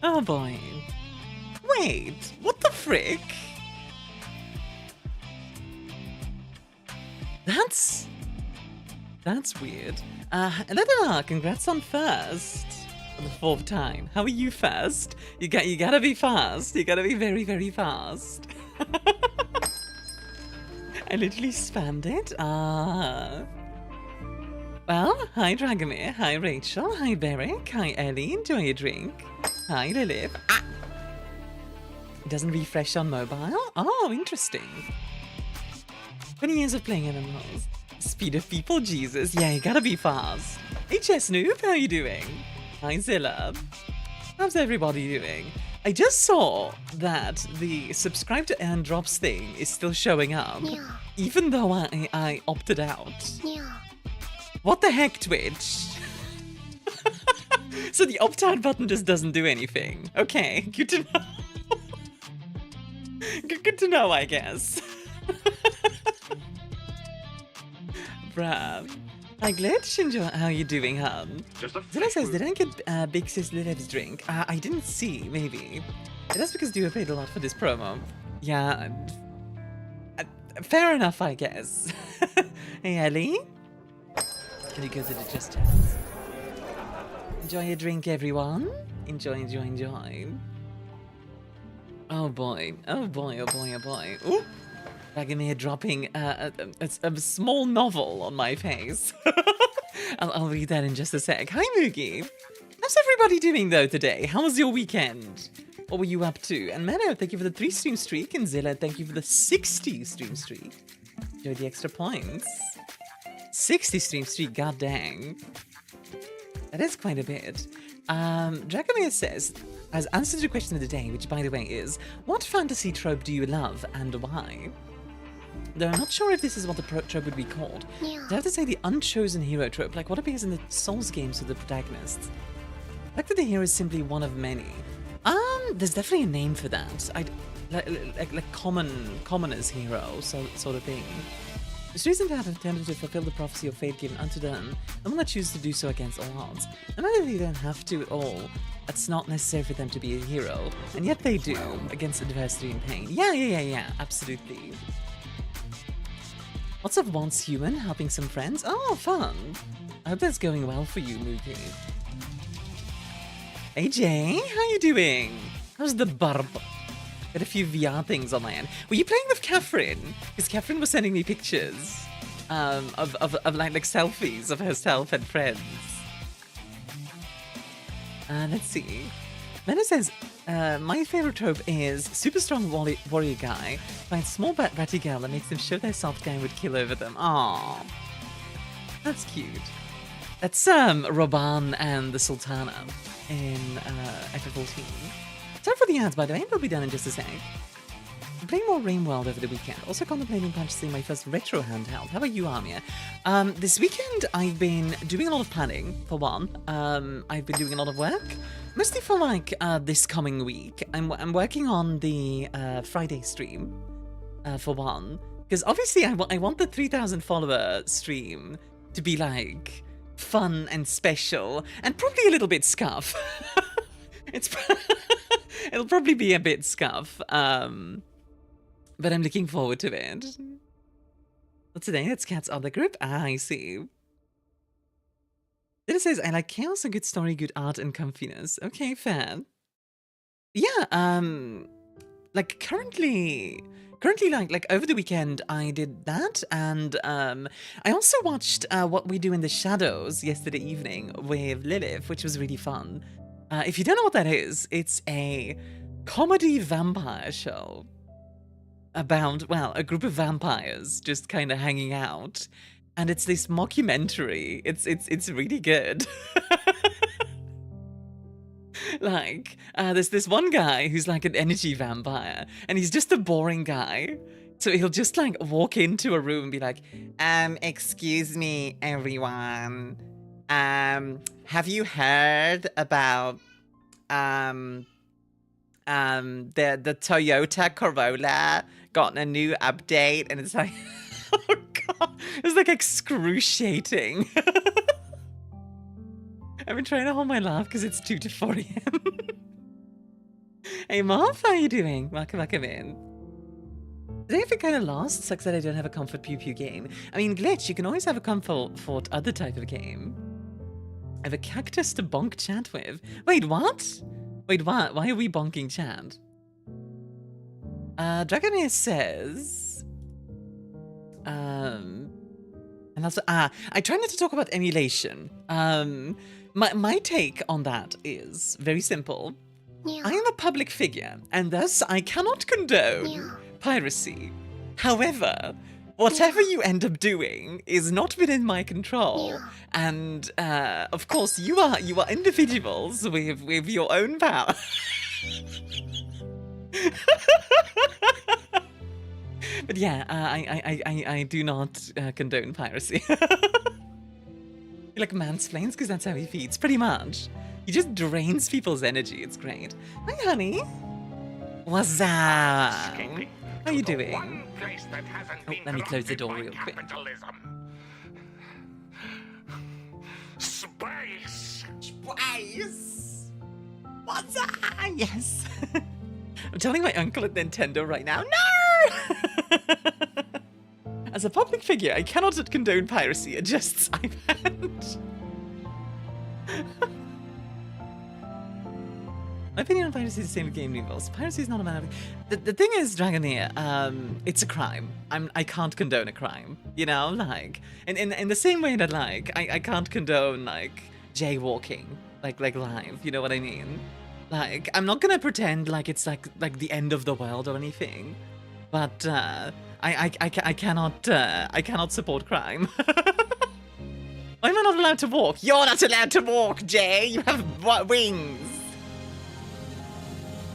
Oh boy. Wait, what the frick? That's weird. Congrats on first. For the 4th time. How are you first? You gotta be fast. You gotta be very, very fast. I literally spammed it. Well, hi Dragomir, hi Rachel, hi Beric, hi Ellie, enjoy your drink. Hi Lilith. It doesn't refresh on mobile? Oh, interesting. 20 years of playing MMOs. Speed of people, Jesus. Yeah, you gotta be fast. Hey Chesnoop, how you doing? Hi Zilla. How's everybody doing? I just saw that the subscribe to earn drops thing is still showing up, even though I opted out. What the heck, Twitch? So the opt-out button just doesn't do anything. Okay, good to know. Good to know, I guess. Bruh. Hi Glitch, enjoy. How you doing, hun? Zilla says, did I get Big Sis Lilith's drink? I didn't see, maybe. That's because Duo paid a lot for this promo. Yeah. Fair enough, I guess. Hey, Ellie? Can you go to the Just Chat? Enjoy your drink, everyone. Enjoy, enjoy, enjoy. Oh boy. Oh boy, oh boy, oh boy. Ooh! Dragomir dropping a small novel on my face. I'll read that in just a sec. Hi, Moogie. How's everybody doing, though, today? How was your weekend? What were you up to? And Mano, thank you for the 3-stream streak. And Zilla, thank you for the 60-stream streak. Enjoy the extra points. 60-stream streak, god dang. That is quite a bit. Dragomir says, has answered the question of the day, which, by the way, is, what fantasy trope do you love and why? Though I'm not sure if this is what the trope would be called. I have to say the unchosen hero trope, like what appears in the Souls games with the protagonists. The fact that the hero is simply one of many. There's definitely a name for that. Like commoner's hero, sort of thing. This reason to have attempted to fulfill the prophecy of fate given unto them, the one that chooses to do so against all odds. No matter if they don't have to at all, it's not necessary for them to be a hero, and yet they do, against adversity and pain. Yeah, absolutely. Lots of once human, helping some friends. Oh, fun. I hope that's going well for you, Mookie. Hey Jay, how you doing? How's the barb? Got a few VR things on my end. Were you playing with Catherine? Because Catherine was sending me pictures of like selfies of herself and friends. Let's see. Mena says, my favorite trope is super strong warrior guy finds small ratty girl that makes them show their soft guy would kill over them. Aww. That's cute. That's Roban and the Sultana in FF14. Sorry for the ads, by the way, we'll be done in just a sec. I'm playing more Rainworld over the weekend. Also contemplating purchasing my first retro handheld. How about you, Armia? This weekend, I've been doing a lot of planning, for one. I've been doing a lot of work. Mostly for, like, this coming week. I'm working on the Friday stream, for one. Because obviously, I want the 3,000 follower stream to be, like, fun and special. And probably a little bit scuff. It'll probably be a bit scuff. But I'm looking forward to it. Well, today, it's Cat's other group. Ah, I see. Then it says, I like chaos, a good story, good art, and comfiness. Okay, fair. Yeah, like, currently, like, over the weekend, I did that, and, I also watched, What We Do in the Shadows yesterday evening with Lilith, which was really fun. If you don't know what that is, it's a comedy vampire show about, well, a group of vampires just kind of hanging out, and it's this mockumentary. It's really good. Like, there's this one guy who's like an energy vampire, and he's just a boring guy. So he'll just like walk into a room and be like, excuse me, everyone. Have you heard about the Toyota Corolla gotten a new update? And it's like, oh god, it's like excruciating. I've been trying to hold my laugh because it's 2 to 4 a.m. Hey, Marv, how are you doing? Welcome in. Today I feel kind of lost. Sucks that I don't have a comfort pew pew game. I mean, Glitch, you can always have a comfort other type of game. I have a cactus to bonk chat with. Wait, what? Wait, what? Why are we bonking chat? Dragoneer says... and also, I try not to talk about emulation. My take on that is very simple. Yeah. I am a public figure, and thus I cannot condone piracy. However, whatever you end up doing is not within my control, and of course you are individuals with your own power. But yeah, I do not condone piracy. He like mansplains because that's how he feeds, pretty much. He just drains people's energy. It's great. Hi, honey. What's up? How are you doing? Oh, let me close the door real quick. Space. What's up? Yes. I'm telling my uncle at Nintendo right now. No! As a public figure, I cannot condone piracy. It just iPad. My opinion on piracy is the same with game levels. Piracy is not a matter of... The thing is, Dragoneer, it's a crime. I can't condone a crime. You know, like... In the same way that, like, I can't condone, like, jaywalking. Like live, you know what I mean? Like, I'm not gonna pretend like it's, like the end of the world or anything. But, I cannot support crime. Why am I not allowed to walk? You're not allowed to walk, Jay! You have wings!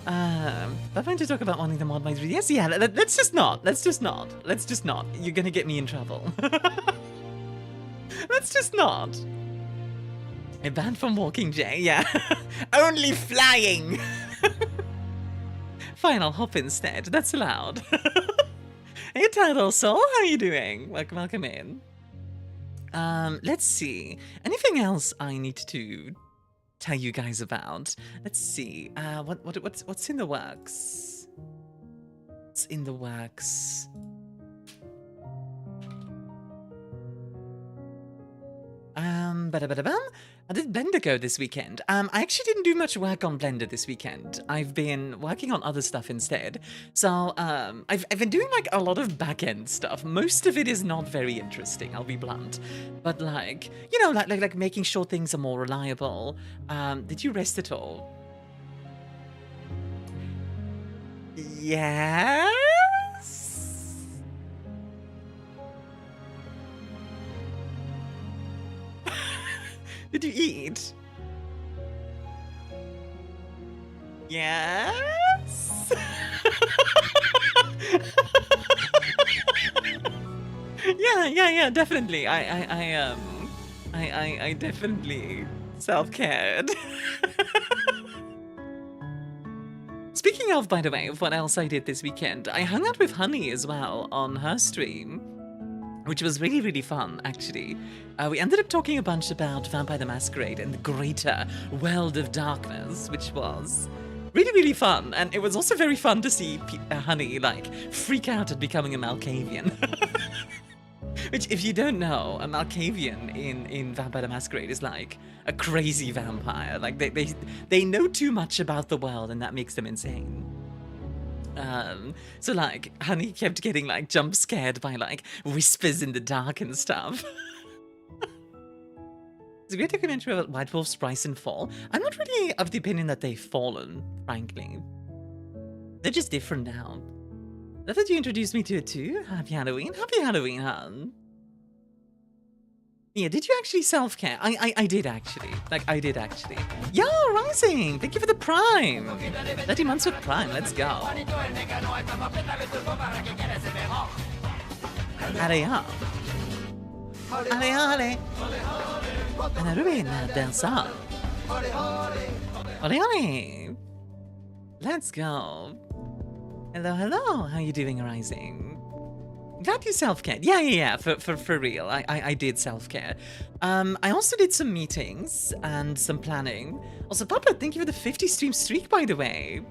I'm going to talk about wanting to mod my 3DS. Yeah, let's just not. Let's just not. Let's just not. You're gonna get me in trouble. Let's just not. I'm banned from walking, Jay. Yeah. Only flying. Fine, I'll hop instead. That's allowed. Hey, Turtle Soul, how are you doing? Welcome in. Let's see. Anything else I need to tell you guys about? Let's see. What's in the works? What's in the works? How did Blender go this weekend? I actually didn't do much work on Blender this weekend. I've been working on other stuff instead. So, I've been doing, like, a lot of back-end stuff. Most of it is not very interesting, I'll be blunt. But, like, you know, like making sure things are more reliable. Did you rest at all? Yes? Did you eat? Yes? Yeah, definitely. I definitely self-cared. Speaking of, by the way, of what else I did this weekend, I hung out with Honey as well on her stream, which was really, really fun, actually. We ended up talking a bunch about Vampire the Masquerade and the greater world of darkness, which was really, really fun. And it was also very fun to see Honey, like, freak out at becoming a Malkavian. Which, if you don't know, a Malkavian in Vampire the Masquerade is like a crazy vampire. Like, they know too much about the world, and that makes them insane. So, like, Honey kept getting, like, jump scared by, like, whispers in the dark and stuff. It's a great documentary about White Wolf's rise and fall. I'm not really of the opinion that they've fallen, frankly. They're just different now. I thought you introduced me to it too. Happy Halloween. Happy Halloween, hun. Yeah, did you actually self-care? I did actually. Like, I did actually. Yo, Rising! Thank you for the Prime! 30 months with Prime, let's go. Allez, up. Allez, allez. And Ruben dancer. Allez, allez. Let's go. Hello, hello. How are you doing, Rising? Glad you self-cared. Yeah. For real. I did self-care. I also did some meetings and some planning. Also, Papa, thank you for the 50 stream streak, by the way.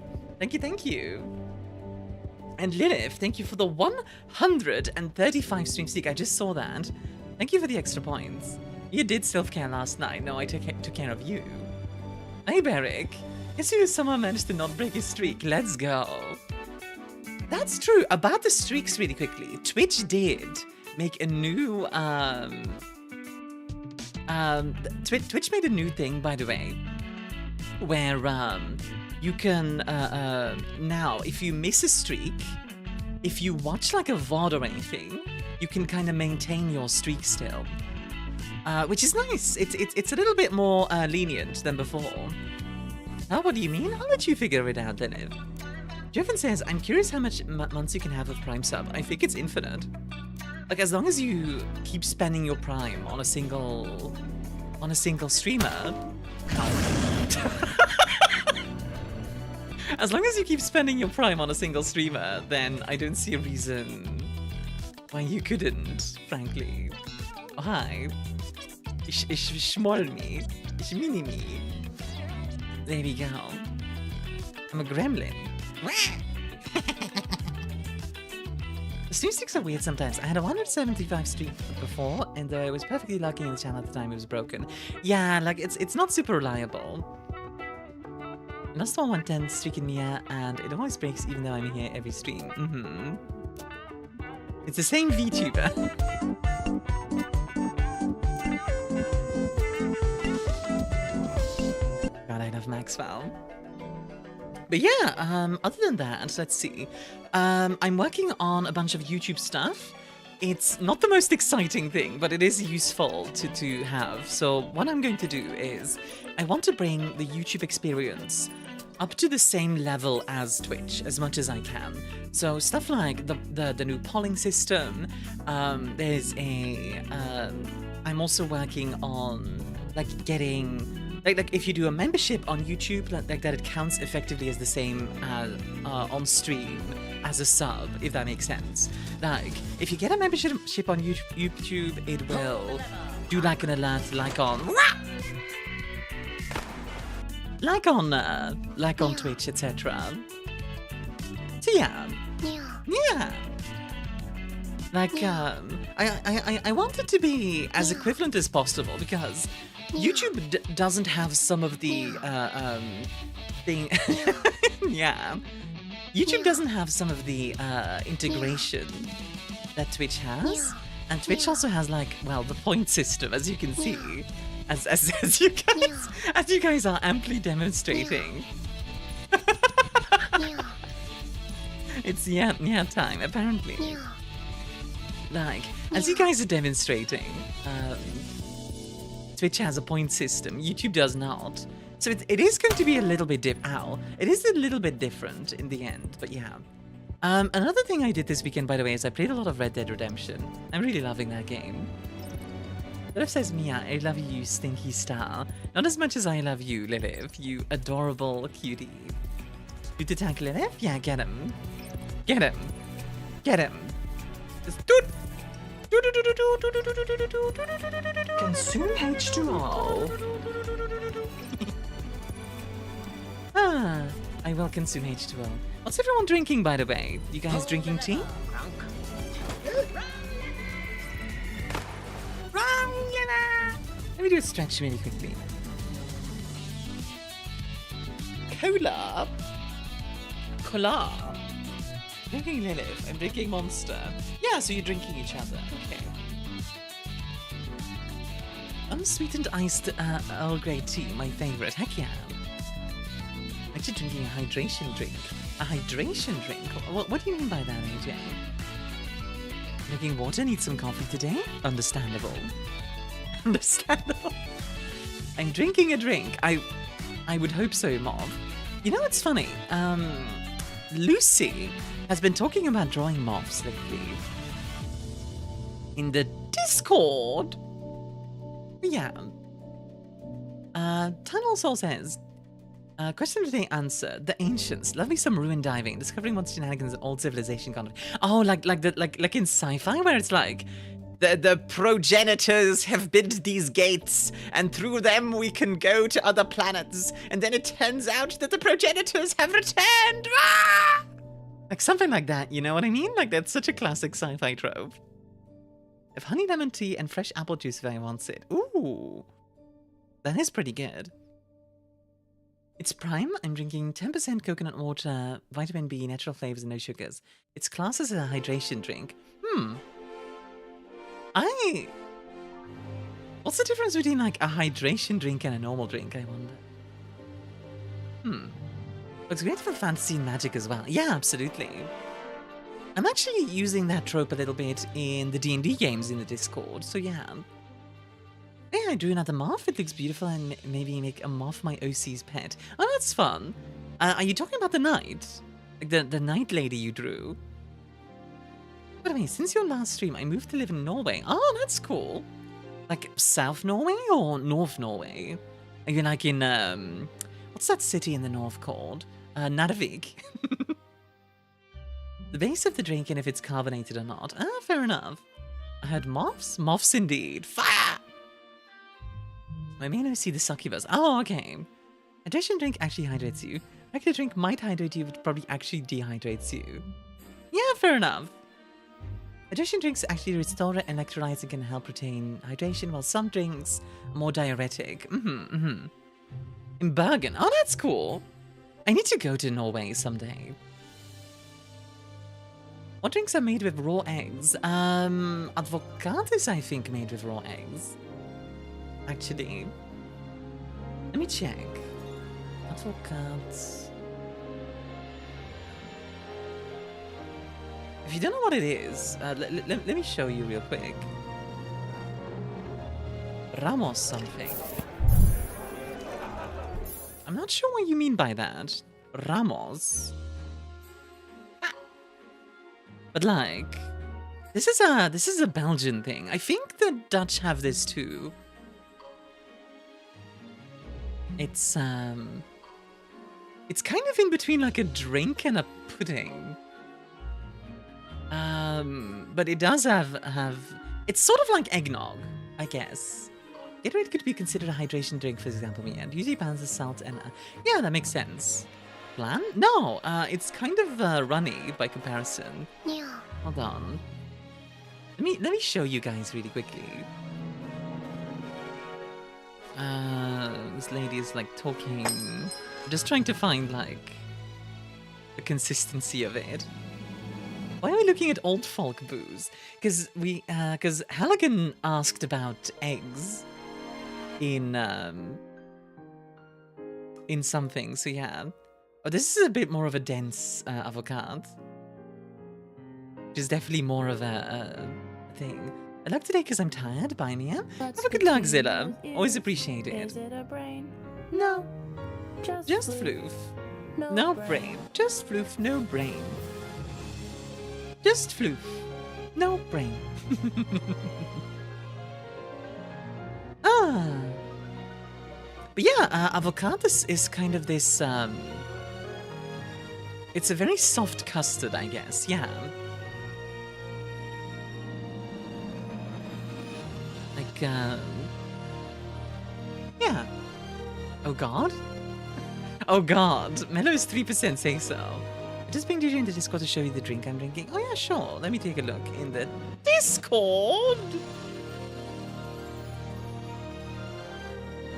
Thank you. And Lilith, thank you for the 135 stream streak. I just saw that. Thank you for the extra points. You did self-care last night. No, I took care of you. Hey, Beric. Yes, you somehow managed to not break his streak. Let's go. That's true. About the streaks really quickly. Twitch did make a new... Twitch made a new thing, by the way, where you can now, if you miss a streak, if you watch like a VOD or anything, you can kind of maintain your streak still, which is nice. It's a little bit more lenient than before. Oh, what do you mean? I'll let you figure it out, Leniv. Jeffin says, I'm curious how much months you can have a Prime sub. I think it's infinite. Like, as long as you keep spending your Prime on a single streamer. As long as you keep spending your Prime on a single streamer, then I don't see a reason why you couldn't, frankly. Oh, hi. Ich schmoll me. Ich mini me. There we go. I'm a gremlin. The stream sticks are weird sometimes. I had a 175 streak before, and I was perfectly lucky in the channel at the time it was broken. Yeah, like, it's not super reliable. I lost 110 streak in Mia, and it always breaks even though I'm here every stream. It's the same VTuber. God, I love Maxwell. But yeah, other than that, let's see. I'm working on a bunch of YouTube stuff. It's not the most exciting thing, but it is useful to have. So what I'm going to do is, I want to bring the YouTube experience up to the same level as Twitch as much as I can. So stuff like the new polling system. There's a I'm also working on like getting like if you do a membership on YouTube, like that it counts effectively as the same on stream as a sub, if that makes sense. Like if you get a membership on YouTube, it will do like an alert, like on Twitch, etc. So yeah. Like I want it to be as equivalent as possible because YouTube doesn't have some of the thing. Yeah, YouTube doesn't have some of the integration that Twitch has, and Twitch also has like, well, the point system, as you can see, as you guys are amply demonstrating. It's yeah time apparently. Like as you guys are demonstrating. Twitch has a point system, YouTube does not. So it is going to be a little bit it is a little bit different in the end, but yeah. Another thing I did this weekend, by the way, is I played a lot of Red Dead Redemption. I'm really loving that game. Lilith says, Mia, I love you, stinky star. Not as much as I love you, Lilith, you adorable cutie. Shoot attack Lilith? Yeah, get him. Get him. Get him. Just doot. Consume H2O. I will consume H2O. What's everyone drinking, by the way? You guys drinking tea? Let me do a stretch really quickly. Cola. Drinking Lilith. I'm drinking Monster. Yeah, so you're drinking each other. Okay. Unsweetened iced Earl Grey tea, my favorite. Heck yeah. Actually drinking a hydration drink. A hydration drink? What do you mean by that, AJ? Drinking water, need some coffee today? Understandable. Understandable. I'm drinking a drink. I would hope so, Mom. You know what's funny? Lucy has been talking about drawing moths lately. In the Discord. Yeah. Tunnel Soul says, Question today answer. The ancients. Love me some ruin diving. Discovering what shenanigans an old civilization kind of. Oh, like in sci-fi where it's like the progenitors have built these gates and through them we can go to other planets and then it turns out that the progenitors have returned. Ah! Like something like that, you know what I mean? Like that's such a classic sci-fi trope. If honey lemon tea and fresh apple juice if I wants it. Ooh. That is pretty good. It's prime. I'm drinking 10% coconut water, vitamin B, natural flavors, and no sugars. It's classed as a hydration drink. What's the difference between like a hydration drink and a normal drink, I wonder? It's great for fantasy and magic as well. Yeah, absolutely. I'm actually using that trope a little bit in the D&D games in the Discord, so yeah. Yeah, I drew another moth. It looks beautiful, and maybe make a moth my OC's pet. Oh, that's fun. Are you talking about the knight? Like the knight lady you drew? By the way, since your last stream, I moved to live in Norway. Oh, that's cool. Like South Norway or North Norway? Are you like in, what's that city in the north called? Narvik. The base of the drink and if it's carbonated or not. Ah, fair enough. I had moths? Moths indeed. Fire! I may not see the succubus. Oh, okay. Hydration drink actually hydrates you. Regular drink might hydrate you, but probably actually dehydrates you. Yeah, fair enough. Hydration drinks actually restore electrolytes and can help retain hydration, while some drinks are more diuretic. In Bergen. Oh, that's cool. I need to go to Norway someday. What drinks are made with raw eggs? Advocaat is, I think, made with raw eggs. Actually. Let me check. Advocaat. If you don't know what it is, let me show you real quick. Ramos something. I'm not sure what you mean by that. Ramos. But like, this is a Belgian thing. I think the Dutch have this too. It's kind of in between like a drink and a pudding. But it does have it's sort of like eggnog, I guess. Gatorade could be considered a hydration drink, for example, and usually balances salt and yeah, that makes sense. Bland? No, it's kind of runny by comparison. Yeah. Hold on. Let me show you guys really quickly. This lady is like talking. I'm just trying to find like the consistency of it. Why are we looking at old folk booze? Because Halligan asked about eggs in something. So yeah. Oh, this is a bit more of a dense avocado. Which is definitely more of a thing. I love today because I'm tired. Bye, Mia. Have a good luck, Zilla. Always appreciate it. Is it a brain? No. Just floof. floof. No brain. Just floof, no brain. Just floof. No brain. But yeah, avocado is kind of this, it's a very soft custard, I guess, yeah. Like, yeah. Oh god? Oh god, Mellow is 3%, say so. Just being DJ in the Discord to show you the drink I'm drinking. Oh yeah, sure. Let me take a look in the Discord.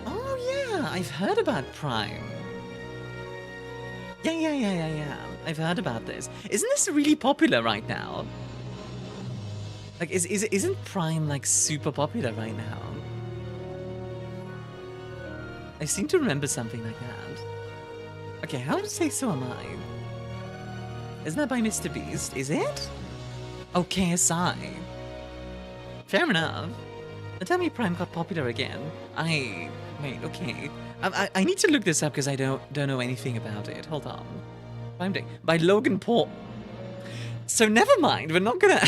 Oh yeah, I've heard about Prime. Yeah. I've heard about this. Isn't this really popular right now? Like, isn't Prime like super popular right now? I seem to remember something like that. Okay, how to say so am I? Isn't that by Mr. Beast? Is it? Oh, KSI. Fair enough. Now tell me Prime got popular again. Wait, okay. I need to look this up because I don't know anything about it. Hold on. Prime Day. By Logan Paul. So never mind, we're not gonna...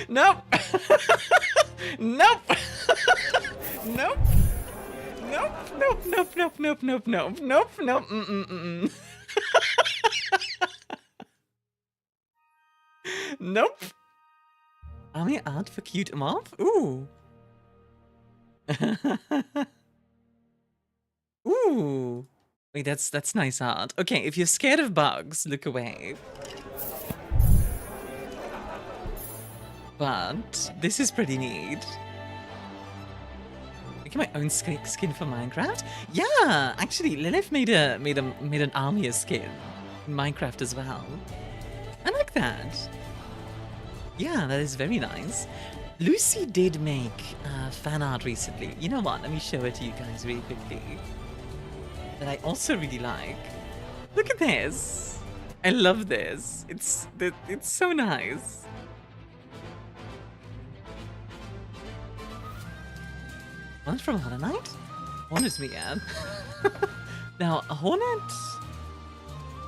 Nope. Nope. Nope. Nope, nope, nope, nope, nope, nope, nope, nope, nope, Nope. Army art for cute moth? Ooh. Ooh. Wait, that's nice art. Okay, if you're scared of bugs, look away. But this is pretty neat. Making my own skin for Minecraft? Yeah, actually, Lilith made an Armia skin in Minecraft as well. I like that. Yeah, that is very nice. Lucy did make fan art recently. You know what? Let me show it to you guys really quickly. That I also really like. Look at this. I love this. It's so nice. One from Hollow Knight? One is me, yeah. Now, Hornet...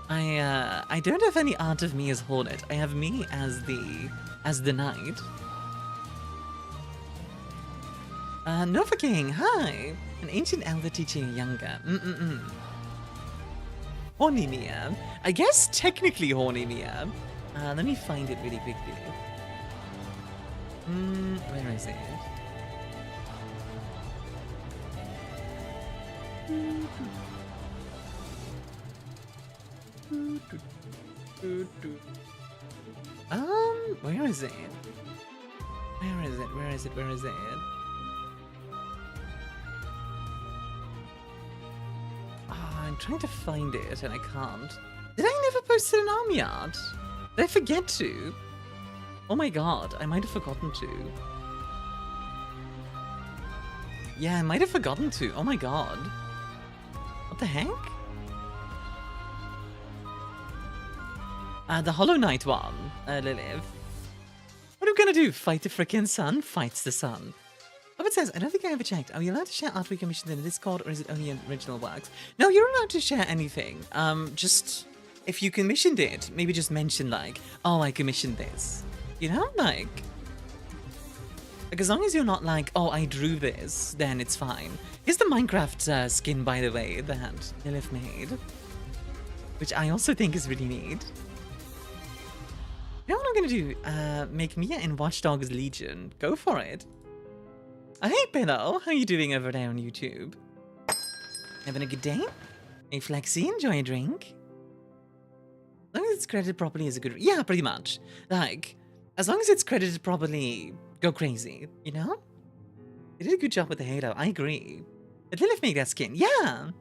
I don't have any art of me as Hornet. I have me as the Knight. Nova King, hi! An ancient elder teaching a younger. Horny Mia. I guess technically Horny Mia. Let me find it really quickly. Where is it? Where is it? Where is it? Where is it? Where is it? I'm trying to find it and I can't. Did I never post an army art? Did I forget to? Oh my god, I might have forgotten to. Yeah, I might have forgotten to. Oh my god. What the heck? The Hollow Knight one, Lilith. What are we gonna do? Fight the frickin' sun? Fights the sun. Oh, it says, I don't think I ever checked. Are you allowed to share art we commissioned in the Discord, or is it only in original works? No, you're allowed to share anything. Just, if you commissioned it, maybe just mention like, oh, I commissioned this. You know, like as long as you're not like, oh, I drew this, then it's fine. Here's the Minecraft skin, by the way, that Lilith made, which I also think is really neat. You know what I'm gonna do? Make Mia in Watch Dogs Legion. Go for it. Hey, Pedal, how you doing over there on YouTube? Having a good day? Hey, Flexi, enjoy a drink? As long as it's credited properly as a good... Yeah, pretty much. Like, as long as it's credited properly, go crazy, you know? They did a good job with the halo, I agree. Did Lilith make that skin? Yeah!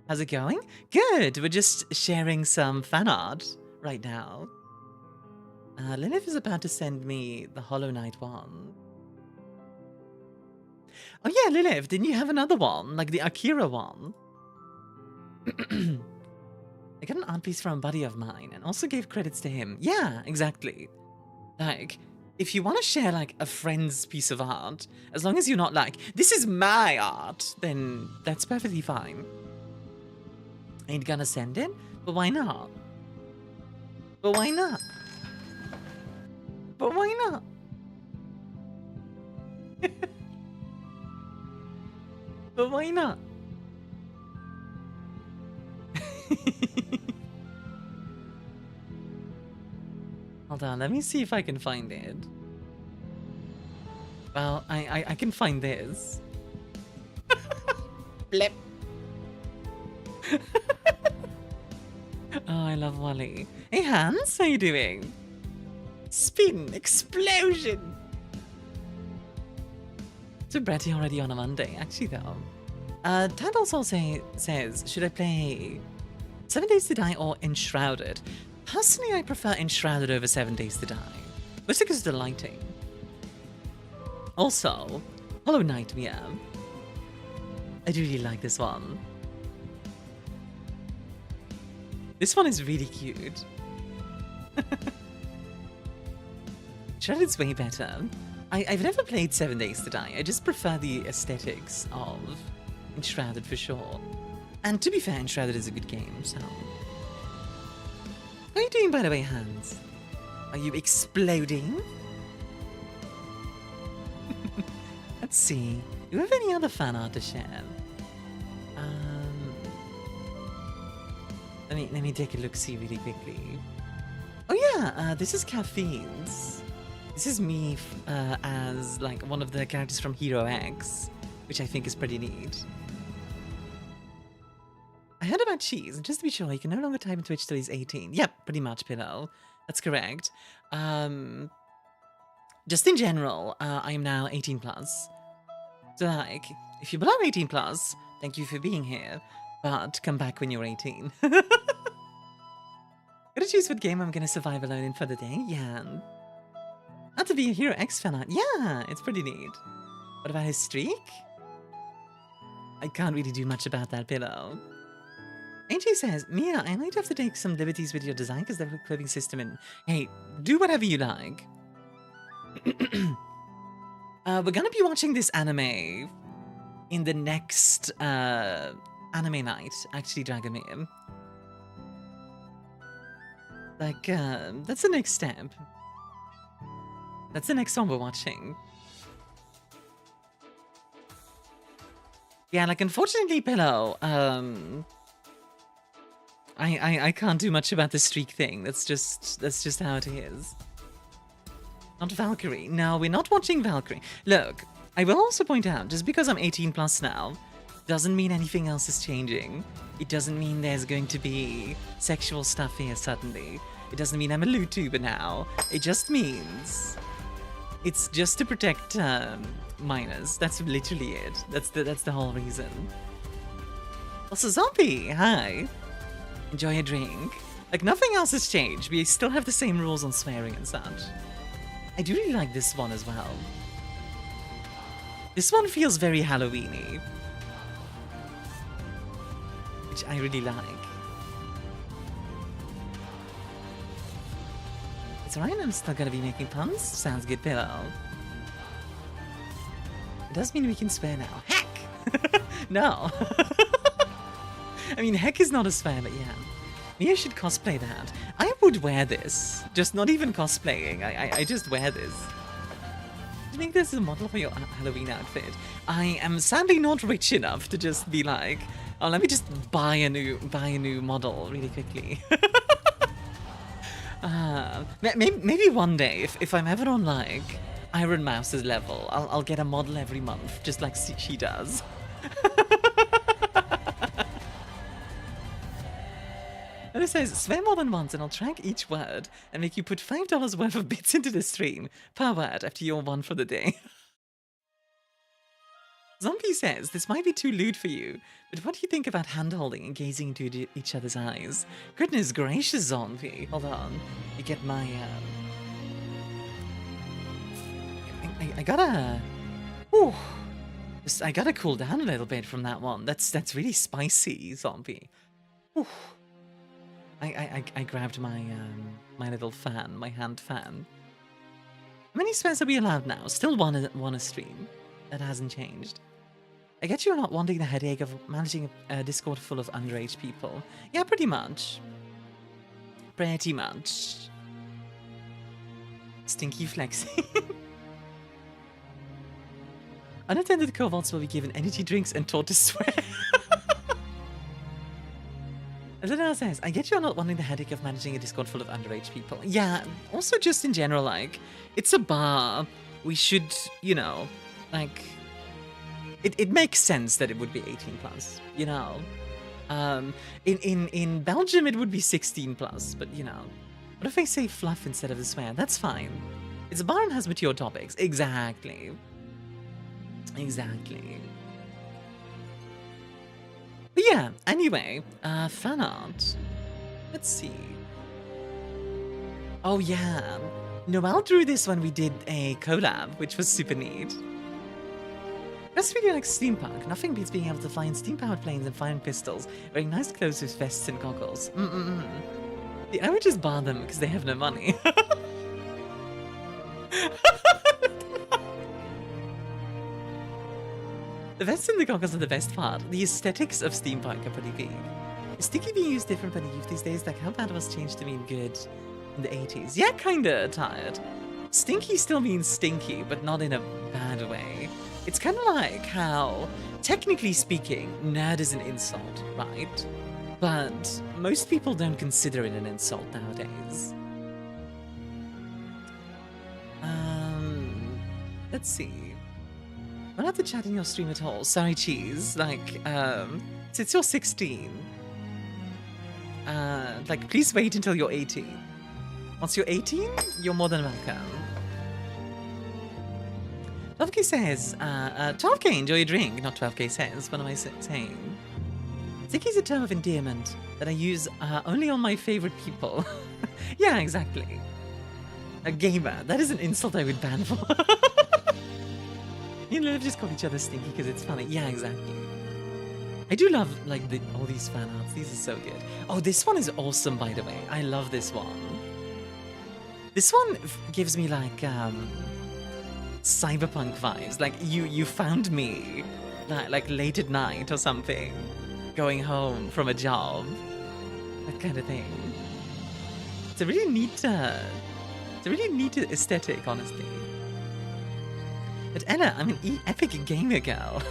How's it going? Good, we're just sharing some fan art right now. Lilith is about to send me the Hollow Knight one. Oh yeah, Lilith, didn't you have another one? Like the Akira one? I got an art piece from a buddy of mine and also gave credits to him. Yeah, exactly. Like, if you want to share like a friend's piece of art, as long as you're not like, this is my art, then that's perfectly fine. Ain't gonna send it, but why not? But why not? But why not? But why not? Hold on, let me see if I can find it. Well, I can find this. Blip. Oh, I love Wally. Hey Hans, how you doing? Spin explosion. So Bretty already on a Monday, actually though. Tad also says, should I play 7 Days to Die or Enshrouded? Personally, I prefer Enshrouded over 7 Days to Die. Mostly because of the lighting. Also, Hollow Knight, yeah. I do really like this one. This one is really cute. Shrouded's way better. I've never played 7 Days to Die. I just prefer the aesthetics of Enshrouded for sure. And to be fair, Enshrouded is a good game, so... How are you doing, by the way, Hans? Are you exploding? Let's see. Do you have any other fan art to share? Let me take a look, see really quickly. Oh yeah, this is Caffeine's. This is me as like one of the characters from Hero X, which I think is pretty neat. I heard about cheese, and just to be sure, you can no longer type in Twitch till he's 18. Yep, pretty much, Pillow. That's correct. Just in general, I am now 18 plus. So like, if you're below 18 plus, thank you for being here, but come back when you're 18. Gotta choose what game I'm gonna survive alone in for the day. Yeah. Not to be a Hero X fan. Yeah, it's pretty neat. What about his streak? I can't really do much about that, Pillow. AJ says, Mia, I might have to take some liberties with your design because the clothing system and hey, do whatever you like. We're gonna be watching this anime in the next anime night, actually, Dragomir. Like, that's the next step. That's the next one we're watching. Yeah, like, unfortunately, Pillow, I can't do much about the streak thing. That's just how it is. Not Valkyrie. No, we're not watching Valkyrie. Look, I will also point out, just because I'm 18 plus now, doesn't mean anything else is changing. It doesn't mean there's going to be sexual stuff here suddenly. It doesn't mean I'm a loot tuber now. It just means it's just to protect minors. That's literally it. That's the whole reason. Also, Zombie, hi. Enjoy a drink. Like, nothing else has changed. We still have the same rules on swearing and such. I do really like this one as well. This one feels very Halloween-y, which I really like. It's alright, I'm still gonna be making puns. Sounds good, Pillow. It does mean we can swear now. Heck! No. I mean, heck is not a swear, but yeah. Mia should cosplay that. I would wear this. Just not even cosplaying. I just wear this. Do you think this is a model for your Halloween outfit? I am sadly not rich enough to just be like, oh, let me just buy a new model really quickly. Maybe one day, if I'm ever on like Iron Mouse's level, I'll get a model every month, just like she does. And it says, swear more than once and I'll track each word and make you put $5 worth of bits into the stream per word after you're one for the day. Zombie says, this might be too lewd for you, but what do you think about hand-holding and gazing into each other's eyes? Goodness gracious, Zombie. Hold on. You get my, I gotta... Ooh. I gotta cool down a little bit from that one. That's really spicy, Zombie. Ooh. I grabbed my my little fan, my hand fan. How many swears are we allowed now? Still one a stream. That hasn't changed. I get you're not wanting the headache of managing a Discord full of underage people. Yeah, pretty much. Pretty much. Stinky flexing. Unattended cohorts will be given energy drinks and taught to swear. Lena says, I get you're not wanting the headache of managing a Discord full of underage people. Yeah, also just in general, like, it's a bar. We should, you know, like, it makes sense that it would be 18 plus, you know. In Belgium, it would be 16 plus, but, you know. What if I say fluff instead of the swear? That's fine. It's a bar and has mature topics. Exactly. Exactly. But yeah, anyway, fan art. Let's see. Oh yeah, Noel drew this when we did a collab, which was super neat. Best video like steampunk. Nothing beats being able to fly in steam-powered planes and fire pistols, wearing nice clothes with vests and goggles. The amateurs bar them because they have no money. The vests and the goggles are the best part. The aesthetics of steampunk are pretty big. Is stinky being used different by the youth these days? Like, how bad was changed to mean good in the 80s? Yeah, kinda tired. Stinky still means stinky, but not in a bad way. It's kind of like how, technically speaking, nerd is an insult, right? but most people don't consider it an insult nowadays. Let's see. We're not to chat in your stream at all. Sorry, cheese. Like, since you're 16, like, please wait until you're 18. Once you're 18, you're more than welcome. Lawffy says, 12k, enjoy your drink. Not 12k says, what am I saying? Ziki is a term of endearment that I use only on my favorite people. Yeah, exactly. A gamer. That is an insult I would ban for. You know, just call each other stinky because it's funny. Yeah, exactly. I do love, like, all these fan arts. These are so good. Oh, this one is awesome, by the way. I love this one. This one gives me, like, cyberpunk vibes. Like, you found me, like late at night or something, going home from a job. That kind of thing. It's a really neat, aesthetic, honestly. But Ella, I'm an epic gamer girl.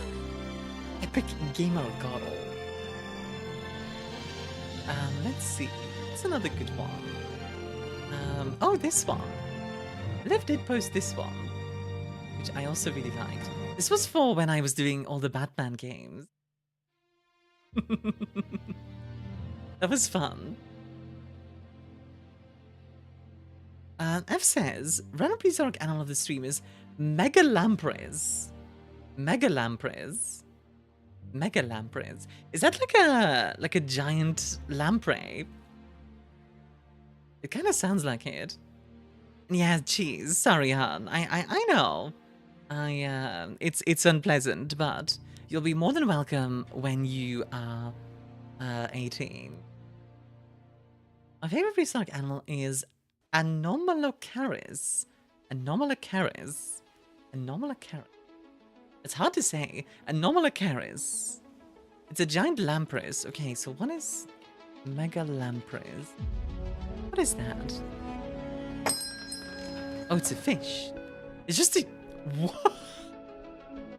Epic gamer girl. Let's see. It's another good one. Oh, this one. Liv did post this one, which I also really liked. This was for when I was doing all the Batman games. That was fun. F says, random prehistoric animal of the stream is Megalampres. Megalampres. Megalampres. Is that like a giant lamprey? It kind of sounds like it. Yeah, cheese. Sorry, hon. I know. It's unpleasant, but you'll be more than welcome when you are 18. My favorite prehistoric animal is Anomalocaris. Anomalocaris. Anomalocaris. It's hard to say. Anomalocaris. It's a giant lamprey. Okay, so what is Megalampres? What is that? Oh, it's a fish. It's just a... What?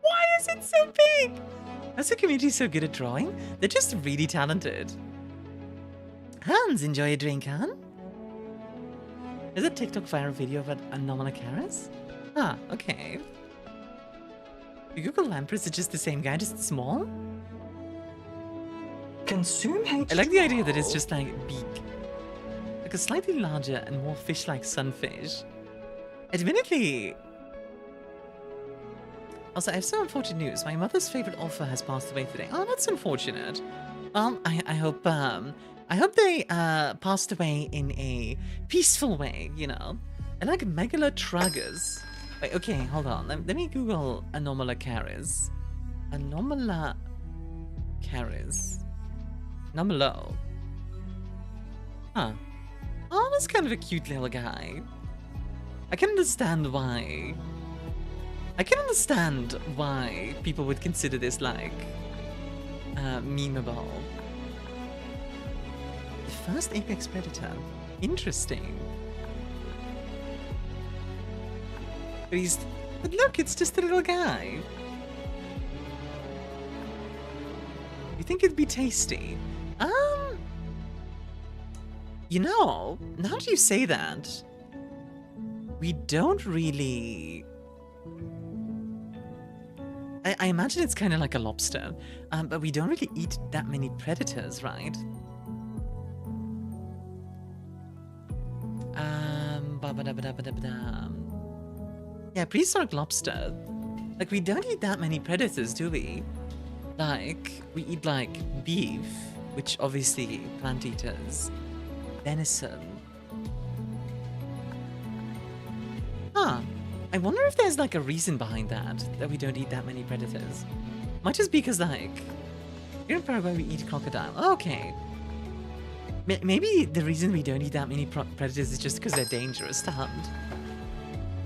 Why is it so big? How's the community so good at drawing? They're just really talented. Hans, enjoy a drink, Han? Is a TikTok viral video about Anomalocaris? Ah, okay. You Google lampreys, it's just the same guy, just small? Consume H2O. I like the idea that it's just like beak. Like a slightly larger and more fish-like sunfish. Admittedly... Also, I have some unfortunate news. My mother's favorite author has passed away today. Oh, that's unfortunate. Well, I hope they passed away in a peaceful way, you know. I like Megalotragus. Wait, okay, hold on. Let me Google Anomalocaris. Anomalocaris. Anomalo. Huh. Oh, that's kind of a cute little guy. I can understand why. I can understand why people would consider this like memeable. The first apex predator. Interesting. But look, it's just a little guy. You think it'd be tasty? You know, now that you say that, we don't really... I imagine it's kind of like a lobster, but we don't really eat that many predators, right? Yeah, prehistoric lobster. Like, we don't eat that many predators, do we? Like, we eat, like, beef, which obviously plant eaters. Venison. Huh. I wonder if there's, like, a reason behind that we don't eat that many predators. Might just be because, like, here in Paraguay we eat crocodile. Okay. Maybe the reason we don't eat that many predators is just because they're dangerous to hunt.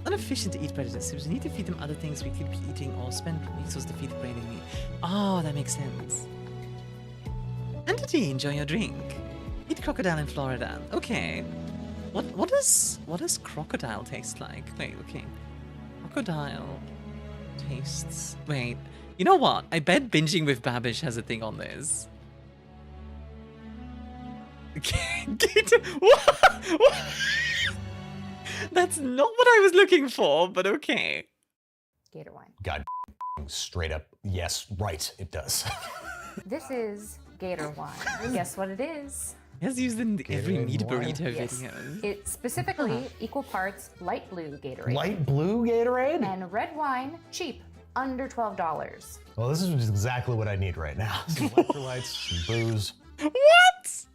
Inefficient to eat predators, so we need to feed them other things we could be eating or spend resources to feed the prey they need. Oh, that makes sense. Entity, enjoy your drink. Eat crocodile in Florida. Okay. What does crocodile taste like? Wait, okay. Crocodile tastes... Wait. You know what? I bet Binging with Babish has a thing on this. What? That's not what I was looking for, but okay. Gator wine. God, straight up, yes, right, it does. This is Gator wine. Guess what it is? It's used in every Gatorade meat wine? burrito Yes. video. It's specifically equal parts light blue Gatorade Light blue Gatorade? and red wine, cheap, under $12. Well, this is exactly what I need right now. Some electrolytes, some booze. What?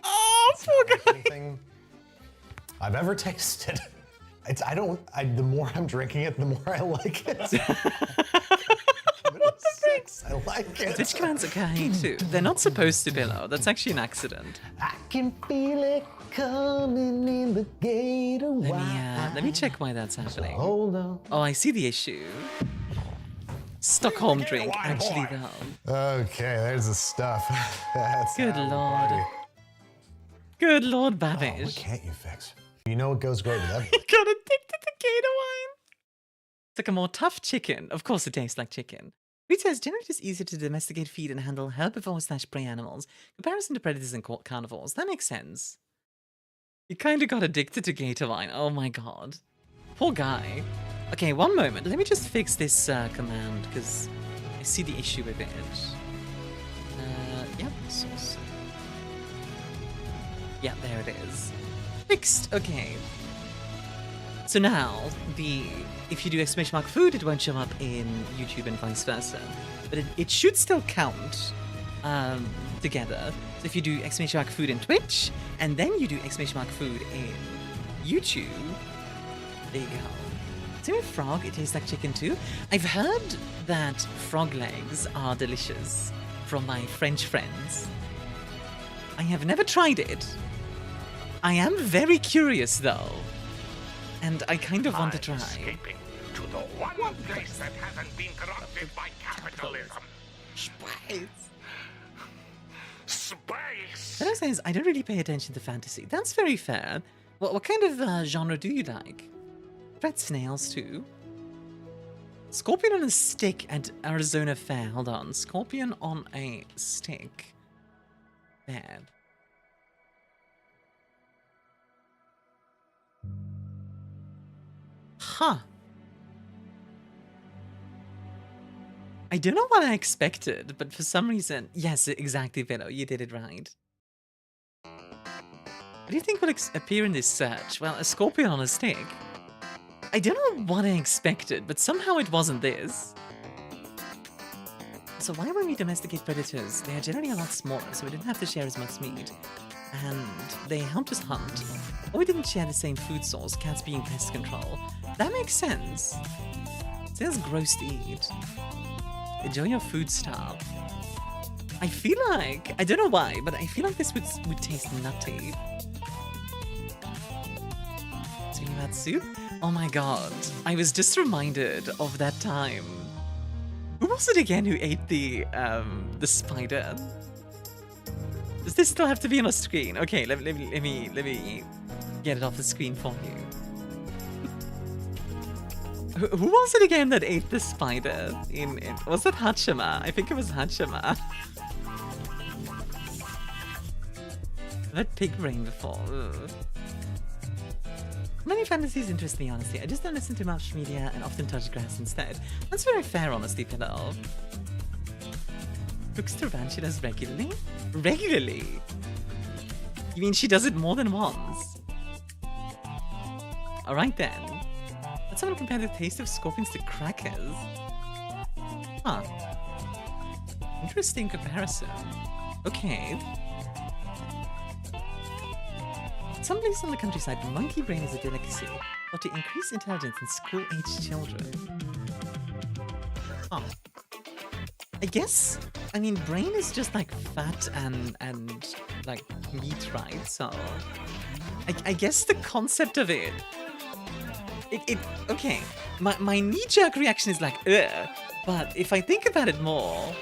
Oh, poor guy. Anything I've ever tasted. The more I'm drinking it, the more I like it. I like it. Twitch commands are kawaii too. They're not supposed to be low. That's actually an accident. I can feel it coming in the gator Let me check why that's happening. Hold on. Oh, I see the issue. Stockholm drink, actually though. Okay, there's the stuff. That's Good how we lord. party. Good Lord Oh, what Babish. can't you fix? You know what goes great with that? Got addicted to gator wine. It's like a more tough chicken. Of course it tastes like chicken. Reed says, generally it is easier to domesticate, feed, and handle herbivore/prey animals in comparison to predators and carnivores. That makes sense. You kind of got addicted to gator wine. Oh my god. Poor guy. Okay, one moment. Let me just fix this command, because I see the issue with it. Yep, source. Yeah, there it is. Fixed. Okay. So now, if you do !food, it won't show up in YouTube and vice versa. But it should still count together. So if you do !food in Twitch, and then you do !food in YouTube, there you go. So with frog, it tastes like chicken too. I've heard that frog legs are delicious from my French friends. I have never tried it. I am very curious though. And I kind of want to try. Escaping to the one place that hasn't been corrupted by capitalism. Space. Space! Hello says, I don't really pay attention to fantasy. That's very fair. What kind of genre do you like? Red snails too. Scorpion on a stick at Arizona Fair. Hold on. Scorpion on a stick. Bad. Huh. I don't know what I expected, but for some reason... Yes, exactly, Velo. You did it right. What do you think will appear in this search? Well, a scorpion on a stick. I don't know what I expected, but somehow it wasn't this. So why when we domesticate predators, they are generally a lot smaller, so we didn't have to share as much meat. And they helped us hunt. Or we didn't share the same food source, cats being pest control. That makes sense. It sounds gross to eat. Enjoy your food style. I feel like, I don't know why, but I feel like this would taste nutty. Speaking about soup? Oh my god, I was just reminded of that time. Who was it again who ate the spider? Does this still have to be on a screen? Okay, let me get it off the screen for you. Who was it again that ate the spider? Was that Hachima? I think it was Hachima. I've had pig brain before. Ugh. Many fantasies interest me, honestly. I just don't listen to much media and often touch grass instead. That's very fair, honestly, Pillow. Cooks to ranch she does regularly? Regularly? You mean she does it more than once? Alright then. Let's someone compare the taste of scorpions to crackers. Huh. Interesting comparison. Okay. Some places on the countryside, monkey brain is a delicacy, or to increase intelligence in school-aged children. Huh. I guess, I mean, brain is just like fat and like meat, right? So, I guess the concept of it okay, my knee-jerk reaction is like, ugh, but if I think about it more,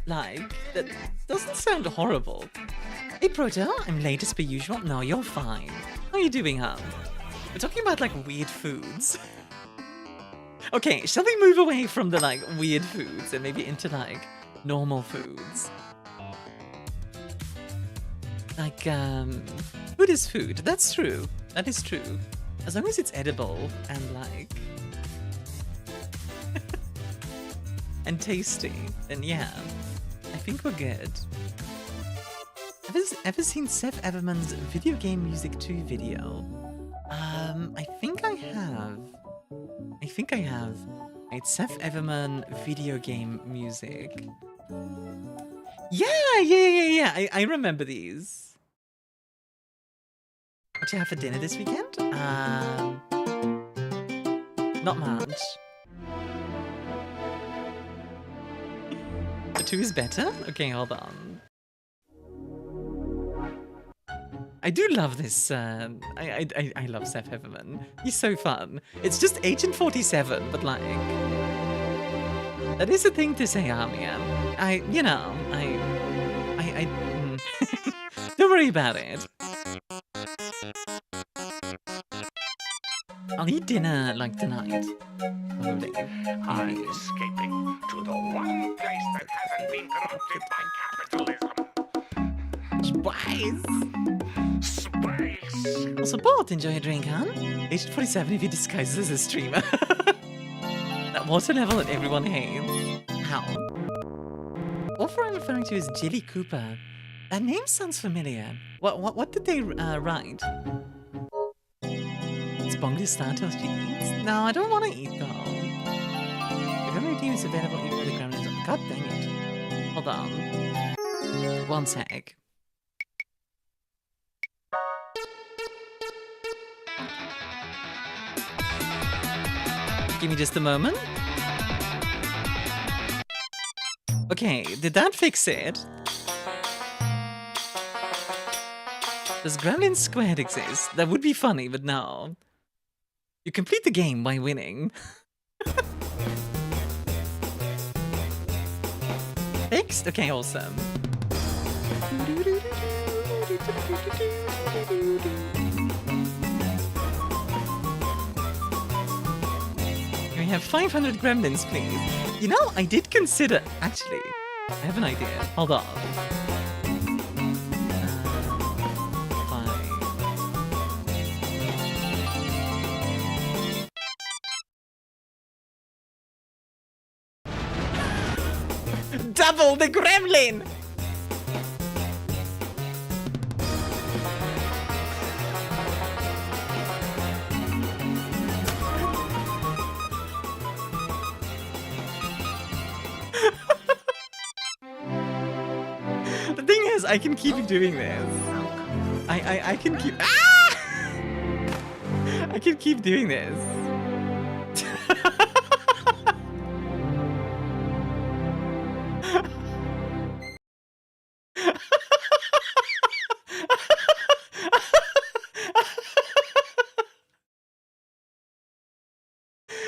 like, that doesn't sound horrible. Hey, Proto, I'm late as per usual. No, you're fine. How are you doing, hon? We're talking about, like, weird foods. Okay, shall we move away from the, like, weird foods and maybe into, like, normal foods? Like, food is food. That's true. That is true. As long as it's edible and like... and tasty, then yeah. I think we're good. Ever seen Seth Everman's Video Game Music 2 video? I think I have. It's Seth Everman video game music. Yeah. I remember these. What do you have for dinner this weekend? Not much. The 2 is better? Okay, hold on. I do love this. I love Seth Everman. He's so fun. It's just Agent 47, but like, that is a thing to say, Armia. Don't worry about it. I'll eat dinner like tonight. Probably. I'm escaping to the one place that hasn't been corrupted by capitalism. Spice. Space. Also, Bot, enjoy a drink, huh? Agent 47 if he disguises as a streamer. That water level that everyone hates. How? What I'm referring to is Jilly Cooper. That name sounds familiar. What did they write? It's Bong to Starkos she eats? No, I don't want to eat though. The Gremlin team is available even for the Gremlins. God dang it. Hold on. One sec. Give me just a moment. Okay, did that fix it? Does Gremlin Squared exist? That would be funny, but no. You complete the game by winning. Fixed? Okay, awesome. Can we have 500 gremlins, please? You know, I did consider... Actually, I have an idea. Hold on. Double the gremlin! The thing is, I can keep doing this. I can keep... Ah! I can keep doing this.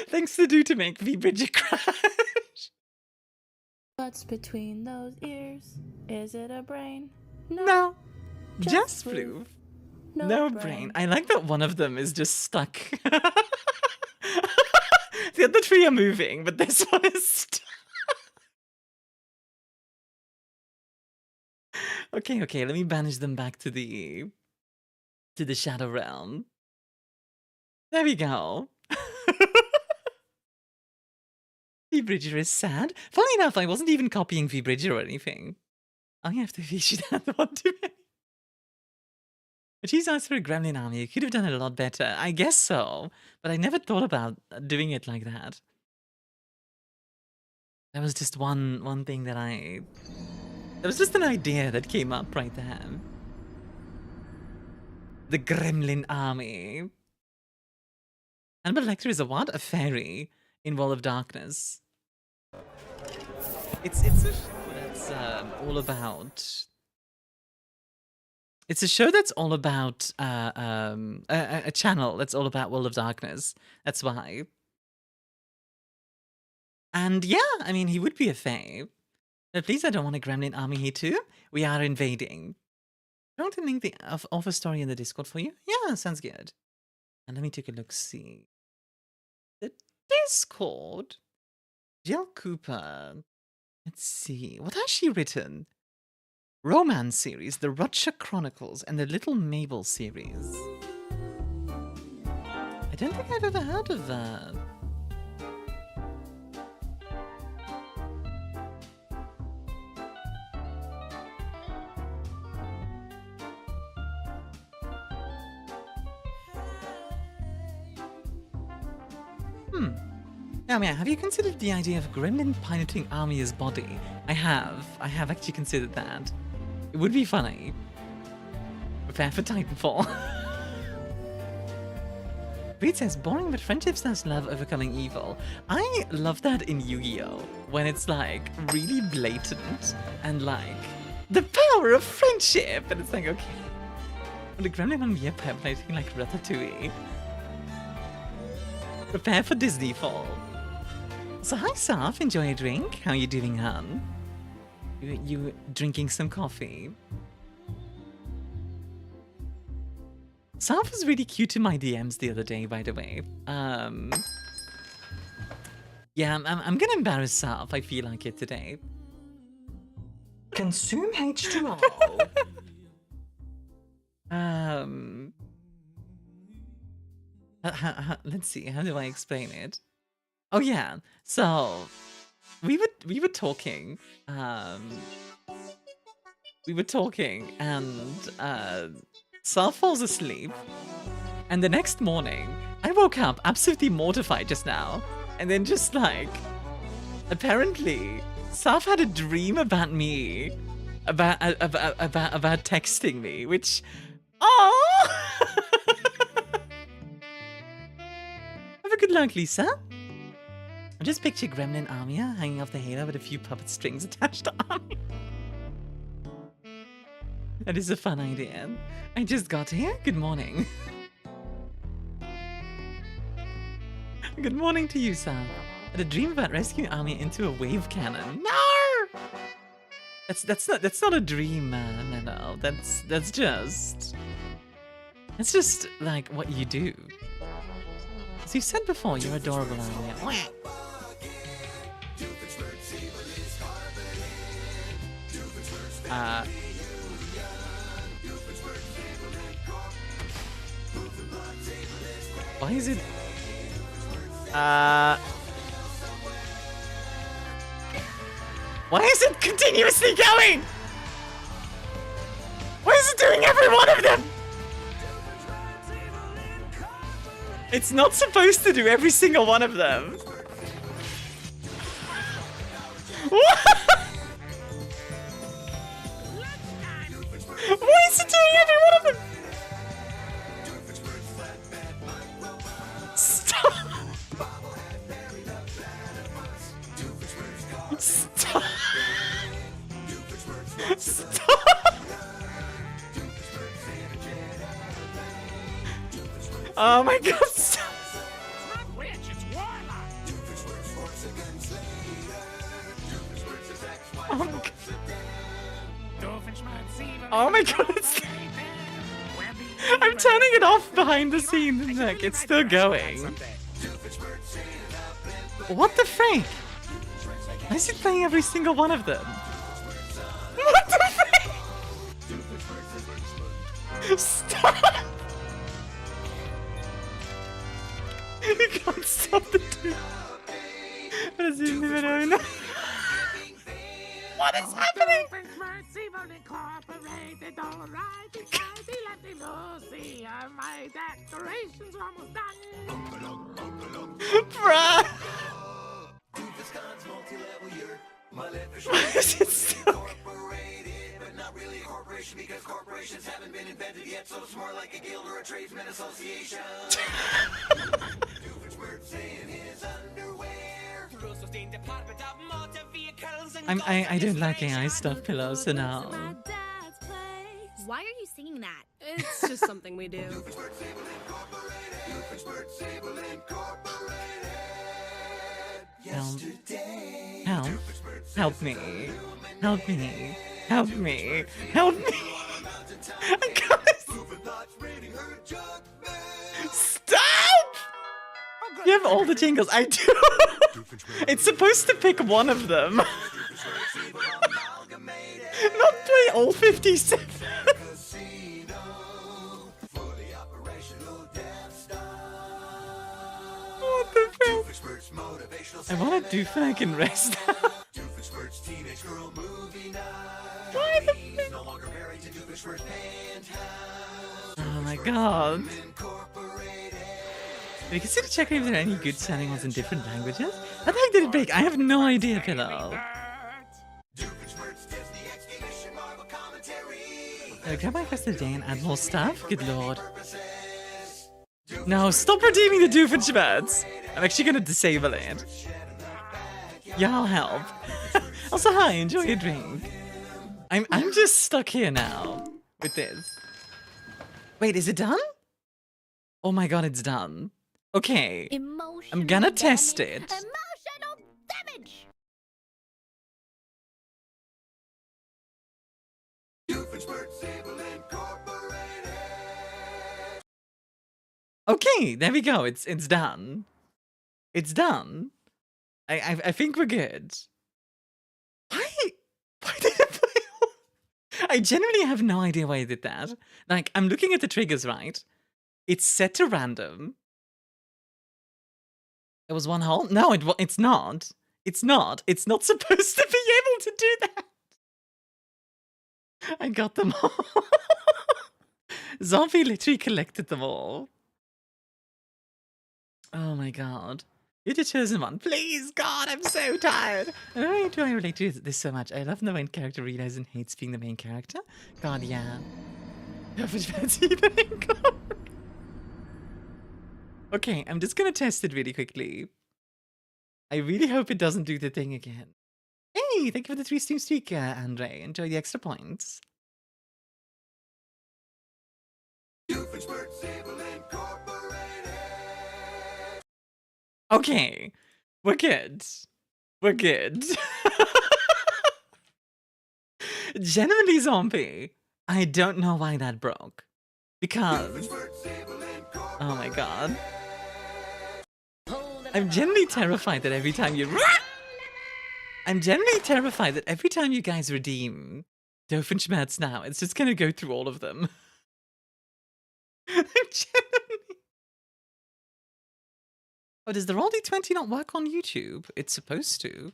Thanks to do to make VBridger crash. What's between those ears? Is it a brain? No. Just floof. No, No brain. I like that one of them is just stuck. The other three are moving, but this one is stuck. Okay, let me banish them back to the Shadow Realm. There we go. VBridger is sad. Funny enough, I wasn't even copying VBridger or anything. I have to feature that one too many. But she's asked for a gremlin army. You could have done it a lot better. I guess so. But I never thought about doing it like that. That was just one thing that I... That was just an idea that came up right there. The gremlin army. Annabelle Lecter is a what? A fairy in Wall of Darkness. It's a show that's all about... It's a show that's all about a channel that's all about World of Darkness. That's why. And yeah, I mean, he would be a fae. But please, I don't want a gremlin army here too. We are invading. I want to link the offer story in the Discord for you. Yeah, sounds good. And let me take a look. See the Discord. Jill Cooper. Let's see. What has she written? romance series, the Rutger Chronicles, and the Little Mabel series. I don't think I've ever heard of that. Now, yeah, have you considered the idea of Gremlin piloting Armia's body? I have actually considered that. It would be funny. Prepare for Titanfall. Reed says, boring but friendship / love overcoming evil. I love that in Yu-Gi-Oh! When it's like really blatant and like the power of friendship, and it's like, okay. And the Gremlin on Mia piloting like Ratatouille. Prepare for Disney Fall. So hi Saf, enjoy a drink. How are you doing, hon? You drinking some coffee? Saf was really cute in my DMs the other day, by the way. Yeah, I'm gonna embarrass Saf. I feel like it today. Consume H2O. Let's see. How do I explain it? Oh yeah. So we were talking. We were talking, and Sal falls asleep, and the next morning I woke up absolutely mortified just now, and then just like apparently Saf had a dream about me, about texting me, which Have a good luck, Lisa. I just picture Gremlin Armia hanging off the halo with a few puppet strings attached to Armia. That is a fun idea. I just got here. Good morning. Good morning to you, Sam. I had a dream about rescuing Armia into a wave cannon. No! That's not a dream, Menno. That's just like what you do. As you said before, you're adorable, Armia. Why is it? Why is it continuously going? Why is it doing every one of them? It's not supposed to do every single one of them. What? Why is it doing every one of them? Stop! Stop! Stop! Oh my god, stop! Oh my god. Oh my god, it's... I'm turning it off behind the scenes and look, it's still going. What the freak? Why is it playing every single one of them? What the freak? Stop! You can't stop the two. What is happening? Bruh! Why is it still... Because corporations haven't been invented yet, so it's more like a guild or a tradesman association. I don't like AI stuff, Pillow, so now. Why are you singing that? It's just something we do. Help me. Help me. Help me. Help me. I can't. Stop! You have all the jingles. I do. It's supposed to pick one of them. Not play all 57. What the fuck? I want to do fucking rest. Why the fuck? Oh my god. We consider checking if there are any good sounding ones in different languages. How the heck did it break? I have no idea, Pillow. Grab my quest today and add more stuff? Good lord. No, stop redeeming the Doofenshmirtz. I'm actually gonna disable it. Yeah, I'll help. Also, hi, enjoy your drink. I'm just stuck here now with this. Wait, is it done? Oh my god, it's done. Okay. I'm gonna test it. Emotional damage. Okay, there we go. It's done. It's done. I think we're good. Why did it fail? I genuinely have no idea why I did that. Like, I'm looking at the triggers, right? It's set to random. It was one hole? No, it's not. It's not. It's not supposed to be able to do that. I got them all. Zombie literally collected them all. Oh my god. You're the chosen one. Please, God, I'm so tired. Why do I relate to this so much? I love the main character realizes and hates being the main character. God, yeah. Okay, I'm just gonna test it really quickly. I really hope it doesn't do the thing again. Hey, thank you for the 3 stream streak, Andre. Enjoy the extra points. Okay, we're good. We're good. Genuinely, Zombie, I don't know why that broke. Because... Oh my god. I'm genuinely terrified that every time you... I'm genuinely terrified that every time you guys redeem Doofenshmirtz now, it's just gonna go through all of them. I'm genuinely... Oh, does the Roll D20 not work on YouTube? It's supposed to.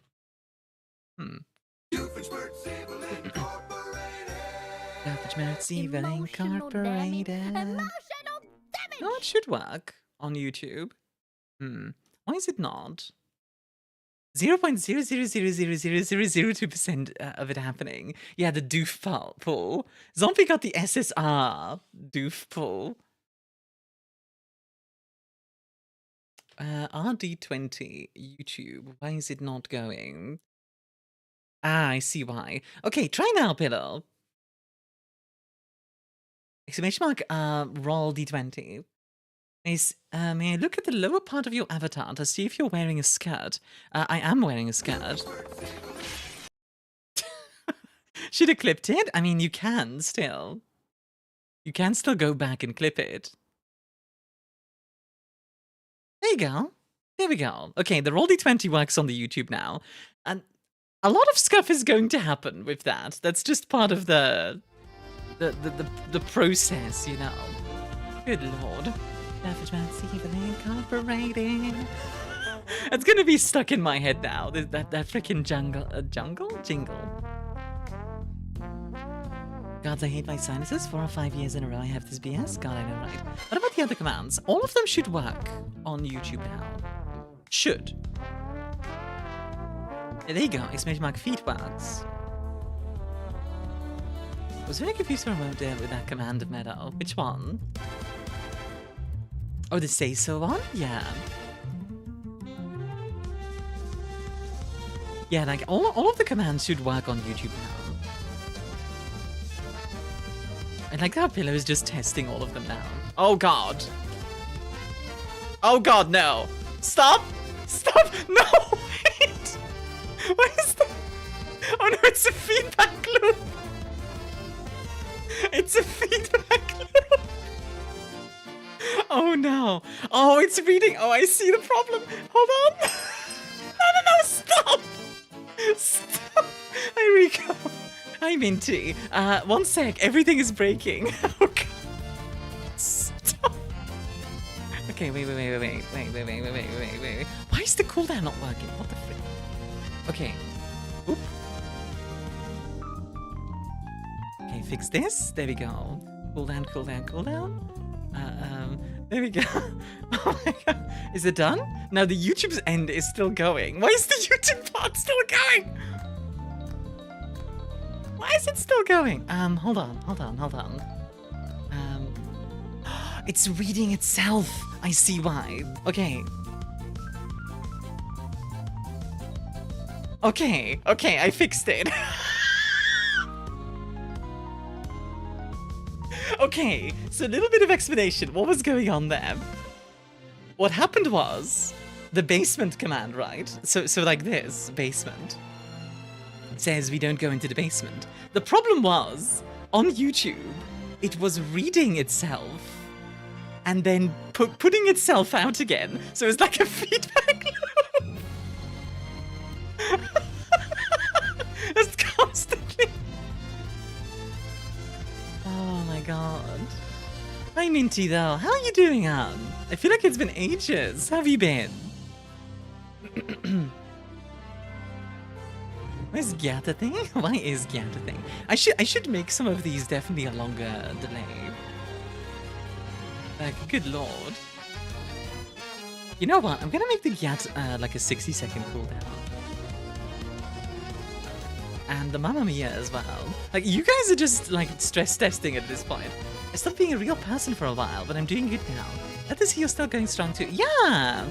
Doofenshmirtz Evil Incorporated. No, it should work on YouTube. Why is it not? 0.0000002% of it happening. Yeah, the doof pull. Zombie got the SSR doof pull. RD20 YouTube. Why is it not going? Ah, I see why. Okay, try now, Pillow. Exclamation mark, roll D20. May I look at the lower part of your avatar to see if you're wearing a skirt? I am wearing a skirt. Should have clipped it? I mean, you can still. You can still go back and clip it. There you go. There we go. Okay, the Roll D20 works on the YouTube now. And a lot of stuff is going to happen with that. That's just part of the process, you know. Good lord. It's gonna be stuck in my head now. That freaking jingle. Gods, I hate my sinuses. 4 or 5 years in a row I have this BS. God, I know, right? What about the other commands? All of them should work on YouTube now. Should. Yeah, there you go. Exclamation mark feet works. I was very confused for a moment there with that command of Meadow. Which one? Oh, the say so one? Yeah. Yeah, like all of the commands should work on YouTube now. I like how Pillow is just testing all of them now. Oh god. Oh god, no. Stop! Stop! No! Wait! What is that? Oh no, it's a feedback loop! It's a feedback loop! Oh no. Oh, it's reading. Oh, I see the problem. Hold on. No, stop! Stop! There we go. Hi, Minty. One sec. Everything is breaking. Oh, God. Stop. Okay, wait. Why is the cooldown not working? What the frick? Okay. Oop. Okay, fix this. There we go. Cooldown. There we go. Oh my God. Is it done? Now the YouTube's end is still going. Why is the YouTube part still going? Why is it still going? Hold on. It's reading itself. I see why. Okay, I fixed it. Okay, so a little bit of explanation. What was going on there? What happened was the basement command, right? So like this, basement. Says we don't go into the basement. The problem was, on YouTube, it was reading itself and then putting itself out again. So it's like a feedback loop. It's constantly... Oh my God. Hi Minty though, how are you doing, Anne? I feel like it's been ages. How have you been? Where's Gata thing? Why is Gata thing? I should make some of these definitely a longer delay. Like, good lord. You know what? I'm gonna make the Gat like a 60-second cooldown. And the Mamma Mia as well. Like, you guys are just like stress testing at this point. I stopped being a real person for a while, but I'm doing good now. Let us see you're still going strong too. Yeah!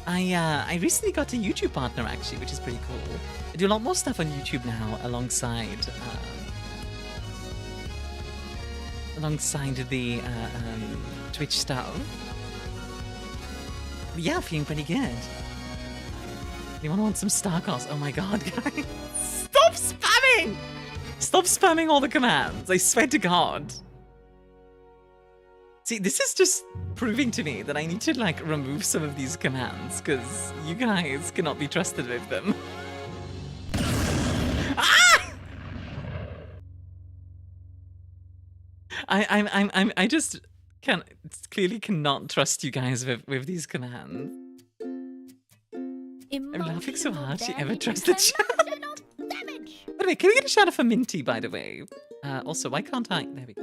I recently got a YouTube partner actually, which is pretty cool. I do a lot more stuff on YouTube now alongside the Twitch stuff. But yeah, feeling pretty good. You want some Starkos? Oh my God, guys. Stop spamming! Stop spamming all the commands. I swear to God. See, this is just proving to me that I need to like remove some of these commands because you guys cannot be trusted with them. Ah! I just clearly cannot trust you guys with these commands. I'm laughing so hard she ever trusted chat. By the way, can we get a shout out for Minty, by the way? Also, why can't I? There we go.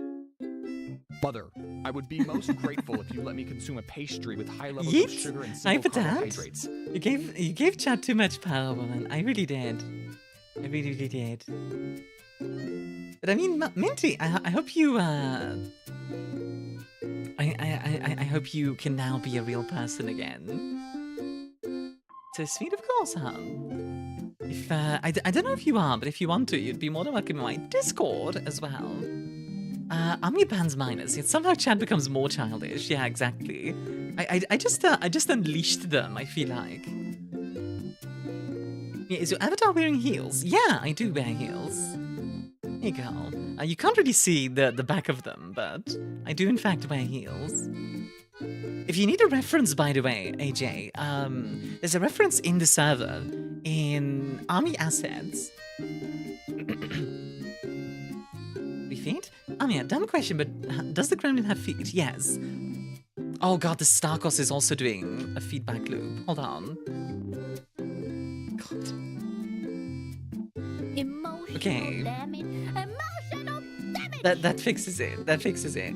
Mother, I would be most grateful if you let me consume a pastry with high levels Yeet. of sugar and Hi, simple Patat. carbohydrates. You gave chat too much power, woman. I really did. I really did. But I mean, Minty, I hope you I hope you can now be a real person again. So sweet, of course, hon. If I don't know if you are, but if you want to, you'd be more than welcome in my Discord as well. ArmiaStars minus. Yet somehow chat becomes more childish. Yeah, exactly. I just unleashed them. I feel like. Yeah, is your avatar wearing heels? Yeah, I do wear heels. There you go. You can't really see the back of them, but I do in fact wear heels. If you need a reference, by the way, AJ, there's a reference in the server in Army Assets. 3 feet? Armia, dumb question, but does the gremlin have feet? Yes. Oh god, the Starkos is also doing a feedback loop. Hold on. God. Okay. That fixes it. That fixes it.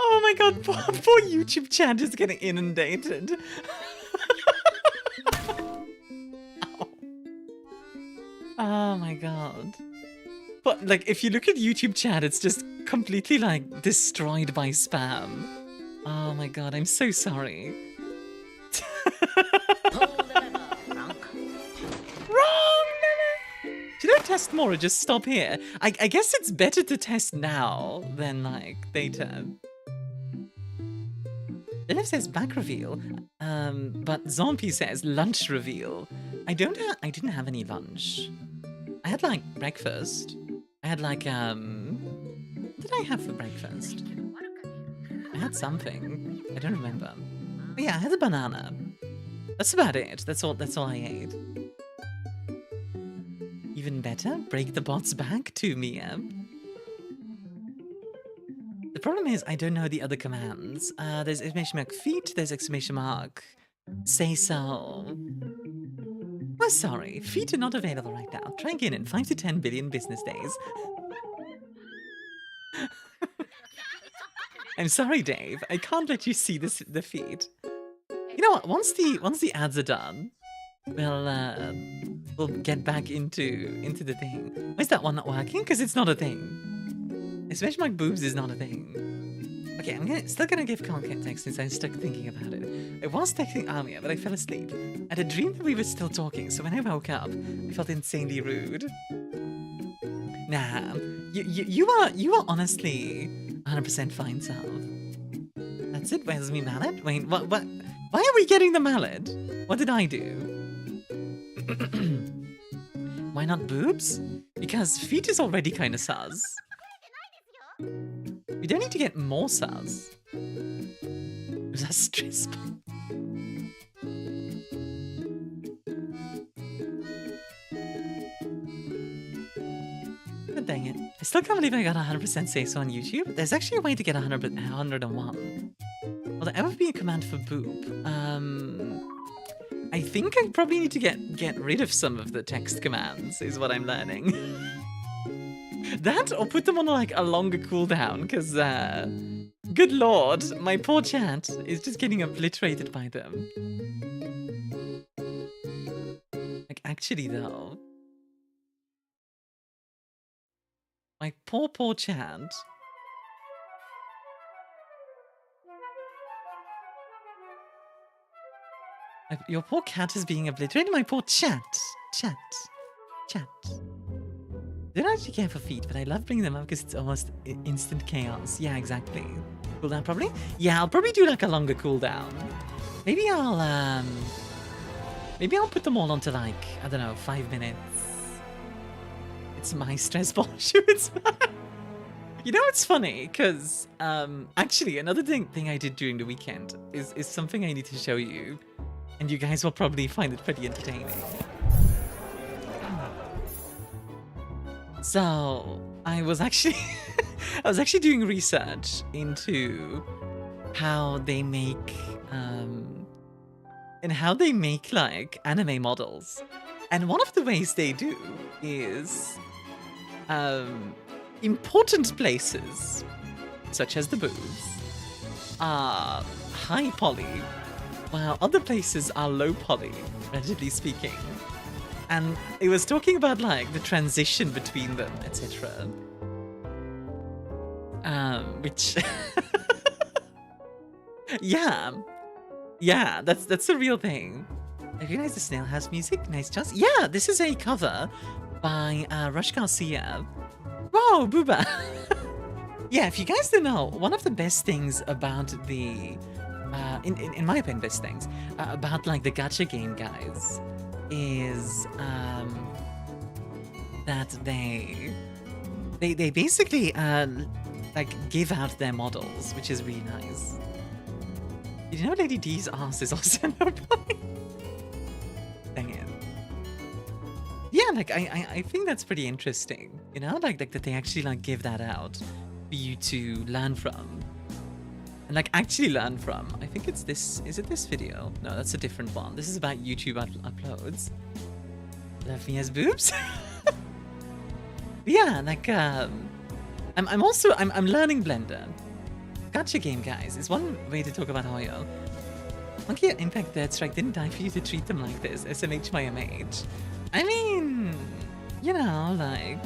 Oh my god, poor YouTube chat is getting inundated. Oh my god. But like, if you look at YouTube chat, it's just completely like destroyed by spam. Oh my god, I'm so sorry. Wrong! Should I test more or just stop here? I guess it's better to test now than like later. Lilith says back reveal, but Zombie says lunch reveal. I didn't have any lunch. I had like breakfast. I had like what did I have for breakfast? I had something. I don't remember. But yeah, I had a banana. That's about it. That's all I ate. Even better, break the bot's back to Mia. The problem is I don't know the other commands. There's exclamation mark feet, there's exclamation mark say so. Oh, sorry, feet are not available right now. Try again in 5 to 10 billion business days. I'm sorry, Dave. I can't let you see the feed. You know what? Once the ads are done, we'll get back into the thing. Why is that one not working? Because it's not a thing. Especially my boobs is not a thing. Okay, I'm still gonna give context since I'm stuck thinking about it. I was texting Armia, but I fell asleep. I had a dream that we were still talking, so when I woke up, I felt insanely rude. Nah, you are honestly 100% fine, Salve. That's it. Where's me mallet? Wait, what? Why are we getting the mallet? What did I do? Why not boobs? Because feet is already kind of sus. We don't need to get more sus. Was that stress? Dang it. I still can't believe I got 100% say so on YouTube. There's actually a way to get 101. Will there ever be a command for boob? I think I probably need to get rid of some of the text commands, is what I'm learning. That, or put them on like a longer cooldown, because, good lord, my poor chat is just getting obliterated by them. Like, actually though, my poor chat. Your poor cat is being obliterated. My poor chat. They don't actually care for feet, but I love bringing them up because it's almost instant chaos. Yeah, exactly. Cooldown probably? Yeah, I'll probably do like a longer cooldown. Maybe I'll put them all onto like, I don't know, 5 minutes. It's my stress ball shoe. It's fine. You know, it's funny because actually another thing I did during the weekend is something I need to show you, and you guys will probably find it pretty entertaining. So I was actually doing research into how they make like anime models, and one of the ways they do is important places such as the boobs are high poly, while other places are low poly, relatively speaking. And it was talking about like the transition between them, etc. Which yeah, that's a real thing. I recognize the Snail House music. Nice choice. Yeah, this is a cover by Rush Garcia. Wow, Booba. Yeah, if you guys don't know, one of the best things about the in my opinion, best things about like the gacha game guys is that they basically like give out their models, which is really nice. Did you know Lady D's ass is also no point? Dang it. Yeah, like I think that's pretty interesting, you know, like that they actually like give that out for you to learn from. And like actually learn from. I think it's this. Is it this video? No, that's a different one. This is about YouTube uploads. Love me as boobs. Yeah, like I'm learning Blender. Gacha game guys is one way to talk about Hoyo. Monkey Impact Third Strike didn't die for you to treat them like this. SMH by MH. I mean, you know, like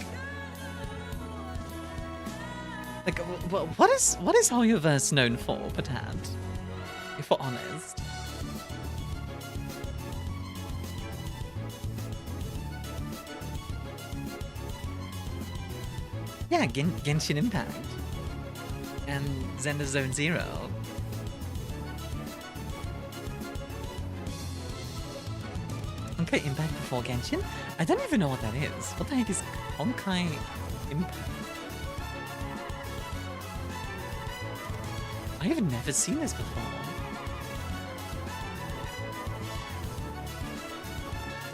what is Hoyoverse known for, Patat? If we're honest. Yeah, Genshin Impact and Zelda Zone Zero. Honkai Impact before Genshin? I don't even know what that is. What the heck is Honkai Impact? I have never seen this before.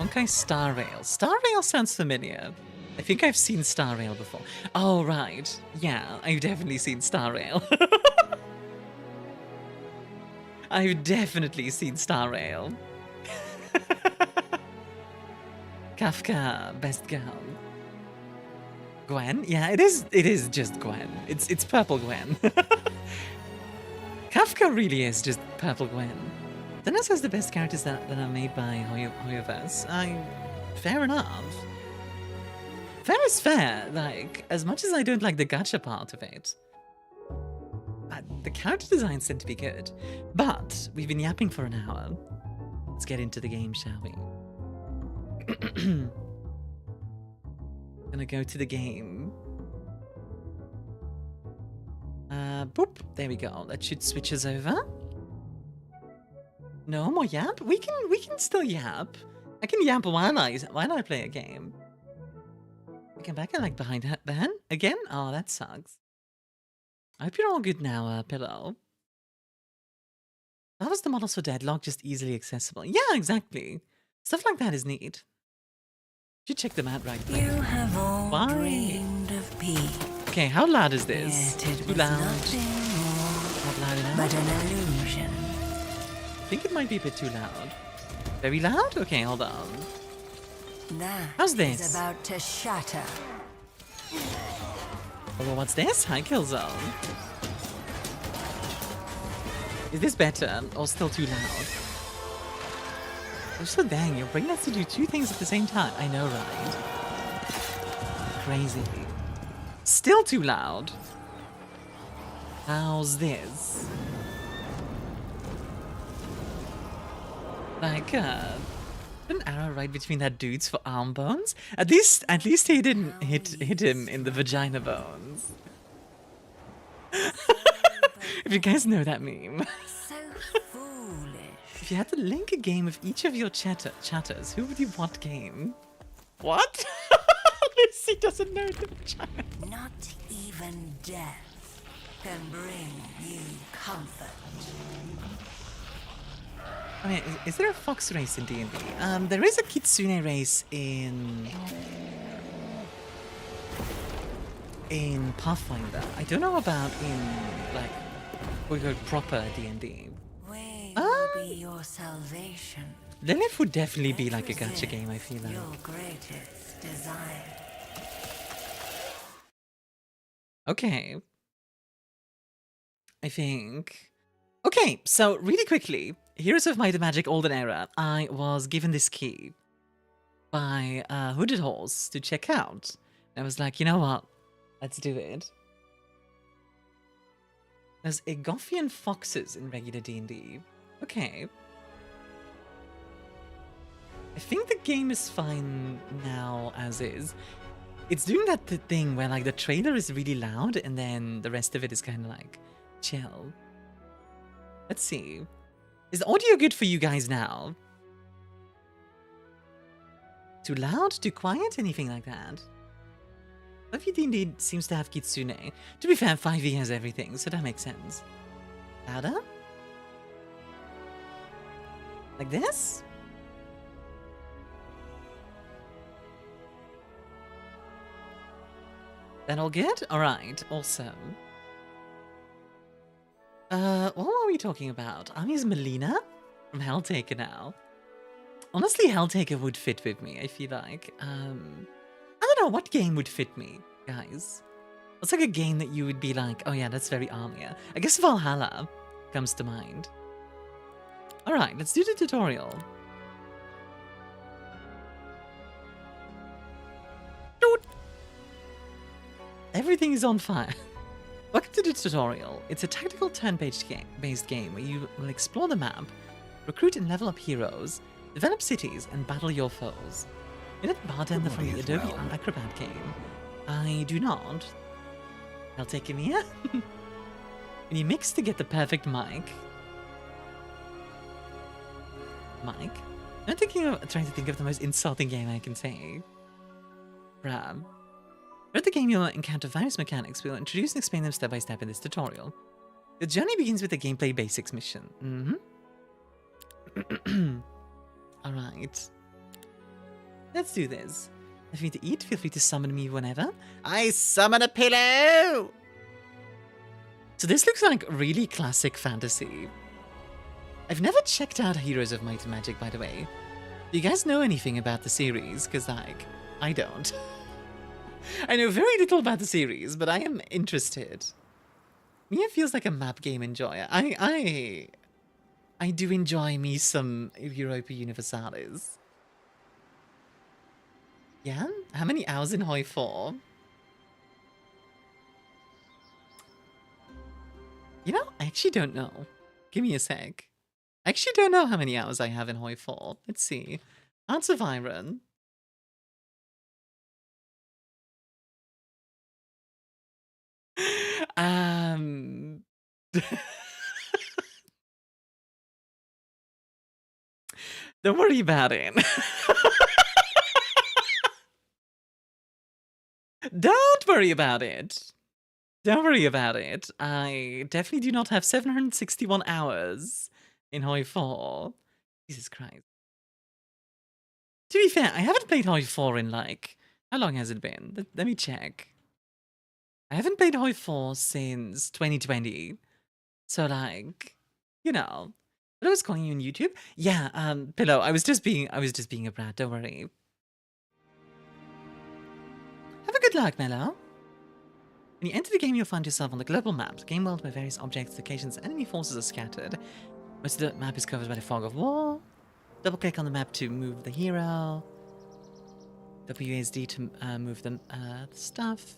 Honkai Star Rail. Star Rail sounds familiar. I think I've seen Star Rail before. Oh, right. Yeah, I've definitely seen Star Rail. I've definitely seen Star Rail. Kafka, best girl. Gwen? Yeah, it is just Gwen. It's purple Gwen. Kafka really is just purple Gwen. Dennis has the best characters that are made by Hoyoverse. Fair enough. Fair is fair. Like, as much as I don't like the gacha part of it, the character designs tend to be good. But we've been yapping for an hour. Let's get into the game, shall we? Gonna go to the game. Boop. There we go. That should switch us over. No more yap. We can still yap. I can yap while I play a game. I come back and like behind Ben again. Oh, that sucks. I hope you're all good now, Pillow. How was the models for Deadlock just easily accessible? Yeah, exactly. Stuff like that is neat. You check them out right now. You have all dreamed of peace. Okay, how loud is this? Too loud. Not loud enough? but an illusion. I think it might be a bit too loud. Very loud? Okay, hold on. That How's this? is about to shatter. Oh, well, what's this? High kill zone. Is this better or still too loud? You're so dang, your brain has to do two things at the same time. I know, right? Crazy. Still too loud. How's this? Like, an arrow right between that dude's for arm bones? At least he didn't hit him in the vagina bones. If you guys know that meme. So foolish. If you had to link a game of each of your chatters, who would you want game? What? Lucy doesn't know the vagina. Not even death can bring you comfort. I mean, is there a fox race in D&D? There is a kitsune race in Pathfinder. I don't know about in like we go proper D&D. Where will be your salvation? Lilith would definitely be like a gacha game. I feel like. Your greatest desire. Okay. I think. Okay, so really quickly, Heroes of Might and Magic Olden Era, I was given this key by Hooded Horse to check out. And I was like, you know what? Let's do it. There's Egothian foxes in regular D&D. Okay. I think the game is fine now as is. It's doing that thing where like the trailer is really loud and then the rest of it is kind of like chill. Let's see. Is the audio good for you guys now? Too loud? Too quiet? Anything like that? Lawffy D&D seems to have Kitsune. To be fair, 5e has everything, so that makes sense. Louder? Like this? That all good? Alright, awesome. What were we talking about? Army's Melina from Helltaker now. Honestly, Helltaker would fit with me, I feel like. I don't know, what game would fit me, guys? What's like a game that you would be like, oh yeah, that's very Armia. I guess Valhalla comes to mind. Alright, let's do the tutorial. Doot. Everything is on fire. Welcome to the tutorial. It's a tactical turn-based game where you will explore the map, recruit and level up heroes, develop cities, and battle your foes. You're not bartender from the Adobe Acrobat game. I do not. I'll take him here. When you mix to get the perfect mic. Mike? I'm trying to think of the most insulting game I can say. Bruh. Throughout the game, you'll encounter various mechanics. We'll introduce and explain them step by step in this tutorial. The journey begins with the gameplay basics mission. Alright. Let's do this. If you need to eat, feel free to summon me whenever. I summon a pillow! So this looks like really classic fantasy. I've never checked out Heroes of Might and Magic, by the way. Do you guys know anything about the series? Because, like, I don't. I know very little about the series, but I am interested. Mia feels like a map game enjoyer. I do enjoy me some Europa Universalis. Yeah? How many hours in Hoi 4? You know, I actually don't know. Give me a sec. I actually don't know how many hours I have in Hoi 4. Let's see. Hearts of Iron. Don't worry about it. Don't worry about it. Don't worry about it. I definitely do not have 761 hours in Hoi 4. Jesus Christ. To be fair, I haven't played Hoi 4 in like... How long has it been? Let me check. I haven't played Hoi 4 since 2020. So like, you know. But I was calling you on YouTube? Yeah, Pillow, I was just being a brat, don't worry. Have a good luck, Mello. When you enter the game, you'll find yourself on the global map, the game world where various objects, locations, and enemy forces are scattered. Most of the map is covered by the fog of war. Double-click on the map to move the hero. WASD to move the stuff.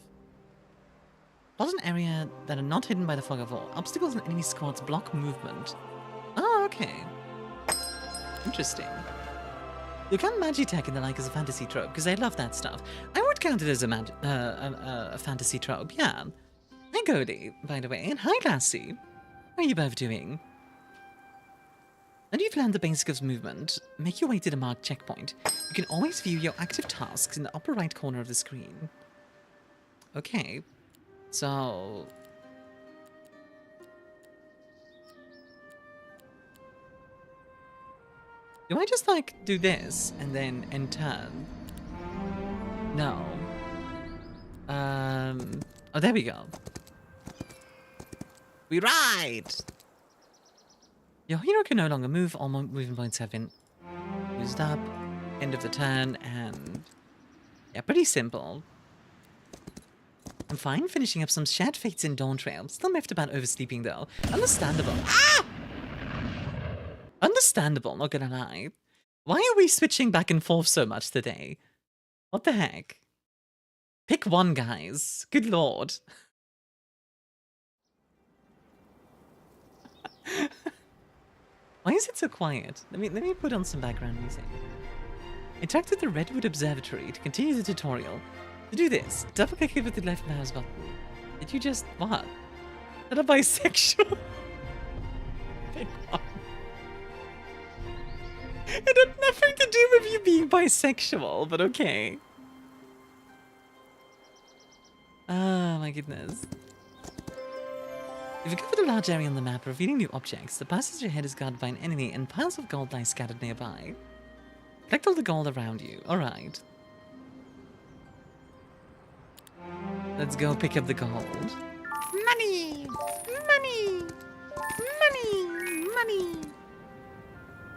Plot an area that are not hidden by the fog of war. Obstacles and enemy squads block movement. Oh, okay. Interesting. You count Magitech and the like as a fantasy trope, because I love that stuff. I would count it as a fantasy trope, yeah. Hi, Cody, by the way, and hi, Lassie. How are you both doing? Now you've learned the basics of movement, make your way to the marked checkpoint. You can always view your active tasks in the upper right corner of the screen. Okay, so... Do I just, like, do this and then end turn? No. Oh, there we go. We ride! Your hero can no longer move. All movement points have been used up. End of the turn, and... Yeah, pretty simple. I'm fine finishing up some shared fates in Dawn Trail. Still miffed about oversleeping, though. Understandable. Ah! Understandable, not gonna lie. Why are we switching back and forth so much today? What the heck? Pick one, guys. Good lord. Why is it so quiet? Let me put on some background music. Interact with the Redwood Observatory to continue the tutorial. To do this, double-click it with the left mouse button. Did you just... what? Is that a bisexual? Pick one. It had nothing to do with you being bisexual, but okay. Oh my goodness. If you cover a large area on the map, revealing new objects, the passage ahead is guarded by an enemy and piles of gold lie scattered nearby. Collect all the gold around you. Alright. Let's go pick up the gold. Money! Money! Money! Money!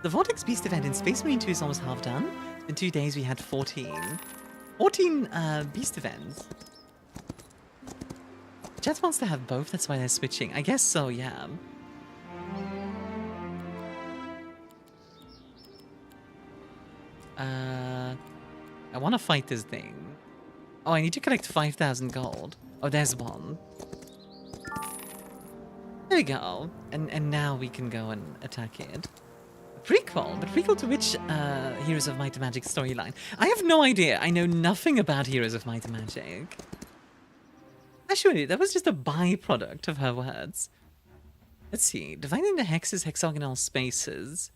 The Vortex Beast event in Space Marine 2 is almost half done. In 2 days we had 14. 14 Beast events. Jets wants to have both, that's why they're switching. I guess so, yeah. I want to fight this thing. Oh, I need to collect 5,000 gold. Oh, there's one. There we go. And now we can go and attack it. Prequel? But prequel to which Heroes of Might and Magic storyline? I have no idea. I know nothing about Heroes of Might and Magic. Actually, that was just a byproduct of her words. Let's see. Dividing the hexes, hexagonal spaces.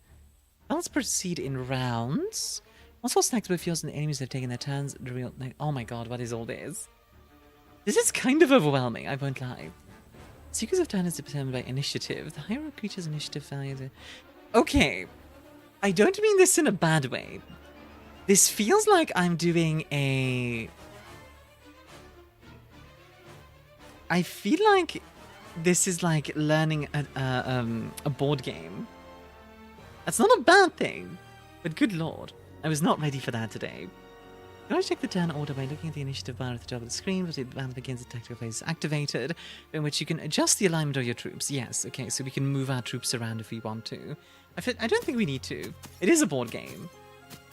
Let's proceed in rounds. Also stacks both yours and the enemies have taken their turns. The real... Oh my god, what is all this? This is kind of overwhelming, I won't lie. Seekers of Turn is determined by initiative. The higher a creature's initiative value... Okay. I don't mean this in a bad way. This feels like I'm doing a... I feel like this is like learning a board game. That's not a bad thing, but good lord, I was not ready for that today. You want to check the turn order by looking at the initiative bar at the top of the screen, but it begins the tactical phase is activated, in which you can adjust the alignment of your troops. Yes, okay, so we can move our troops around if we want to. I don't think we need to. It is a board game.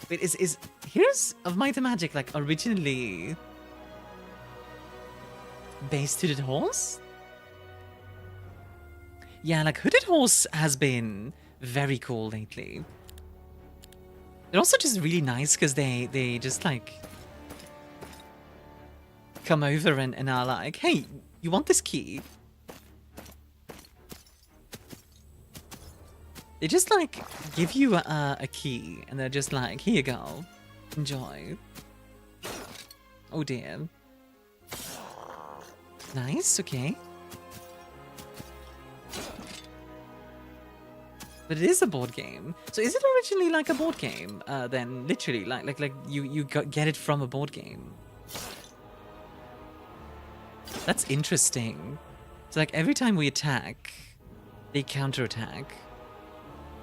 Wait, is Heroes of Might and Magic like originally based Hooded Horse? Yeah, like Hooded Horse has been very cool lately. They're also just really nice because they just like come over and are like, hey, you want this key? They just like give you a key and they're just like, here you go, enjoy. Oh dear. Nice, okay. But it is a board game. So is it originally like a board game? Then literally, like you get it from a board game. That's interesting. So like every time we attack, they counterattack.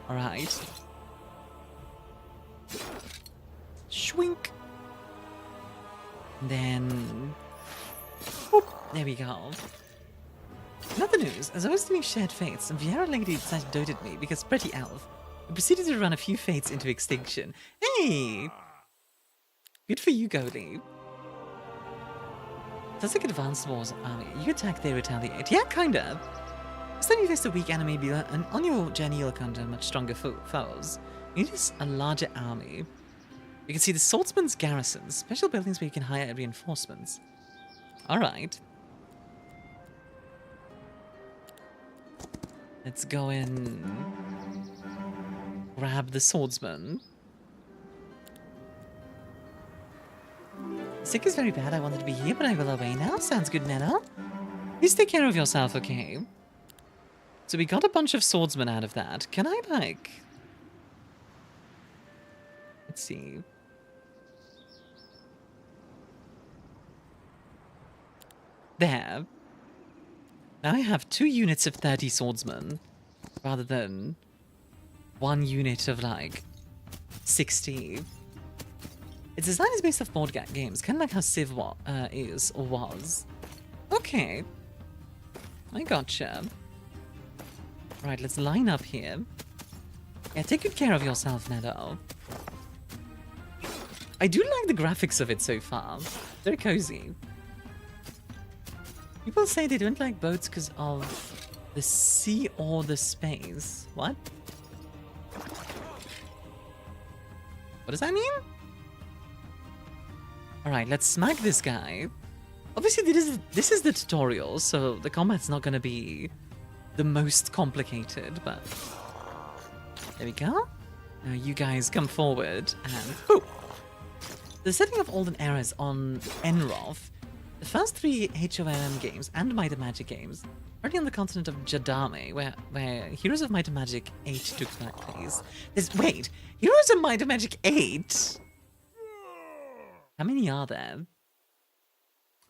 All right. Schwink. Then, whoop, there we go. In other news, as I was doing shared fates, some Viera lady decided to dote at me because Pretty Elf proceeded to run a few fates into extinction. Hey! Good for you, Goldie. Does like Advanced Wars army. You attack, they retaliate. Yeah, kinda. This time you face a weak enemy, and on your journey you'll encounter much stronger foes. You need a larger army. You can see the Swordsman's garrisons, special buildings where you can hire reinforcements. Alright. Let's go and grab the swordsman. Sick is very bad. I wanted to be here, but I will away now. Sounds good, Nana. Please take care of yourself, okay? So we got a bunch of swordsmen out of that. Can I, like... Let's see. There. Now I have 2 units of 30 swordsmen, rather than 1 unit of, like, 60. Its design is based off board games, kind of like how Civ is, or was. Okay. I gotcha. Right, let's line up here. Yeah, take good care of yourself, Nedo. I do like the graphics of it so far. They're cozy. People say they don't like boats because of the sea or the space. What? What does that mean? Alright, let's smack this guy. Obviously, this is the tutorial, so the combat's not going to be the most complicated, but... There we go. Now you guys come forward and... Whoo! The setting of Olden eras on Enroth. The first 3 HOM games and Might and Magic games already on the continent of Jadame, where Heroes of Might and Magic 8 took place. Wait, Heroes of Might and Magic 8? How many are there?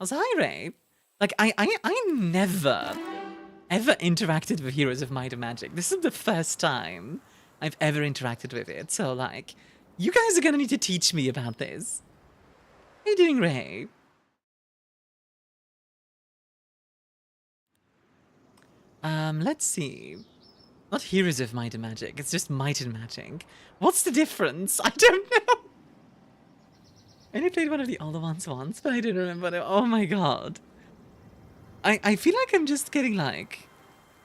Oh, Zaire? Like, I never, ever interacted with Heroes of Might and Magic. This is the first time I've ever interacted with it. So, like, you guys are gonna need to teach me about this. How you doing, Ray? Let's see. Not Heroes of Might and Magic, it's just Might and Magic. What's the difference? I don't know. I only played one of the older ones once, but I don't remember. Oh my god. I feel like I'm just getting like...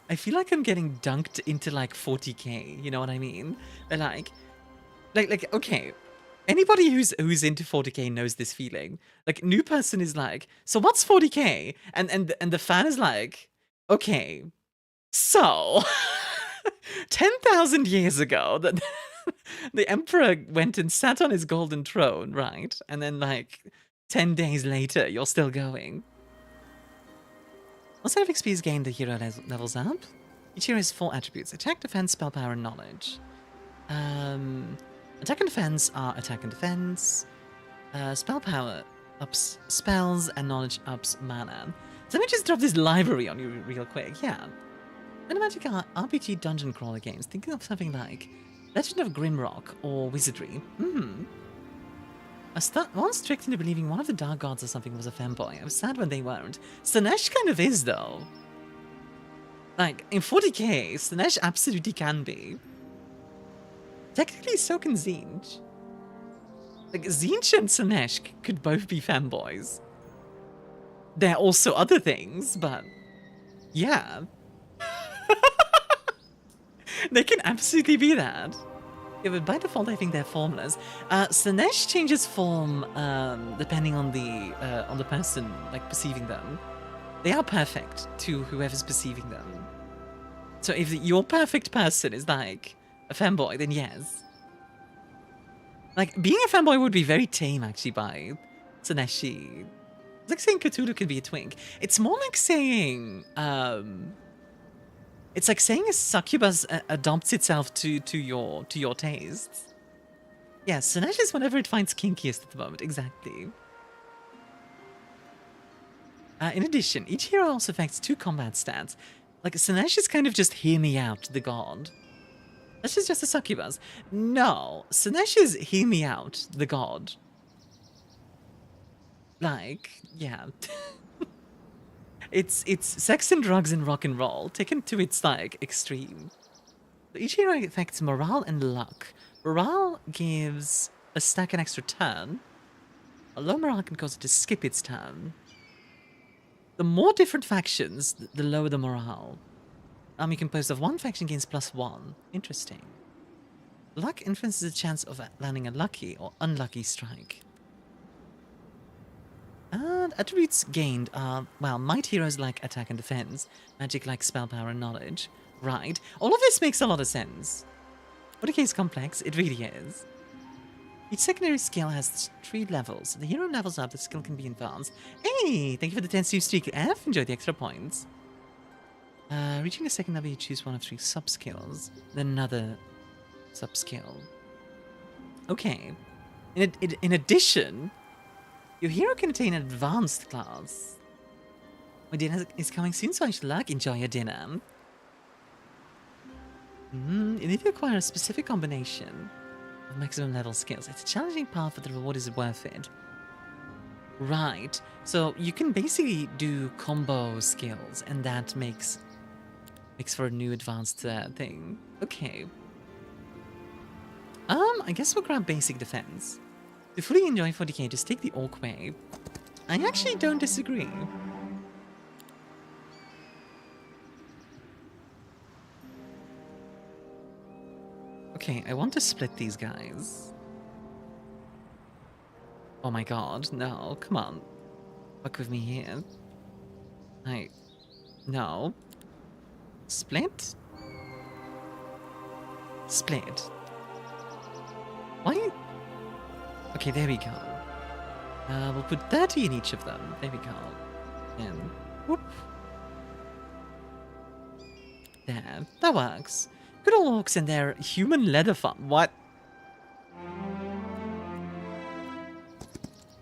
I feel like I'm getting dunked into like 40k, you know what I mean? They're like, okay. Anybody who's into 40k knows this feeling. Like, new person is like, so what's 40k? And the fan is like, okay, so 10,000 years ago, that the emperor went and sat on his golden throne, right? And then like 10 days later, you're still going. What sort of XP is gained the hero levels up? Each hero has 4 attributes: attack, defense, spell power, and knowledge. Attack and defense are attack and defense. Spell power ups spells and knowledge ups mana. So let me just drop this library on you real quick. Yeah. Cinematic RPG dungeon crawler games. Thinking of something like Legend of Grimrock or Wizardry. Once tricked into believing one of the dark gods or something was a femboy. I was sad when they weren't. Slanesh kind of is, though. Like, in 40k, Slanesh absolutely can be. Technically, so can Tzeentch. Like, Tzeentch and Slanesh could both be femboys. There are also other things, but... yeah. They can absolutely be that. Yeah, but by default, I think they're formless. Slanesh changes form depending on the person like perceiving them. They are perfect to whoever's perceiving them. So if your perfect person is like a femboy, then yes. Like being a femboy would be very tame actually by Slaneshi. It's like saying Cthulhu could be a twink. It's more like saying it's like saying a succubus adopts itself to your tastes. Yeah, Slanesh is whatever it finds kinkiest at the moment, exactly. In addition, each hero also affects 2 combat stats. Like, Slanesh is kind of just hear me out, the god. Slanesh is just a succubus. No, Slanesh is hear me out, the god. Like, yeah. It's sex and drugs and rock and roll, taken to its, like, extreme. Each hero affects morale and luck. Morale gives a stack an extra turn. A low morale can cause it to skip its turn. The more different factions, the lower the morale. Army composed of 1 faction gains +1. Interesting. Luck influences the chance of landing a lucky or unlucky strike. And attributes gained are, well, might heroes like attack and defense, magic like spell power and knowledge. Right. All of this makes a lot of sense. What a case complex, it really is. Each secondary skill has 3 levels. The hero levels up, the skill can be advanced. Hey, thank you for the 10 streak. F, enjoy the extra points. Reaching the second level, you choose one of 3 sub-skills. Then another sub-skill. Okay. In addition, your hero can attain an advanced class. My dinner is coming soon, so I should enjoy your dinner. And if you acquire a specific combination of maximum level skills, it's a challenging path, but the reward is worth it. Right. So you can basically do combo skills, and that makes for a new advanced thing. Okay. I guess we'll grab basic defense. To fully enjoy 40k, just take the orc way. I actually don't disagree. Okay, I want to split these guys. Oh my god, no, come on. Fuck with me here. No. Split? Split. Why? Okay, there we go. We'll put 30 in each of them. There we go. And whoop. There, that works. Good old orcs and their human leather farm. What?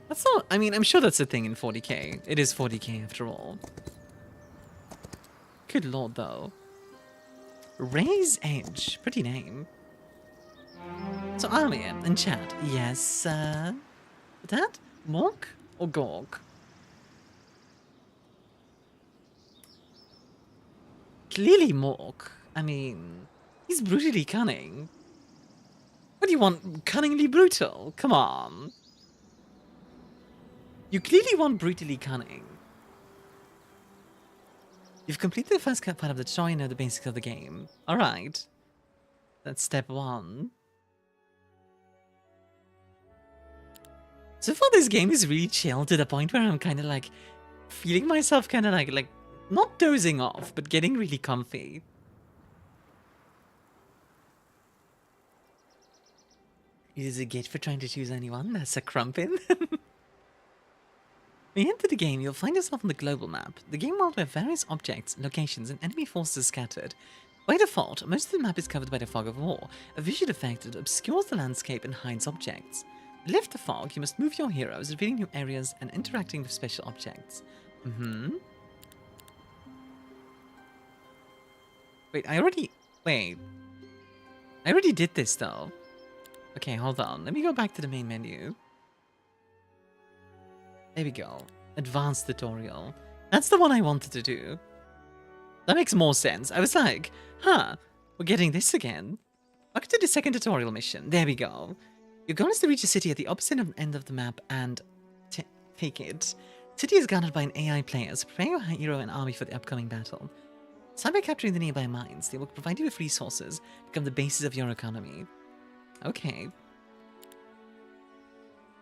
That's not... I mean, I'm sure that's a thing in 40k. It is 40k after all. Good lord, though. Raise Edge. Pretty name. So, Armia in chat. Yes, that? Mork or Gorg? Clearly Mork. I mean, he's brutally cunning. What do you want? Cunningly brutal? Come on. You clearly want brutally cunning. You've completed the first part of the story and know the basics of the game. Alright. That's step 1. So far this game is really chill to the point where I'm kind of like feeling myself kind of like not dozing off, but getting really comfy. Is a gate for trying to choose anyone? That's a crumpin. When you enter the game, you'll find yourself on the global map, the game world where various objects, locations, and enemy forces are scattered. By default, most of the map is covered by the fog of war, a visual effect that obscures the landscape and hides objects. To lift the fog, you must move your heroes, revealing new areas and interacting with special objects. Wait, I already did this though. Okay, hold on. Let me go back to the main menu. There we go. Advanced tutorial. That's the one I wanted to do. That makes more sense. I was like, huh, we're getting this again. Welcome to the second tutorial mission. There we go. Your goal is to reach a city at the opposite end of the map and take it. The city is guarded by an AI player, so prepare your hero and army for the upcoming battle. Start by capturing the nearby mines. They will provide you with resources, become the basis of your economy. Okay.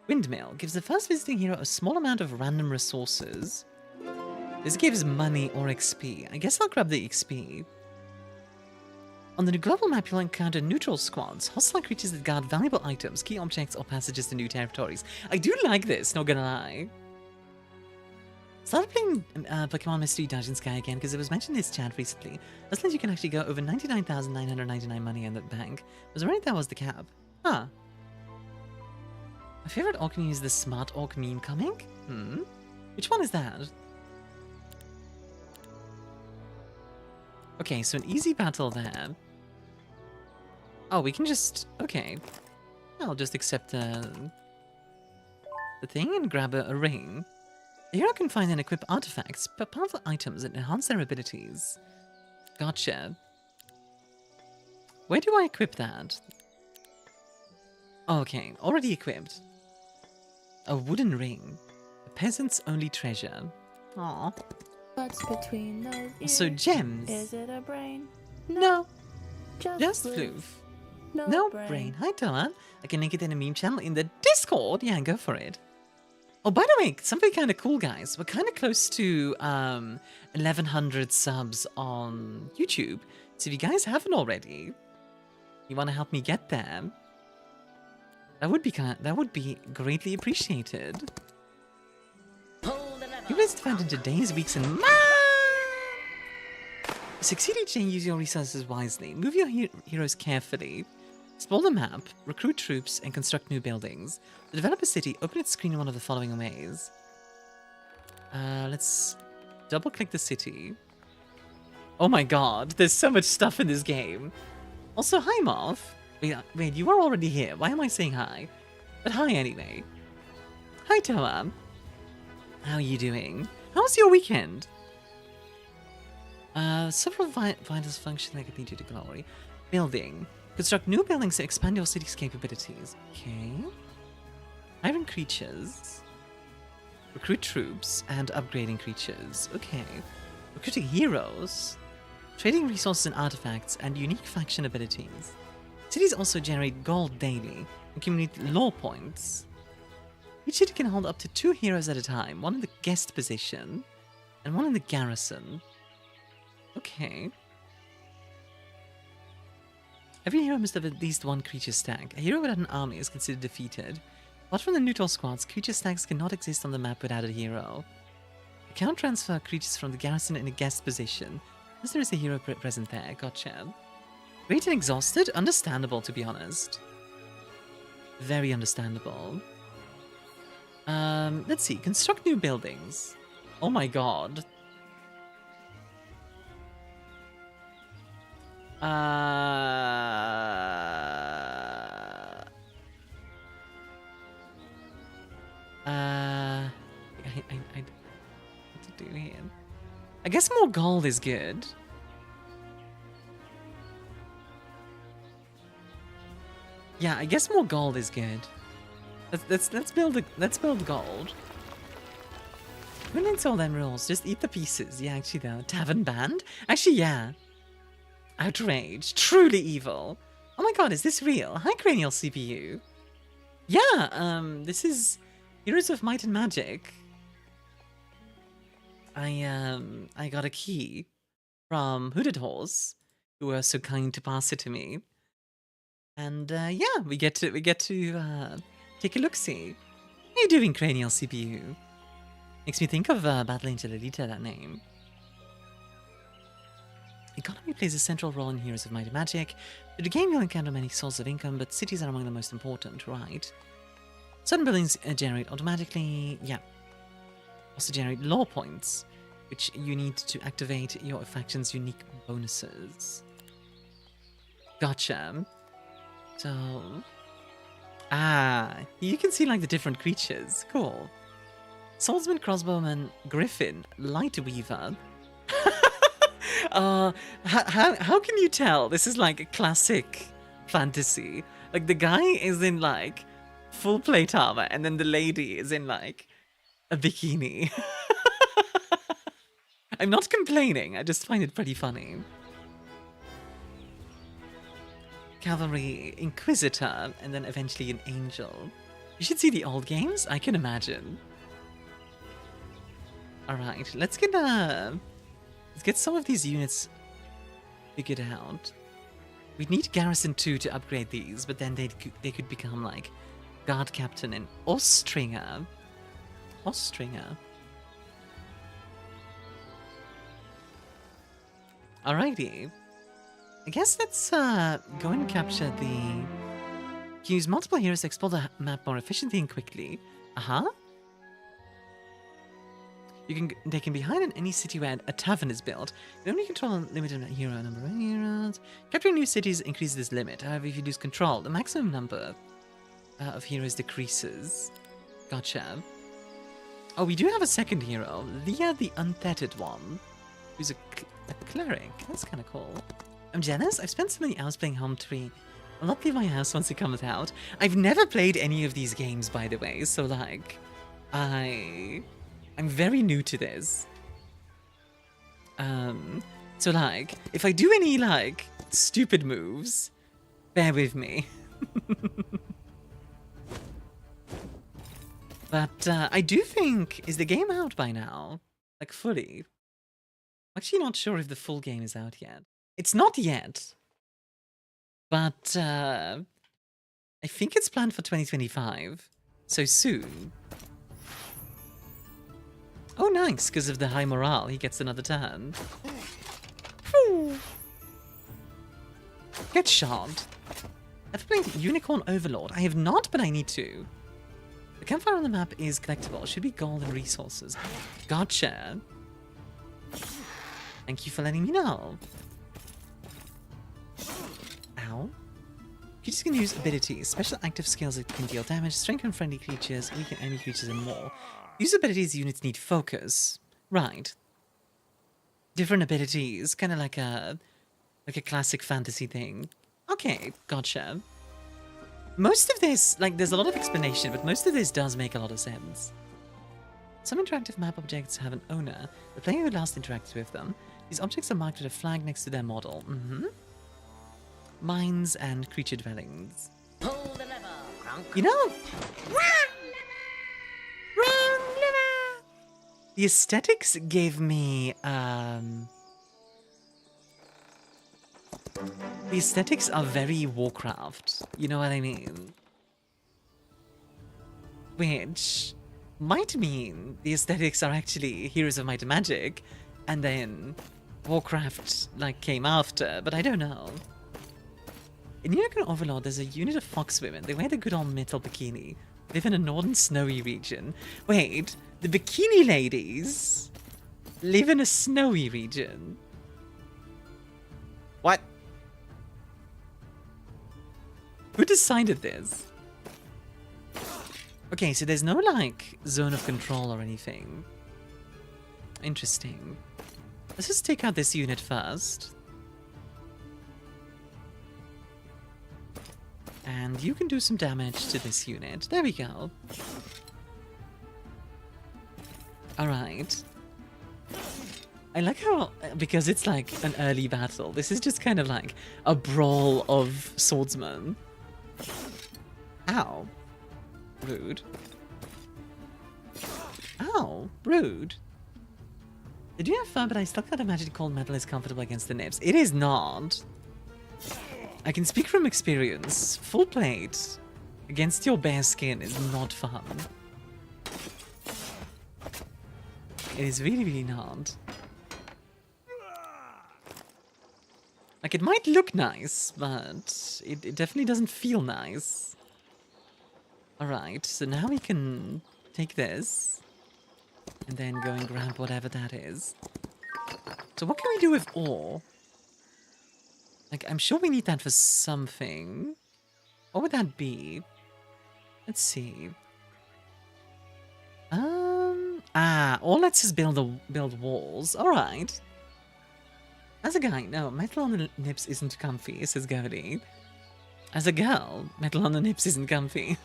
Windmill gives the first visiting hero a small amount of random resources. This gives money or XP. I guess I'll grab the XP. On the global map, you'll encounter neutral squads, hostile creatures that guard valuable items, key objects, or passages to new territories. I do like this, not gonna lie. Started playing Pokemon Mystery Dungeon Sky again because it was mentioned in this chat recently. That means you can actually go over 99,999 money in the bank. Was right that was the cap. Huh. My favorite orc meme is the smart orc meme coming? Which one is that? Okay, so an easy battle there. Oh, we can just... Okay. I'll just accept the thing and grab a ring. The hero can find and equip artifacts, but powerful items that enhance their abilities. Gotcha. Where do I equip that? Okay, already equipped. A wooden ring. A peasant's only treasure. Aww. What's between those ears? So gems. Is it a brain? No. Just floof. No, No brain. brain. Hi, Toa. I can link it in a meme channel in the Discord. Yeah, go for it. Oh, by the way, something kind of cool, guys. We're kind of close to 1,100 subs on YouTube. So if you guys haven't already, you want to help me get there, that would be greatly appreciated. You guys found into days, weeks, and months. Succeed each day and use your resources wisely. Move your heroes carefully. Explore the map, recruit troops, and construct new buildings. To develop a city, open its screen in one of the following ways. Let's double-click the city. Oh my god, there's so much stuff in this game. Also, hi, Moth. Wait, you are already here. Why am I saying hi? But hi anyway. Hi, Toa. How are you doing? How was your weekend? Several vitals function that could lead you to glory. Building. Construct new buildings to expand your city's capabilities. Okay. Iron creatures. Recruit troops and upgrading creatures. Okay. Recruiting heroes. Trading resources and artifacts and unique faction abilities. Cities also generate gold daily and accumulate lore points. Each city can hold up to 2 heroes at a time, one in the guest position and one in the garrison. Okay. Every hero must have at least one creature stack. A hero without an army is considered defeated. Apart from the neutral squads, creature stacks cannot exist on the map without a hero. You cannot transfer creatures from the garrison in a guest position, unless there is a hero present there. Gotcha. Great and exhausted? Understandable, to be honest. Very understandable. Let's see. Construct new buildings. Oh my what to do here? I guess more gold is good. Yeah, I guess more gold is good. Let's build gold. Who needs all them rules? Just eat the pieces. Yeah, actually though. Tavern banned? Actually, yeah. Outrage. Truly evil. Oh my god, is this real? Hi, Cranial CPU. Yeah, this is Heroes of Might and Magic. I got a key from Hooded Horse, who were so kind to pass it to me. And yeah, we get to take a look-see. How you doing, Cranial CPU? Makes me think of Battle Angel Alita, that name. Economy plays a central role in Heroes of Might and Magic. Through the game, you'll encounter many sources of income, but cities are among the most important, right? Certain buildings generate automatically, yeah. Also generate lore points, which you need to activate your faction's unique bonuses. Gotcha. So... Ah, you can see like the different creatures. Cool. Swordsman, Crossbowman, Griffin, Lightweaver. How can you tell? This is like a classic fantasy. Like the guy is in like full plate armor and then the lady is in like a bikini. I'm not complaining, I just find it pretty funny. Cavalry, Inquisitor, and then eventually an Angel. You should see the old games, I can imagine. Alright, let's get some of these units figured out. We need Garrison 2 to upgrade these, but then they could become like Guard Captain and Ostringer. Ostringer. Alrighty. I guess let's go and capture the... You can use multiple heroes to explore the map more efficiently and quickly. They can be hidden in any city where a tavern is built. You only control a limited hero number of heroes. Capturing new cities increases this limit. However, if you lose control, the maximum number of heroes decreases. Gotcha. Oh, we do have a second hero, Leah the Untethered One, who's a cleric. That's kind of cool. I'm jealous. I've spent so many hours playing Home Tree. I'll not leave my house once it comes out. I've never played any of these games, by the way, so like, I'm very new to this. So like, if I do any like stupid moves, bear with me. But I do think, is the game out by now? Like fully? I'm actually not sure if the full game is out yet. It's not yet. But I think it's planned for 2025. So soon. Oh nice, because of the high morale, he gets another turn. Get shot. I've played Unicorn Overlord. I have not, but I need to. The campfire on the map is collectible. Should be gold and resources. Gotcha. Thank you for letting me know. Ow. Creatures can use abilities, special active skills that can deal damage, strengthen friendly creatures, weaken enemy creatures, and more. Use abilities units need focus. Right. Different abilities, kind of like a classic fantasy thing. Okay, gotcha. Most of this, like, there's a lot of explanation, but most of this does make a lot of sense. Some interactive map objects have an owner, the player who last interacts with them. These objects are marked with a flag next to their model. Mines and creature dwellings. Pull the lever, Crunk. You know... Wrong lever! The aesthetics gave me, The aesthetics are very Warcraft, you know what I mean? Which might mean the aesthetics are actually Heroes of Might and Magic, and then Warcraft, like, came after, but I don't know. In Unicorn Overlord, there's a unit of fox women. They wear the good old metal bikini, live in a northern snowy region. Wait, the bikini ladies live in a snowy region? What? Who decided this? Okay, so there's no, like, zone of control or anything. Interesting. Let's just take out this unit first. And you can do some damage to this unit. There we go. Alright. I like how, because it's like an early battle, this is just kind of like a brawl of swordsmen. Ow. Rude. Ow. Rude. They do have fun, but I still can't imagine cold metal is comfortable against the nibs. It is not. I can speak from experience. Full plate against your bare skin is not fun. It is really, really not. Like, it might look nice, but it definitely doesn't feel nice. Alright, so now we can take this and then go and grab whatever that is. So what can we do with ore? Like, I'm sure we need that for something. What would that be? Let's see. Ore lets us build walls. Alright. As a guy, no, metal on the nips isn't comfy, says Gavity. As a girl, metal on the nips isn't comfy.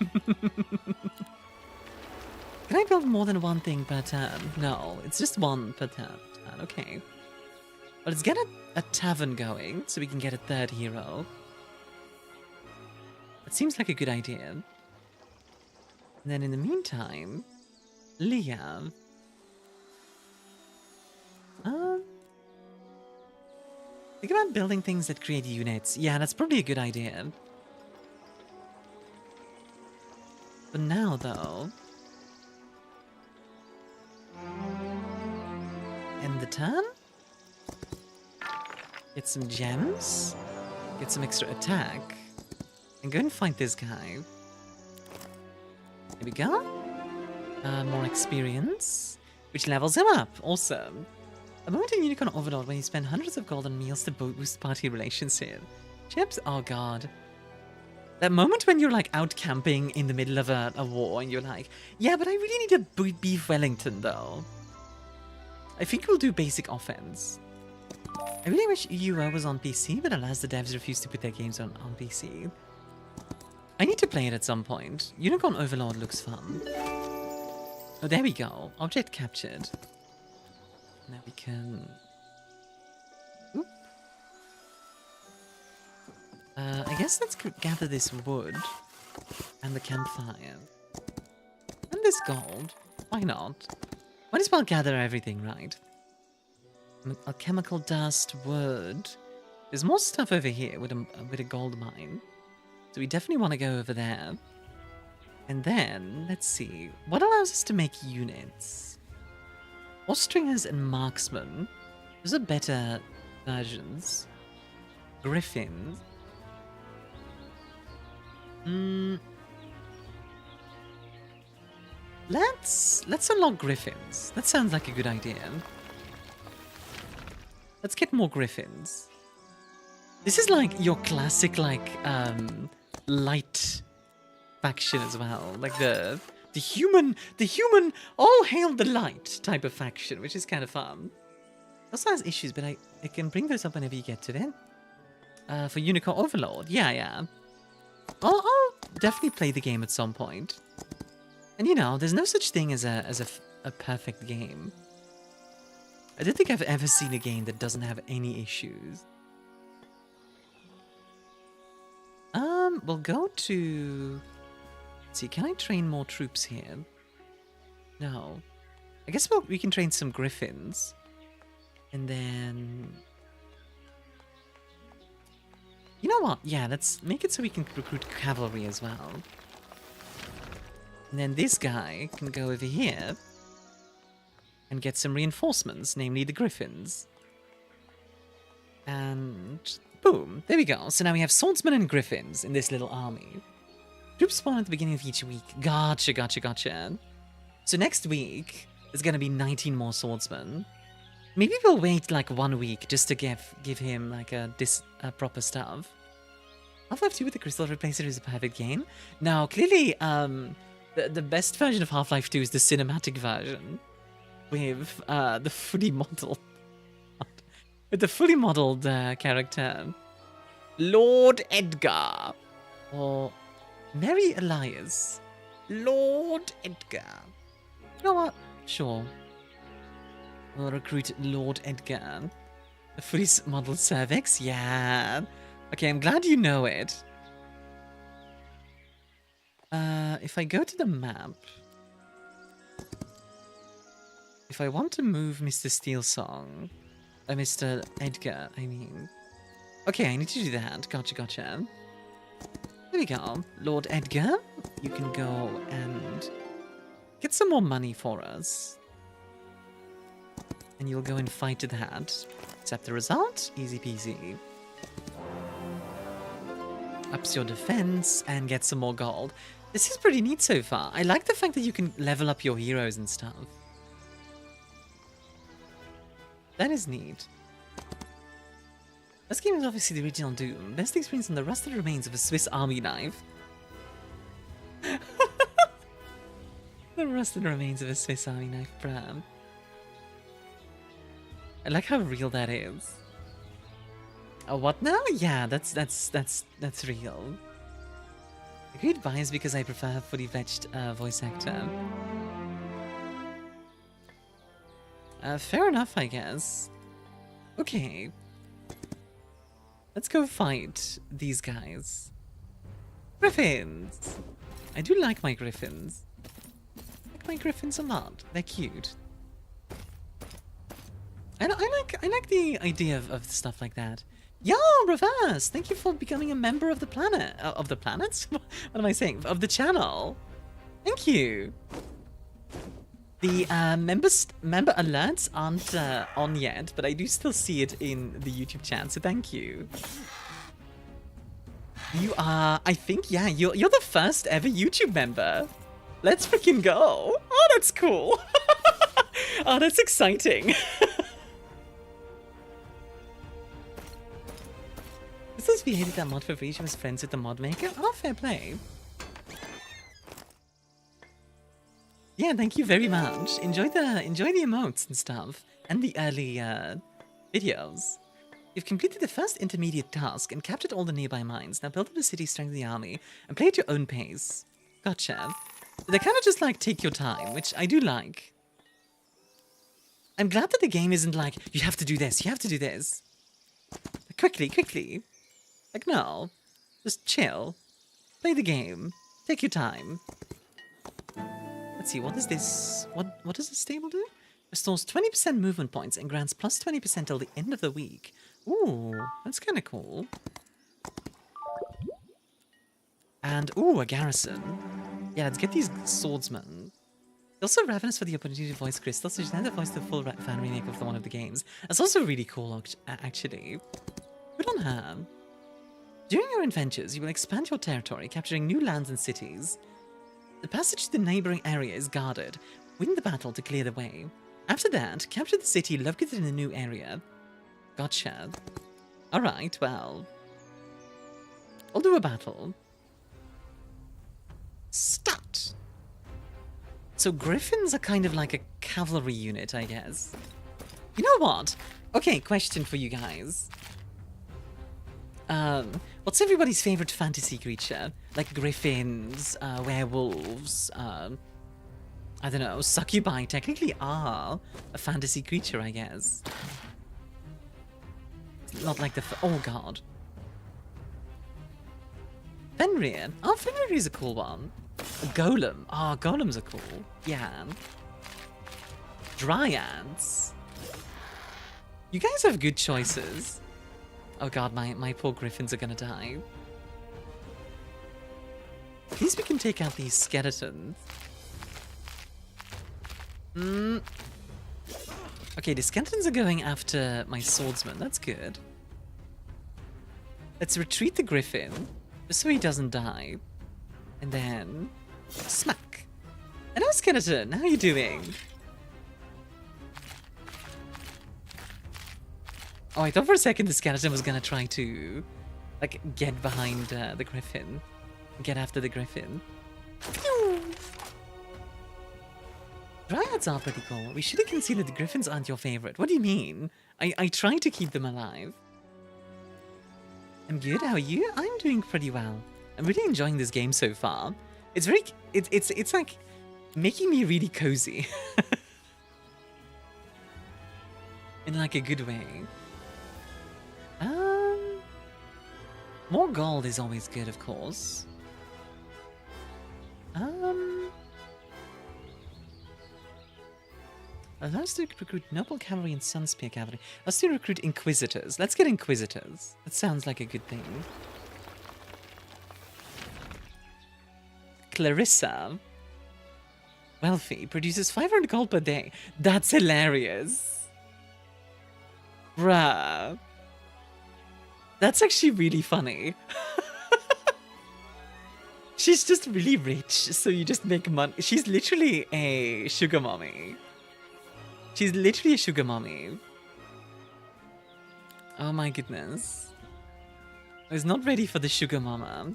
Can I build more than one thing per turn? No, it's just one per turn. Okay. Well, let's get a tavern going so we can get a third hero. That seems like a good idea. And then in the meantime, Leah. Think about building things that create units. Yeah, that's probably a good idea. For now, though, end the turn. Get some gems. Get some extra attack. And go and fight this guy. Here we go. More experience. Which levels him up. Awesome. A moment in Unicorn Overlord when you spend hundreds of gold on meals to boost party relationship. Chips? Oh god. That moment when you're like out camping in the middle of a war and you're like, yeah, but I really need a beef Wellington though. I think we'll do basic offense. I really wish UO was on PC, but alas the devs refuse to put their games on PC. I need to play it at some point. Unicorn Overlord looks fun. Oh, there we go. Object captured. Now we can... Oop. I guess let's gather this wood and the campfire. And this gold. Why not? Might as well gather everything, right? Chemical dust, wood. There's more stuff over here with a gold mine. So we definitely want to go over there. And then, let's see. What allows us to make units? Wastringers and marksmen. Those are better versions. Griffins. Let's unlock griffins. That sounds like a good idea. Let's get more griffins. This is like your classic light faction as well. Like the human, all hail the light type of faction, which is kind of fun. Also has issues, but I can bring those up whenever you get to them. For Unicorn Overlord, yeah. I'll definitely play the game at some point. And you know, there's no such thing as a perfect game. I don't think I've ever seen a game that doesn't have any issues. We'll go to... Let's see, can I train more troops here? No. I guess we can train some griffins. And then... You know what? Yeah, let's make it so we can recruit cavalry as well. And then this guy can go over here and get some reinforcements, namely the griffins. And boom, there we go. So now we have swordsmen and griffins in this little army. Troops spawn at the beginning of each week. Gotcha. So next week, there's gonna be 19 more swordsmen. Maybe we'll wait like 1 week just to give him like a proper stuff. Half-Life 2 with the Crystal Replacer is a perfect game. Now, clearly, the best version of Half-Life 2 is the cinematic version. With the fully modeled... with the fully modeled character. Lord Edgar. Or Mary Elias. Lord Edgar. You know what? Sure. We'll recruit Lord Edgar. The fully modeled cervix? Yeah. Okay, I'm glad you know it. If I go to the map... If I want to move Mr. Steelsong... Mr. Edgar, I mean... Okay, I need to do that. Gotcha. There we go. Lord Edgar, you can go and... get some more money for us. And you'll go and fight that. Accept the result. Easy peasy. Ups your defense and get some more gold. This is pretty neat so far. I like the fact that you can level up your heroes and stuff. That is neat. This game is obviously the original Doom. Best experience on the rusted remains of a Swiss army knife. The rusted remains of a Swiss army knife, bruh. I like how real that is. What now? Yeah, that's real. I create bias because I prefer fully fledged voice actor. Fair enough, I guess. Okay. Let's go fight these guys. Griffins! I do like my griffins. I like my griffins a lot. They're cute. I like the idea of stuff like that. Yo, Reverse! Thank you for becoming a member of the planet. Of the planets? What am I saying? Of the channel. Thank you. The member alerts aren't on yet, but I do still see it in the YouTube chat, so thank you. You are, I think, yeah, you're the first ever YouTube member. Let's freaking go. Oh, that's cool. Oh, that's exciting. This we hated that mod for free. She was friends with the mod maker. Oh, fair play. Yeah, thank you very much. Enjoy the emotes and stuff, and the early videos. You've completed the first intermediate task and captured all the nearby mines. Now build up a city, strengthen the army, and play at your own pace. Gotcha. They kind of just like take your time, which I do like. I'm glad that the game isn't like, you have to do this, you have to do this. Quickly, quickly. Like, no. Just chill. Play the game. Take your time. Let's see, what is this? What does this table do? Restores 20% movement points and grants plus 20% till the end of the week. Ooh, that's kind of cool. And, ooh, a garrison. Yeah, let's get these swordsmen. Also ravenous for the opportunity to voice Crystal, so she had to voice the full fan remake of one of the games. That's also really cool, actually. Good on her. During your adventures, you will expand your territory, capturing new lands and cities. The passage to the neighboring area is guarded. Win the battle to clear the way. After that, capture the city located in a new area. Gotcha. Alright, well. I'll do a battle. Start! So griffins are kind of like a cavalry unit, I guess. You know what? Okay, question for you guys. What's everybody's favorite fantasy creature? Like griffins, werewolves, I don't know, succubi technically are a fantasy creature, I guess. Not like the oh god. Fenrir. Oh, Fenrir is a cool one. A golem. Oh, golems are cool. Yeah. Dryads. You guys have good choices. Oh god, my poor griffins are gonna die. At least we can take out these skeletons. Okay, the skeletons are going after my swordsman. That's good. Let's retreat the griffin, just so he doesn't die. And then... smack! Hello, skeleton! How are you doing? Oh, I thought for a second the skeleton was gonna try to, like, get behind the griffin. Get after the griffin. Dryads are pretty cool. We should have conceded the griffins aren't your favorite. What do you mean? I try to keep them alive. I'm good, how are you? I'm doing pretty well. I'm really enjoying this game so far. It's very, it's like making me really cozy. In like a good way. More gold is always good, of course. Let's to recruit Noble Cavalry and Sunspear Cavalry. Let's to recruit Inquisitors. Let's get Inquisitors. That sounds like a good thing. Clarissa. Belphi produces 500 gold per day. That's hilarious. Bruh. That's actually really funny. She's just really rich, so you just make money. She's literally a sugar mommy. She's literally a sugar mommy. Oh my goodness. I was not ready for the sugar mama.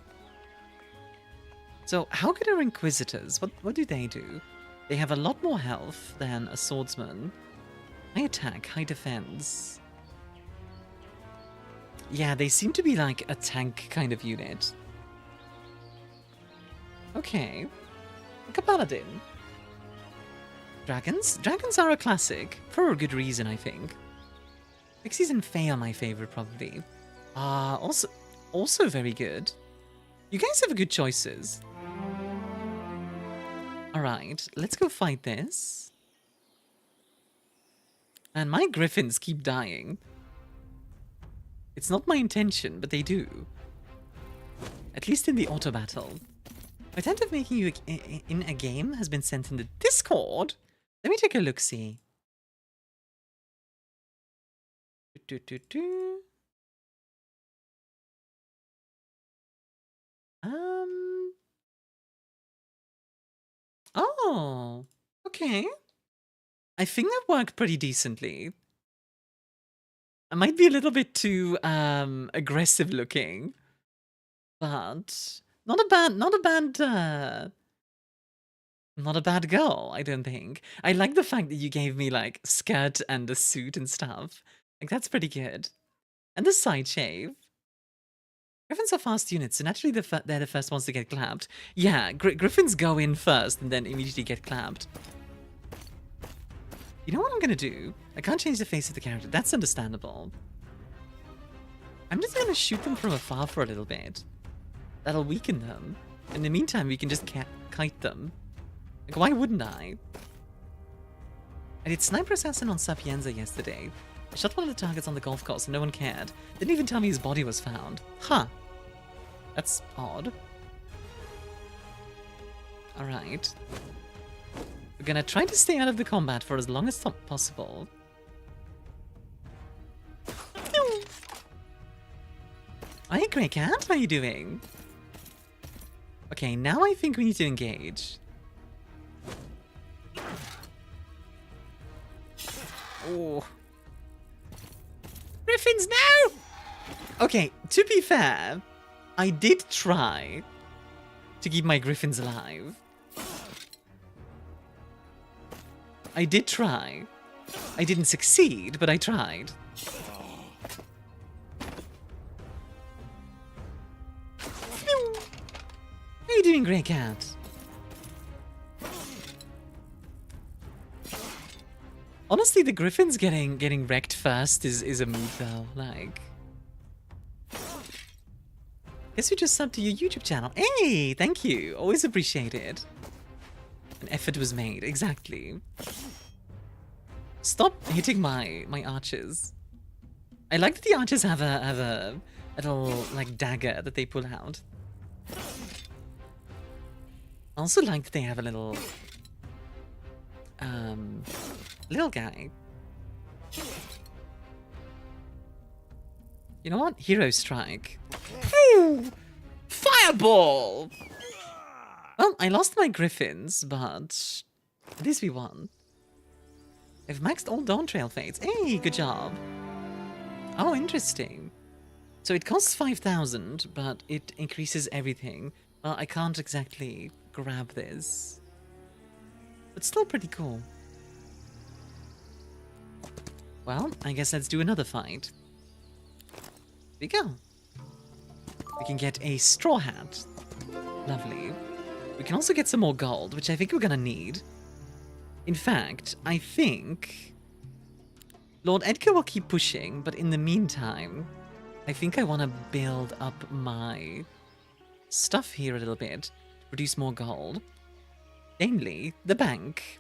So, how good are Inquisitors? What do? They have a lot more health than a swordsman. High attack, high defense. Yeah, they seem to be like a tank kind of unit. Okay. Like a paladin. Dragons? Dragons are a classic. For a good reason, I think. Pixies and Fae are my favorite, probably. Also very good. You guys have good choices. Alright, let's go fight this. And my griffins keep dying. It's not my intention, but they do. At least in the auto battle. My attempt of making you in a game has been sent in the Discord. Let me take a look-see. Oh, okay. I think that worked pretty decently. I might be a little bit too aggressive looking, but not a bad girl, I don't think. I like the fact that you gave me like skirt and a suit and stuff. Like that's pretty good. And the side shave. Griffins are fast units, so naturally they're the first ones to get clapped. Yeah, Griffins go in first and then immediately get clapped. You know what I'm gonna do? I can't change the face of the character. That's understandable. I'm just gonna shoot them from afar for a little bit. That'll weaken them. In the meantime, we can just kite them. Like, why wouldn't I? I did Sniper Assassin on Sapienza yesterday. I shot one of the targets on the golf course and no one cared. Didn't even tell me his body was found. Huh. That's odd. Alright. We're gonna try to stay out of the combat for as long as possible. Hi, Grey Cat. How are you doing? Okay, now I think we need to engage. Oh. Griffins, no! Okay, to be fair, I did try to keep my griffins alive. I did try. I didn't succeed, but I tried. How are you doing, Grey Cat? Honestly, the griffins getting wrecked first is a move though. Like, guess we just subbed to your YouTube channel. Hey, thank you. Always appreciate it. An effort was made. Exactly. Stop hitting my archers. I like that the archers have a little like dagger that they pull out. I also like that they have a little guy. You know what? Hero strike. Ooh, fireball! Well, I lost my griffins, but at least we won. I've maxed all Dawn Trail Fates. Hey, good job. Oh, interesting. So it costs 5,000, but it increases everything. Well, I can't exactly grab this. But still pretty cool. Well, I guess let's do another fight. Here we go. We can get a straw hat. Lovely. We can also get some more gold, which I think we're gonna need. In fact, I think Lord Edgar will keep pushing, but in the meantime, I think I want to build up my stuff here a little bit to produce more gold. Namely, the bank,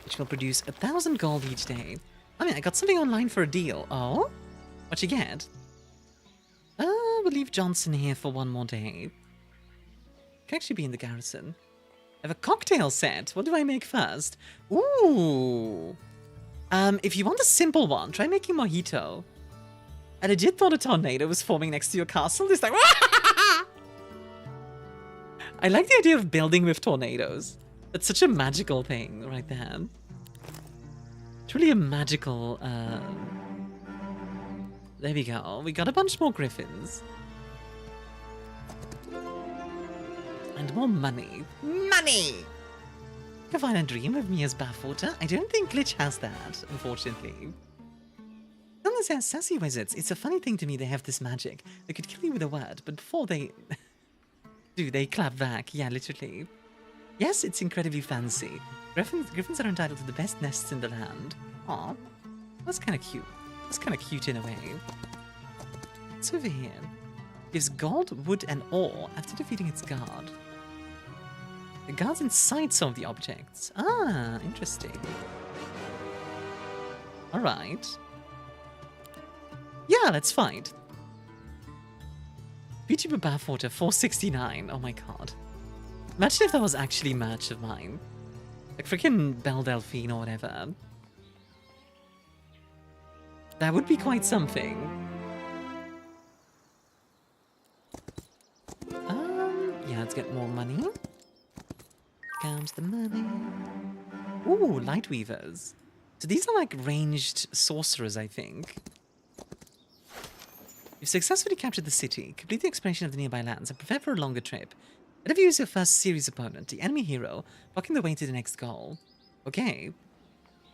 which will produce 1,000 gold each day. I mean, I got something online for a deal. Oh? What you get? We'll leave Johnson here for one more day. Can actually be in the garrison. I have a cocktail set. What do I make first? Ooh. If you want a simple one, try making mojito. I legit thought a tornado was forming next to your castle. It's like, I like the idea of building with tornadoes. That's such a magical thing right there. Truly a magical, there we go. We got a bunch more griffins. And more money. Money! A violent dream of Mia's bathwater? I don't think Glitch has that, unfortunately. Unless they're sassy wizards, it's a funny thing to me they have this magic. They could kill you with a word, but before they do, they clap back. Yeah, literally. Yes, it's incredibly fancy. Griffins are entitled to the best nests in the land. Aw, that's kind of cute. That's kind of cute in a way. What's over here? Gives gold, wood, and ore after defeating its guard. The guard's inside some of the objects. Ah, interesting. Alright. Yeah, let's fight. VTuber bathwater 469. Oh my god. Imagine if that was actually merch of mine. Like freaking Delphine or whatever. That would be quite something. Yeah, let's get more money. Comes the money. Ooh, light weavers. So these are like ranged sorcerers, I think. You've successfully captured the city. Complete the exploration of the nearby lands and prepare for a longer trip. Whatever you use your first series opponent, the enemy hero, blocking the way to the next goal. Okay.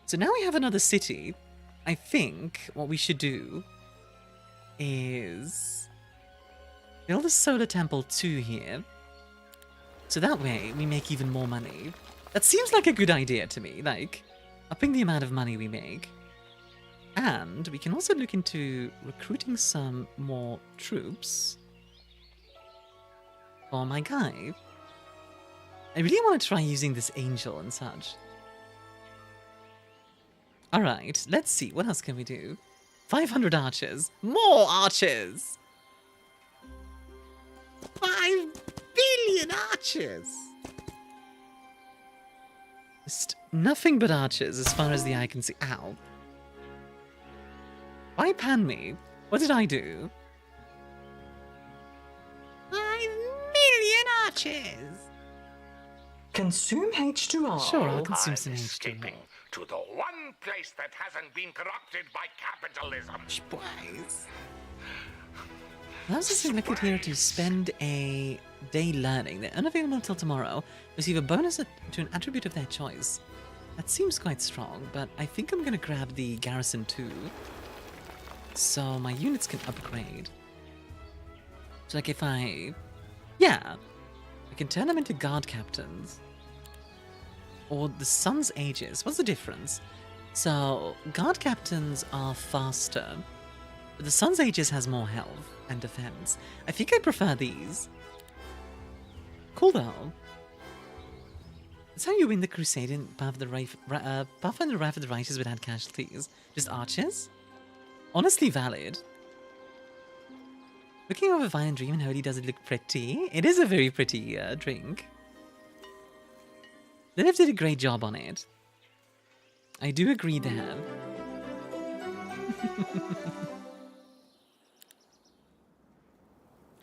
So now we have another city. I think what we should do is build a solar temple 2 here. So that way we make even more money. That seems like a good idea to me, like upping the amount of money we make. And we can also look into recruiting some more troops for my guy. I really want to try using this angel and such. Alright, let's see. What else can we do? 500 archers. More archers! 5 billion archers! Just nothing but archers as far as the eye can see. Ow. Why pan me? What did I do? 5 million archers! Consume H2O. Sure, I'll consume I'm some H2O. escaping to the one place that hasn't been corrupted by capitalism. Boys. Allows us selected here to spend a day learning. They're unavailable until tomorrow. Receive a bonus to an attribute of their choice. That seems quite strong, but I think I'm going to grab the garrison too. So my units can upgrade. So like if I... Yeah. I can turn them into guard captains. Or the Sun's Aegis. What's the difference? So guard captains are faster. But the Sun's Aegis has more health and defense. I think I prefer these. Cool though. That's how you win the crusade in Pathfinder Wrath of the Righteous without casualties. Just archers? Honestly valid. Looking over Violent Dream and Holy, does it look pretty? It is a very pretty drink. Liv did a great job on it. I do agree there.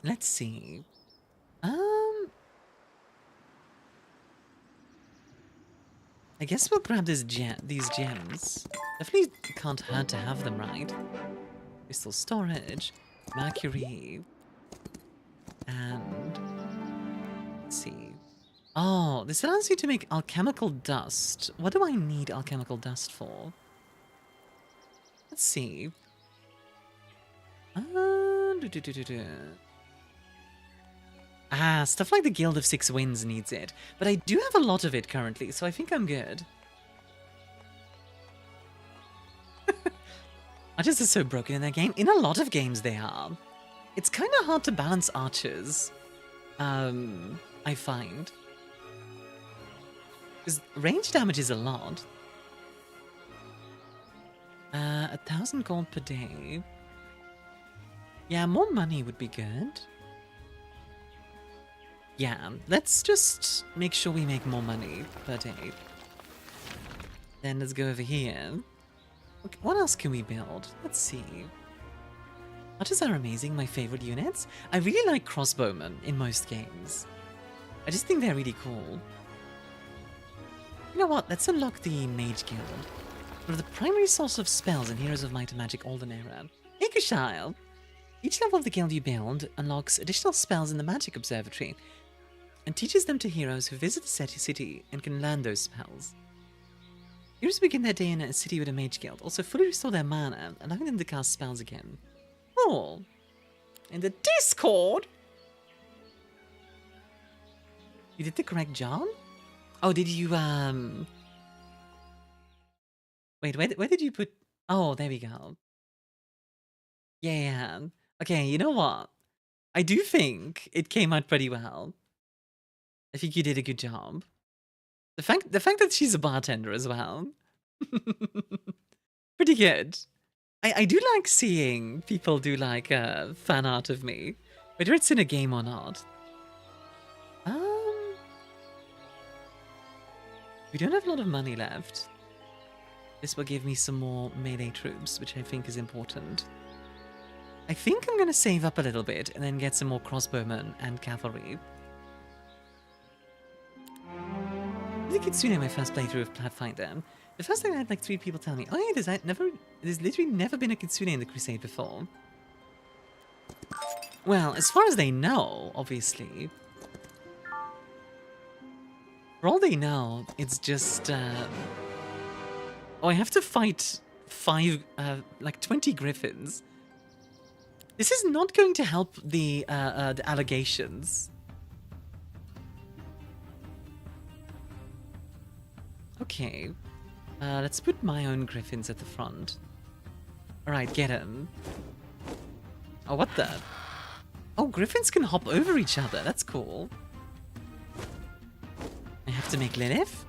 Let's see. I guess we'll grab these gems. Definitely can't hurt to have them, right? Crystal storage, mercury, and let's see. Oh, this allows you to make alchemical dust. What do I need alchemical dust for? Let's see. Stuff like the Guild of Six Winds needs it. But I do have a lot of it currently, so I think I'm good. Archers are so broken in that game. In a lot of games they are. It's kind of hard to balance archers. I find. Because range damage is a lot. 1,000 gold per day. Yeah, more money would be good. Yeah, let's just make sure we make more money per day. Then let's go over here. Okay, what else can we build? Let's see. Archers are amazing, my favorite units. I really like crossbowmen in most games. I just think they're really cool. You know what? Let's unlock the Mage Guild. One of the primary source of spells in Heroes of Might and Magic Olden era. Hey, Kushile! Each level of the guild you build unlocks additional spells in the Magic Observatory and teaches them to heroes who visit the city and can learn those spells. Heroes begin their day in a city with a Mage Guild also fully restore their mana, allowing them to cast spells again. Cool. In the Discord? You did the correct job? Oh, did you, Wait, where did you put... Oh, there we go. Yeah. Okay, you know what? I do think it came out pretty well. I think you did a good job. The fact that she's a bartender as well. Pretty good. I do like seeing people do like fan art of me, whether it's in a game or not. We don't have a lot of money left. This will give me some more melee troops, which I think is important. I think I'm gonna save up a little bit and then get some more crossbowmen and cavalry. I think it's soon my first playthrough of Pathfinder. The first time I had like 3 people tell me, oh yeah, there's literally never been a Kitsune in the Crusade before. Well, as far as they know, obviously. For all they know, it's just, oh, I have to fight 20 griffins. This is not going to help the allegations. Okay. Let's put my own griffins at the front. Alright, get him. Oh, what the? Oh, griffins can hop over each other. That's cool. I have to make Lilith?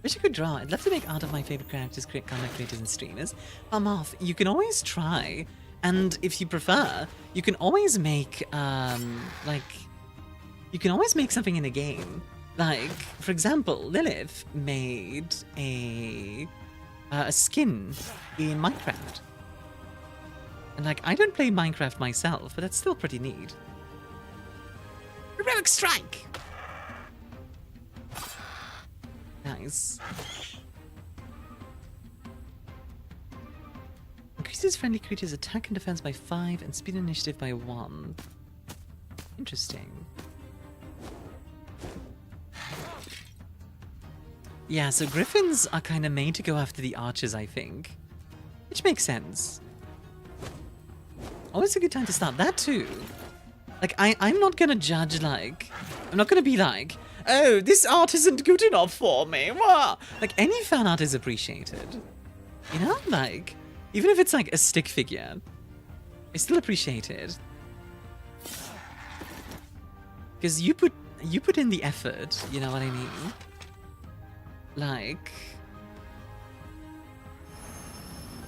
Wish I could draw. I'd love to make art of my favorite characters, content creators, and streamers. Moth, you can always try. And if you prefer, you can always make, you can always make something in a game. Like, for example, Lilith made a skin in Minecraft. And like, I don't play Minecraft myself, but that's still pretty neat. Heroic Strike! Nice. Increases friendly creatures' attack and defense by 5 and speed and initiative by 1. Interesting. Yeah, so griffins are kind of made to go after the archers, I think. Which makes sense. Always a good time to start that too. Like, I'm not gonna judge, like... I'm not gonna be like, oh, this art isn't good enough for me. Wah! Like, any fan art is appreciated. You know? Like, even if it's like a stick figure, it's still appreciated. Because you put in the effort, you know what I mean? Like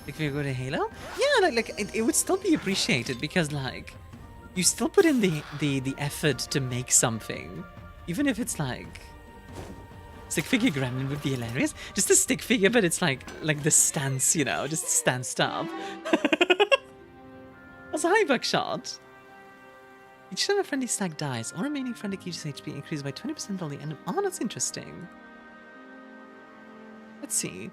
if you go to Halo? Yeah, like it would still be appreciated because, like, you still put in the effort to make something. Even if it's like... Stick figure gremlin would be hilarious. Just a stick figure, but it's like the stance, you know, just stanced up. That's a high buckshot. Each time a friendly stag dies, all remaining friendly creatures' HP increases by 20% until the end of... Oh, that's interesting. Let's see.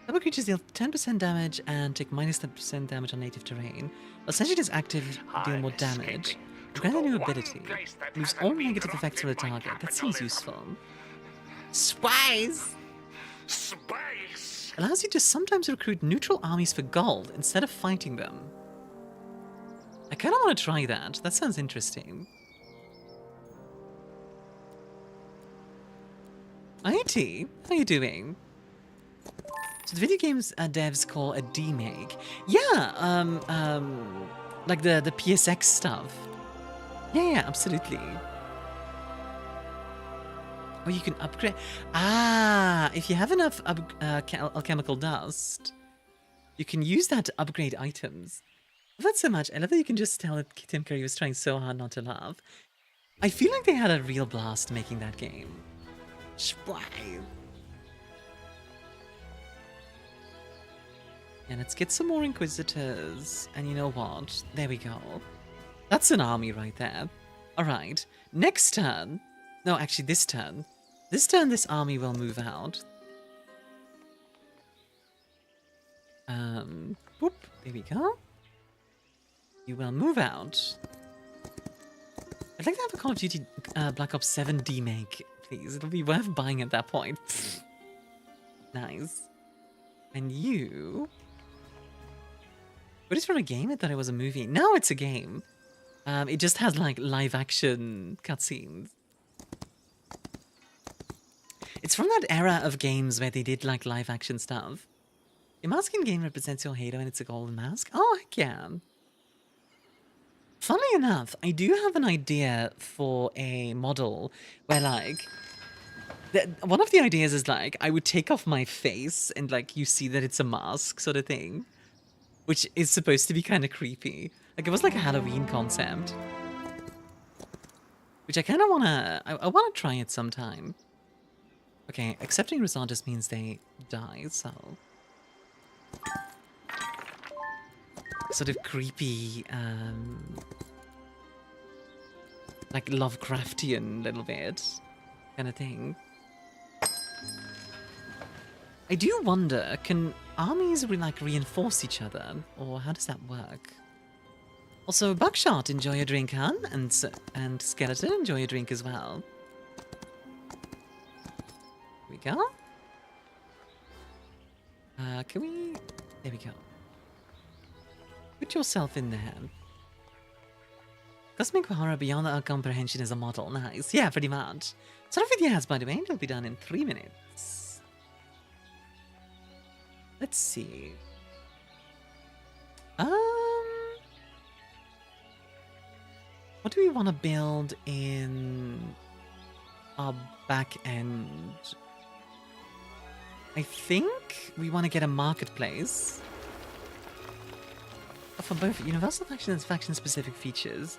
Double creatures deal 10% damage and take minus 10% damage on native terrain. While Sentient is active, deal more damage. Grant a new ability. Removes all negative effects from the target. That seems useful. Spies! Spies! Allows you to sometimes recruit neutral armies for gold instead of fighting them. I kind of want to try that. That sounds interesting. IT, how you doing? So the video games devs call a demake. Yeah, like the PSX stuff. Yeah, absolutely. Oh, you can upgrade. Ah, if you have enough alchemical dust, you can use that to upgrade items. I love that so much. I love that you can just tell that Tim Curry was trying so hard not to laugh. I feel like they had a real blast making that game. And let's get some more Inquisitors. And you know what? There we go. That's an army right there. Alright. Next turn. No, actually this turn. This turn, this army will move out. Whoop. There we go. You will move out. I'd like to have a Call of Duty Black Ops 7 demake, please. It'll be worth buying at that point. Nice. And you... But it's from a game? I thought it was a movie. No, it's a game. It just has, like, live-action cutscenes. It's from that era of games where they did, like, live-action stuff. Your mask in game represents your halo and it's a golden mask? Oh, heck yeah. Funnily enough, I do have an idea for a model where, like... one of the ideas is, like, I would take off my face and, like, you see that it's a mask sort of thing. Which is supposed to be kind of creepy. Like, it was like a Halloween concept. Which I kind of want to... I want to try it sometime. Okay, accepting result just means they die, so... Sort of creepy, like Lovecraftian little bit kind of thing. I do wonder, can armies reinforce each other, or how does that work? Also, Buckshot, enjoy your drink, hun, and Skeleton, enjoy your drink as well. Here we go. Can we... There we go. Put yourself in there. Cosmic horror beyond our comprehension is a model. Nice. Yeah, pretty much. Start off with yes, by the way. It'll be done in 3 minutes. Let's see. What do we want to build in our back end? I think we want to get a marketplace. For both universal faction and faction-specific features.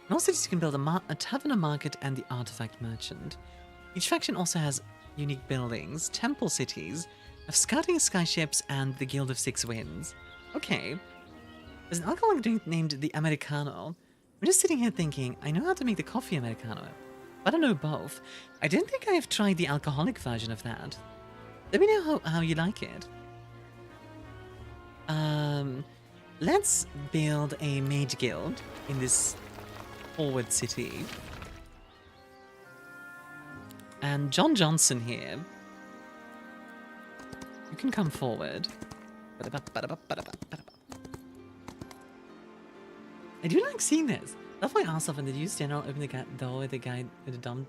In all cities you can build a tavern, a market, and the artifact merchant. Each faction also has unique buildings, temple cities, have scouting skyships, and the Guild of Six Winds. Okay. There's an alcoholic drink named the Americano. I'm just sitting here thinking, I know how to make the coffee Americano, but I don't know both. I don't think I have tried the alcoholic version of that. Let me know how you like it. Let's build a mage guild in this forward city. And John Johnson here. You can come forward. I do like seeing this. That's why I asked when the use general opened the door with the guy with the dumb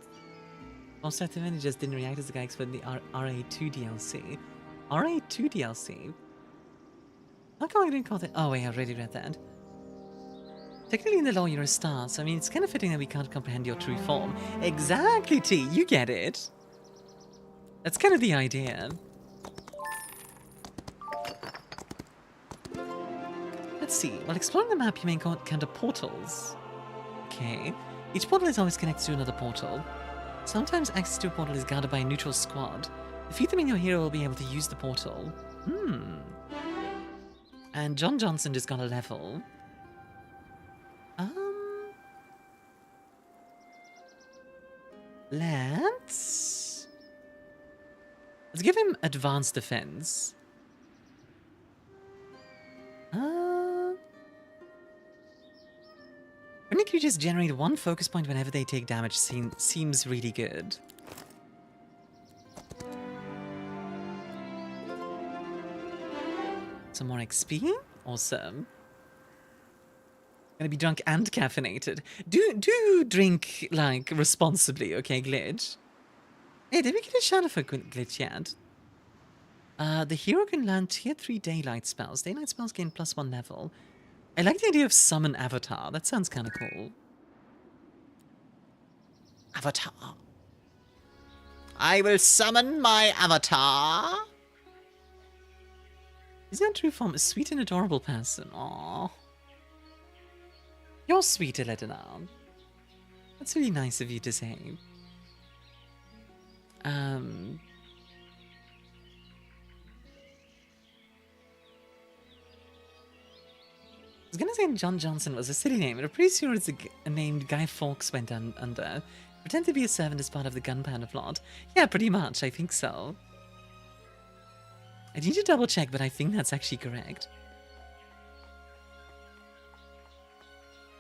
concept event. He just didn't react as the guy explained the RA2 DLC. RA2 DLC? How come I didn't call it? Oh wait, I already read that. Technically in the law you're a star, so I mean it's kind of fitting that we can't comprehend your true form. Exactly, T, you get it. That's kind of the idea. Let's see, while exploring the map you may encounter portals. Okay, each portal is always connected to another portal. Sometimes access to a portal is guarded by a neutral squad. Defeat them and your hero will be able to use the portal. And John Johnson just got a level. Let's give him advanced defense. Friendly creatures generate 1 focus point whenever they take damage. Seems really good. Some more XP? Awesome. Gonna be drunk and caffeinated. Do drink, like, responsibly, okay, Glitch? Hey, did we get a shadow for Glitch yet? The hero can learn tier 3 daylight spells. Daylight spells gain +1 level. I like the idea of summon avatar. That sounds kind of cool. Avatar. I will summon my avatar. Is your true form a sweet and adorable person? Aww. You're sweet, Eledina. That's really nice of you to say. was gonna say John Johnson was a city name, but I'm pretty sure it's a named Guy Fawkes went under. Pretend to be a servant as part of the gunpowder plot. Yeah, pretty much, I think so. I need to double check, but I think that's actually correct.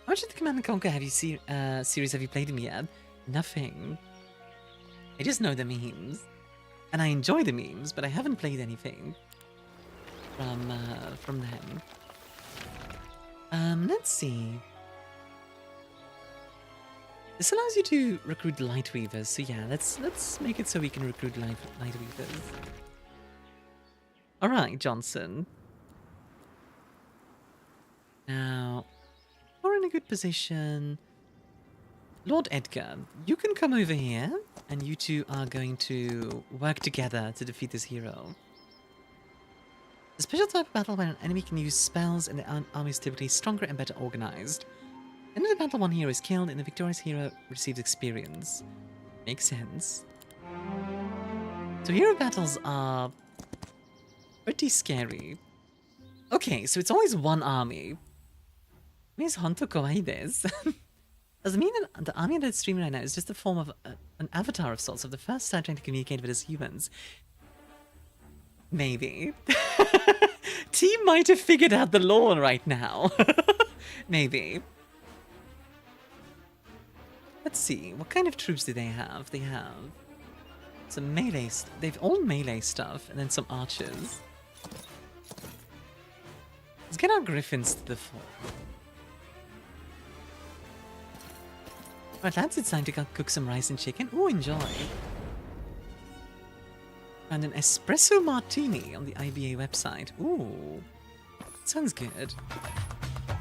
How much of the Command & Conquer series have you played in yet? Nothing. I just know the memes. And I enjoy the memes, but I haven't played anything from them. Let's see. This allows you to recruit Lightweavers, so yeah, let's make it so we can recruit Lightweavers. Alright, Johnson. Now, we're in a good position. Lord Edgar, you can come over here, and you two are going to work together to defeat this hero. A special type of battle where an enemy can use spells and the army is typically stronger and better organized. In the battle, one hero is killed and the victorious hero receives experience. Makes sense. So hero battles are pretty scary. Okay, so it's always one army. Miss Honto kawaii desu. Does it mean that the army that's streaming right now is just a form of an avatar of sorts of the first side trying to communicate with us humans? Maybe. Team might have figured out the lore right now. Maybe. Let's see, what kind of troops do they have? They have some melee, they've all melee stuff, and then some archers. Let's get our griffins to the fore. Right, lads, it's time to cook some rice and chicken. Ooh, enjoy. And an espresso martini on the IBA website. Ooh, sounds good.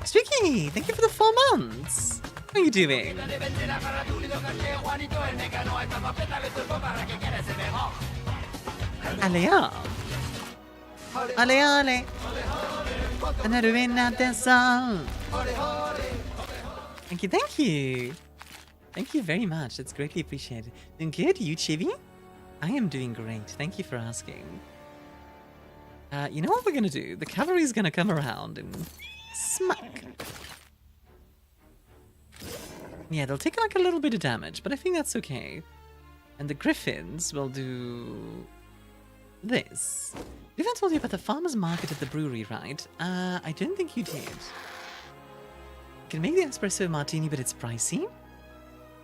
Streaky, thank you for the 4 months. How are you doing? Alea. Ale ale. Thank you, thank you. Thank you very much. That's greatly appreciated. Doing good, you Chibi? I am doing great. Thank you for asking. You know what we're gonna do? The cavalry's gonna come around and smack. Yeah, they'll take like a little bit of damage, but I think that's okay. And the griffins will do this. Did I told you about the farmer's market at the brewery, right? I don't think you did. You can make the espresso martini, but it's pricey.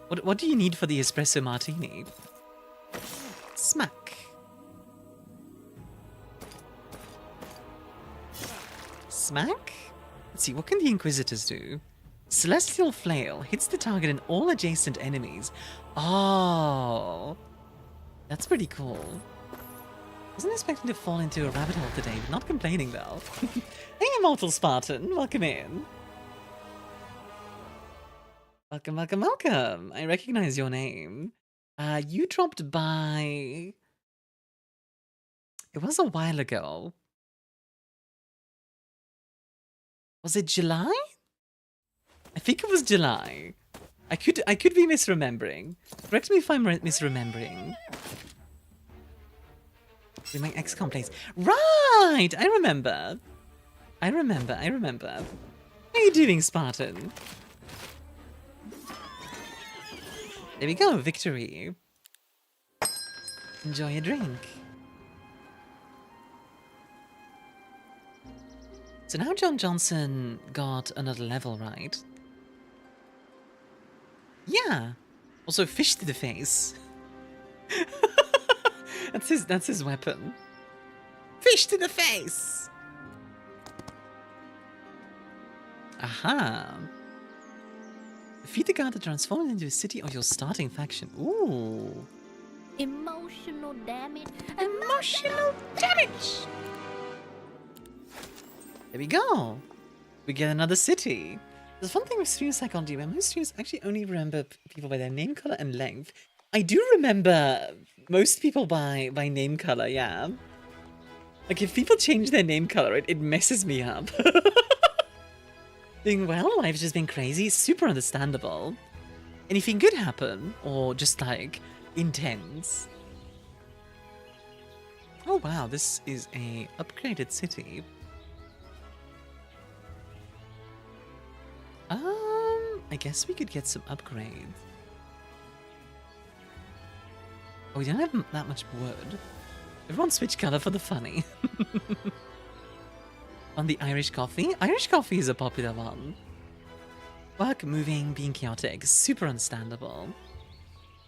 What do you need for the espresso martini? Smack. Smack? Let's see, what can the Inquisitors do? Celestial Flail hits the target and all adjacent enemies. Oh, that's pretty cool. Wasn't expecting to fall into a rabbit hole today, but not complaining though. Hey, Immortal Spartan, welcome in. Welcome, welcome, welcome. I recognize your name. You dropped by... It was a while ago. Was it July? I think it was July. I could be misremembering. Correct me if I'm misremembering. With my XCOM plays. Right! I remember. I remember. How are you doing, Spartan? There we go, victory. Enjoy a drink. So now John Johnson got another level, right? Yeah. Also, fish to the face. That's his weapon. Fish to the face. Aha. Defeat the guard that transformed into a city of your starting faction. Ooh. Emotional damage. Emotional damage. There we go. We get another city. There's one thing with stream psychology where most streamers actually only remember people by their name color and length. I do remember most people by name color, yeah. Like if people change their name color, it messes me up. Doing well, life's just been crazy, super understandable. Anything good happen? Or just like intense? Oh wow, this is a upgraded city. I guess we could get some upgrades. Oh, we don't have that much wood. Everyone switch color for the funny. On the Irish coffee? Irish coffee is a popular one. Work, moving, being chaotic. Super understandable.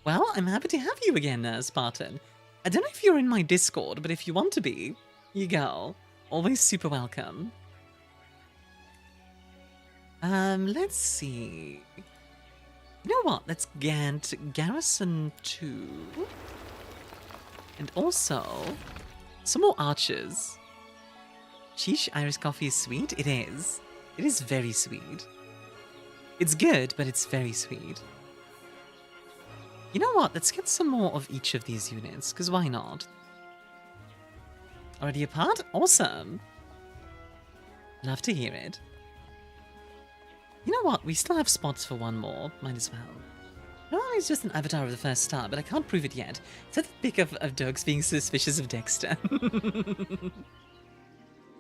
Well, I'm happy to have you again, Spartan. I don't know if you're in my Discord, but if you want to be, you go. Always super welcome. Let's see. You know what? Let's get Garrison 2. And also, some more archers. Sheesh, Irish coffee is sweet? It is. It is very sweet. It's good, but it's very sweet. You know what? Let's get some more of each of these units, because why not? Already apart? Awesome. Love to hear it. You know what? We still have spots for one more. Might as well. No, it's just an avatar of the first star, but I can't prove it yet. Is that the pic of Dogs being suspicious of Dexter?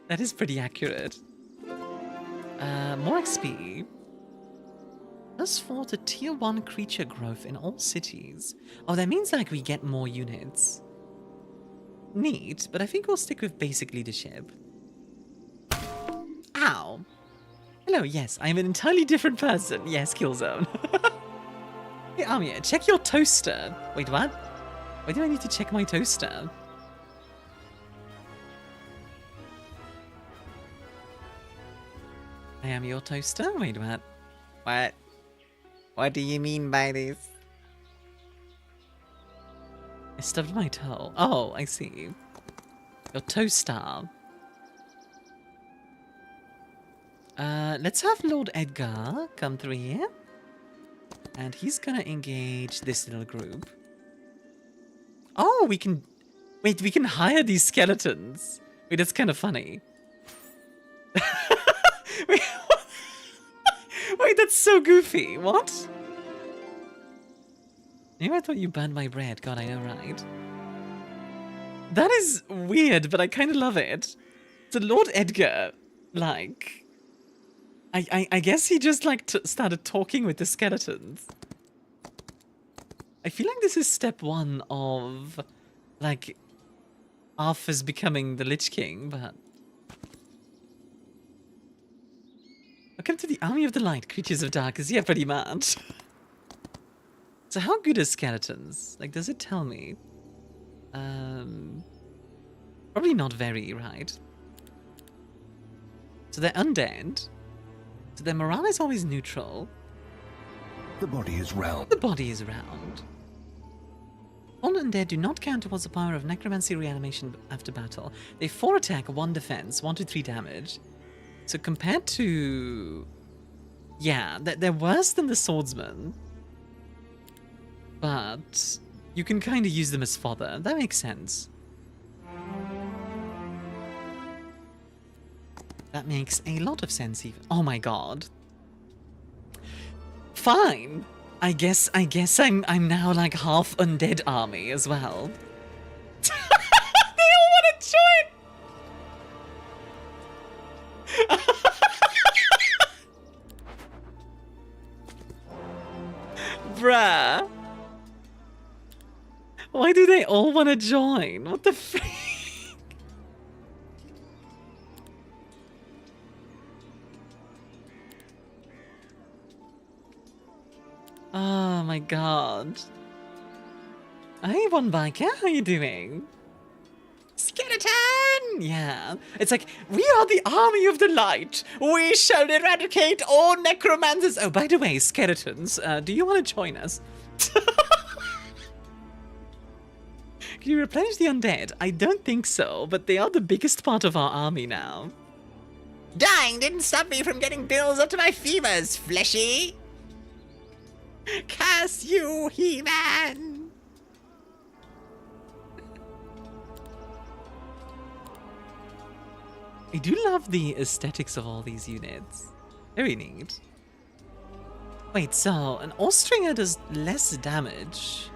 That is pretty accurate. More XP. +4 to tier 1 creature growth in all cities. Oh, that means like we get more units. Neat, but I think we'll stick with basic leadership. Ow. Hello, yes, I am an entirely different person. Yes, Killzone. Hey, Armia, check your toaster. Wait, what? Why do I need to check my toaster? I am your toaster? Wait, what? What? What do you mean by this? I stubbed my toe. Oh, I see. Your toaster. Let's have Lord Edgar come through here. And he's gonna engage this little group. Oh, we can... Wait, we can hire these skeletons. Wait, that's kind of funny. Wait, that's so goofy. What? Maybe I thought you burned my bread. God, I know, right? That is weird, but I kind of love it. So Lord Edgar, like... I guess he just, like, started talking with the skeletons. I feel like this is step 1 of, like, Arthur's becoming the Lich King, but... Welcome to the Army of the Light, Creatures of Darkness. Yeah, pretty much. So how good are skeletons? Like, does it tell me? Probably not very, right? So they're undead. So their morale is always neutral. The body is round. The body is round. All undead do not count towards the power of necromancy reanimation after battle. They 4 attack, 1 defense, 1 to 3 damage. So compared to... Yeah, they're worse than the swordsman. But you can kind of use them as fodder. That makes sense. That makes a lot of sense even. Oh my god. Fine. I guess I'm now like half undead army as well. They all want to join. Bruh. Why do they all want to join? What the freak? Oh my god. Hey, One Biker, how you doing? Skeleton! Yeah. It's like, we are the army of the light. We shall eradicate all necromancers. Oh, by the way, skeletons, do you want to join us? Can you replenish the undead? I don't think so, but they are the biggest part of our army now. Dying didn't stop me from getting bills up to my femurs, fleshy. Curse you, He-Man! I do love the aesthetics of all these units. Very neat. Wait, so an Austringer does less damage.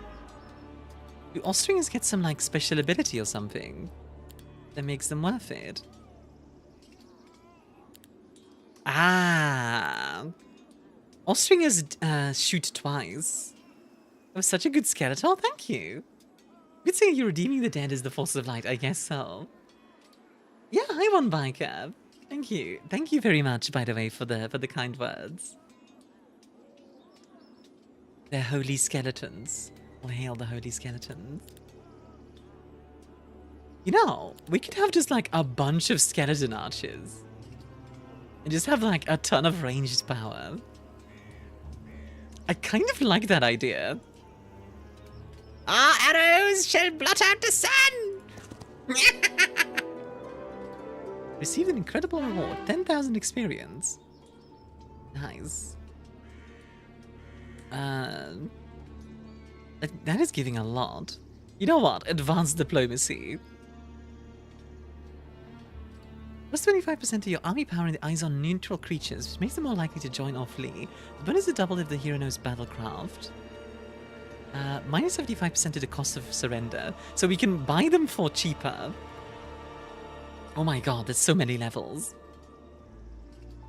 Do Austringers get some, like, special ability or something that makes them worth it? Ah! Ostringer's shoot twice. That was such a good Skeletor, thank you. Good saying you're redeeming the dead as the forces of light, I guess so. Yeah, hi One Biker. Thank you. Thank you very much, by the way, for the kind words. They're holy skeletons. All hail the holy skeletons. You know, we could have just like a bunch of skeleton archers. And just have like a ton of ranged power. I kind of like that idea. Our arrows shall blot out the sun! Received an incredible reward, 10,000 experience. Nice. That is giving a lot. You know what? Advanced diplomacy. Plus 25% of your army power in the eyes on neutral creatures, which makes them more likely to join or flee. The bonus is doubled if the hero knows battlecraft. Minus 75% to the cost of surrender. So we can buy them for cheaper. Oh my god, there's so many levels.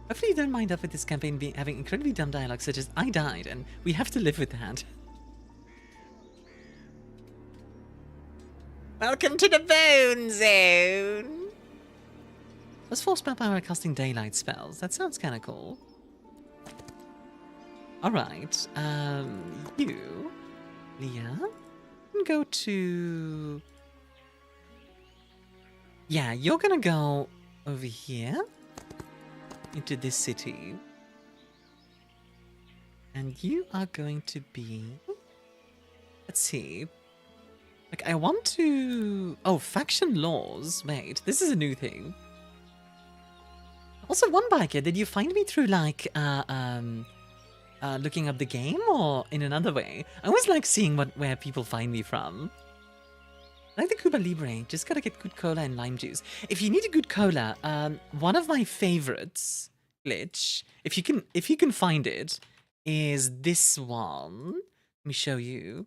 Hopefully you don't mind up with this campaign having incredibly dumb dialogue such as I died and we have to live with that. Welcome to the Bone Zone! Plus 4 spell power casting daylight spells. That sounds kind of cool. Alright, you, Leah, can go to... Yeah, you're gonna go over here into this city. And you are going to be... Let's see. Like, I want to... Oh, faction laws. Wait, this is a new thing. Also, One Biker, did you find me through, like, looking up the game or in another way? I always like seeing where people find me from. Like the Cuba Libre, just gotta get good cola and lime juice. If you need a good cola, one of my favorites, Glitch, if you can find it, is this one. Let me show you.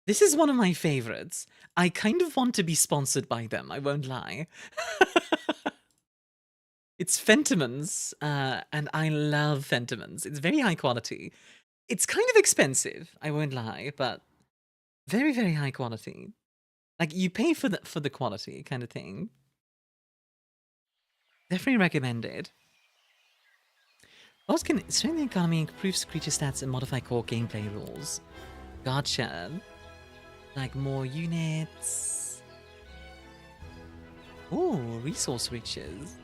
This is one of my favorites. I kind of want to be sponsored by them, I won't lie. It's Fentimans, and I love Fentimans. It's very high quality. It's kind of expensive, I won't lie, but very, very high quality. Like, you pay for the quality kind of thing. Definitely recommended. Boss can strengthen the economy, improves creature stats, and modify core gameplay rules. Gotcha. Like more units. Ooh, resource riches.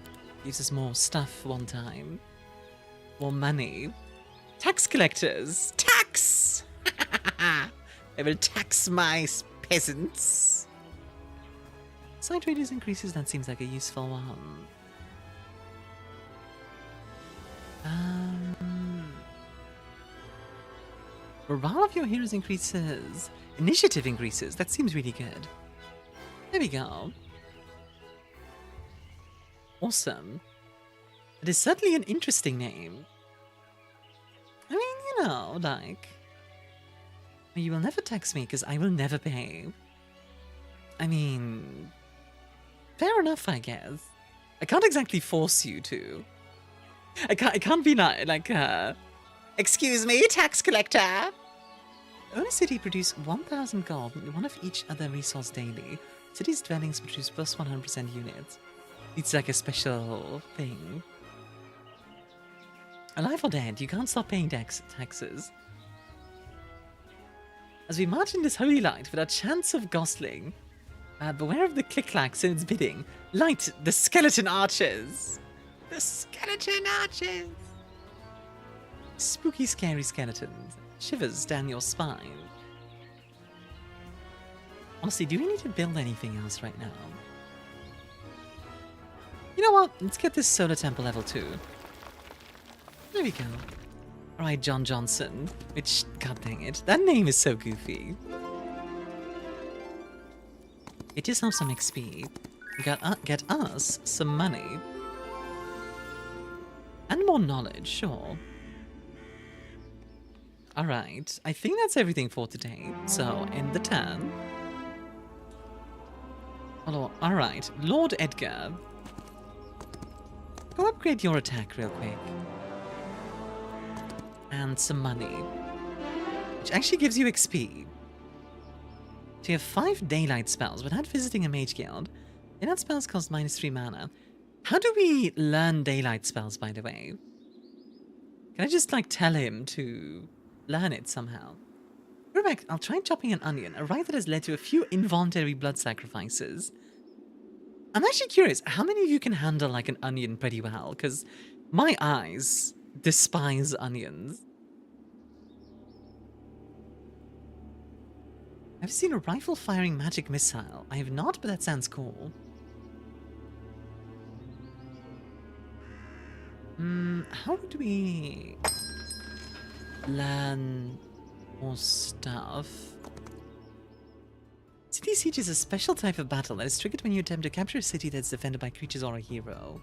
Gives us more stuff one time. More money. Tax collectors. Tax! I will tax my peasants. Side radius increases, that seems like a useful one. Morale of your heroes increases. Initiative increases. That seems really good. There we go. Awesome. It is certainly an interesting name. I mean, you know, like... You will never tax me because I will never pay. I mean... Fair enough, I guess. I can't exactly force you to. I can't be like, excuse me, tax collector! Own a city produce 1,000 gold and one of each other resource daily. Cities' dwellings produce plus 100% units. It's like a special thing. Alive or dead, you can't stop paying taxes. As we march in this holy light without chance of gosling, beware of the click-clacks in its bidding. Light the skeleton archers! The skeleton archers! Spooky, scary skeletons. Shivers down your spine. Honestly, do we need to build anything else right now? You know what? Let's get this solar temple level 2. There we go. Alright, John Johnson. Which, god dang it. That name is so goofy. Get yourself some XP. Get us some money. And more knowledge, sure. Alright, I think that's everything for today. So, end the turn. Hello, alright, Lord Edgar. Go upgrade your attack real quick. and some money, which actually gives you XP. So you have 5 daylight spells without visiting a mage guild. Daylight spells cost -3 mana. How do we learn daylight spells, by the way? Can I just, like, tell him to learn it somehow? Rebecca, I'll try chopping an onion, a rite that has led to a few involuntary blood sacrifices. I'm actually curious, how many of you can handle, like, an onion pretty well? Because my eyes despise onions. I've seen a rifle-firing magic missile. I have not, but that sounds cool. How would we learn more stuff? City Siege is a special type of battle that is triggered when you attempt to capture a city that's defended by creatures or a hero.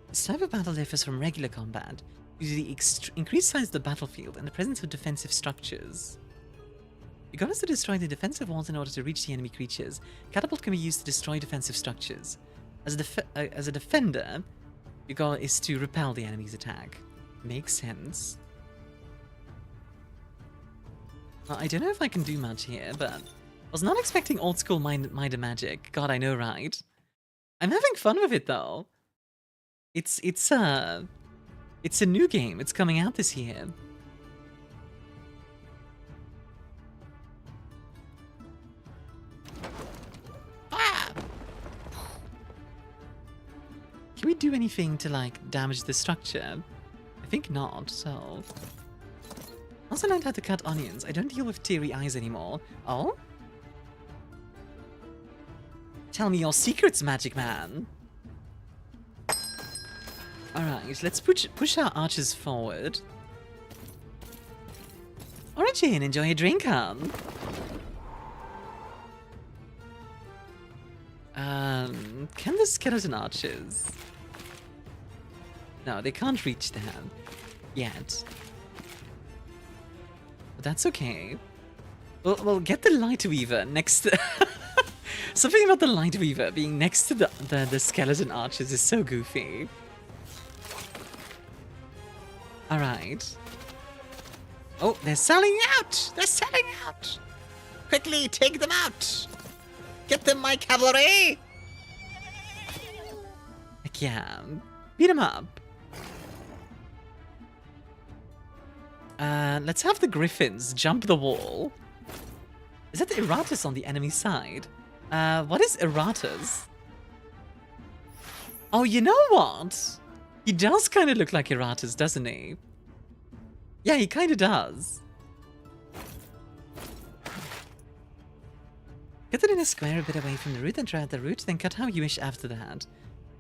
This type of battle differs from regular combat due to the increased size of the battlefield and the presence of defensive structures. Your goal is to destroy the defensive walls in order to reach the enemy creatures. Catapult can be used to destroy defensive structures. As a defender, your goal is to repel the enemy's attack. Makes sense. Well, I don't know if I can do much here, but I was not expecting old school Might and Magic. God, I know, right? I'm having fun with it though. It's a new game. It's coming out this year. Can we do anything to, like, damage the structure? I think not, so... Also learned how to cut onions. I don't deal with teary eyes anymore. Oh? Tell me your secrets, Magic Man. Alright, let's push our archers forward. Origin, enjoy your drink, hon. Can the skeleton archers... No, they can't reach them yet. But that's okay. We'll get the Light Weaver next to... Something about the Light Weaver being next to the skeleton archers is so goofy. Alright. Oh, they're selling out! They're selling out! Quickly, take them out! Get them, my cavalry! Heck yeah. Beat them up. Let's have the griffins jump the wall. Is that the Erratus on the enemy side? What is Erratus? Oh, you know what? He does kind of look like Erratus, doesn't he? Yeah, he kind of does. Get it in a square a bit away from the root and try out the root, then cut how you wish after that.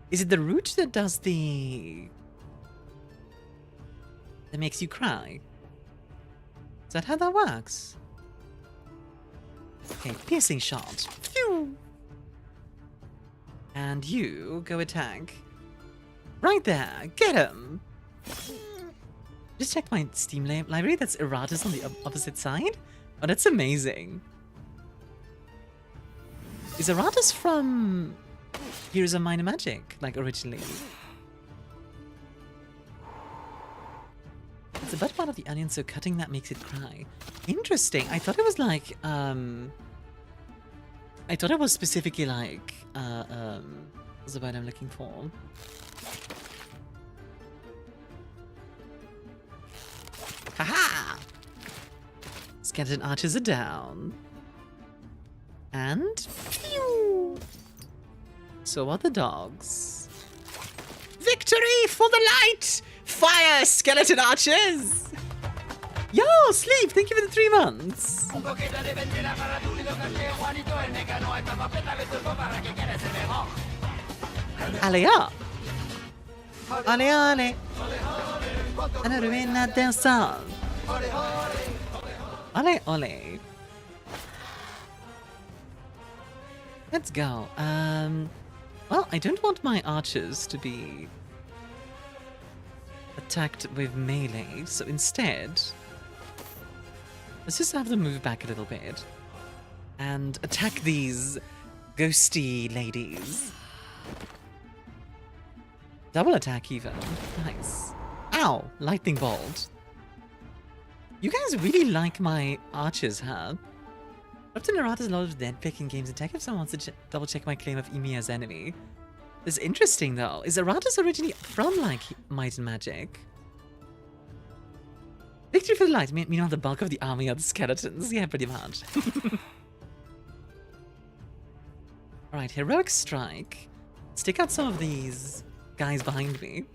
Is it the root that does the... that makes you cry? Is that how that works? Okay, piercing shot. Phew! And you go attack. Right there, get him! Just check my Steam library, that's Erratus on the opposite side? Oh, that's amazing. Is Erratus from Heroes of Might and Magic, like originally? It's the butt part of the onion, so cutting that makes it cry. Interesting. I thought it was like, I thought it was specifically like, what's the word I'm looking for? Haha! Skeleton archers are down. And... phew! So are the dogs. Victory for the light! Fire, skeleton archers! Yo, Sleep, thank you for the 3 months. Allez up! Allez, allez! Alla ruina del sol! Allez, allez! Let's go. Well, I don't want my archers to be attacked with melee, so instead, let's just have them move back a little bit and attack these ghosty ladies. Double attack even. Nice. Ow! Lightning bolt. You guys really like my archers, huh? Often errata's a lot of dead picking games in tech if someone wants to double check my claim of Emiya's enemy. This is interesting though. Is errata's originally from like Might and Magic? Victory for the light. Meanwhile, the bulk of the army are the skeletons. Yeah, pretty much. Alright, heroic strike. Stick out some of these guys behind me.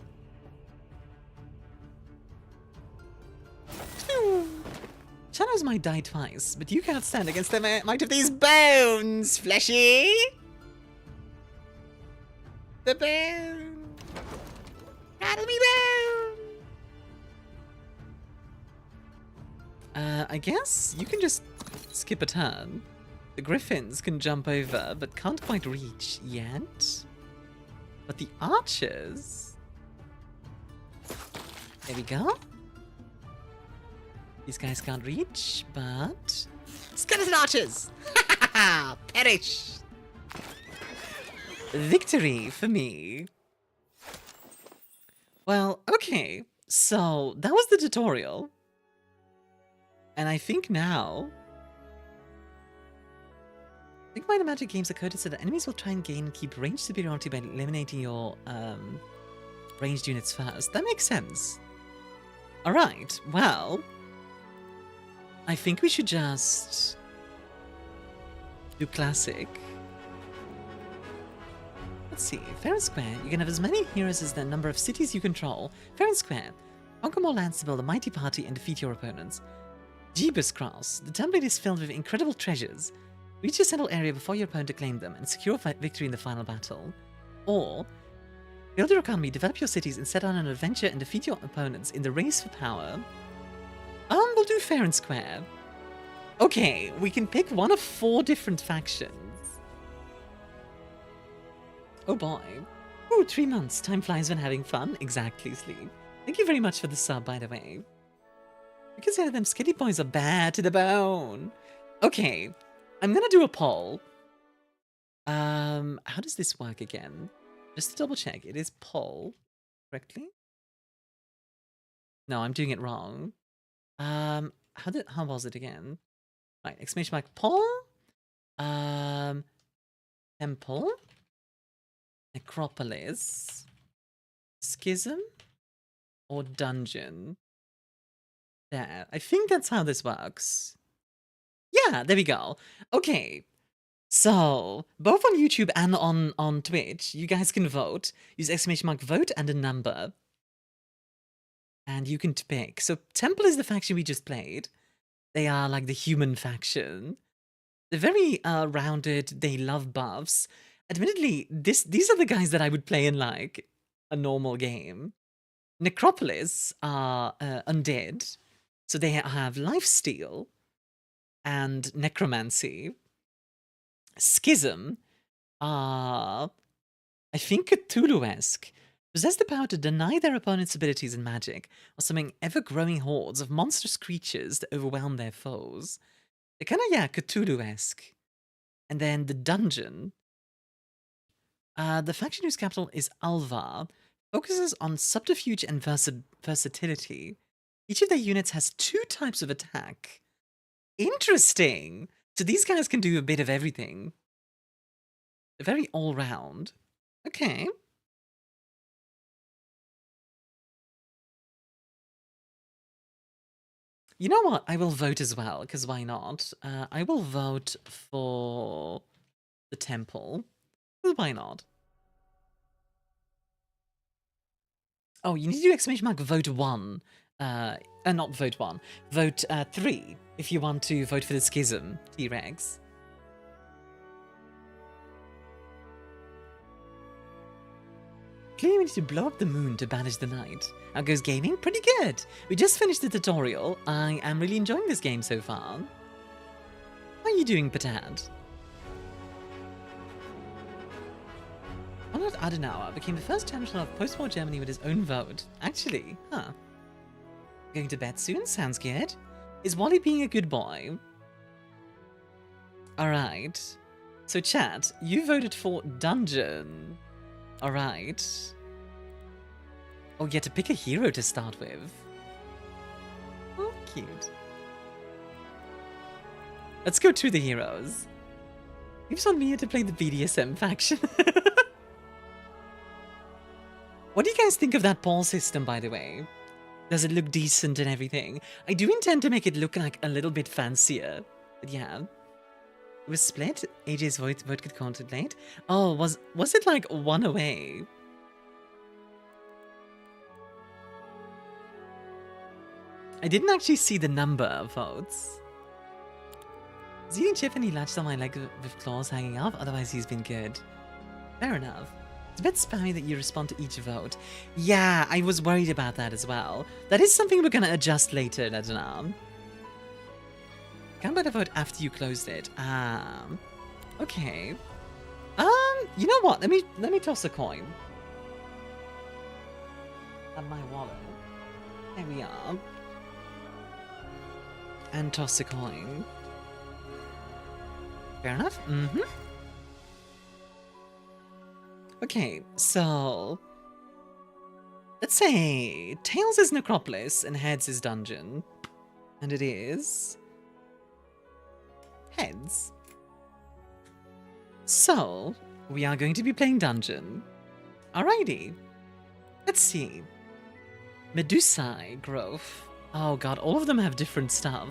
Shadows might die twice, but you can't stand against the might of these bones, Fleshy! The bone! Rattle me bone! I guess you can just skip a turn. The griffins can jump over, but can't quite reach yet. But the archers... There we go. These guys can't reach, but... Skeleton archers! Perish! Victory for me. Well, okay. So, that was the tutorial. And I think now... I think Might and Magic games are coded so that enemies will try and gain and keep range superiority by eliminating your ranged units first. That makes sense. Alright, well... I think we should just... do classic. Let's see, fair and square, you can have as many heroes as the number of cities you control. Fair and square, conquer more lands to build a mighty party and defeat your opponents. Jeebus Cross, the template is filled with incredible treasures. Reach your central area before your opponent to claim them and secure victory in the final battle. Or, build your economy, develop your cities, and set on an adventure and defeat your opponents in the race for power. We'll do fair and square. Okay, we can pick one of 4 different factions. Oh boy. Ooh, 3 months. Time flies when having fun. Exactly, Sleep. Thank you very much for the sub, by the way. You can say them skitty boys are bad to the bone. Okay, I'm gonna do a poll. How does this work again? Just to double check, it is poll correctly? No, I'm doing it wrong. How was it again? Right, exclamation mark poll. Temple. Necropolis. Schism. Or dungeon. There. I think that's how this works. Yeah, there we go. Okay. So, both on YouTube and on Twitch, you guys can vote. Use exclamation mark vote and a number. And you can pick. So, Temple is the faction we just played. They are like the human faction. They're very rounded. They love buffs. Admittedly, these are the guys that I would play in like a normal game. Necropolis are undead. So they have lifesteal and necromancy. Schism are, I think, Cthulhu-esque. Possess the power to deny their opponent's abilities in magic, or summon ever-growing hordes of monstrous creatures to overwhelm their foes. They're kind of, yeah, Cthulhu-esque. And then the dungeon. The faction whose capital is Alvar focuses on subterfuge and versatility. Each of their units has 2 types of attack. Interesting! So these guys can do a bit of everything. They're very all-round. Okay. You know what? I will vote as well, because why not? I will vote for the temple. Why not? Oh, you need to do exclamation mark vote 1. Not vote 1. Vote 3 if you want to vote for the schism, T-Rex. Clearly we need to blow up the moon to banish the night. How goes gaming? Pretty good. We just finished the tutorial. I am really enjoying this game so far. How are you doing, Patat? Konrad Adenauer became the first chancellor of post-war Germany with his own vote. Actually, huh. Going to bed soon? Sounds good. Is Wally being a good boy? Alright. So chat, you voted for dungeon. Alright. Oh, you had to pick a hero to start with. Oh, cute. Let's go to the heroes. You've told Mia to play the BDSM faction. What do you guys think of that poll system, by the way? Does it look decent and everything? I do intend to make it look like a little bit fancier. But yeah. It was split. AJ's vote could contemplate. Oh, was it like one away? I didn't actually see the number of votes. He's eating chip and he latched on my leg with claws hanging off, otherwise he's been good. Fair enough. It's a bit spammy that you respond to each vote. Yeah, I was worried about that as well. That is something we're gonna adjust later, Ledonan. Can't buy the vote after you closed it. Okay. You know what? Let me toss a coin. At my wallet. There we are. And toss a coin. Fair enough. Mm-hmm. Okay, so let's say Tails is Necropolis and Heads is Dungeon. And it is Heads. So we are going to be playing Dungeon. Alrighty. Let's see. Medusae Growth. Oh god, all of them have different stuff.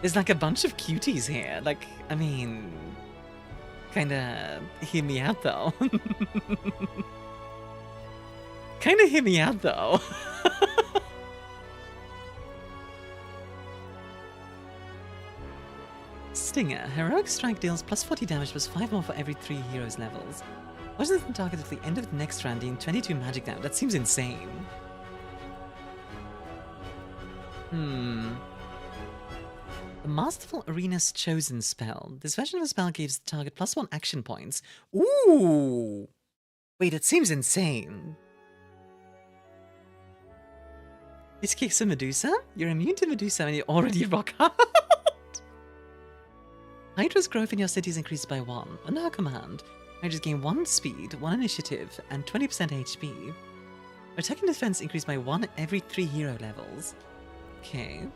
There's like a bunch of cuties here. Like, I mean, kinda hear me out though. Kinda hear me out though. Stinger. Heroic Strike deals plus 40 damage plus 5 more for every 3 heroes levels. Wasn't the target at the end of the next round dealing 22 magic damage? That seems insane. The Masterful Arena's Chosen spell. This version of the spell gives the target plus 1 action points. Ooh! Wait, it seems insane. This kicks a Medusa? You're immune to Medusa when you already rock hard. Hydra's growth in your city is increased by 1. Under her command, Hydra's gain 1 speed, 1 initiative, and 20% HP. Attack and defense increased by 1 every 3 hero levels. Okay.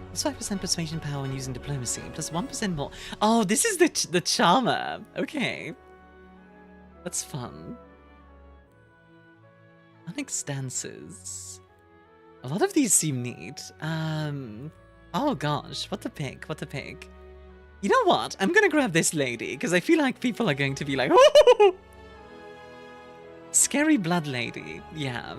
Plus 5% persuasion power when using diplomacy, plus 1% more. Oh, this is the charmer. Okay. That's fun. Onyx dances. A lot of these seem neat. Oh gosh, what the pick, what the pick. You know what? I'm gonna grab this lady, because I feel like people are going to be like, oh! Scary Blood Lady, yeah.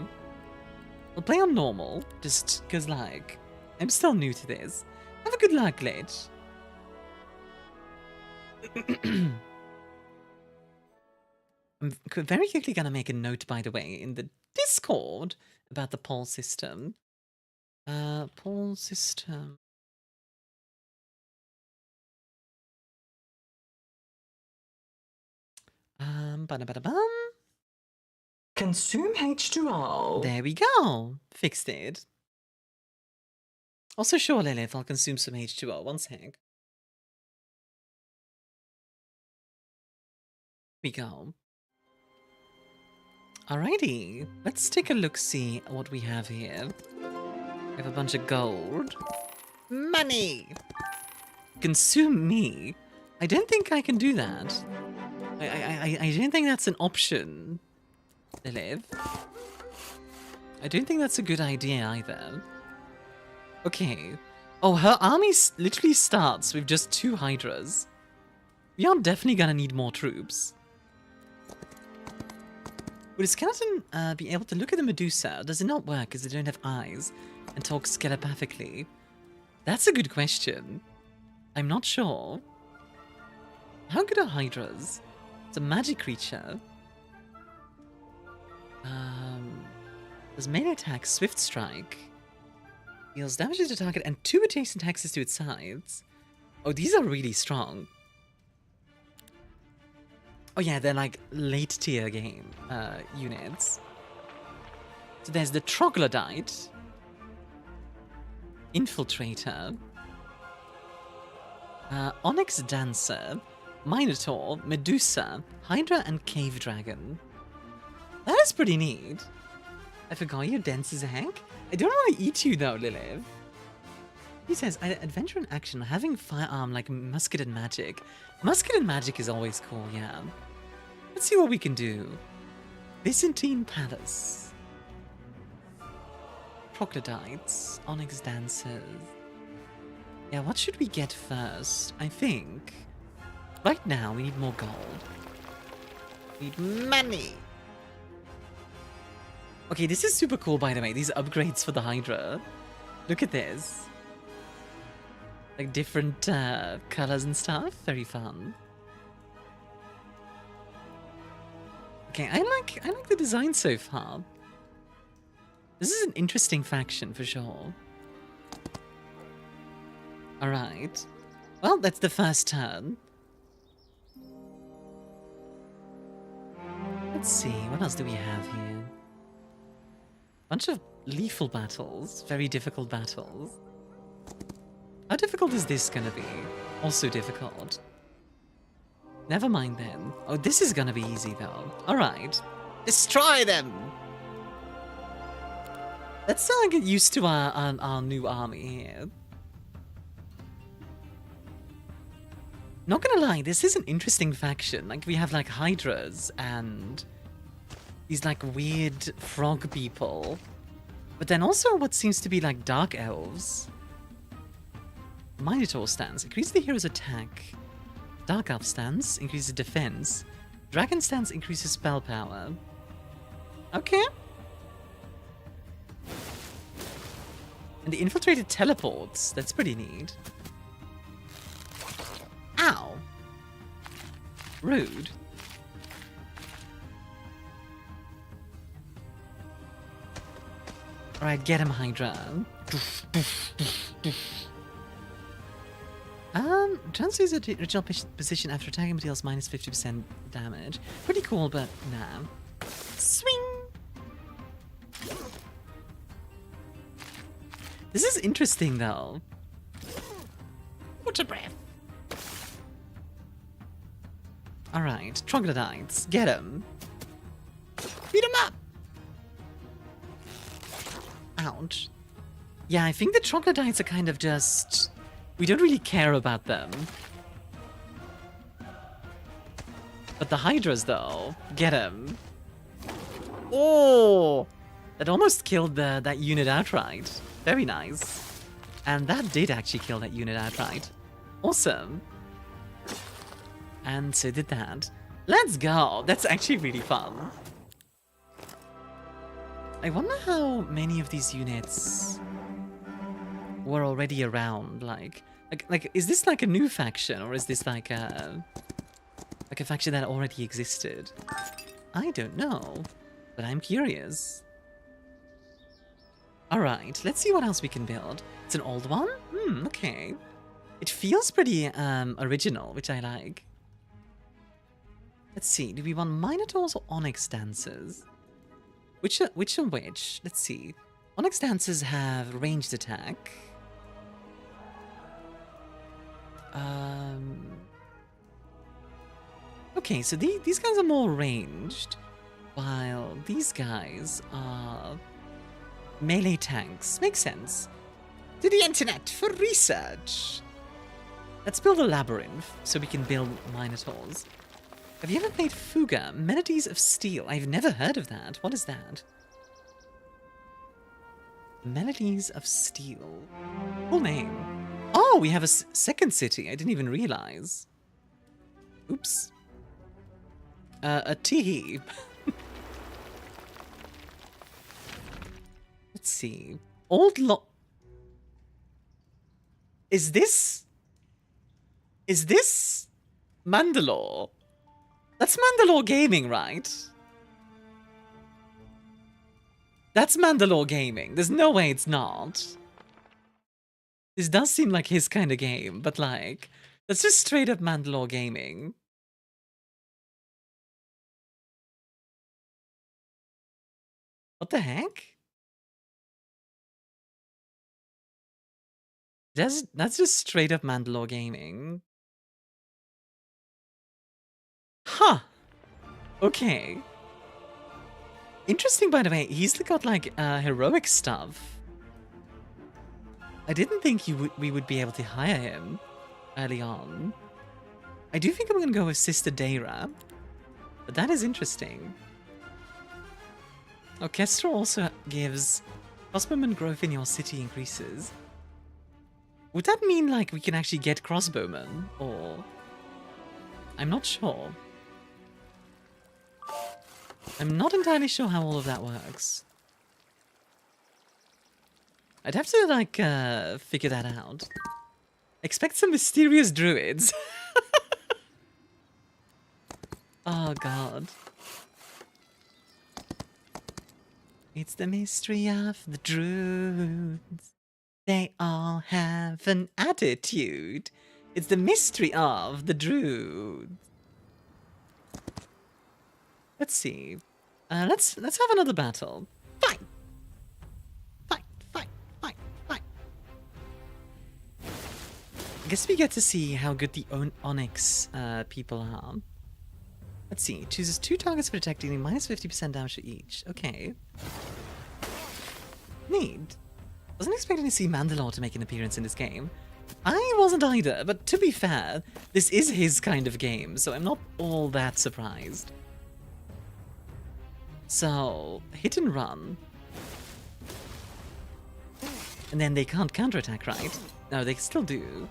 We'll play on normal, just because, like, I'm still new to this. Have a good luck, Glitch. I'm very quickly gonna make a note, by the way, in the Discord about the poll system. Poll system. Ba-da-ba-da-bum. Consume H2O. There we go. Fixed it. Also, sure, Lilith, I'll consume some H2O. One sec. We go. Alrighty. Let's take a look-see at what we have here. We have a bunch of gold. Money! Consume me? I don't think I can do that. I don't think that's an option, Lilith. I don't think that's a good idea either. Okay. Oh, her army literally starts with just 2 Hydras. We are definitely gonna need more troops. Would a skeleton be able to look at the Medusa? Does it not work because they don't have eyes and talk telepathically? That's a good question. I'm not sure. How good are Hydras? It's a magic creature. Does melee attack, Swift Strike. Deals damage to the target and 2 adjacent axes to its sides. Oh, these are really strong. Oh yeah, they're like late tier game units. So there's the Troglodyte, Infiltrator, Onyx Dancer. Minotaur, Medusa, Hydra, and Cave Dragon. That is pretty neat. I forgot you're dense as heck. I don't want to eat you though, Lilith. He says, adventure and action, having firearm like musket and magic. Musket and magic is always cool, yeah. Let's see what we can do. Byzantine Palace. Troglodytes, Onyx Dancers. Yeah, what should we get first? I think right now we need more gold. We need money. Okay, this is super cool, by the way. These upgrades for the Hydra. Look at this. Like different colors and stuff. Very fun. Okay, I like the design so far. This is an interesting faction for sure. Alright. Well, that's the first turn. Let's see, what else do we have here? Bunch of lethal battles. Very difficult battles. How difficult is this gonna be? Also difficult. Never mind then. Oh, this is gonna be easy though. Alright. Destroy them! Let's get used to our new army here. Not gonna lie, this is an interesting faction. Like, we have like Hydras and these like weird frog people. But then also what seems to be like dark elves. Minotaur stance, increase the hero's attack. Dark elf stance, increases defense. Dragon stance increases spell power. Okay. And the infiltrated teleports, that's pretty neat. Ow. Rude. Alright, get him, Hydra. Transfers a original position after attacking, but deals minus 50% damage. Pretty cool, but nah. Swing! This is interesting, though. Water breath. Alright, troglodytes, get him. Beat him up! Ouch. Yeah, I think the troglodytes are kind of just... We don't really care about them. But the Hydras, though, get him. Oh! That almost killed that unit outright. Very nice. And that did actually kill that unit outright. Awesome. And so did that. Let's go! That's actually really fun. I wonder how many of these units were already around. Like, is this like a new faction, or is this like a faction that already existed? I don't know, but I'm curious. Alright, let's see what else we can build. It's an old one? Okay. It feels pretty original, which I like. Let's see, do we want Minotaurs or Onyx Dancers? Which are which? Let's see. Onyx Dancers have ranged attack. Okay, so these guys are more ranged, while these guys are melee tanks. Makes sense. To the internet for research. Let's build a labyrinth so we can build Minotaurs. Have you ever played Fuga, Melodies of Steel? I've never heard of that. What is that? Melodies of Steel. Cool name. Oh, we have a second city. I didn't even realize. Oops. A teehee. Let's see. Is this Mandalore? That's Mandalore Gaming, right? That's Mandalore Gaming. There's no way it's not. This does seem like his kind of game, but like, that's just straight up Mandalore Gaming. What the heck? That's just straight up Mandalore Gaming. Huh. Okay. Interesting, by the way. He's got like heroic stuff. I didn't think we would be able to hire him early on. I do think I'm gonna go with Sister Deira, but that is interesting. Orchestra also gives crossbowman growth in your city increases. Would that mean like we can actually get crossbowmen, or I'm not sure. I'm not entirely sure how all of that works. I'd have to, like, figure that out. Expect some mysterious druids. Oh, God. It's the mystery of the druids. They all have an attitude. It's the mystery of the druids. Let's see. Let's have another battle. Fight! I guess we get to see how good the Onyx people are. Let's see. Chooses 2 targets for detecting minus 50% damage to each. Okay. Neat. Wasn't expecting to see Mandalore to make an appearance in this game. I wasn't either, but to be fair, this is his kind of game, so I'm not all that surprised. So, hit and run. And then they can't counterattack, right? No, they still do.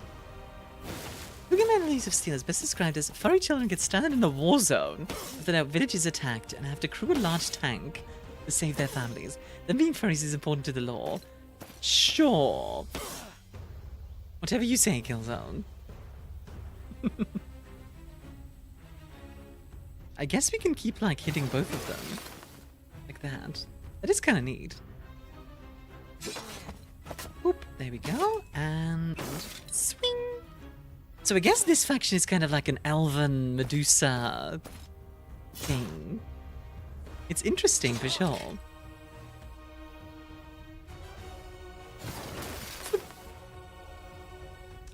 Boogeyman Leaves of Steel is best described as furry children get stranded in a war zone after their village is attacked and have to crew a large tank to save their families. Them being furries is important to the lore. Sure. Whatever you say, Killzone. I guess we can keep, like, hitting both of them. Like that. That is kind of neat. Oop, there we go. And swing. So I guess this faction is kind of like an elven Medusa thing. It's interesting for sure.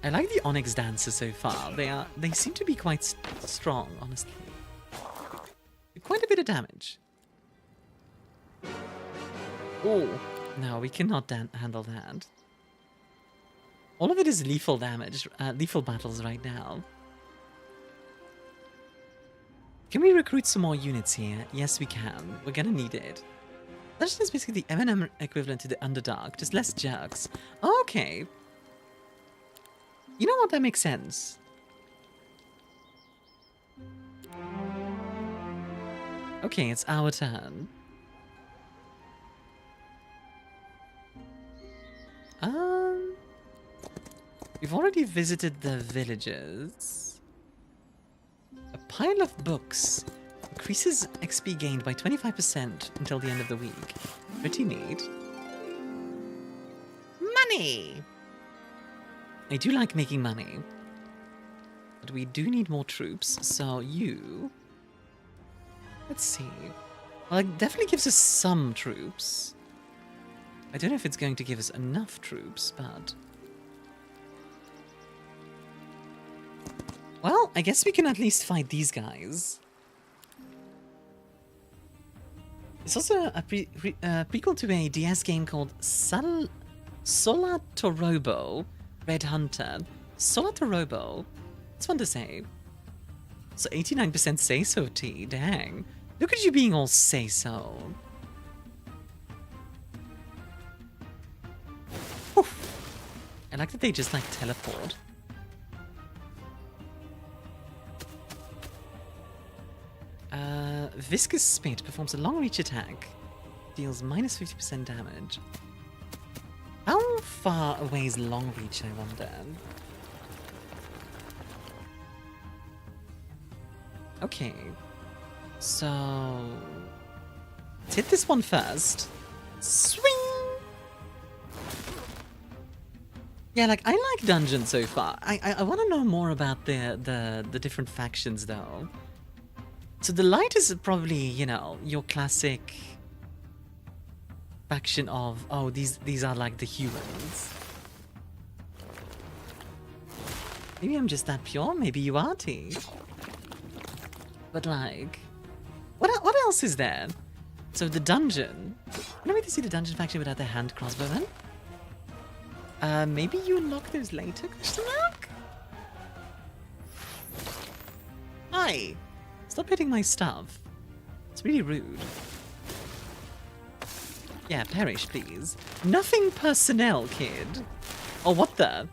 I like the Onyx dancers so far. They seem to be quite strong, honestly. Quite a bit of damage. Oh, no, we cannot handle that. All of it is lethal damage, lethal battles right now. Can we recruit some more units here? Yes, we can. We're gonna need it. Dungeon is basically the M&M equivalent to the Underdark, just less jerks. Okay. You know what? That makes sense. Okay, it's our turn. We've already visited the villages. A pile of books increases XP gained by 25% until the end of the week. Pretty neat. Money! I do like making money. But we do need more troops, so you... Let's see. Well, it definitely gives us some troops. I don't know if it's going to give us enough troops, but... Well, I guess we can at least fight these guys. It's also a prequel to a DS game called Solatorobo Red Hunter. Solatorobo. It's fun to say. So 89% say-so, T. Dang. Look at you being all say-so. I like that they just, like, teleport. Viscous Spit performs a long-reach attack. Deals minus 50% damage. How far away is long-reach, I wonder? Okay. So... let's hit this one first. Swing! Yeah, like, I like Dungeon so far. I want to know more about the different factions, though. So the Light is probably, you know, your classic faction of, oh, these are like the humans. Maybe I'm just that pure, maybe you are, T. But like, what else is there? So the dungeon. Can I wait to see the dungeon faction without their hand crossbowmen? Maybe you unlock those later, question mark? Hi! Stop hitting my stuff. It's really rude. Yeah, perish, please. Nothing personnel, kid. Oh, what the?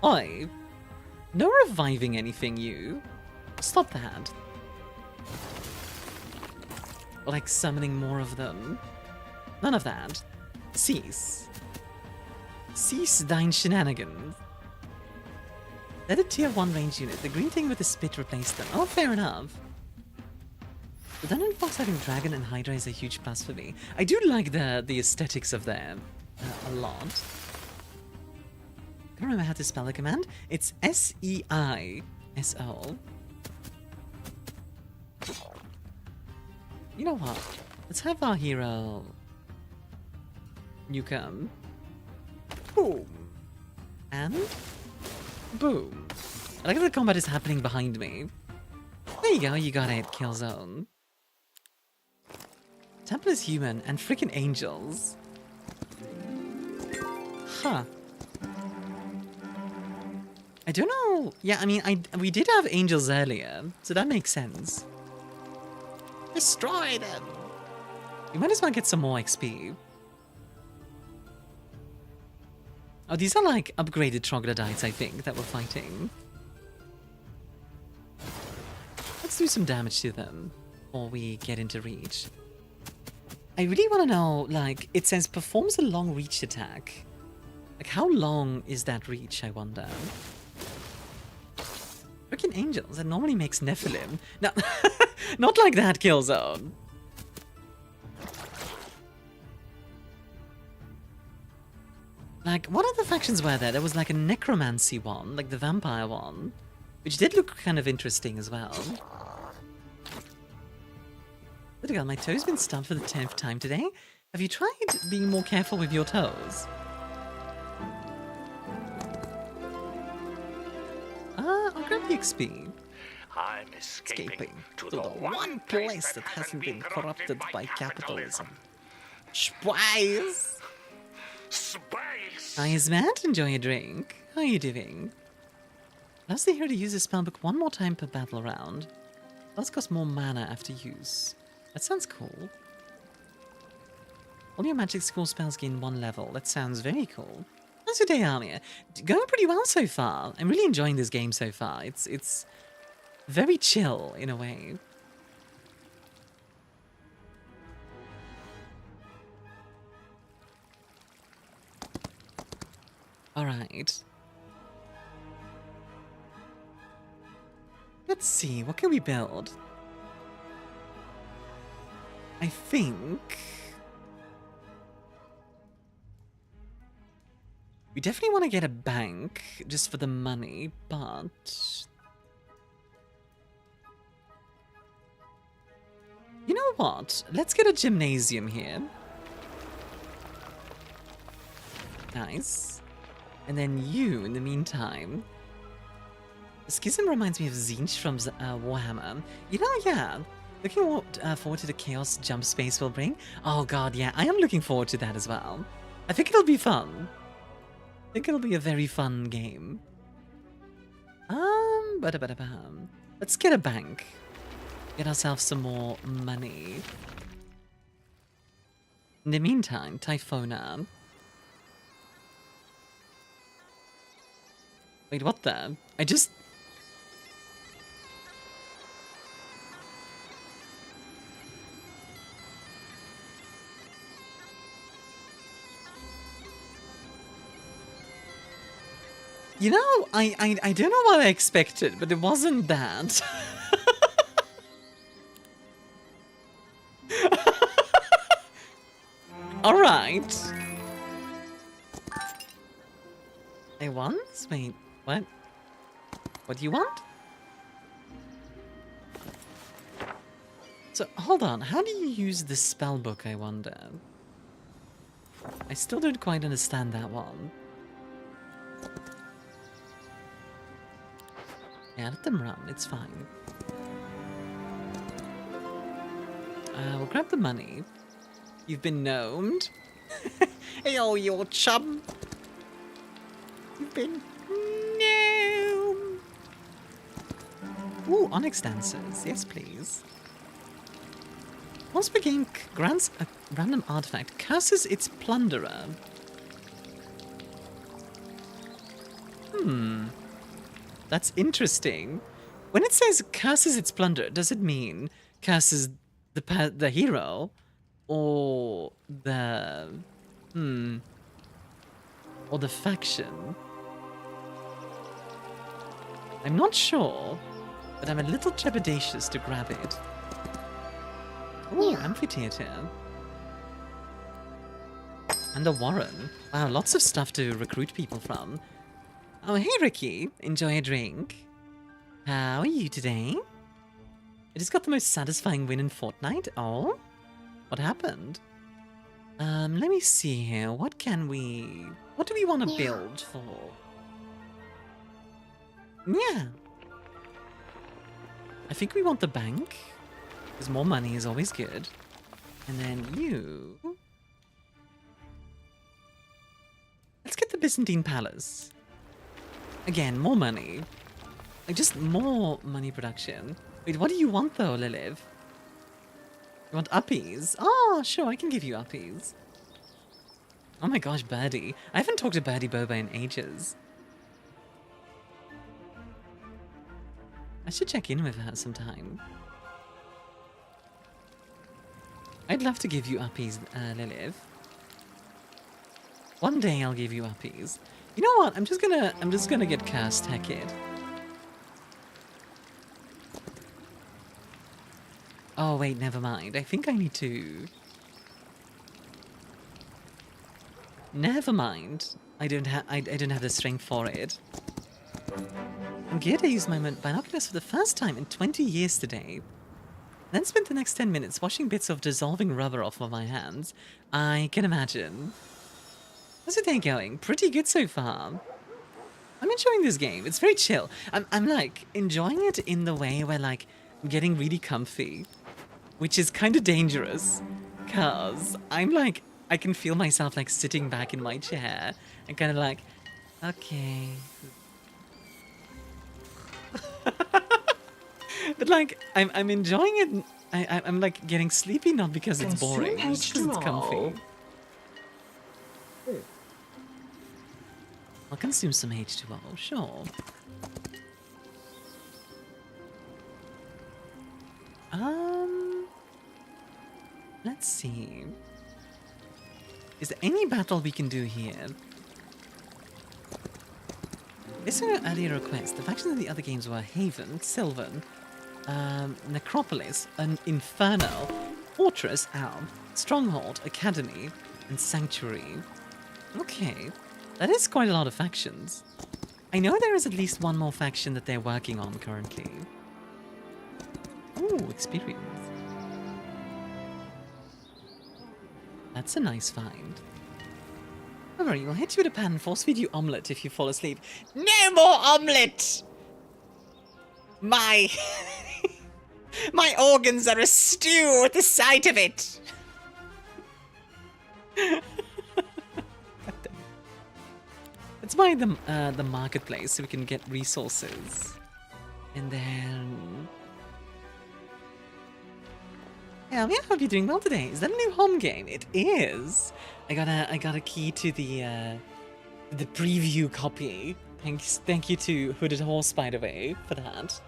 Oi. No reviving anything, you. Stop that. Or like summoning more of them. None of that. Cease. Cease thine shenanigans. Let a tier 1 range unit. The green thing with the spit replace them. Oh, fair enough. The Dungeon Fox having Dragon and Hydra is a huge plus for me. I do like the aesthetics of them a lot. Can't remember how to spell the command. It's S-E-I-S-O. You know what? Let's have our hero Myuk. Boom. And boom. I like that the combat is happening behind me. There you go, you got it, Killzone. Temple is human and freaking angels. Huh. I don't know. Yeah, I mean, we did have angels earlier, so that makes sense. Destroy them! We might as well get some more XP. Oh, these are like upgraded troglodytes, I think, that we're fighting. Let's do some damage to them before we get into reach. I really want to know, like, it says performs a long reach attack. Like, how long is that reach, I wonder? Freaking angels, that normally makes Nephilim. No, not like that, Killzone. Like, what other factions were there? There was like a necromancy one, like the vampire one, which did look kind of interesting as well. Look at my toe's been stubbed for the 10th time today. Have you tried being more careful with your toes? I'll grab the XP. I'm escaping to the one place that hasn't been corrupted by capitalism. Spice! Space! Hi, Matt. Enjoy a drink. How are you doing? Allows the hero to use the spellbook one more time per battle round. Does cost more mana after use. That sounds cool. All your magic school spells gain 1 level. That sounds very cool. How's your day, Armia? Going pretty well so far. I'm really enjoying this game so far. It's very chill in a way. All right. Let's see. What can we build? I think we definitely want to get a bank just for the money, but you know what? Let's get a gymnasium here. Nice. And then you, in the meantime. Schism reminds me of Zinch from Warhammer. You know, yeah. Looking forward to the chaos jump space will bring. Oh god, yeah, I am looking forward to that as well. I think it'll be fun. I think it'll be a very fun game. Let's get a bank. Get ourselves some more money. In the meantime, Typhona. Wait, what the? I just... You know, I don't know what I expected, but it wasn't that. All right. I want? Wait, what? What do you want? So, hold on. How do you use the spellbook, I wonder? I still don't quite understand that one. Yeah, let them run. It's fine. We'll grab the money. You've been gnomed. Hey, oh, your chum. You've been gnomed. Ooh, Onyx dancers. Yes, please. Once per game grants a random artifact, curses its plunderer. That's interesting. When it says curses its plunderer, does it mean curses the hero or the or the faction? I'm not sure, but I'm a little trepidatious to grab it. Ooh, amphitheater. And a warren. Wow, lots of stuff to recruit people from. Oh, hey Ricky. Enjoy a drink. How are you today? I just got the most satisfying win in Fortnite. Oh? What happened? Let me see here. What do we want to build for? Yeah. I think we want the bank. Because more money is always good. And then you... Let's get the Byzantine Palace. Again, more money. Like, just more money production. Wait, what do you want, though, Lilith? You want uppies? Oh, sure, I can give you uppies. Oh my gosh, Birdie. I haven't talked to Birdie Boba in ages. I should check in with her sometime. I'd love to give you uppies, Lilith. One day I'll give you uppies. You know what? I'm just gonna get cursed, heck it. Oh wait, never mind. I think I need to. Never mind. I don't have the strength for it. I'm geared to use my binoculars for the first time in 20 years today. Then spent the next 10 minutes washing bits of dissolving rubber off of my hands. I can imagine. How's your day going? Pretty good so far. I'm enjoying this game. It's very chill. I'm like enjoying it in the way where like I'm getting really comfy, which is kind of dangerous, cause I'm like I can feel myself like sitting back in my chair and kind of like, okay. But like I'm enjoying it. I'm like getting sleepy not because it's boring, it's because it's comfy. I'll consume some H2O, sure. Let's see. Is there any battle we can do here? Based on your earlier request, the factions in the other games were Haven, Sylvan, Necropolis, an Inferno, Fortress, Alm, Stronghold, Academy, and Sanctuary. Okay, that is quite a lot of factions. I know there is at least one more faction that they're working on currently. Ooh, experience. That's a nice find. Don't worry, we'll hit you with a pan and force feed you omelette if you fall asleep. No more omelette! My... my organs are a stew at the sight of it! Let's buy the marketplace so we can get resources. And then... Yeah, I hope you're doing well today. Is that a new home game? It is. I got a key to the preview copy. Thank you to Hooded Horse, by the way, for that.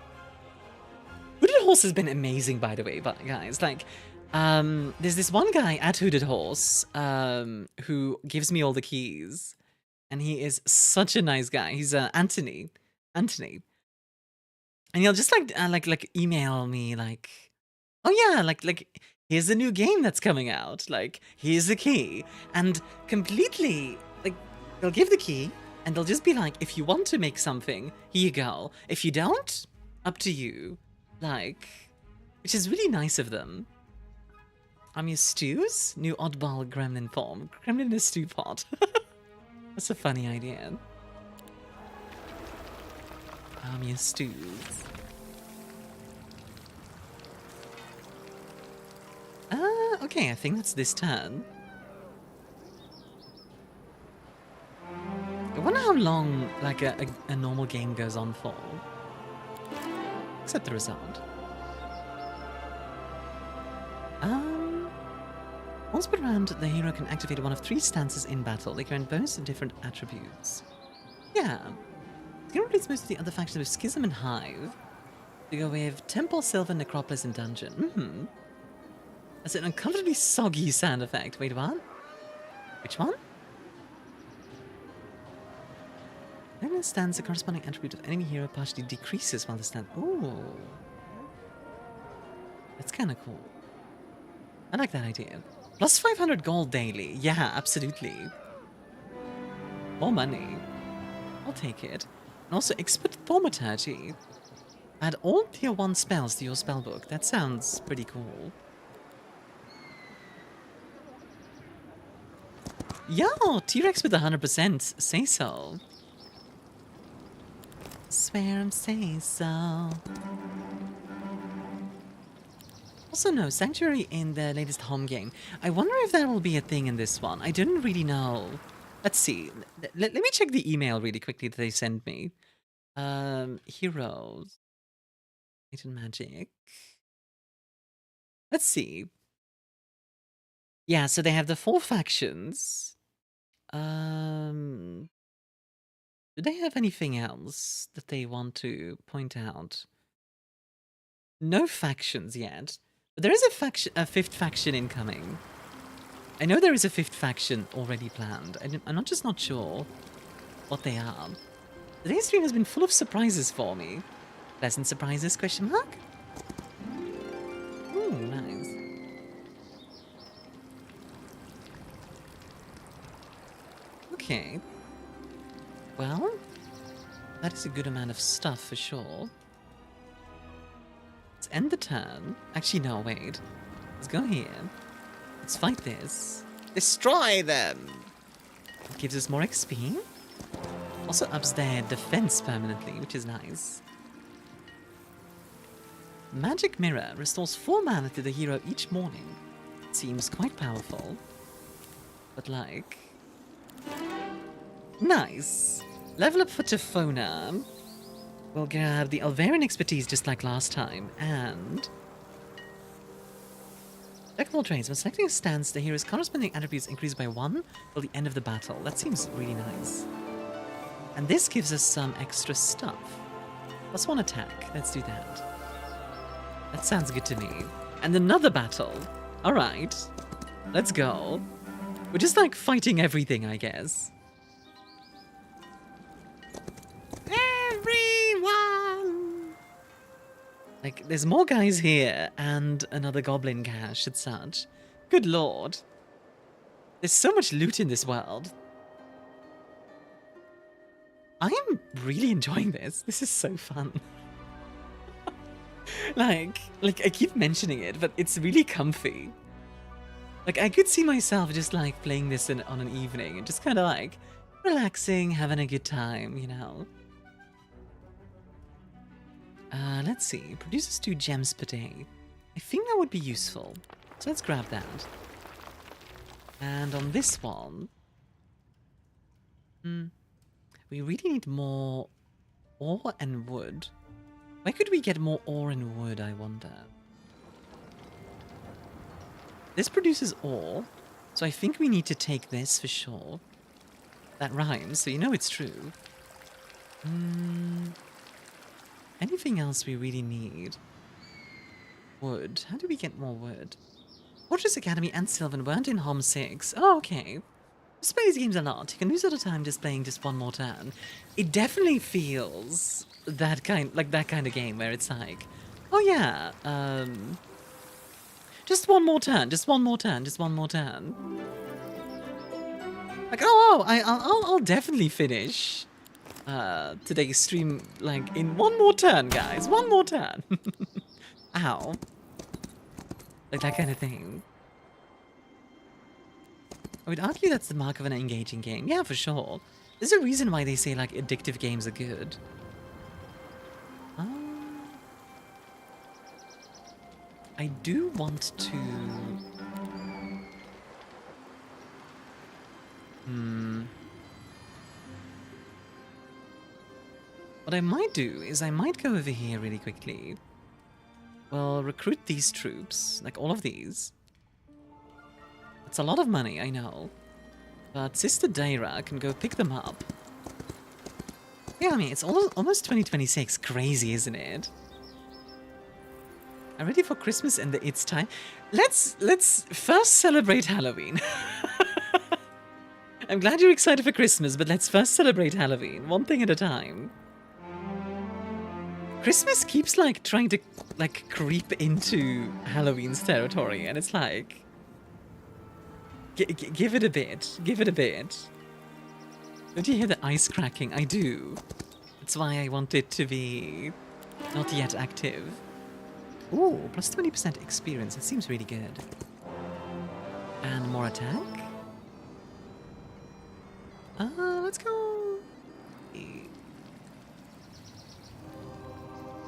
Hooded Horse has been amazing, by the way, but guys, like, there's this one guy at Hooded Horse who gives me all the keys, and he is such a nice guy. He's Anthony, and he'll just like email me like, oh yeah, like here's the new game that's coming out. Like, here's the key. And completely, like, they'll give the key, and they'll just be like, if you want to make something, here you go. If you don't, up to you. Like, which is really nice of them. ArmiaStars? New oddball gremlin form. Gremlin in a stew pot. That's a funny idea. ArmiaStars. Okay, I think that's this turn. I wonder how long, like, a normal game goes on for. Except the result. Once per round, the hero can activate one of 3 stances in battle. They grant bonus to different attributes. Yeah. The hero replaces most of the other factions with Schism and Hive. We go with Temple, Silver, Necropolis, and Dungeon. That's an uncomfortably soggy sound effect. Wait, what? Which one? When stands, the corresponding attribute of enemy hero partially decreases while the stand. Ooh. That's kind of cool. I like that idea. Plus 500 gold daily. Yeah, absolutely. More money. I'll take it. And also, expert thaumaturgy. Add all tier 1 spells to your spellbook. That sounds pretty cool. Yo, T-Rex with 100%. Say so. Swear I'm say so. Also, no, Sanctuary in the latest home game. I wonder if that will be a thing in this one. I didn't really know. Let's see. Let me check the email really quickly that they sent me. Heroes. Light and Magic. Let's see. Yeah, so they have the 4 factions. Do they have anything else that they want to point out? No factions yet. But there is a 5th faction incoming. I know there is a 5th faction already planned. I'm just not sure what they are. Today's stream has been full of surprises for me. Pleasant surprises, question mark? Ooh, nice. Okay. Well, that is a good amount of stuff for sure. Let's end the turn. Actually, no, wait. Let's go here. Let's fight this. Destroy them! It gives us more XP. Also ups their defense permanently, which is nice. Magic Mirror restores 4 mana to the hero each morning. Seems quite powerful. But like... Nice. Level up for Tefona. We'll grab the Alvarian expertise just like last time, and... Jack of all trades. When selecting a stance, the hero's corresponding attributes increase by 1 till the end of the battle. That seems really nice. And this gives us some extra stuff. Plus 1 attack. Let's do that. That sounds good to me. And another battle. Alright. Let's go. We're just like fighting everything, I guess. Everyone! Like, there's more guys here and another goblin cache and such. Good lord. There's so much loot in this world. I am really enjoying this. This is so fun. like I keep mentioning it, but it's really comfy. Like, I could see myself just like playing this on an evening and just kind of like relaxing, having a good time, you know. Let's see. Produces 2 gems per day. I think that would be useful. So let's grab that. And on this one... we really need more ore and wood. Where could we get more ore and wood, I wonder? This produces ore, so I think we need to take this for sure. That rhymes, so you know it's true. Anything else we really need? Wood. How do we get more wood? Fortress Academy and Sylvan weren't in HOM 6. Oh, okay. Just play these games a lot. You can lose a lot of time just playing just one more turn. It definitely feels that kind of game where it's like, oh yeah, just one more turn, just one more turn, just one more turn. Like, I'll definitely finish today's stream like in one more turn, guys. One more turn. Ow. Like that kind of thing. I would argue that's the mark of an engaging game. Yeah, for sure. There's a reason why they say, like, addictive games are good. I do want to... What I might do is I might go over here really quickly. Well, recruit these troops, like all of these. It's a lot of money, I know. But Sister Daira can go pick them up. Yeah, I mean, it's almost 2026. Crazy, isn't it? I'm ready for Christmas and it's time. Let's first celebrate Halloween. I'm glad you're excited for Christmas, but let's first celebrate Halloween. One thing at a time. Christmas keeps, like, trying to, like, creep into Halloween's territory, and it's like... give it a bit. Give it a bit. Don't you hear the ice cracking? I do. That's why I want it to be not yet active. Ooh, plus 20% experience. That seems really good. And more attack. Let's go.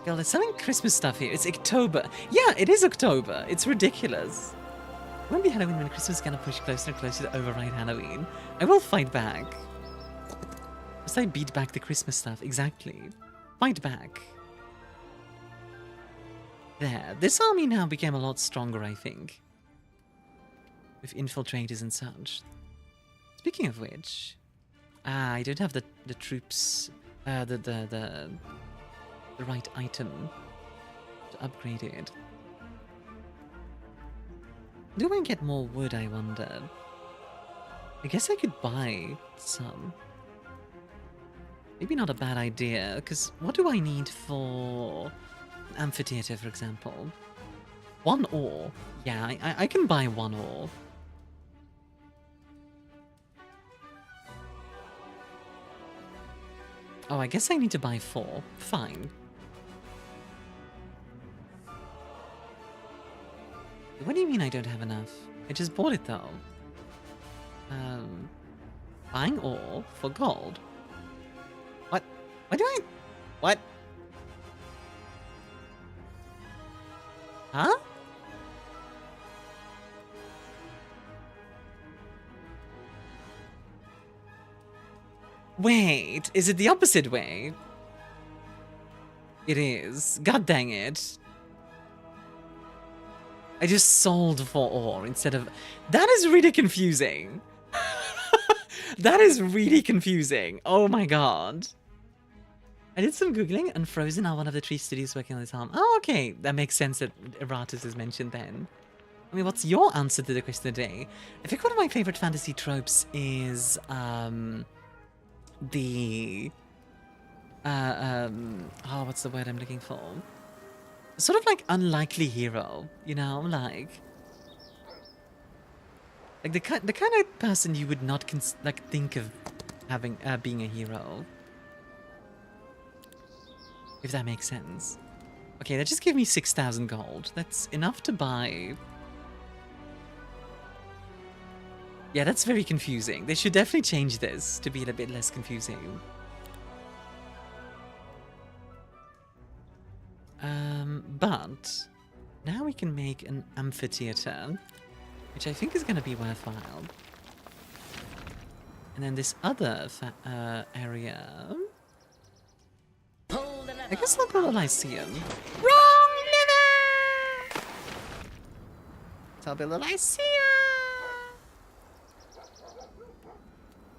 Girl, they're selling Christmas stuff here. It's October. Yeah, it is October. It's ridiculous. It won't be Halloween when Christmas is gonna push closer and closer to override Halloween. I will fight back. Must I beat back the Christmas stuff? Exactly. Fight back. There. This army now became a lot stronger, I think. With infiltrators and such. Speaking of which... I don't have the troops... the right item to upgrade it. Do I get more wood, I wonder? I guess I could buy some. Maybe not a bad idea, because what do I need for an amphitheater, for example? 1 ore. Yeah, I can buy 1 ore. Oh, I guess I need to buy 4. Fine. What do you mean I don't have enough? I just bought it though. Buying ore for gold. What? Why do I... What? Huh? Wait, is it the opposite way? It is. God dang it. I just sold for ore instead of... That is really confusing. That is really confusing. Oh my god. I did some googling. Unfrozen are one of the 3 studios working on this arm. Oh, okay. That makes sense that Eratus is mentioned then. I mean, what's your answer to the question of the day? I think one of my favorite fantasy tropes is... the... oh, what's the word I'm looking for? Sort of like unlikely hero, you know, like the kind of person you would not think of having being a hero, if that makes sense. Okay, that just gave me 6,000 gold. That's enough to buy. Yeah, that's very confusing. They should definitely change this to be a bit less confusing. But now we can make an amphitheater, which I think is going to be worthwhile. And then this other area... I guess I'll build a Lyceum. Wrong liver! So I'll build a Lyceum!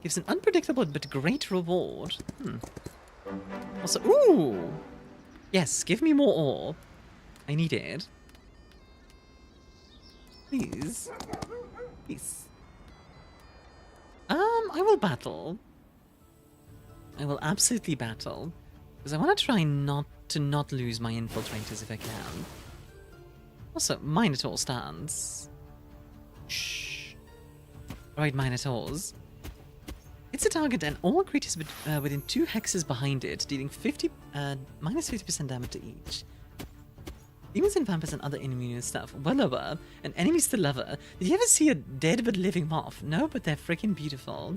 Gives an unpredictable but great reward. Also, ooh! Yes, give me more ore. I need it. Please. Please. I will battle. I will absolutely battle. Because I want to try not lose my infiltrators if I can. Also, Minotaur stands. Shh. Alright, Minotaurs. It's a target and all creatures within 2 hexes behind it, dealing minus 50% damage to each. Demons and vampires and other immune stuff. Well lower. An enemy still lover. Did you ever see a dead but living moth? No, but they're freaking beautiful.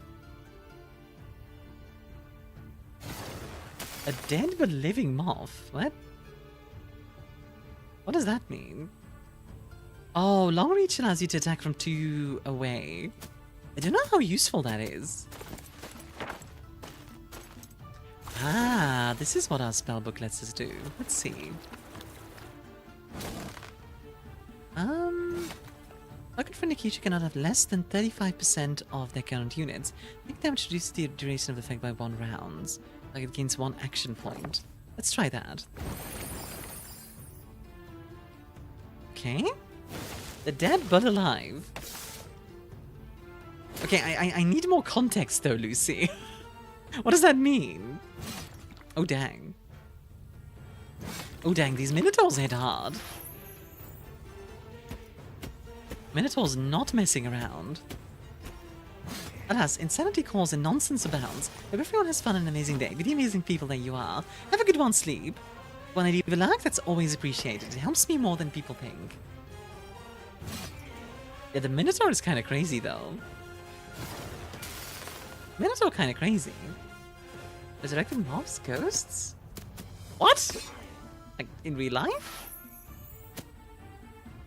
A dead but living moth? What? What does that mean? Oh, long reach allows you to attack from 2 away. I don't know how useful that is. Ah, this is what our spellbook lets us do. Let's see. Target friendly creature cannot have less than 35% of their current units. Make damage reduce the duration of the effect by 1 round. Like it gains 1 action point. Let's try that. Okay. The dead but alive. Okay, I need more context though, Lucy. What does that mean? Oh dang. Oh dang, these Minotaurs hit hard. Minotaur's not messing around. Alas, insanity calls and nonsense abounds. Hope everyone has fun and an amazing day. With the amazing people that you are. Have a good one, sleep. When I leave a like, that's always appreciated. It helps me more than people think. Yeah, the Minotaur is kind of crazy, though. Minotaur kind of crazy. Resurrected mobs? Ghosts? What? Like, in real life?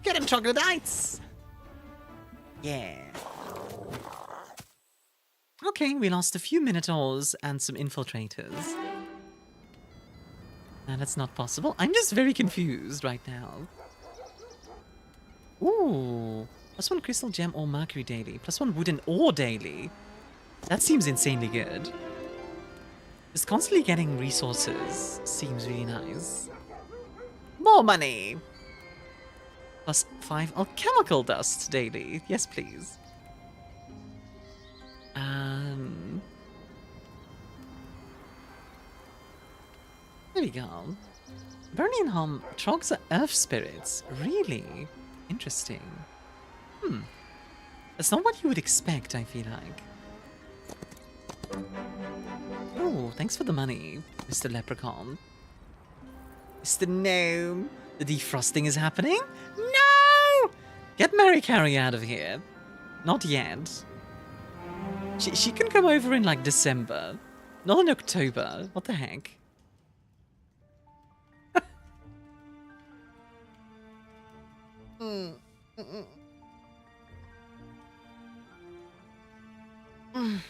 Get him, troglodytes! Yeah. Okay, we lost a few Minotaurs and some infiltrators. And that's not possible. I'm just very confused right now. Ooh. +1 crystal gem or mercury daily. +1 wooden ore daily. That seems insanely good. Just constantly getting resources seems really nice. More money! +5 alchemical dust daily. Yes, please. There we go. Burning Home, trogs are earth spirits. Really? Interesting. That's not what you would expect, I feel like. Oh, thanks for the money, Mr. Leprechaun. Mr. Gnome. The defrosting is happening? No! Get Mary Carey out of here. Not yet. She can come over in, like, December. Not in October. What the heck?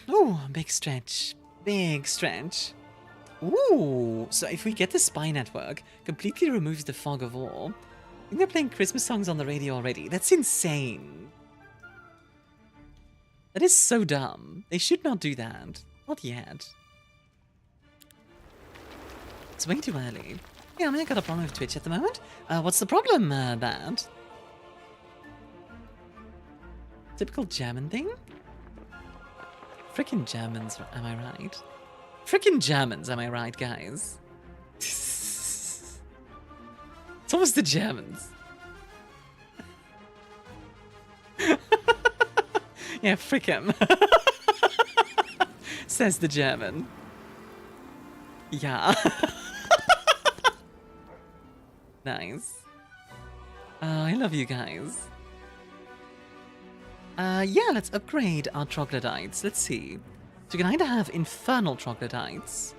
Ooh, big stretch. Big stretch. Ooh, so if we get the spy network, completely removes the fog of war. I think they're playing Christmas songs on the radio already. That's insane. That is so dumb. They should not do that. Not yet. It's way too early. Yeah, I mean, I got a problem with Twitch at the moment. What's the problem, that? Typical German thing? Frickin' Germans, am I right? Frickin' Germans, am I right, guys? It's almost the Germans. Yeah, frick 'em. Says the German. Yeah. Nice. I love you guys. Yeah, let's upgrade our troglodytes. Let's see. So we can either have infernal troglodytes,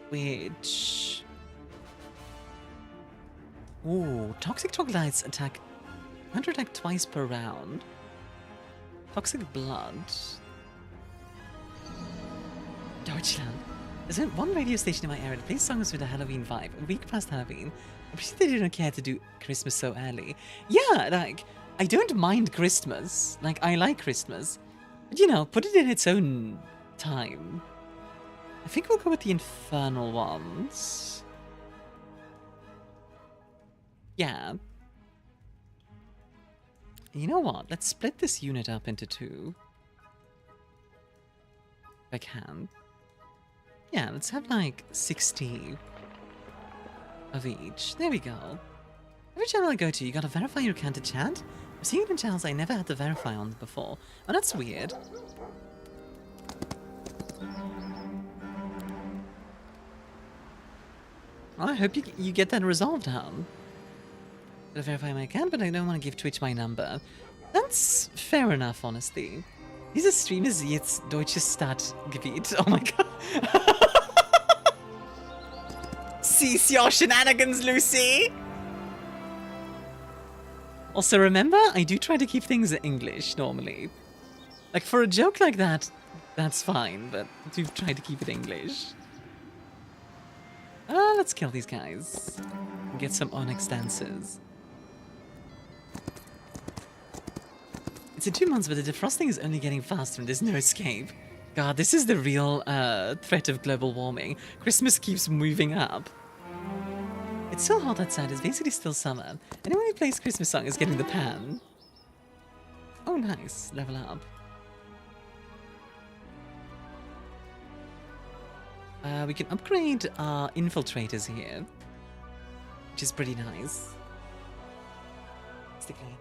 which... Ooh, toxic troglodytes attack... attack twice per round. Toxic blood. Deutschland. There's one radio station in my area that plays songs with a Halloween vibe. A week past Halloween. I appreciate they didn't care to do Christmas so early. Yeah, like... I don't mind Christmas. Like, I like Christmas. But, you know, put it in its own time. I think we'll go with the infernal ones. Yeah. You know what? Let's split this unit up into 2. If I can. Yeah, let's have, like, 60 of each. There we go. Every channel I go to, you gotta verify your account to chat. I've seen it in channels I never had to verify on before. Oh, that's weird. Well, I hope you get that resolved, hon. Gotta verify my account, but I don't want to give Twitch my number. That's fair enough, honestly. Dieser Stream ist jetzt deutsches Stadtgebiet. Oh my god. Cease your shenanigans, Lucy! Also, remember, I do try to keep things in English normally. Like, for a joke like that, that's fine, but I do try to keep it English. Let's kill these guys. And get some Onyx dancers. It's in 2 months, but the defrosting is only getting faster and there's no escape. God, this is the real threat of global warming. Christmas keeps moving up. It's so hot outside, it's basically still summer. Anyone who plays Christmas song is getting the pan. Oh, nice. Level up. We can upgrade our infiltrators here, which is pretty nice. Stick it.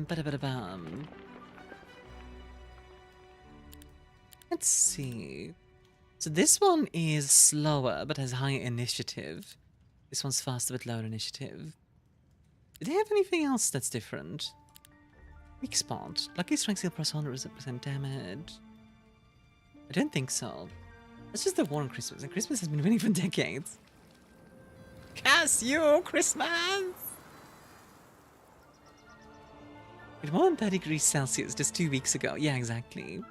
Ba-da-ba-da-bum. Let's see. So this one is slower, but has higher initiative. This one's faster, but lower initiative. Do they have anything else that's different? Weak spot. Lucky strikes heal plus 100% damage. I don't think so. That's just the war on Christmas, and Christmas has been winning for decades. Curse you, Christmas! It was 30 degrees Celsius just 2 weeks ago. Yeah, exactly.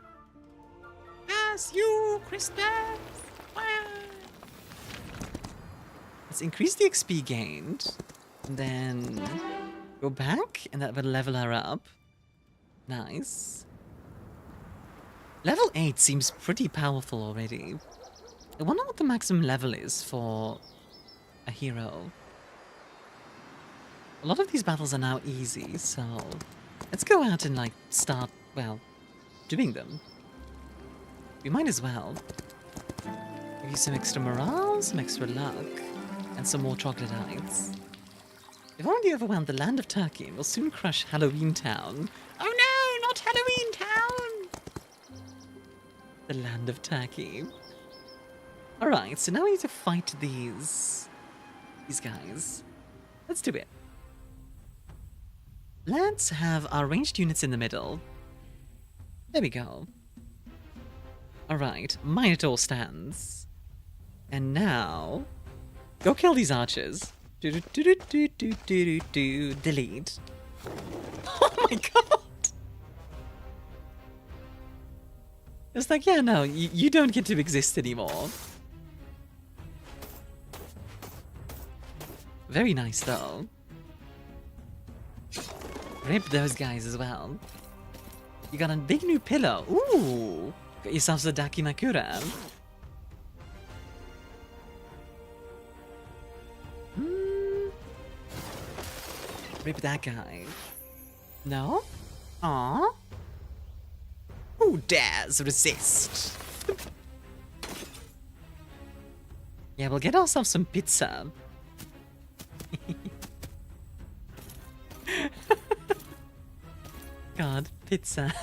Curse you, Christmas! Wow. Let's increase the XP gained, and then go back, and that will level her up. Nice. Level 8 seems pretty powerful already. I wonder what the maximum level is for a hero. A lot of these battles are now easy, so let's go out and like start, well, doing them. We might as well. Give you some extra morale, some extra luck, and some more troglodytes. They've already overwhelmed the land of Turkey and will soon crush Halloween Town. Oh no, not Halloween Town! The land of Turkey. Alright, so now we need to fight these guys. Let's do it. Let's have our ranged units in the middle. There we go. Alright, Minotaur stands. And now, go kill these archers. Delete. Oh my god! It's like, yeah, no, you don't get to exist anymore. Very nice, though. Rip those guys as well. You got a big new pillow. Ooh! Got yourselves a Dakimakura. Rip that guy. No? Aww. Who dares resist? Yeah, we'll get ourselves some pizza. God, pizza.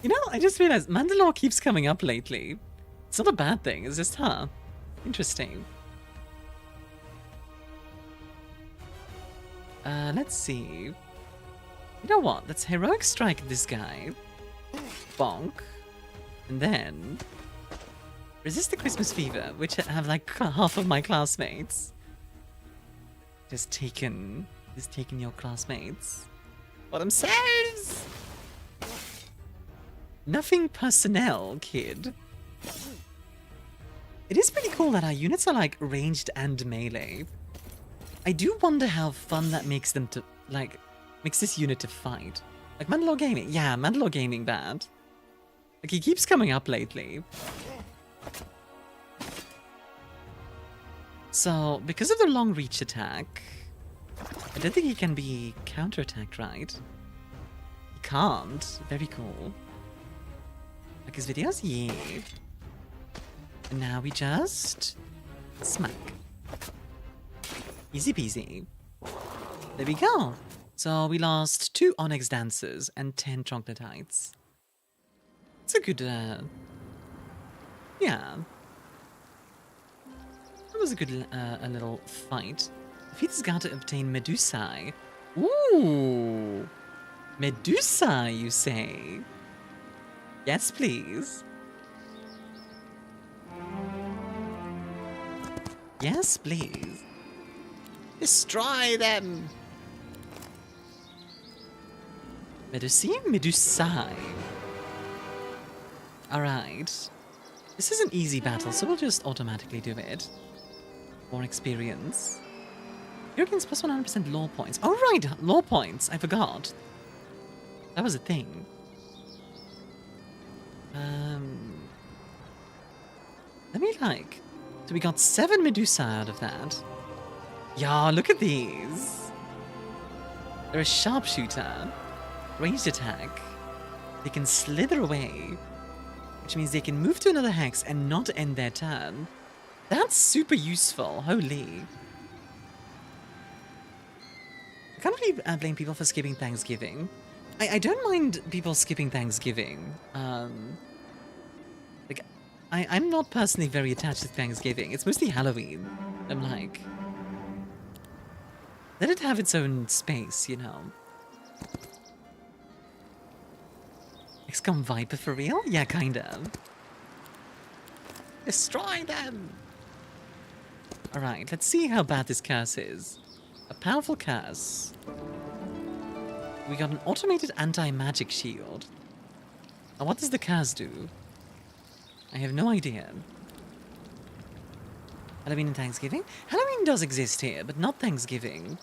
You know, I just realized Mandalore keeps coming up lately. It's not a bad thing, it's just, huh? Interesting. Let's see. You know what? Let's heroic strike this guy. Bonk. And then resist the Christmas fever, which have like half of my classmates. Just taken your classmates for themselves. Nothing personnel, kid. It is pretty cool that our units are like ranged and melee. I do wonder how fun that makes them to, like, makes this unit to fight. Like Mandalore Gaming. Yeah, Mandalore Gaming bad. Like, he keeps coming up lately. So, because of the long reach attack, I don't think he can be counterattacked, right? He can't. Very cool. Like his videos? Yeah. And now we just smack. Easy peasy. There we go. So we lost 2 Onyx Dancers and 10 Troglodytes. It's a good, yeah. That was a good, a little fight. Defeat this guy to obtain Medusae. Ooh! Medusa, you say? Yes, please. Yes, please. Destroy them! Medusi? Medusai. Alright. This is an easy battle, so we'll just automatically do it. More experience. You're against plus 100% law points. Oh, right! Law points! I forgot. That was a thing. Let me like... So we got 7 Medusa out of that. Yeah, look at these. They're a sharpshooter. Ranged attack. They can slither away. Which means they can move to another hex and not end their turn. That's super useful. Holy. I can't really blame people for skipping Thanksgiving. I don't mind people skipping Thanksgiving. Like, I'm not personally very attached to Thanksgiving. It's mostly Halloween. I'm like... Let it have its own space, you know. XCOM Viper for real? Yeah, kind of. Destroy them! Alright, let's see how bad this curse is. A powerful curse. We got an automated anti-magic shield. Now what does the curse do? I have no idea. Halloween and Thanksgiving? Halloween does exist here, but not Thanksgiving.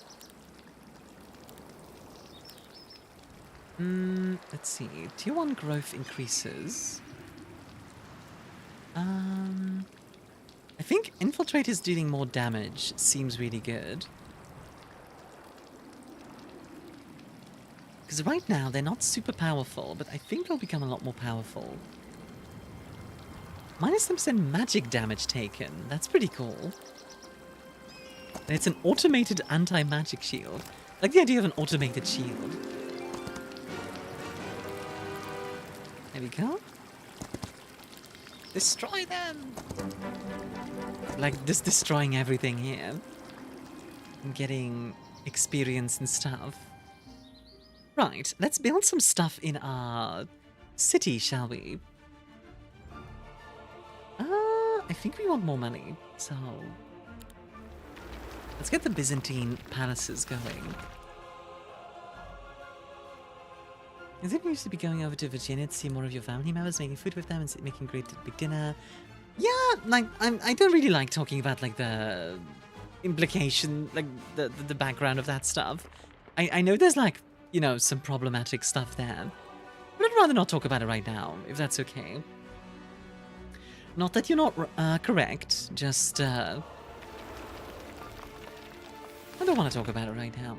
Let's see. Tier 1 growth increases. I think Infiltrators dealing more damage seems really good. Because right now they're not super powerful, but I think they'll become a lot more powerful. Minus 10% magic damage taken. That's pretty cool. And it's an automated anti-magic shield. I like the idea of an automated shield. There we go. Destroy them! Like, just destroying everything here. And getting experience and stuff. Right, let's build some stuff in our city, shall we? I think we want more money, so... Let's get the Byzantine palaces going. Is it used to be going over to Virginia to see more of your family members, making food with them and making great big dinner? Yeah, like, I don't really like talking about, like, the implication, like, the background of that stuff. I know there's, like, you know, some problematic stuff there. But I'd rather not talk about it right now, if that's okay. Not that you're not correct, just, I don't want to talk about it right now.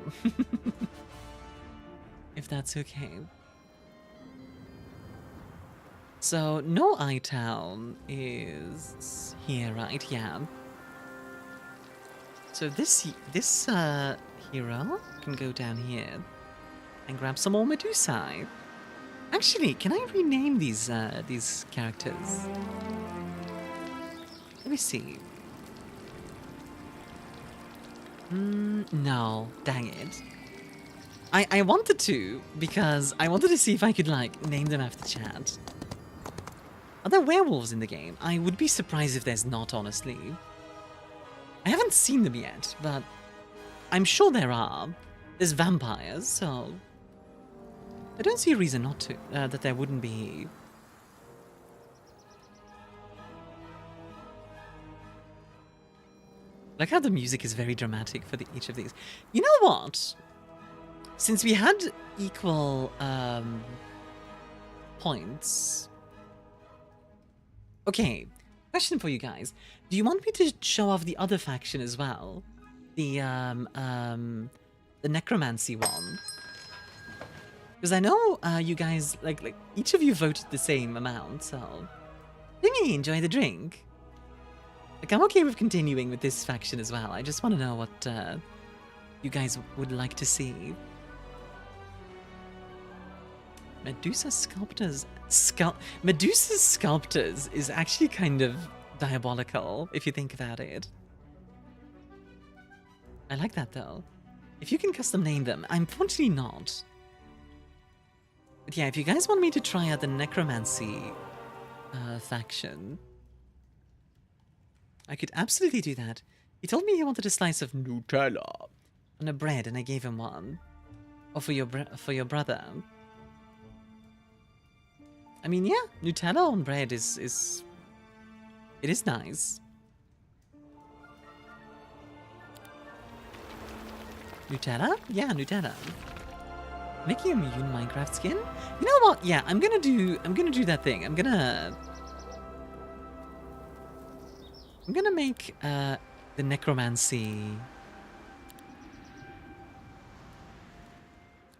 If that's okay. So, No Eye Town is here, right? Yeah. So this hero can go down here and grab some more Medusae. Actually, can I rename these characters? Let me see. No, dang it. I wanted to, because I wanted to see if I could, like, name them after chat. Are there werewolves in the game? I would be surprised if there's not, honestly. I haven't seen them yet, but I'm sure there are. There's vampires, so... I don't see a reason not to, that there wouldn't be. Like how the music is very dramatic for each of these. You know what? Since we had equal points... Okay, question for you guys. Do you want me to show off the other faction as well? The necromancy one? Because I know you guys, like each of you voted the same amount, so... Let me enjoy the drink. Like, I'm okay with continuing with this faction as well. I just want to know what you guys would like to see. Medusa Sculptors... Medusa's Sculptors is actually kind of diabolical, if you think about it. I like that, though. If you can custom name them, unfortunately not. But yeah, if you guys want me to try out the Necromancy faction, I could absolutely do that. He told me he wanted a slice of Nutella on a bread, and I gave him one. Or for your brother. I mean, yeah, Nutella on bread is it is nice. Nutella? Yeah, Nutella. Making a Myun Minecraft skin? You know what? Yeah, I'm gonna do that thing. I'm gonna make the necromancy.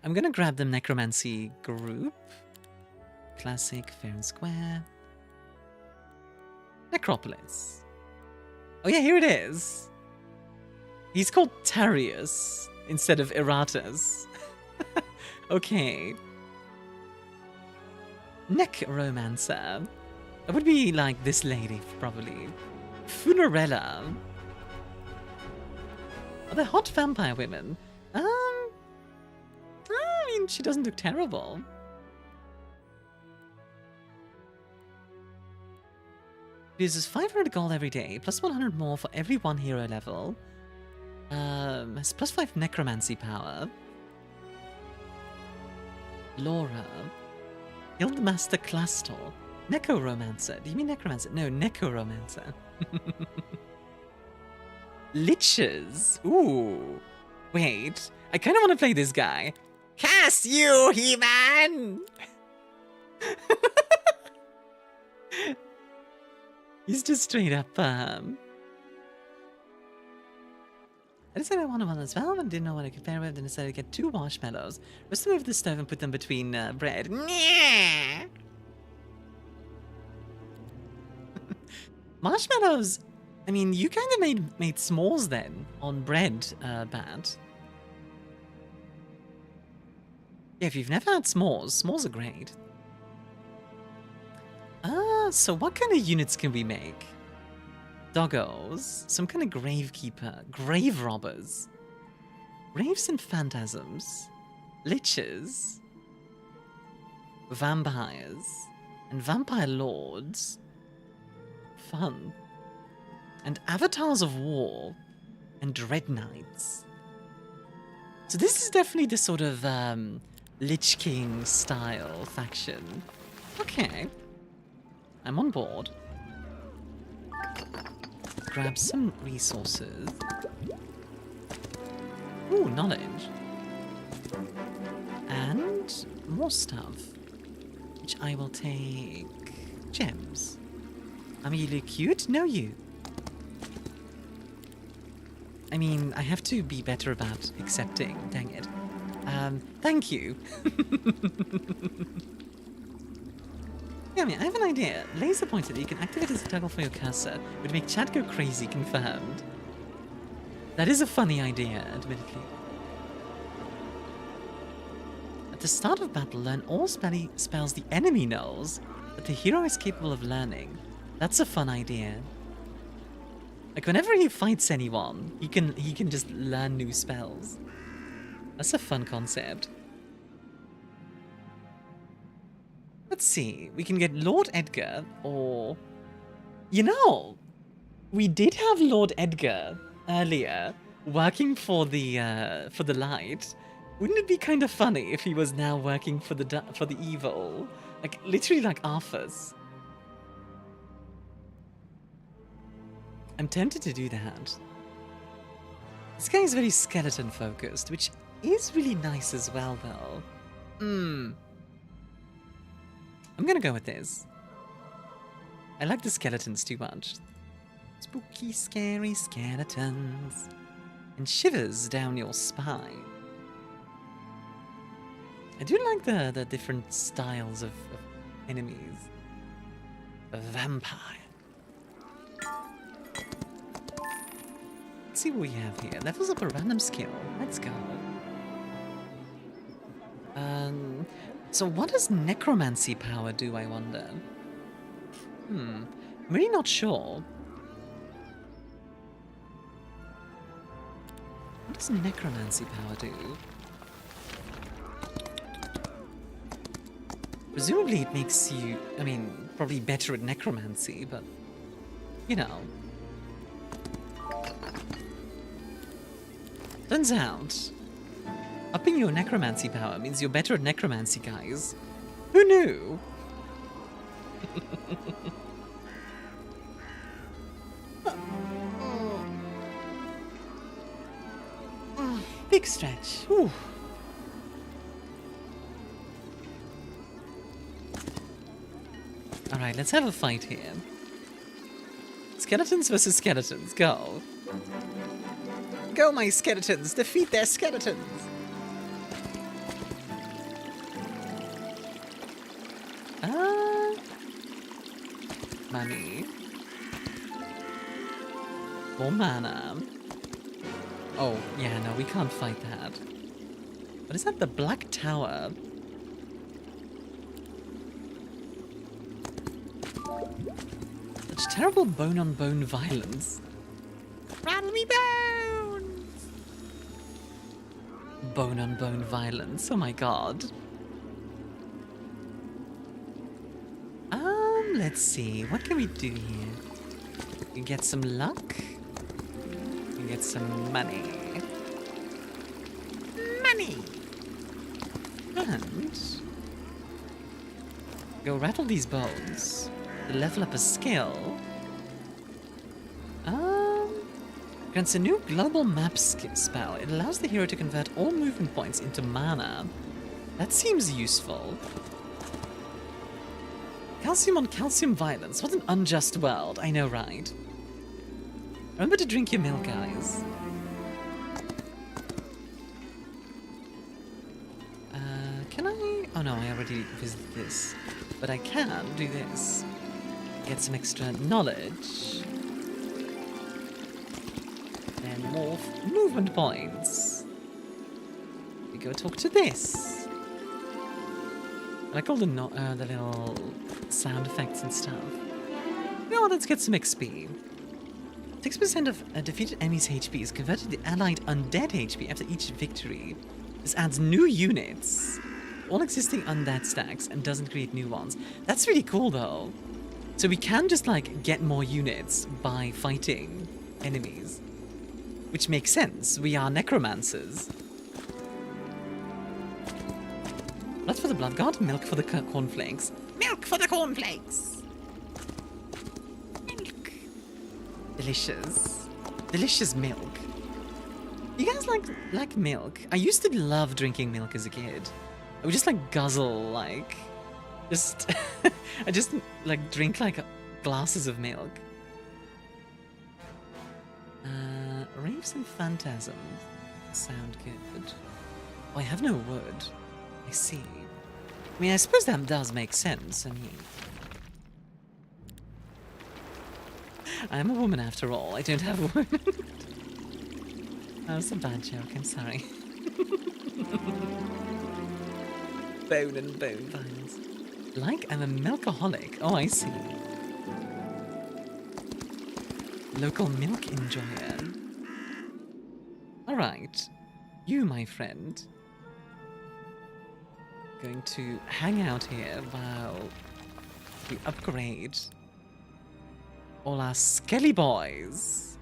I'm gonna grab the necromancy group. Classic, fair and square. Necropolis. Oh yeah, here it is. He's called Tarius instead of Eratus. Okay. Necromancer. That would be like this lady, probably. Funerella. Are they hot vampire women? I mean, she doesn't look terrible. Uses 500 gold every day, plus 100 more for every 1 hero level. Has plus 5 necromancy power. Laura. Guildmaster Clastor. Necromancer. Do you mean necromancer? No, necromancer. Liches. Ooh. Wait. I kind of want to play this guy. Cast you, He-Man! He's just straight up, I decided I wanted one as well, but didn't know what I could pair with, and decided to get 2 marshmallows. Roast them over the stove and put them between bread. Marshmallows! I mean, you kind of made s'mores then, on bread, Bat. Yeah, if you've never had s'mores, s'mores are great. So what kind of units can we make? Doggos, some kind of gravekeeper, grave robbers, graves and phantasms, liches, vampires, and vampire lords. Fun. And avatars of war, and dread knights. So this is definitely the sort of Lich King style faction. Okay. I'm on board. Grab some resources. Ooh, knowledge. And more stuff. Which I will take... gems. You look cute? No, you. I mean, I have to be better about accepting. Dang it. Thank you. Yeah, I mean, I have an idea. Laser pointer that you can activate as a toggle for your cursor would make chat go crazy, confirmed. That is a funny idea, admittedly. At the start of battle, learn all spells the enemy knows that the hero is capable of learning. That's a fun idea. Like, whenever he fights anyone, he can just learn new spells. That's a fun concept. Let's see, we can get Lord Edgar, or... You know, we did have Lord Edgar earlier, working for the light. Wouldn't it be kind of funny if he was now working for the evil? Like, literally like Arthur's. I'm tempted to do that. This guy is very skeleton focused, which is really nice as well, though. I'm gonna go with this. I like the skeletons too much. Spooky, scary skeletons. And shivers down your spine. I do like the different styles of enemies. A vampire. Let's see what we have here. Levels up a random skill. Let's go. So what does necromancy power do, I wonder? I'm really not sure. What does necromancy power do? Presumably it makes you, I mean, probably better at necromancy, but, you know. Turns out, upping your necromancy power means you're better at necromancy, guys. Who knew? Big stretch. Whew. Alright, let's have a fight here. Skeletons versus skeletons, go. Go, my skeletons! Defeat their skeletons! Money. More mana. Oh, yeah, no, we can't fight that. What is that? The Black Tower? Such terrible bone-on-bone violence. Rattle me bones! Bone-on-bone violence, oh my god. Let's see, what can we do here? We can get some luck. We can get some money. Money! And go rattle these bones. To level up a skill. Grants a new global map spell. It allows the hero to convert all movement points into mana. That seems useful. Calcium on calcium violence. What an unjust world. I know, right? Remember to drink your milk, guys. Can I? Oh no, I already visited this. But I can do this. Get some extra knowledge. And more movement points. We go talk to this. I like all the little sound effects and stuff. You know what, let's get some XP. 6% of defeated enemies' HP is converted to allied undead HP after each victory. This adds new units. All existing undead stacks and doesn't create new ones. That's really cool though. So we can just like get more units by fighting enemies. Which makes sense. We are necromancers. Blood for the blood god, milk for the cornflakes. Milk for the cornflakes! Milk. Delicious. Delicious milk. You guys like milk? I used to love drinking milk as a kid. I would just like guzzle, like... I just like drink like glasses of milk. Raves and phantasms sound good. Oh, I have no wood. I see. I mean, I suppose that does make sense. I mean, I'm a woman after all. I don't have wood. That was a bad joke. I'm sorry. Bone and bone vines. Like I'm a milkaholic. Oh, I see. Local milk enjoyer. Alright. You, my friend. Going to hang out here while we upgrade all our skelly boys.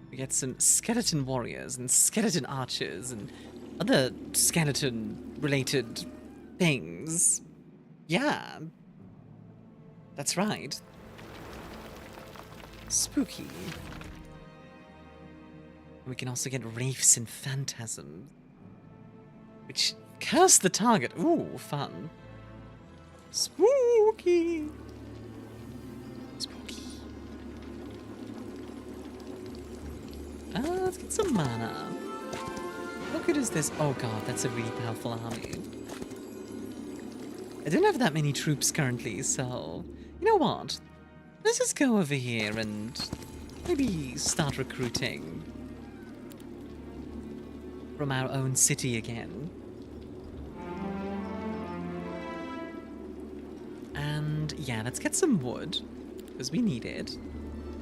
We get some skeleton warriors and skeleton archers and other skeleton-related things. Yeah. That's right. Spooky. We can also get wraiths and phantasms, which curse the target. Ooh, fun. Spooky. Spooky. Let's get some mana. How good is this? Oh god, that's a really powerful army. I don't have that many troops currently, so... You know what? Let's just go over here and maybe start recruiting from our own city again. And yeah, let's get some wood, because we need it.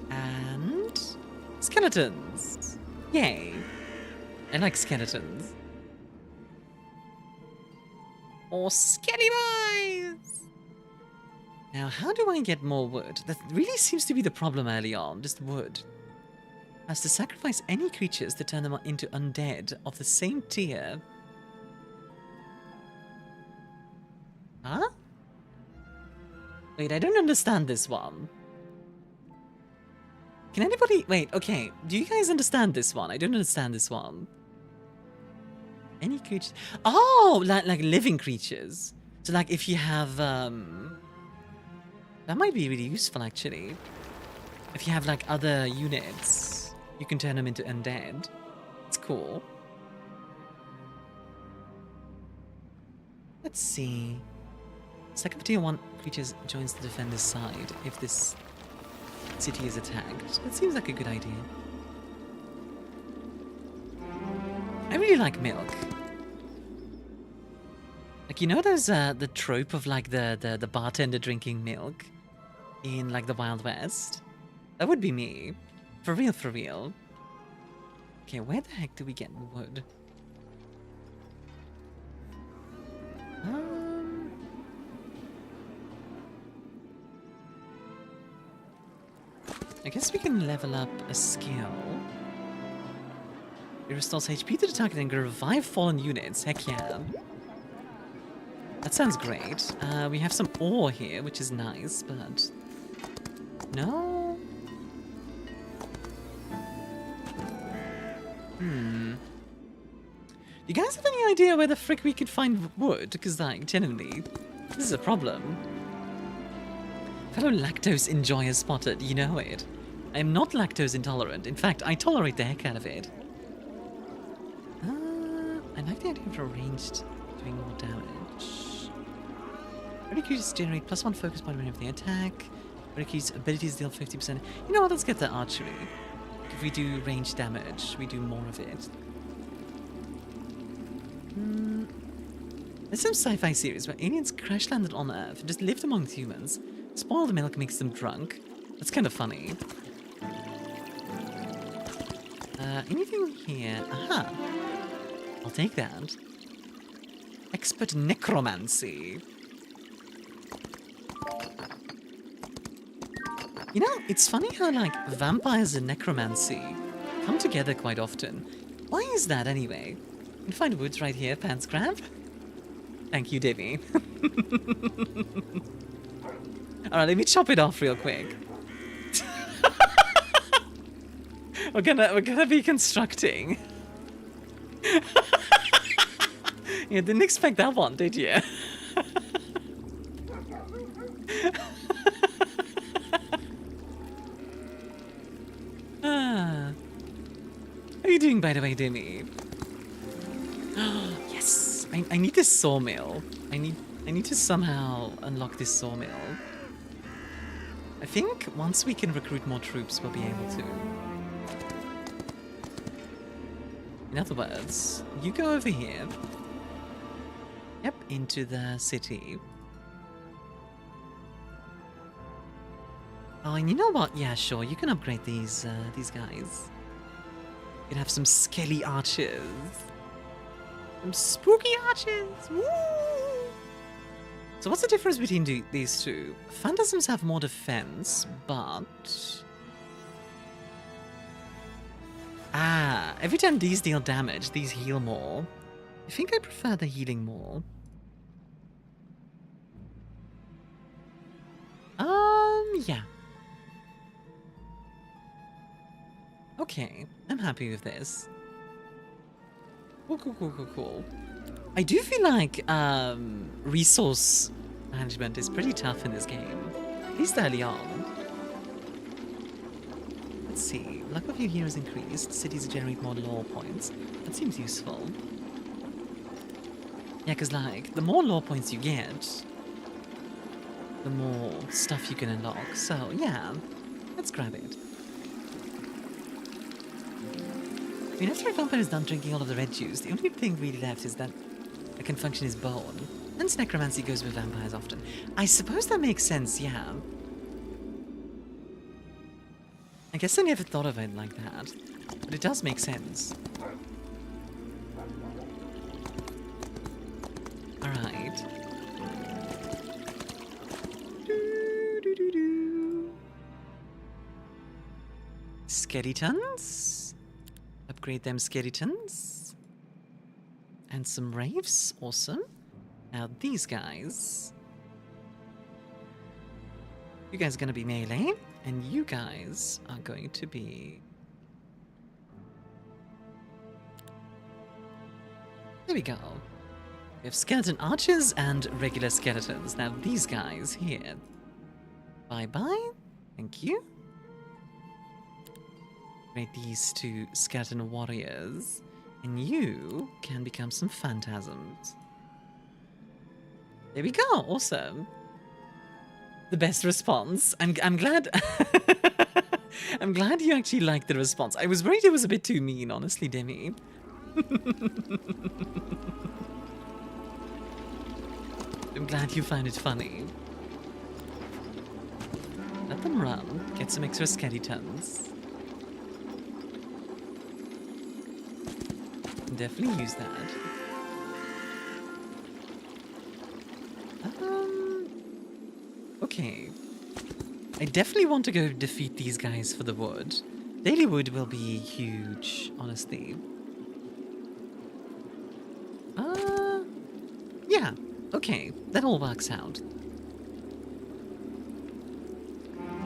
And skeletons. Yay. I like skeletons. More skelly boys! Now, how do I get more wood? That really seems to be the problem early on, just wood. has to sacrifice any creatures to turn them into undead of the same tier. Huh? Wait, I don't understand this one. Can anybody... Wait, okay. Do you guys understand this one? I don't understand this one. Any creatures... Oh! Like living creatures. So, like, if you have, That might be really useful, actually. If you have, like, other units, you can turn them into undead. It's cool. Let's see. Second tier 1 creatures joins the defender's side if this city is attacked. That seems like a good idea. I really like milk. Like, you know there's the trope of like the bartender drinking milk in like the Wild West? That would be me. For real, for real. Okay, where the heck do we get wood? I guess we can level up a skill. It restores HP to the target and can revive fallen units. Heck yeah. That sounds great. We have some ore here, which is nice, but... No? You guys have any idea where the frick we could find wood? Because, like, genuinely, this is a problem. Fellow lactose enjoyer spotted, you know it. I am not lactose intolerant. In fact, I tolerate the heck out of it. I like the idea of ranged doing more damage. Ridicule's generate +1 focus point whenever they attack. Ridicule's abilities deal 50%. You know what? Let's get the archery. If we do range damage, we do more of it. There's some sci-fi series where aliens crash landed on Earth, just lived amongst humans, spoil the milk, makes them drunk. That's kind of funny. Anything here? Aha! I'll take that. Expert necromancy. You know, it's funny how, like, vampires and necromancy come together quite often. Why is that, anyway? You can find woods right here, Pants Crab. Thank you, Debbie. Alright, let me chop it off real quick. We're gonna be constructing. You didn't expect that one, did you? How are you doing, by the way, Demi? Yes! I need this sawmill. I need to somehow unlock this sawmill. I think once we can recruit more troops, we'll be able to. In other words, you go over here. Yep, into the city. Oh, and you know what? Yeah, sure, you can upgrade these guys. You can have some skelly archers. Some spooky archers! Woo! So what's the difference between these two? Phantasms have more defense, but... every time these deal damage, these heal more. I think I prefer the healing more. Yeah. Okay, I'm happy with this. Cool. I do feel like resource management is pretty tough in this game, at least early on. Let's see, luck of your heroes increased, cities generate more lore points. That seems useful. Yeah, because like, the more lore points you get, the more stuff you can unlock. So yeah, let's grab it. I mean, after a vampire is done drinking all of the red juice, the only thing really left is that it can function his bone. Hence necromancy goes with vampires often. I suppose that makes sense, yeah. I guess I never thought of it like that, but it does make sense. Alright. skeletons. Upgrade them skeletons. And some wraiths. Awesome. Now these guys. You guys are going to be melee. And you guys are going to be... There we go. We have skeleton archers and regular skeletons. Now these guys here. Bye-bye. Thank you. Create these two skeleton warriors. And you can become some phantasms. There we go. Awesome. The best response. I'm glad... I'm glad you actually liked the response. I was worried it was a bit too mean, honestly, Demi. I'm glad you found it funny. Let them run. Get some extra skeletons. Definitely use that. Okay. I definitely want to go defeat these guys for the wood. Daily wood will be huge, honestly. Yeah. Okay, that all works out.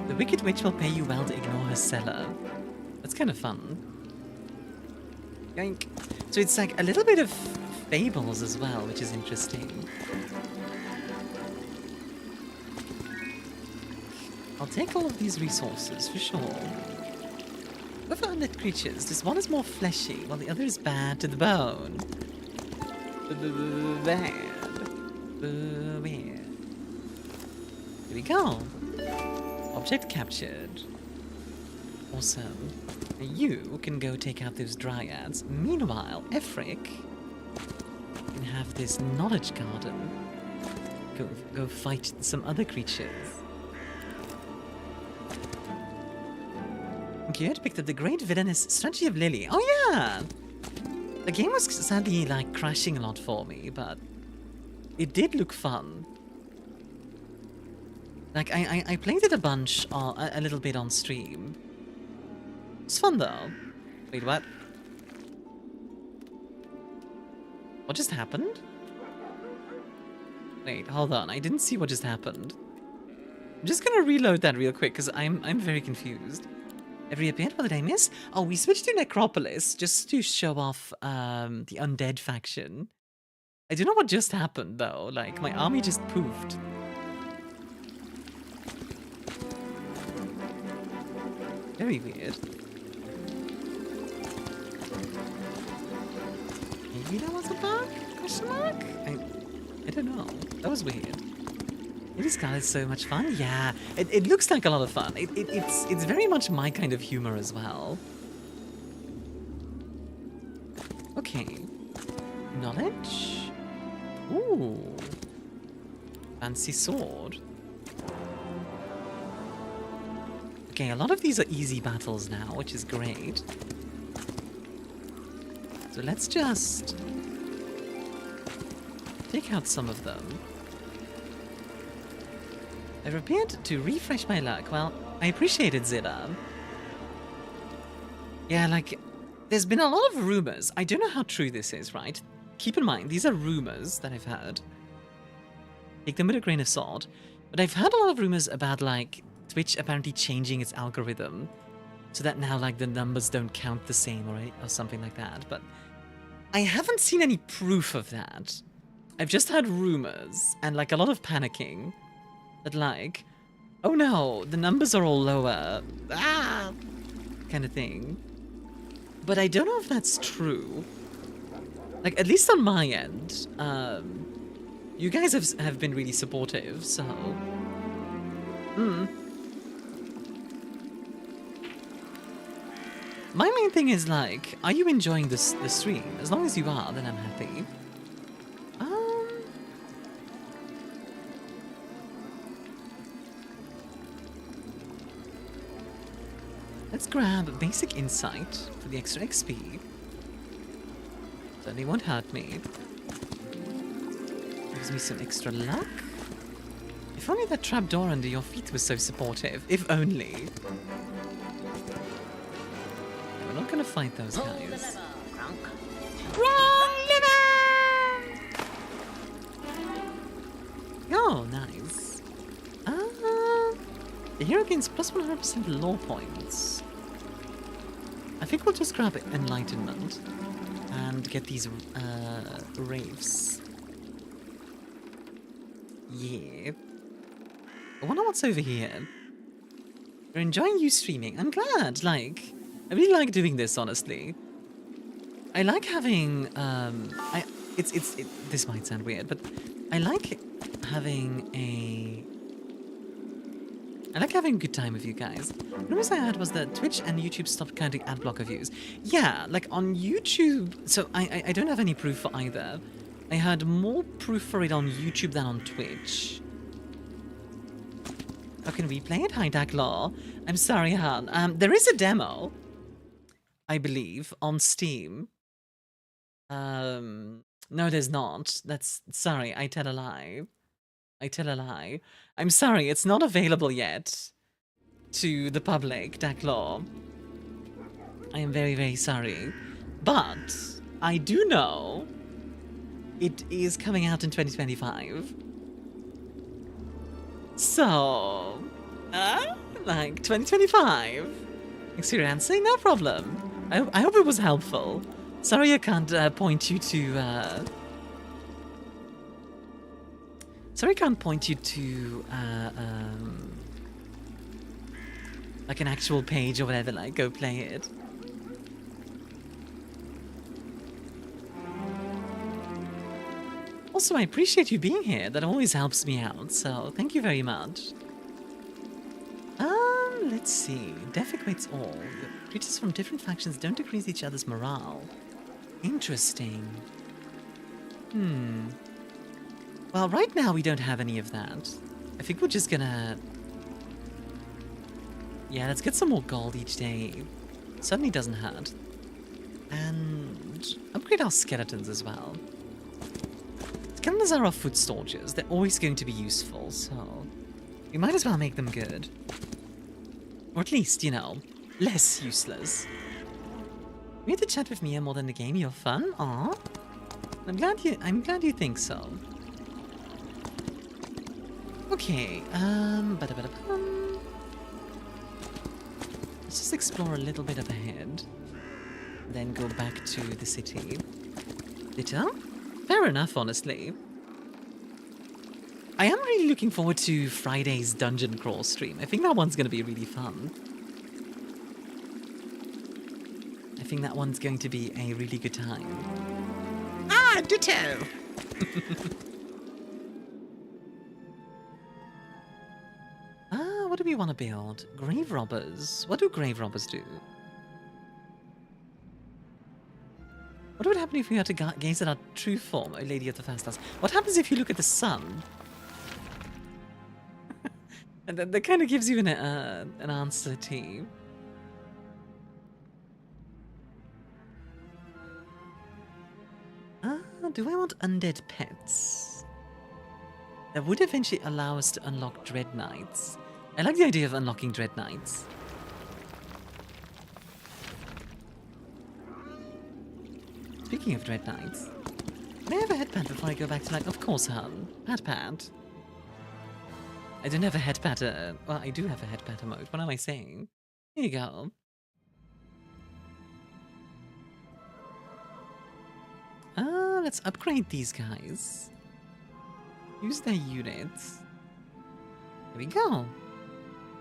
The Wicked Witch will pay you well to ignore her cellar. That's kind of fun. Yoink. So it's like a little bit of fables as well, which is interesting. I'll take all of these resources for sure. Go for undead creatures. This one is more fleshy, while the other is bad to the bone. Bad. Weird. Here we go. Object captured. Awesome. You can go take out those dryads. Meanwhile, Efric can have this knowledge garden. Go fight some other creatures. Good, picked up the great villainous strategy of Lily. Oh yeah! The game was sadly like crashing a lot for me, but it did look fun. Like I played it a bunch, a little bit on stream. It's fun though. Wait, what? What just happened? Wait, hold on. I didn't see what just happened. I'm just gonna reload that real quick because I'm very confused. Have reappeared? What did I miss? Oh, we switched to Necropolis just to show off the undead faction. I don't know what just happened though. Like my army just poofed. Very weird. Maybe that was a bug? Question mark? I don't know. That was weird. This guy is so much fun. Yeah, it looks like a lot of fun. It's very much my kind of humor as well. Okay. Knowledge. Ooh. Fancy sword. Okay, a lot of these are easy battles now, which is great. So let's just take out some of them. I've appeared to refresh my luck. Well, I appreciate it, Zilla. Yeah, like, there's been a lot of rumors. I don't know how true this is, right? Keep in mind, these are rumors that I've heard. Take them with a grain of salt. But I've heard a lot of rumors about, like, Twitch apparently changing its algorithm so that now, like, the numbers don't count the same or something like that. But I haven't seen any proof of that. I've just heard rumors and, like, a lot of panicking. That like, oh no, the numbers are all lower, kind of thing. But I don't know if that's true. Like, at least on my end, you guys have been really supportive, so... My main thing is like, are you enjoying the stream? As long as you are, then I'm happy. Let's grab basic insight for the extra XP. Certainly won't hurt me. Gives me some extra luck. If only that trapdoor under your feet was so supportive. If only. gonna fight those guys. Oh, nice. The hero gains plus 100% law points. I think we'll just grab Enlightenment and get these wraiths. Yeah. I wonder what's over here. We're enjoying you streaming. I'm glad. Like, I really like doing this, honestly. I like having this might sound weird, but I like having a good time with you guys. The news I heard was that Twitch and YouTube stopped counting ad blocker views. Yeah, like on YouTube, so I don't have any proof for either. I heard more proof for it on YouTube than on Twitch. How can we play it? Hi, Daklaw. I'm sorry, Han. There is a demo, I believe, on Steam. No, there's not. Sorry, I tell a lie. I tell a lie. I'm sorry, it's not available yet to the public, Daklaw. I am very, very sorry. But I do know it is coming out in 2025. So, like 2025. Thanks for your answer, no problem. I hope it was helpful. Sorry I can't point you to, Sorry I can't point you to, like an actual page or whatever, like, go play it. Also, I appreciate you being here. That always helps me out, so thank you very much. Let's see. Death equates all. Creatures from different factions don't decrease each other's morale. Interesting. Well, right now we don't have any of that. I think we're just gonna... Yeah, let's get some more gold each day. Certainly doesn't hurt. And upgrade our skeletons as well. Skeletons are our foot storage. They're always going to be useful, so we might as well make them good. Or at least, you know, less useless. You need to chat with Mia more than the game. You're fun. Aw. I'm glad you think so. Okay, let's just explore a little bit up ahead. Then go back to the city. Litter? Fair enough, honestly. I am really looking forward to Friday's dungeon crawl stream. I think that one's going to be really fun. I think that one's going to be a really good time. Ah, ditto! What do we want to build? Grave robbers. What do grave robbers do? What would happen if we had to gaze at our true form, O Lady of the Fast Stars? What happens if you look at the sun? And then that kind of gives you an answer too. Do I want undead pets? That would eventually allow us to unlock Dread Knights. I like the idea of unlocking Dread Knights. Speaking of Dread Knights, can I have a head pat before I go back to life? Of course, hun. Pat. I don't have a head patter. Well, I do have a head patter mode. What am I saying? Here you go. Let's upgrade these guys. Use their units. There we go.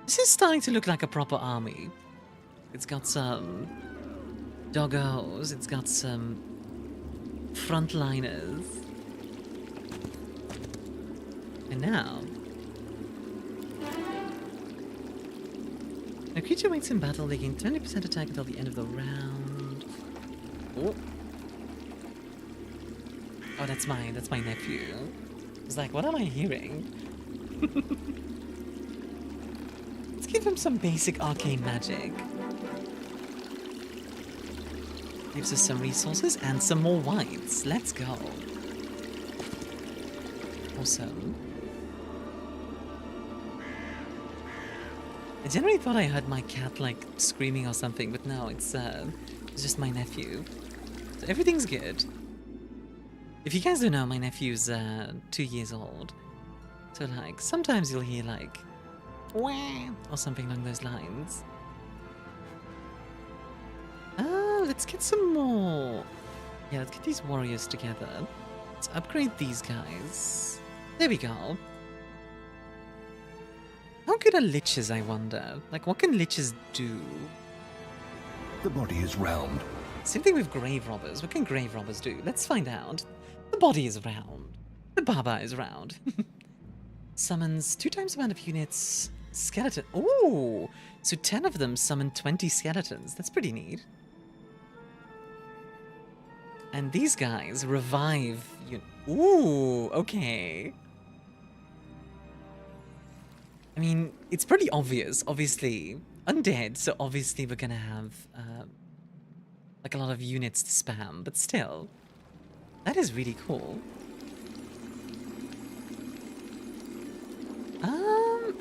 This is starting to look like a proper army. It's got some doggos. It's got some frontliners. And now... A creature waits in battle, they gain 20% attack until the end of the round. Oh. Oh, that's my nephew. I was like, what am I hearing? Let's give him some basic arcane magic. Gives us some resources and some more whites. Let's go. Awesome. I generally thought I heard my cat like screaming or something, but no, it's It's just my nephew. So everything's good. If you guys don't know, my nephew's 2 years old. So like, sometimes you'll hear like, wah, or something along those lines. Let's get some more. Yeah, let's get these warriors together. Let's upgrade these guys. There we go. How good are liches, I wonder? Like, what can liches do? The body is round. Same thing with grave robbers. What can grave robbers do? Let's find out. The body is round. The baba is round. Summons 2 times the amount of units. Skeleton. Ooh! So 10 of them summon 20 skeletons. That's pretty neat. And these guys revive. Ooh, okay. I mean, it's pretty obvious, obviously. Undead, so obviously we're gonna have, like a lot of units to spam, but still. That is really cool.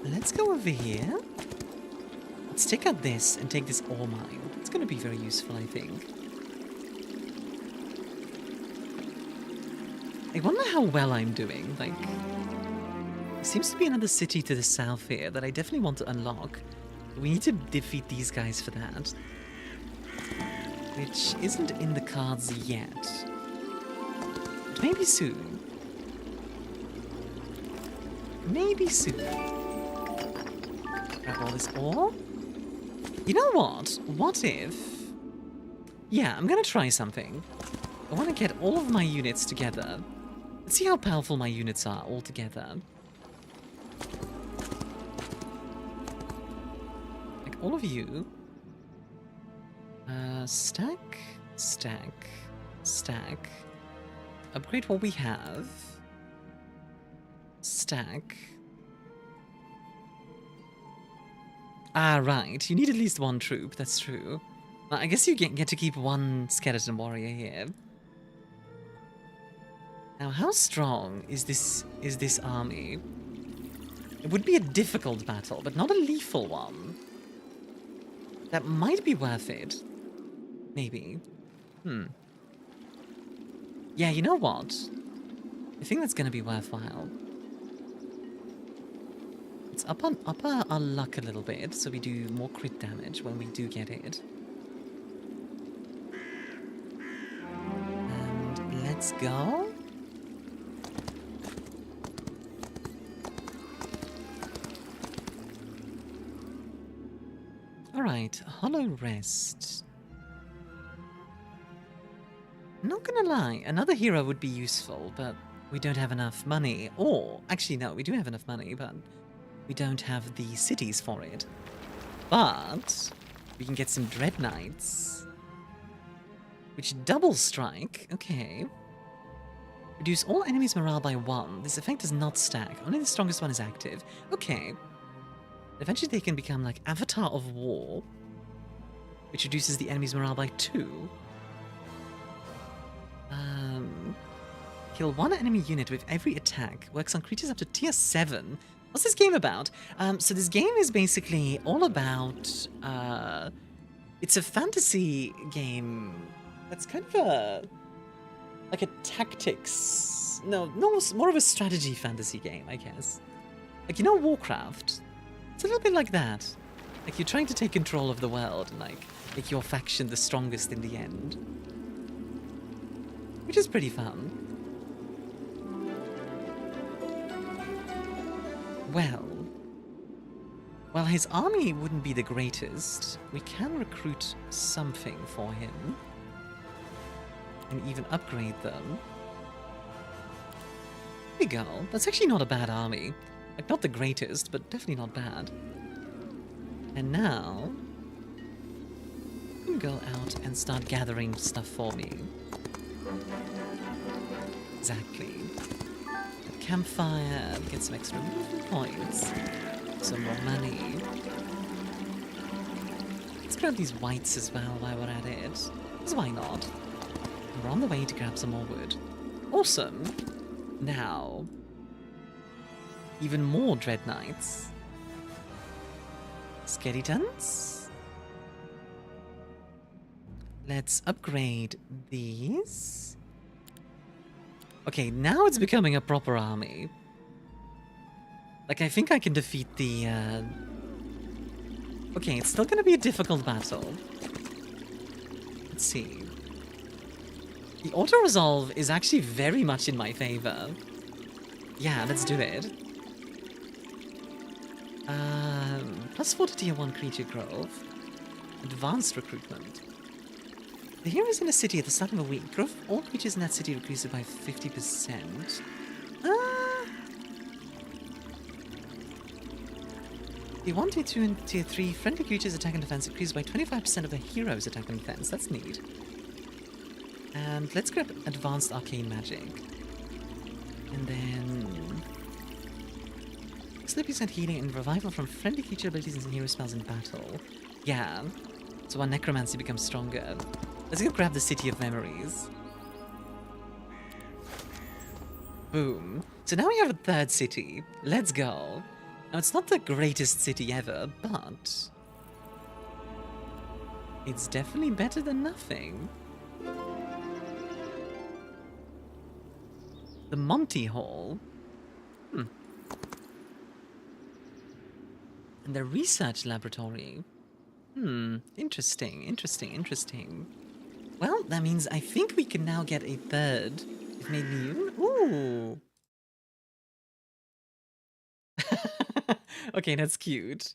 Let's go over here. Let's take out this and take this ore mine. It's gonna be very useful, I think. I wonder how well I'm doing, like... There seems to be another city to the south here that I definitely want to unlock. We need to defeat these guys for that. Which isn't in the cards yet. But maybe soon. Maybe soon. Grab all this ore. You know what? What if... Yeah, I'm gonna try something. I want to get all of my units together. Let's see how powerful my units are all together. Like all of you. Stack, stack, stack. Upgrade what we have. Stack. Ah, right. You need at least 1 troop. That's true. I guess you get to keep 1 skeleton warrior here. Now, how strong is this army? It would be a difficult battle, but not a lethal one. That might be worth it. Maybe. Yeah, you know what? I think that's gonna be worthwhile. Let's up our luck a little bit, so we do more crit damage when we do get hit. And let's go. Alright, Hollow Rest. Not gonna lie, another hero would be useful, but we don't have enough money. Or, actually no, we do have enough money, but we don't have the cities for it. But we can get some Dread Knights. Which double strike, okay. Reduce all enemies' morale by 1. This effect does not stack. Only the strongest one is active. Okay. Eventually they can become like Avatar of War, which reduces the enemy's morale by 2. Kill 1 enemy unit with every attack. Works on creatures up to tier 7. What's this game about? So this game is basically all about... it's a fantasy game that's kind of a... like a tactics... No, more of a strategy fantasy game, I guess. Like, you know Warcraft? It's a little bit like that. Like, you're trying to take control of the world and, like, make your faction the strongest in the end. Which is pretty fun. Well, while his army wouldn't be the greatest, we can recruit something for him. And even upgrade them. There we go. That's actually not a bad army. Like, not the greatest, but definitely not bad. And now... you can go out and start gathering stuff for me. Exactly. At campfire, we get some extra movement points. Some more money. Let's grab these whites as well while we're at it. Because why not? And we're on the way to grab some more wood. Awesome! Now... even more Dread Knights. Skeletons. Let's upgrade these. Okay, now it's becoming a proper army. Like, I think I can defeat the, Okay, it's still gonna be a difficult battle. Let's see. The auto-resolve is actually very much in my favor. Yeah, let's do it. Plus 4 to tier 1 creature growth. Advanced recruitment. The hero is in a city at the start of a week. Growth of all creatures in that city increases by 50%. Tier 1, Tier 2, and Tier 3 friendly creatures' attack and defense increases by 25% of the hero's attack and defense. That's neat. And let's grab Advanced Arcane Magic. And then... Slippery healing and revival from friendly creature abilities and hero spells in battle. Yeah. So our necromancy becomes stronger. Let's go grab the City of Memories. Boom. So now we have a third city. Let's go. Now it's not the greatest city ever, but... it's definitely better than nothing. The Monty Hall. And the Research Laboratory. Interesting, interesting, interesting. Well, that means I think we can now get a third. It made Myun. Ooh! Okay, that's cute.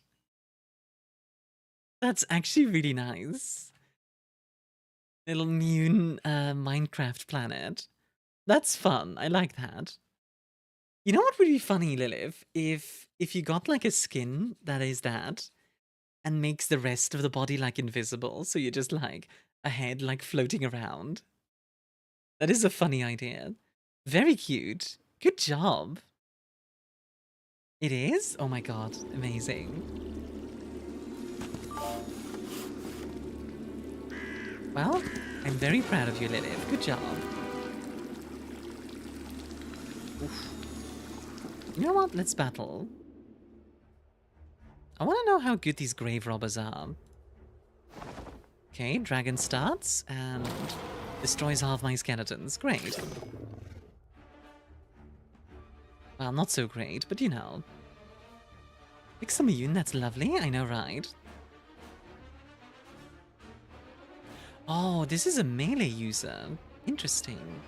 That's actually really nice. Little Myun Minecraft planet. That's fun. I like that. You know what would be funny, Lilith? If you got like a skin that is that and makes the rest of the body like invisible, so you're just like a head like floating around. That is a funny idea. Very cute. Good job. It is? Oh my god, amazing. Well, I'm very proud of you, Lilith. Good job. Oof. You know what? Let's battle. I want to know how good these grave robbers are. Okay, dragon starts and destroys half my skeletons. Great. Well, not so great, but you know. Fix some Myun, that's lovely. I know, right? Oh, this is a melee user. Interesting.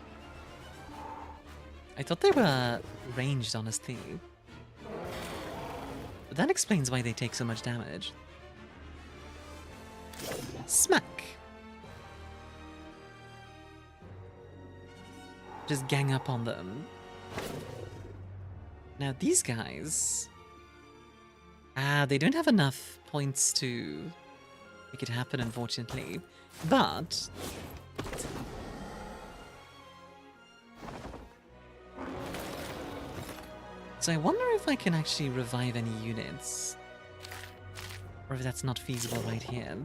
I thought they were ranged, honestly. But that explains why they take so much damage. Smack! Just gang up on them. Now these guys... they don't have enough points to make it happen, unfortunately. But... so I wonder if I can actually revive any units. Or if that's not feasible right here.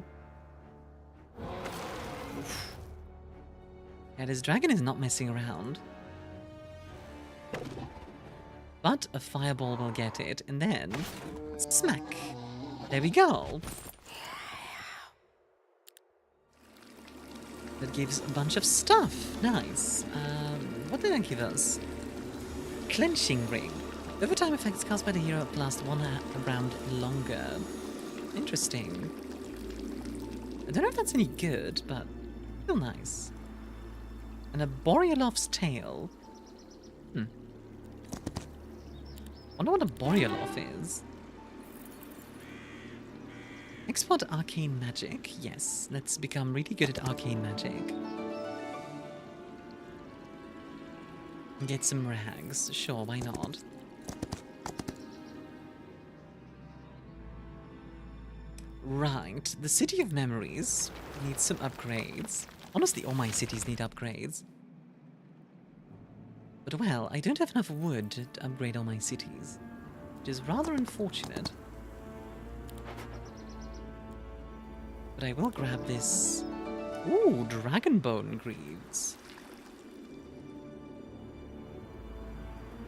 Oof. Yeah, this dragon is not messing around. But a fireball will get it, and then... smack! There we go! That gives a bunch of stuff. Nice. What did that give us? Clenching Ring. Overtime effects caused by the hero last one round longer. Interesting. I don't know if that's any good, but still nice. And a Borealov's tail. Wonder what a Borealov is. Export arcane magic. Yes, let's become really good at arcane magic. Get some rags. Sure, why not? Right, the City of Memories needs some upgrades. Honestly, all my cities need upgrades. But well, I don't have enough wood to upgrade all my cities, which is rather unfortunate. But I will grab this... ooh, Dragonbone Greaves.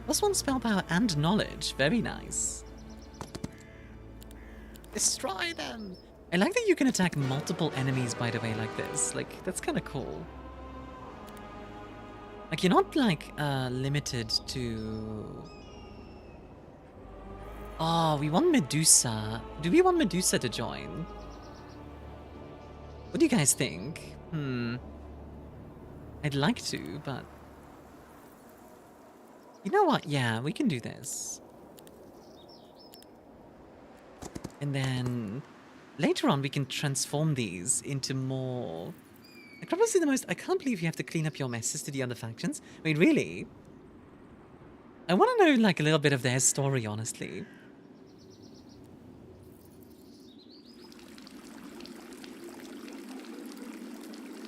+1 spell power and knowledge, very nice. Destroy them! I like that you can attack multiple enemies, by the way, like this. Like, that's kind of cool. Like, you're not, like, limited to... Oh, we want Medusa. Do we want Medusa to join? What do you guys think? I'd like to, but... You know what? Yeah, we can do this. And then... Later on, we can transform these into more... Like, probably the most... I can't believe you have to clean up your messes to the other factions. Wait, really? I want to know, like, a little bit of their story, honestly.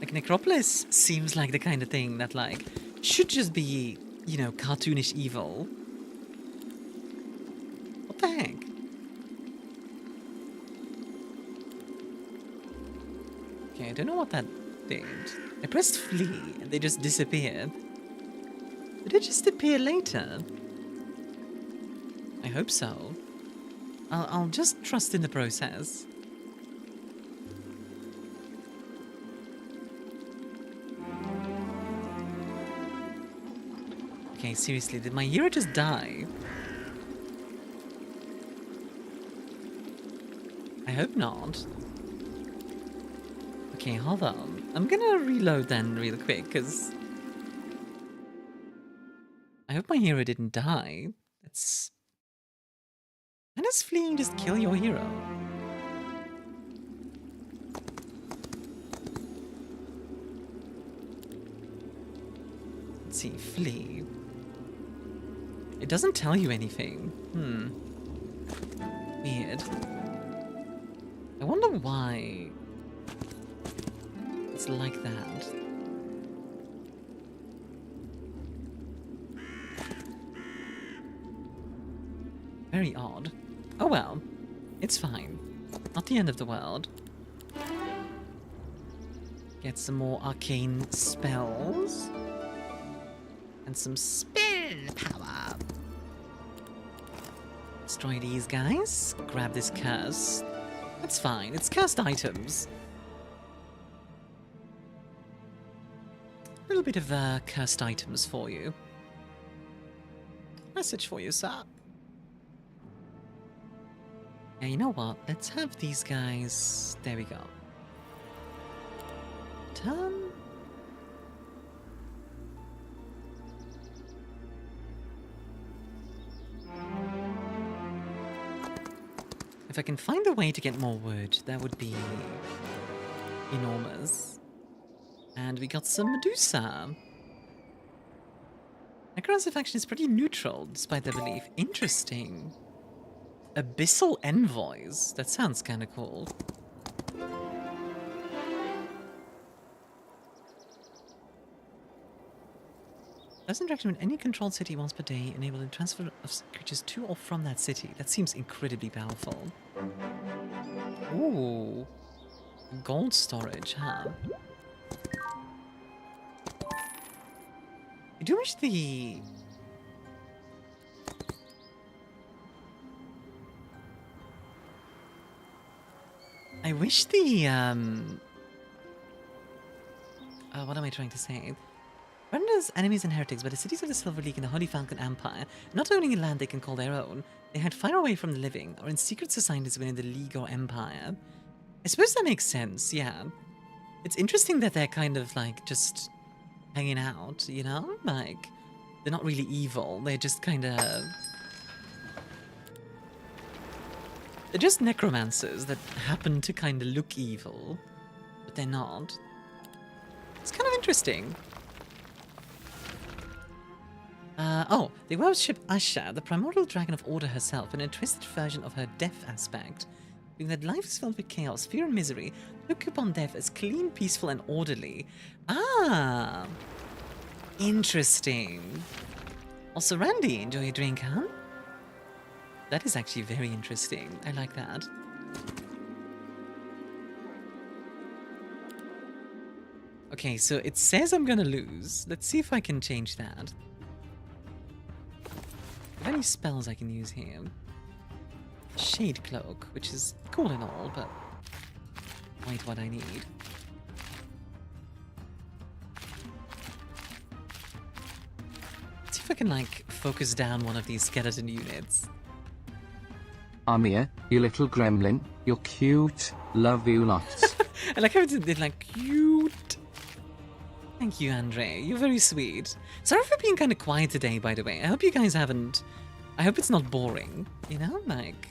Like, Necropolis seems like the kind of thing that, like, should just be, you know, cartoonish evil. What the heck? Okay, I don't know what that did. I pressed flee and they just disappeared. Did it just appear later? I hope so. I'll just trust in the process. Okay, seriously, did my hero just die? I hope not. Okay, hold on. I'm gonna reload then real quick, because... I hope my hero didn't die. It's... When does fleeing just kill your hero? Let's see, flee. It doesn't tell you anything. Weird. I wonder why it's like that. Very odd. Oh well, it's fine. Not the end of the world. Get some more arcane spells. And some spell power. Destroy these guys. Grab this curse. That's fine, it's cursed items. A little bit of cursed items for you. Message for you, sir. Yeah, you know what? Let's have these guys... There we go. Turn. If I can find a way to get more wood, that would be enormous. And we got some Medusa. Necromancer faction is pretty neutral, despite their belief. Interesting. Abyssal Envoys. That sounds kind of cool. Less interaction with any controlled city once per day, enabling transfer of creatures to or from that city. That seems incredibly powerful. Ooh. Gold storage, huh? I do wish the... I wish the, what am I trying to say? Renders enemies and heretics by the cities of the Silver League and the Holy Falcon Empire, not owning a land they can call their own, they hide far away from the living, or in secret societies within the League or Empire. I suppose that makes sense, yeah. It's interesting that they're kind of, like, just hanging out, you know? Like, they're not really evil, they're just kind of... They're just necromancers that happen to kind of look evil, but they're not. It's kind of interesting. Oh, they worship Asha, the primordial dragon of order herself, in a twisted version of her death aspect. Being that life is filled with chaos, fear and misery, look upon death as clean, peaceful and orderly. Ah! Interesting. Also, Randy, enjoy your drink, huh? That is actually very interesting. I like that. Okay, so it says I'm gonna lose. Let's see if I can change that. Are there any spells I can use here? Shade Cloak, which is cool and all, but quite what I need. Let's see if I can, like, focus down one of these skeleton units. Armia, you little gremlin, you're cute. Love you lots. I like how it did, like, cute. Thank you, Andre. You're very sweet. Sorry for being kind of quiet today, by the way. I hope you guys haven't... I hope it's not boring, you know? Like...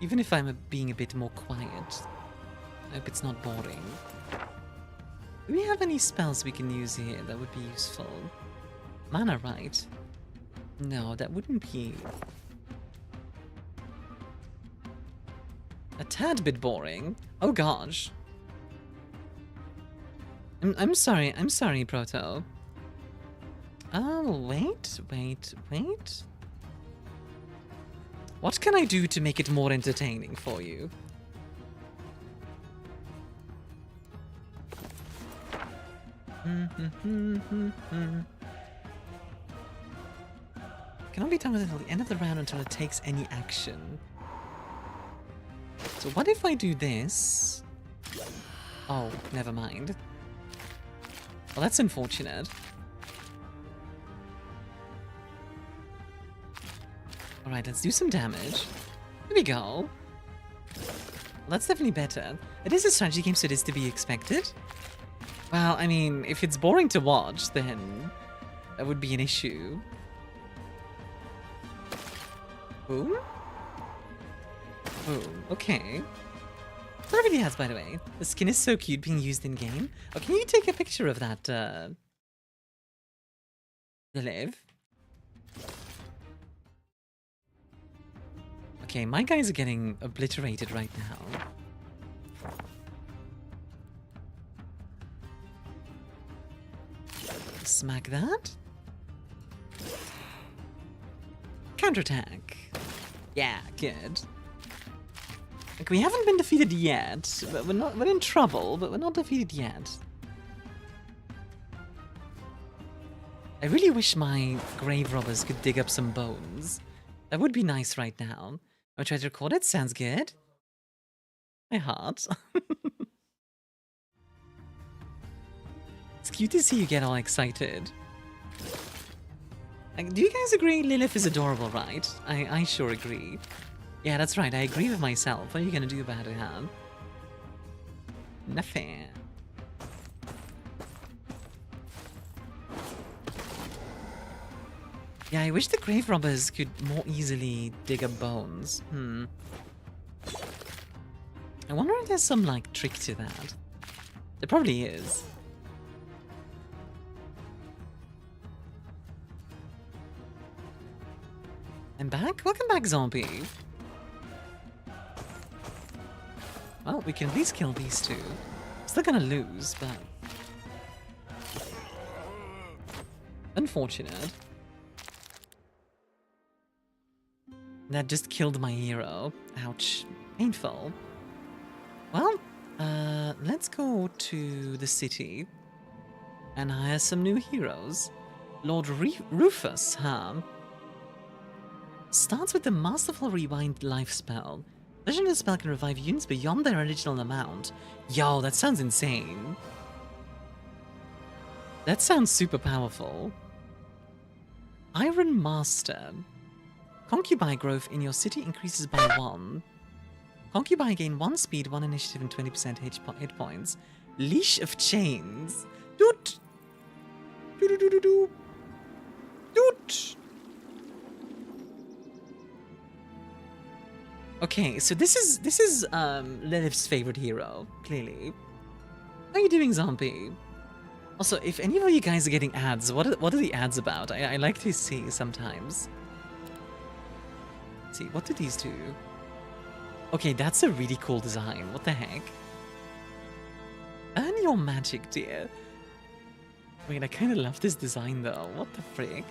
Even if I'm being a bit more quiet, I hope it's not boring. Do we have any spells we can use here that would be useful? Mana, right? No, that wouldn't be... a tad bit boring. Oh gosh. I'm sorry, Proto. Oh, wait. What can I do to make it more entertaining for you? Cannot be done until the end of the round until it takes any action. So what if I do this? Oh, never mind. Well, that's unfortunate. Alright, let's do some damage. Here we go. Well, that's definitely better. It is a strategy game, so it is to be expected. Well, I mean, if it's boring to watch, then that would be an issue. Boom? Boom, okay. What really has, by the way? The skin is so cute being used in-game. Oh, can you take a picture of that, Liv? Okay, my guys are getting obliterated right now. Smack that. Counterattack. Yeah, good. Like, we haven't been defeated yet, but we're in trouble, but we're not defeated yet. I really wish my grave robbers could dig up some bones. That would be nice right now. I'll try to record it, sounds good. My heart. It's cute to see you get all excited. Like, do you guys agree Lilith is adorable, right? I sure agree. Yeah, that's right, I agree with myself. What are you gonna do about it, huh? Nothing. Yeah, I wish the grave robbers could more easily dig up bones. I wonder if there's some, like, trick to that. There probably is. I'm back? Welcome back, zombie. Well, we can at least kill these two. Still gonna lose, but... unfortunate. That just killed my hero. Ouch. Painful. Well, let's go to the city and hire some new heroes. Lord Rufus, huh? Starts with the Masterful Rewind life spell. Legendary spell can revive units beyond their original amount. Yo, that sounds insane. That sounds super powerful. Iron Master. Concubine growth in your city increases by 1. Concubine gain 1 speed, 1 initiative, and 20% hit points. Leash of Chains. Doot! Doot! Doot! Okay, so this is Lilith's favorite hero, clearly. How are you doing, zombie? Also, if any of you guys are getting ads, what are the ads about? I like to see sometimes. Let's see, what do these do? Okay, that's a really cool design. What the heck? Earn your magic, dear. Wait, I kind of love this design though. What the frick?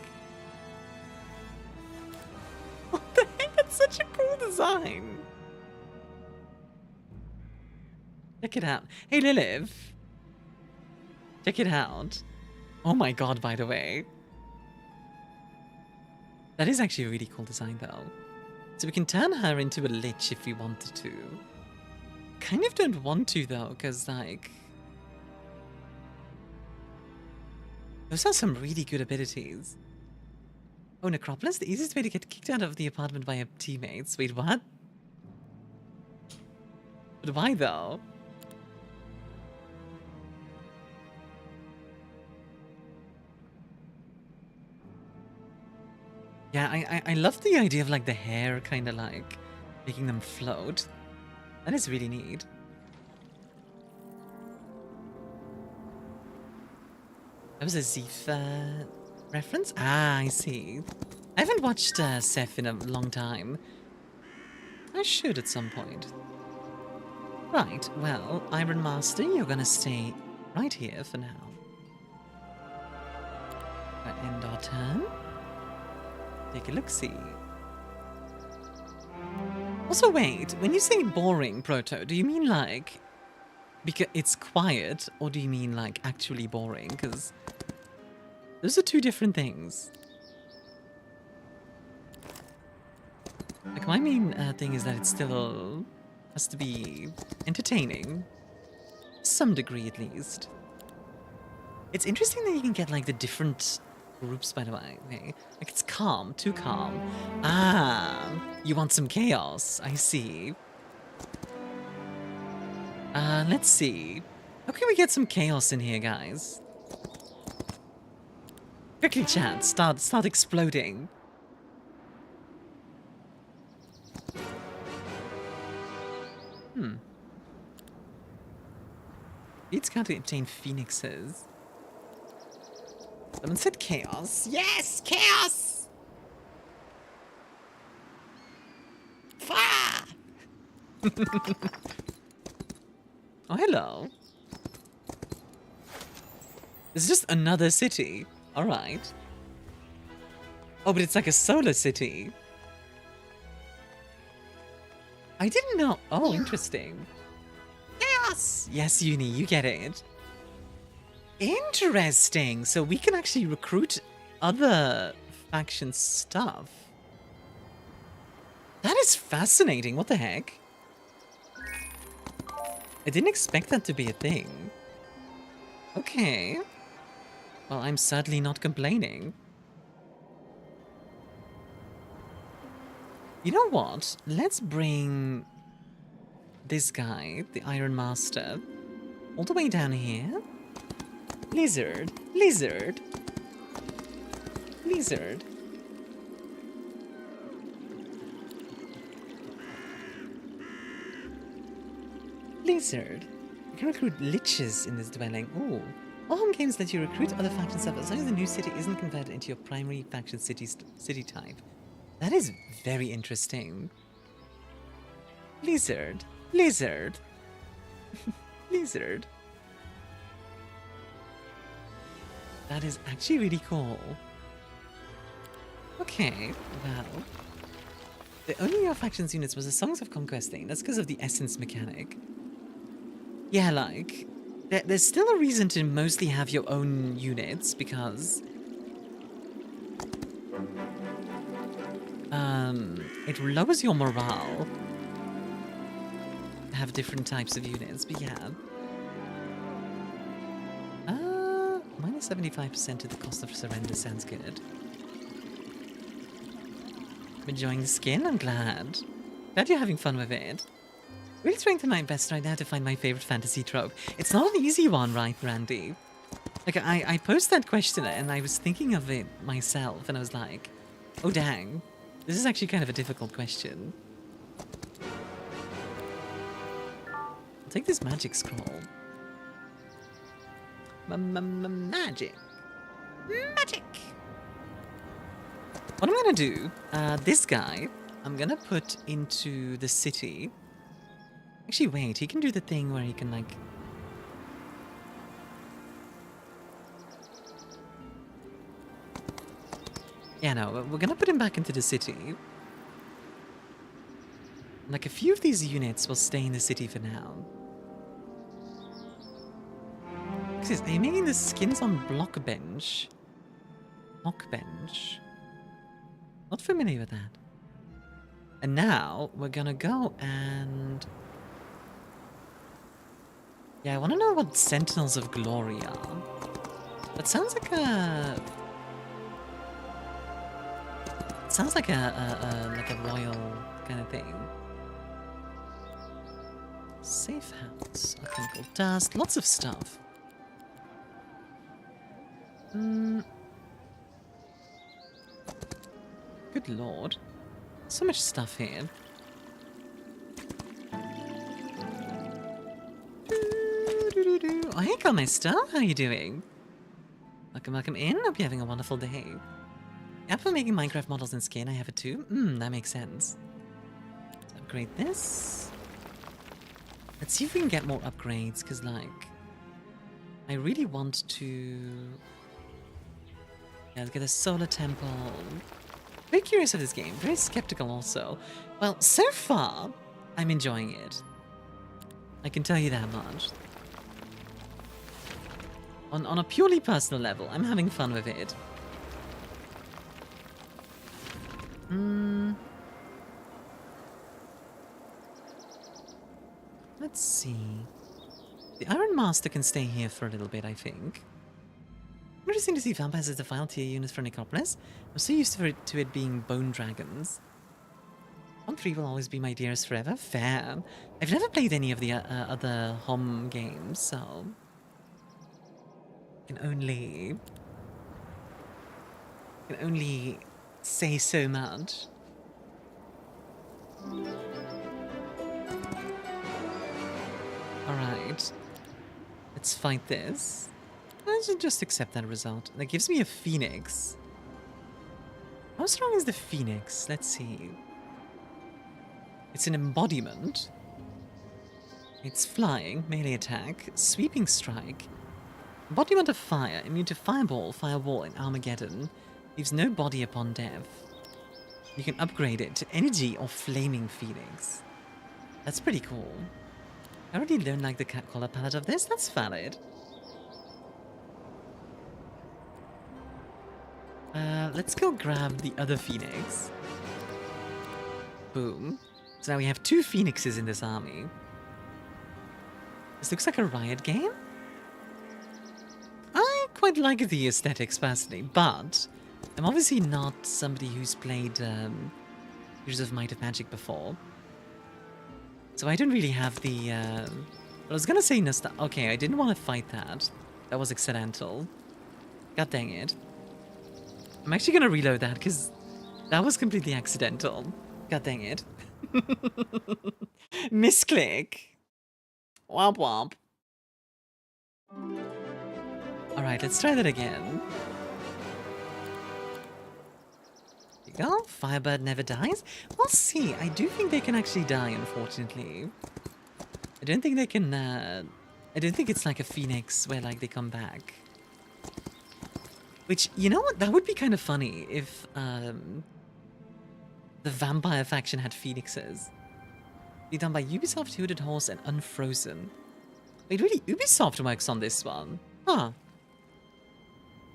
What the heck? That's such a cool design. Check it out. Hey, Lilith. Check it out. Oh my god, by the way. That is actually a really cool design though. So we can turn her into a lich if we wanted to. kind of don't want to though, because like those are some really good abilities. Oh, Necropolis, the easiest way to get kicked out of the apartment by your teammates. Wait, what? But why though? Yeah, I love the idea of like the hair kind of like making them float. That is really neat. That was a Zifa reference? Ah, I see. I haven't watched Seth in a long time. I should at some point. Right, well, Iron Master, you're gonna stay right here for now. End our turn. Take a look-see. Also, wait, when you say boring, Proto, do you mean like because it's quiet, or do you mean like actually boring? Because those are two different things. Like my main thing is that it still has to be entertaining, to some degree at least. It's interesting that you can get like the different groups, by the way. Like it's calm, too calm. Ah, you want some chaos? I see. Let's see. How can we get some chaos in here, guys? Quickly, chat. Start exploding. It's got to obtain phoenixes. Someone said chaos. Yes, chaos! Fah! Oh, hello. It's just another city. Alright. Oh, but it's like a solar city. I didn't know. Oh, interesting. Chaos! Yes, Uni, you get it. Interesting. So we can actually recruit other faction stuff. That is fascinating. What the heck? I didn't expect that to be a thing. Okay. Well, I'm certainly not complaining. You know what? Let's bring this guy, the Iron Master, all the way down here. Lizard, lizard, lizard. Lizard. You can recruit liches in this dwelling. Ooh. All home games let you recruit other faction stuff as long as the new city isn't converted into your primary faction city type. That is very interesting. Lizard. Lizard. Lizard. That is actually really cool. Okay, well. The only your faction's units was the Songs of Conquest thing. That's because of the essence mechanic. Yeah, like, there's still a reason to mostly have your own units because it lowers your morale to have different types of units, but yeah. Minus 75% to the cost of surrender sounds good. I'm enjoying the skin, I'm glad. Glad you're having fun with it. Really trying to my best right now to find my favorite fantasy trope. It's not an easy one, right, Randy? Like, I posed that question and I was thinking of it myself and I was like, oh dang, this is actually kind of a difficult question. I'll take this magic scroll. Magic. Magic! What I'm gonna do, this guy, I'm gonna put into the city. Actually, wait, he can do the thing where he can, like... Yeah, no, we're gonna put him back into the city. Like, a few of these units will stay in the city for now. Are you making the skins on block bench? Block bench? Not familiar with that. And now, we're gonna go and... Yeah, I want to know what Sentinels of Glory are. That sounds like a... Sounds like a royal kind of thing. Safe house, alchemical dust, lots of stuff. Good lord. So much stuff here. Oh, hey, Calmester. How are you doing? Welcome in. Hope you're having a wonderful day. App for making Minecraft models in skin. I have it too. That makes sense. Let's upgrade this. Let's see if we can get more upgrades, because, like, I really want to... Yeah, let's get a solar temple. Very curious of this game. Very skeptical also. Well, so far, I'm enjoying it. I can tell you that much. On a purely personal level, I'm having fun with it. Let's see. The Iron Master can stay here for a little bit, I think. Interesting to see vampires as the final tier units for Necropolis. I'm so used to it being bone dragons. 1-3 will always be my dearest forever. Fair. I've never played any of the other HOM games, so... I can only say so much. Alright. Let's fight this. I should just accept that result. That gives me a phoenix. How strong is the phoenix? Let's see. It's an embodiment. It's flying, melee attack, sweeping strike. Embodiment of fire, immune to fireball, firewall, and Armageddon. Leaves no body upon death. You can upgrade it to energy or flaming phoenix. That's pretty cool. I already don't like the cat color palette of this. That's valid. Let's go grab the other phoenix. Boom. So now we have 2 phoenixes in this army. This looks like a Riot game. I quite like the aesthetics personally, but I'm obviously not somebody who's played Heroes of Might of Magic before. So I don't really have the... I was gonna say nostalgia. Okay, I didn't want to fight that. That was accidental. God dang it. I'm actually gonna reload that because that was completely accidental. God dang it. Misclick. Womp womp. Alright, let's try that again. There you go. Firebird never dies. We'll see. I do think they can actually die, unfortunately. I don't think they can, I don't think it's like a phoenix where, like, they come back. Which, you know what? That would be kind of funny if, the vampire faction had phoenixes. Be done by Ubisoft, Hooded Horse, and Unfrozen. Wait, really? Ubisoft works on this one? Huh.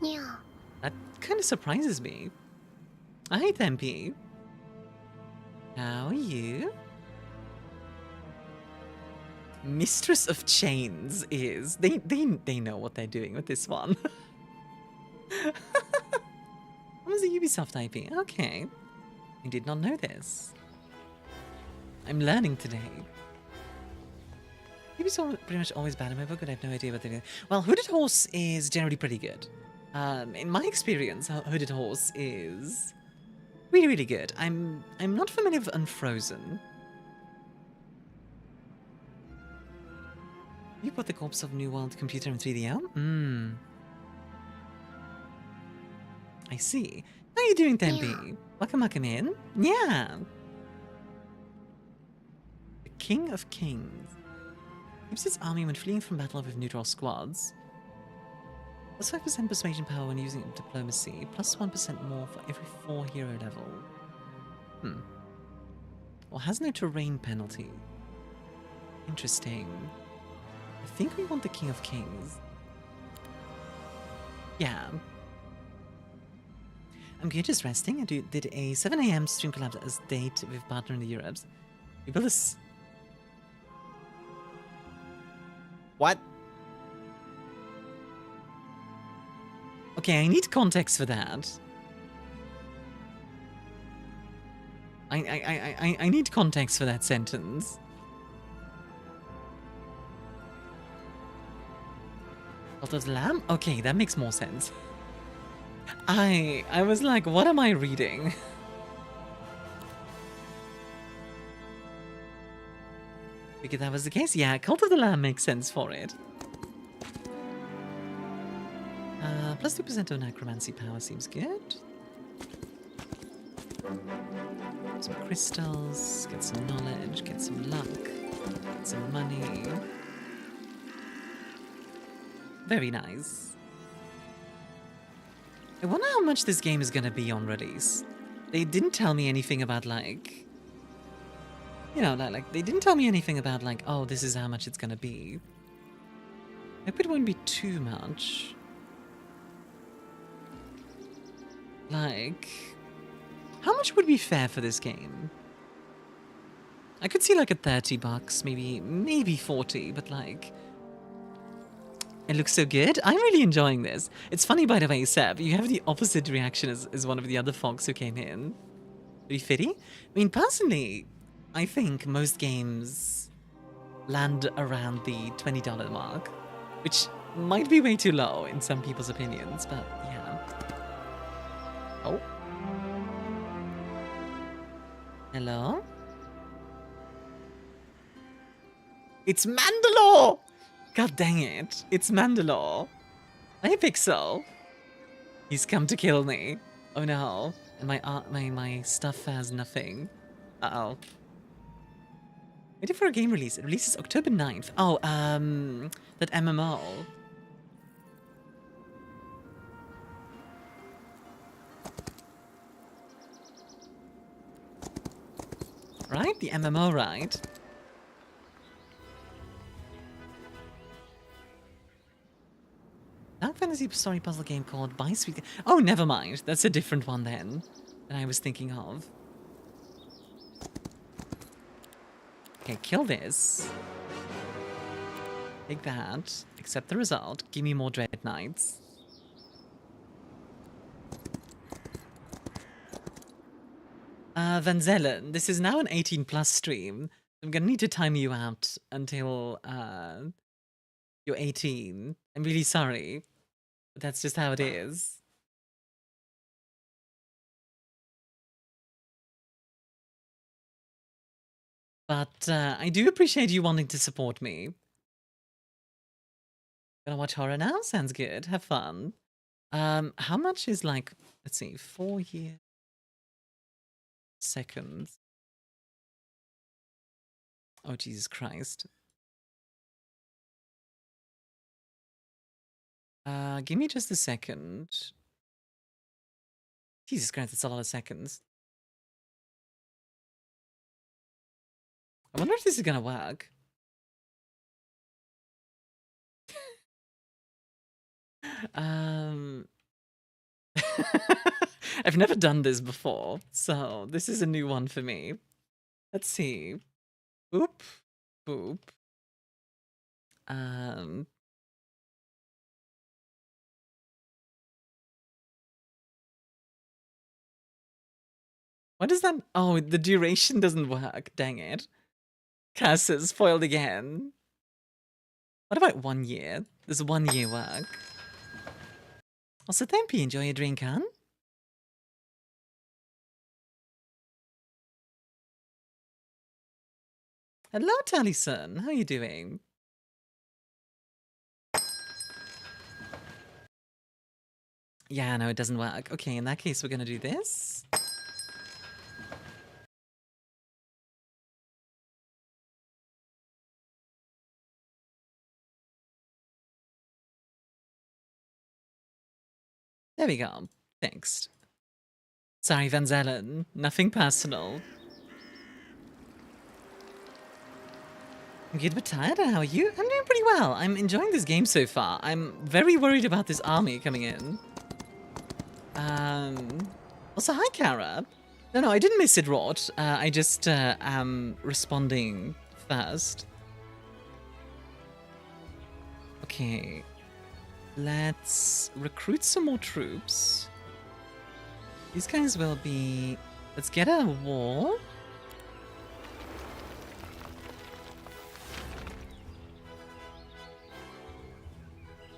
Yeah. That kind of surprises me. Hi, Tempe. How are you? Mistress of Chains is... They know what they're doing with this one. What was a Ubisoft IP? Okay. I did not know this. I'm learning today. Ubisoft pretty much always bad in my book, but I have no idea what they're doing. Well, Hooded Horse is generally pretty good. In my experience, Hooded Horse is really, really good. I'm not familiar with Unfrozen. You put the corpse of New World computer in 3DO? I see. How are you doing, Tempe? Yeah. Welcome in. Yeah. The King of Kings. Keeps his army when fleeing from battle with neutral squads. Plus 5% persuasion power when using diplomacy. Plus 1% more for every 4 hero level. Well, has no terrain penalty. Interesting. I think we want the King of Kings. Yeah. I'm good, just resting. I did a 7 AM stream collab as date with partner in the Europes. We built this... What? Okay, I need context for that. I need context for that sentence. Cult of the Lamb? Okay, that makes more sense. I was like, what am I reading? Because that was the case. Yeah, Cult of the Lamb makes sense for it. Plus 2% of necromancy power seems good. Some crystals, get some knowledge, get some luck, get some money. Very nice. I wonder how much this game is gonna be on release. They didn't tell me anything about like... You know, like they didn't tell me anything about like, oh, this is how much it's gonna be. I hope it won't be too much. Like, how much would be fair for this game? I could see like a $30, maybe 40, but like, it looks so good. I'm really enjoying this. It's funny, by the way, Seb, you have the opposite reaction as one of the other folks who came in. Pretty fitty. I mean, personally, I think most games land around the $20 mark, which might be way too low in some people's opinions, but yeah. Oh. Hello? It's Mandalore! God dang it. It's Mandalore. Hey, Pixel. He's come to kill me. Oh no. And my stuff has nothing. Uh-oh. Waiting for a game release. It releases October 9th. Oh, that MMO. Right? The MMO, right? Dark fantasy story puzzle game called By Sweet... Oh, never mind. That's a different one then than I was thinking of. Okay, kill this. Take that. Accept the result. Give me more Dread Knights. Van Zellen, this is now an 18+ stream. I'm gonna need to time you out until you're 18. I'm really sorry, but that's just how it is. But I do appreciate you wanting to support me. Gonna watch horror now? Sounds good. Have fun. How much is like, let's see, 4 years. Seconds. Oh, Jesus Christ. Give me just a second. Jesus Christ, that's a lot of seconds. I wonder if this is gonna work. I've never done this before, so this is a new one for me. Let's see. Boop. Boop. What is that? Oh, the duration doesn't work. Dang it. Curses foiled again. What about 1 year? Does 1 year work? Also, thank you. Enjoy your drink, huh? Hello, Talieson. How are you doing? Yeah, no, it doesn't work. Okay, in that case, we're gonna do this. There we go. Thanks. Sorry, Van Zellen. Nothing personal. I'm good but tired. How are you? I'm doing pretty well. I'm enjoying this game so far. I'm very worried about this army coming in. Also, hi, Kara. No, I didn't miss it, Rot. I just am responding first. Okay. Let's recruit some more troops. These guys will be... Let's get a wall.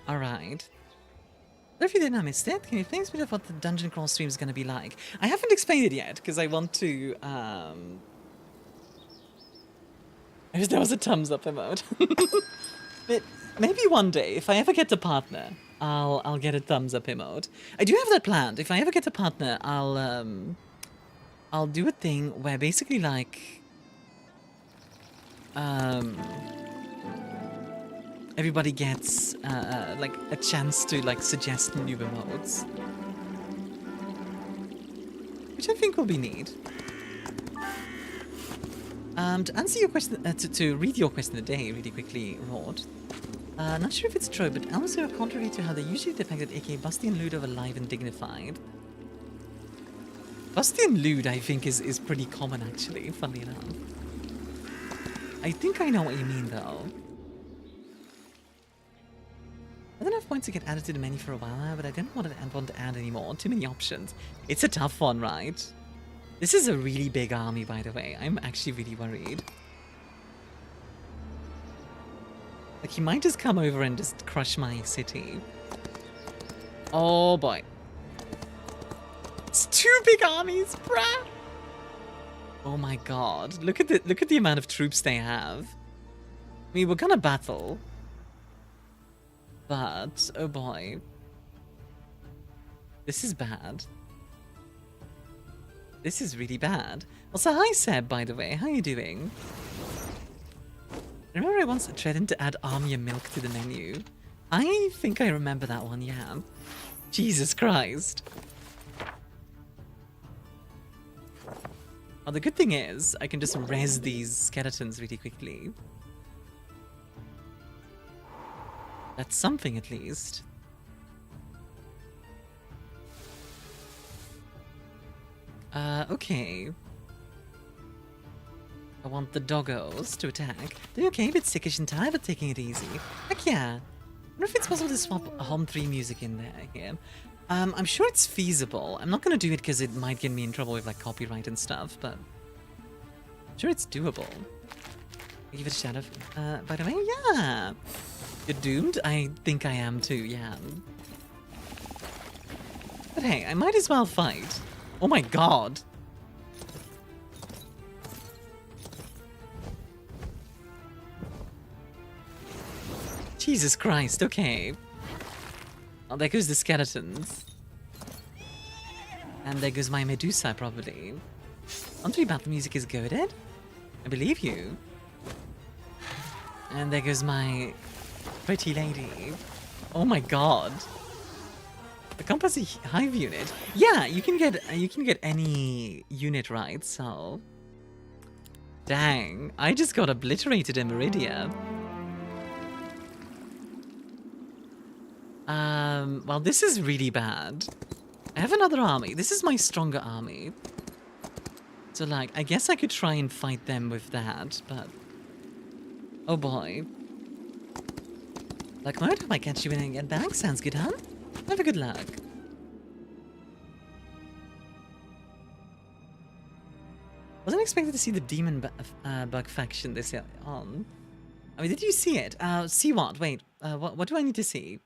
Alright. If you didn't miss it, can you think a bit of what the dungeon crawl stream is going to be like? I haven't explained it yet, because I want to... I wish there was a thumbs up emote. But maybe one day, if I ever get a partner, I'll get a thumbs up emote. I do have that planned. If I ever get a partner, I'll do a thing where basically like everybody gets like a chance to like suggest new emotes, which I think will be neat. To answer your question, to read your question of the day really quickly, Rod. Not sure if it's true, but elves are contrary to how they usually depicted, aka Busty and Lewd are alive and dignified. Busty and Lewd, I think, is pretty common actually, funnily enough. I think I know what you mean though. I don't have points to get added to the menu for a while now, but I don't want to add any more. Too many options. It's a tough one, right? This is a really big army, by the way. I'm actually really worried. Like, he might just come over and just crush my city. Oh, boy. It's 2 big armies, bruh! Oh my god. Look at the amount of troops they have. I mean, we're gonna battle. But, oh boy. This is bad. This is really bad. Also, hi Seb, by the way. How are you doing? Remember I once threatened to add Armia milk to the menu? I think I remember that one, yeah. Jesus Christ. Well, the good thing is, I can just res these skeletons really quickly. That's something, at least. Okay. I want the doggos to attack. They're okay, a bit sickish and tired, but taking it easy. Heck yeah. I wonder if it's possible to swap Home 3 music in there here. I'm sure it's feasible. I'm not gonna do it because it might get me in trouble with like copyright and stuff, but I'm sure it's doable. Give it a shout out. By the way, yeah. You're doomed? I think I am too, yeah. But hey, I might as well fight. Oh my god. Jesus Christ, okay. Oh, there goes the skeletons. And there goes my Medusa, probably. On 3 battle music is goaded. I believe you. And there goes my pretty lady. Oh my god. The Compass Hive unit. Yeah, you can get any unit, right? So dang, I just got obliterated in Meridia. Well, this is really bad. I have another army. This is my stronger army. So, like, I guess I could try and fight them with that, but... Oh boy. Like mode, I might catch you when I get back. Sounds good, huh? Have a good luck. Wasn't expected to see the demon bug faction this year on. I mean, did you see it? See what? Wait, what do I need to see?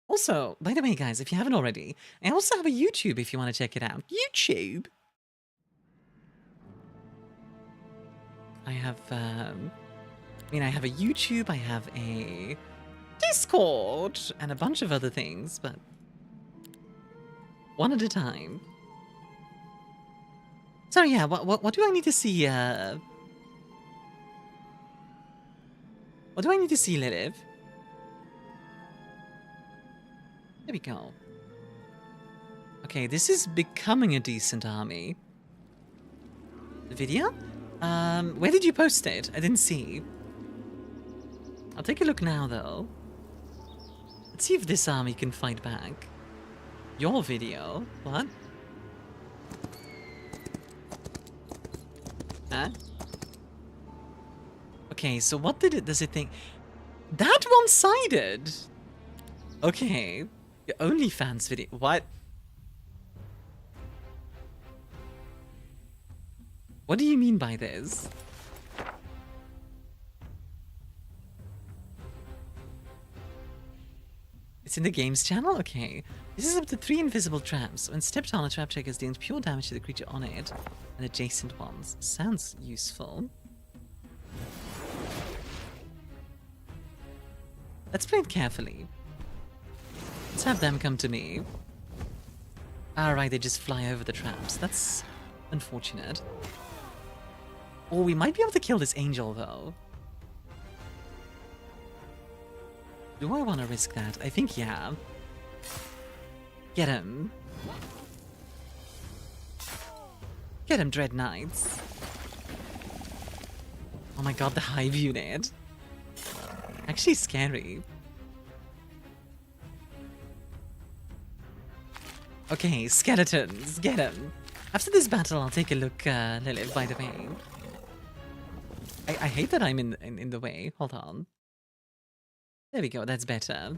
Also, by the way, guys, if you haven't already, I also have a YouTube if you want to check it out. YouTube? I have, I have a YouTube, I have a Discord, and a bunch of other things, but one at a time. So yeah, what do I need to see, what do I need to see, Lilith? There we go. Okay, this is becoming a decent army. The video? Where did you post it? I didn't see. I'll take a look now, though. Let's see if this army can fight back. Your video? What? Okay, so what does it think? That one-sided? Okay. Your OnlyFans video. What? What do you mean by this? It's in the games channel? Okay. This is up to 3 invisible traps. When stepped on, a trap triggers deals pure damage to the creature on it and adjacent ones. Sounds useful. Let's play it carefully. Let's have them come to me. Alright, they just fly over the traps. That's unfortunate. Oh, we might be able to kill this angel, though. Do I want to risk that? I think, yeah. Get him. Get him, Dread Knights. Oh my god, the Hive unit. Actually scary. Okay, skeletons, get him. After this battle, I'll take a look, Lilith, by the way. I hate that I'm in the way. Hold on. There we go, that's better.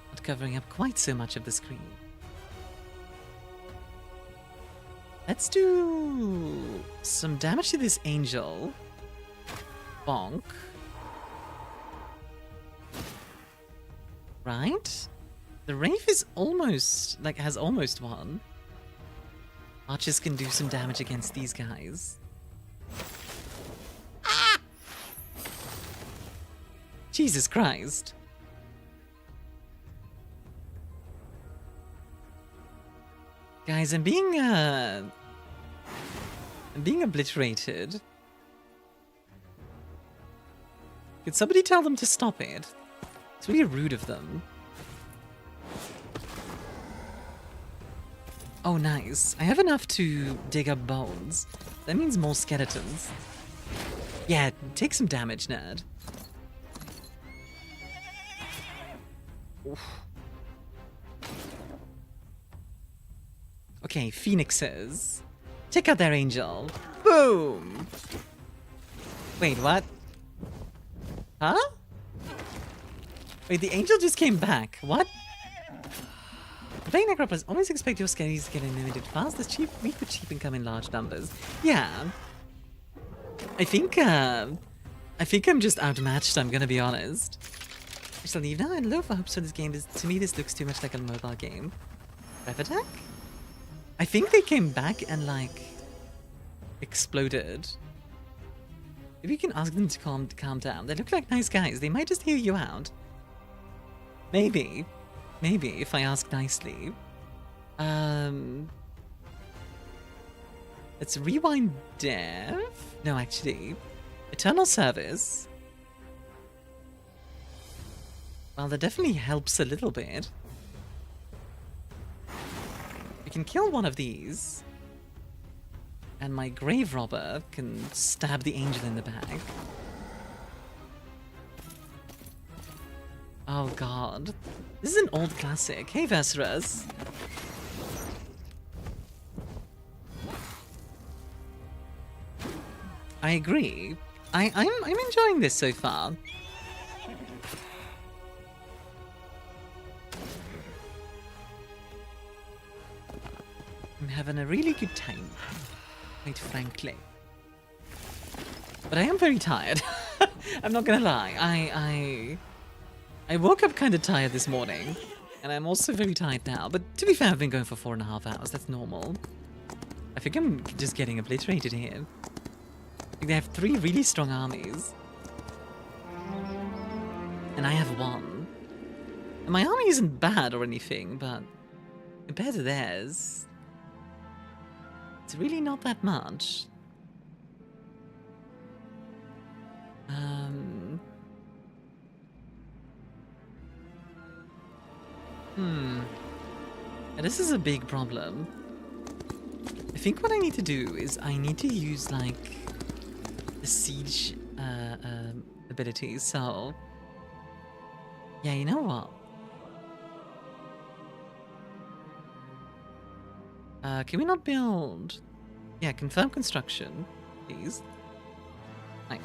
Not covering up quite so much of the screen. Let's do some damage to this angel. Bonk. Right? The Wraith is almost, like, has almost won. Archers can do some damage against these guys. Ah! Jesus Christ. Guys, I'm being obliterated. Could somebody tell them to stop it? It's really rude of them. Oh, nice. I have enough to dig up bones. That means more skeletons. Yeah, take some damage, nerd. Oof. Okay, phoenixes. Check out their angel. Boom! Wait, what? Huh? Wait, the angel just came back. What? Playing Necropolis, always expect your scaries to get eliminated fast. This cheap meat for cheap and come in large numbers. Yeah. I think I'm just outmatched, I'm gonna be honest. I shall leave now. I love hopes for this game. To me, this looks too much like a mobile game. Rep attack? I think they came back and, like, exploded. If you can ask them to calm down. They look like nice guys. They might just hear you out. Maybe. Maybe, if I ask nicely. Let's rewind dev. No, actually. Eternal Service. Well, that definitely helps a little bit. We can kill one of these. And my Grave Robber can stab the angel in the back. Oh god. This is an old classic. Hey, Vesseras. I agree. I'm enjoying this so far. I'm having a really good time, quite frankly. But I am very tired. I'm not gonna lie. I woke up kind of tired this morning, and I'm also very tired now. But to be fair, I've been going for 4.5 hours. That's normal. I think I'm just getting obliterated here. I think they have 3 really strong armies. And I have 1. And my army isn't bad or anything, but compared to theirs, it's really not that much. And this is a big problem. I think what I need to do is I need to use, like, the siege abilities, so... Yeah, you know what? Can we not build... Yeah, confirm construction, please. Right.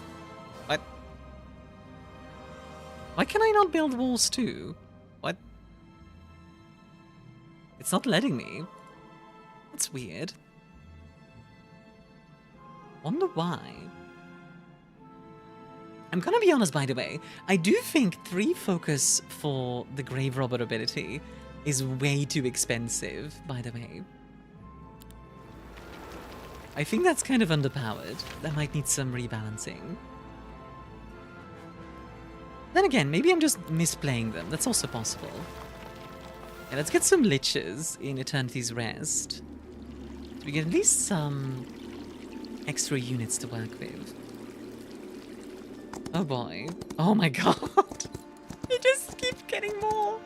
Why can I not build walls too? What? It's not letting me. That's weird. Wonder why. I'm gonna be honest, by the way. I do think 3 focus for the Grave Robber ability is way too expensive, by the way. I think that's kind of underpowered. That might need some rebalancing. Then again, maybe I'm just misplaying them. That's also possible. Yeah, let's get some liches in Eternity's Rest. So we get at least some extra units to work with. Oh boy. Oh my god. You just keep getting more.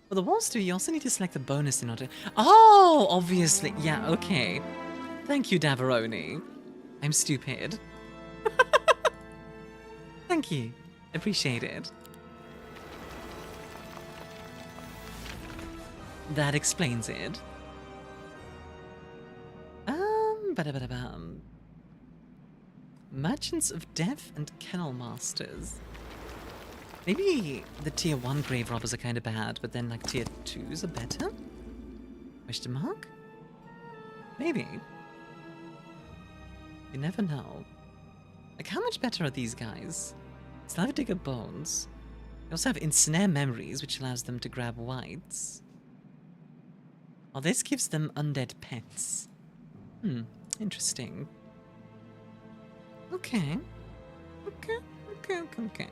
For the walls too, you also need to select the bonus in order... Oh, obviously. Yeah, okay. Thank you, Davaroni. I'm stupid. Thank you. Appreciate it. That explains it. Ba-da-ba-da-bum. Merchants of Death and Kennel Masters. Maybe the tier 1 grave robbers are kind of bad, but then like tier 2s are better? Question mark? Maybe. You never know. Like, how much better are these guys? Slava Digger Bones. They also have Ensnare Memories, which allows them to grab whites. Oh, this gives them undead pets. Interesting. Okay. Okay.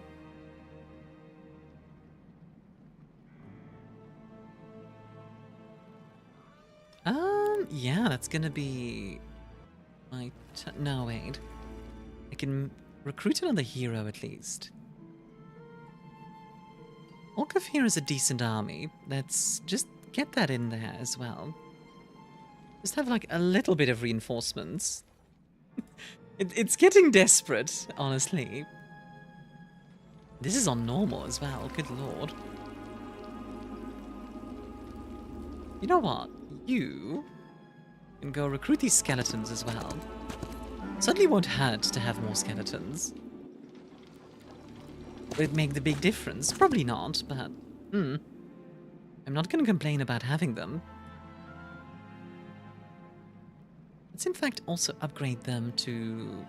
Yeah, that's gonna be... no, wait. I can recruit another hero at least. Orkafir is a decent army. Let's just get that in there as well. Just have like a little bit of reinforcements. It's getting desperate, honestly. This is on normal as well, good lord. You know what? You can go recruit these skeletons as well. Certainly won't hurt to have more skeletons. Would it make the big difference? Probably not, but... I'm not going to complain about having them. Let's in fact also upgrade them to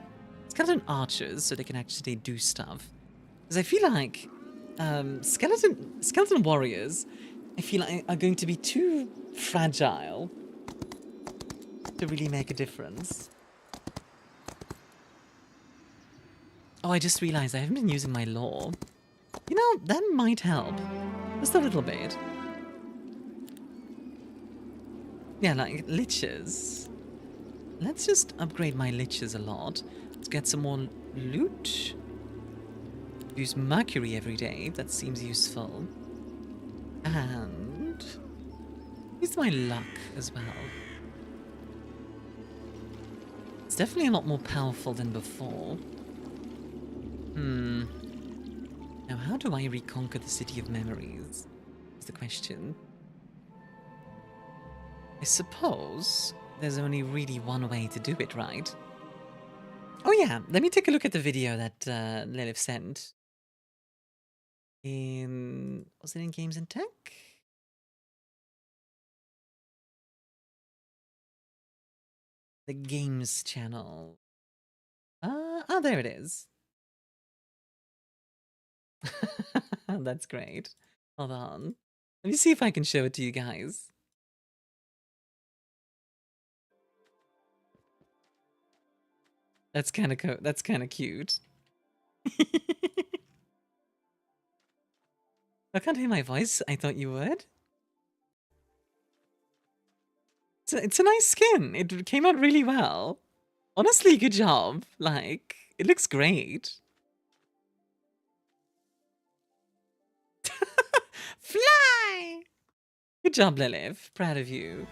skeleton archers so they can actually do stuff. Because I feel like skeleton warriors, I feel like are going to be too fragile to really make a difference. Oh, I just realized I haven't been using my lore. You know, that might help. Just a little bit. Yeah, like liches. Let's just upgrade my liches a lot. Let's get some more loot. Use mercury every day. That seems useful. And... use my luck as well. It's definitely a lot more powerful than before. Now, how do I reconquer the City of Memories? Is the question. I suppose there's only really one way to do it, right? Oh yeah, let me take a look at the video that Lilith sent. Was it in Games and Tech? The Games channel. There it is. That's great. Hold on. Let me see if I can show it to you guys. That's kind of cute. I can't hear my voice. I thought you would. It's a nice skin. It came out really well. Honestly, good job. Like, it looks great. Fly! Good job, Lilith. Proud of you.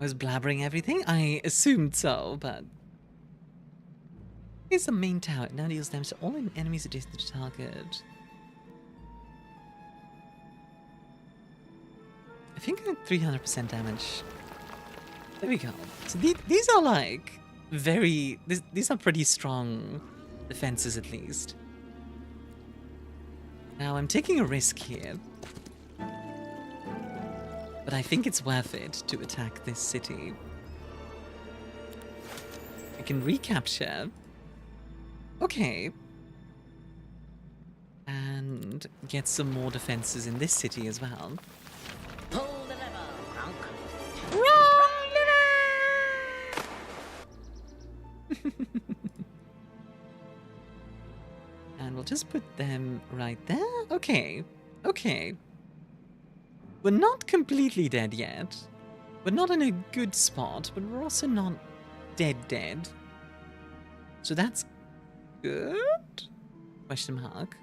I was blabbering everything? I assumed so, but... here's the main tower. It now deals damage to all enemies adjacent to the target. I think I had 300% damage. There we go. So these are like very... These are pretty strong defenses, at least. Now, I'm taking a risk here. But I think it's worth it to attack this city. I can recapture. Okay. And get some more defenses in this city as well. Pull the lever, Crunk. And we'll just put them right there. Okay. Okay. We're not completely dead yet. We're not in a good spot, but we're also not dead. So that's good? Question mark.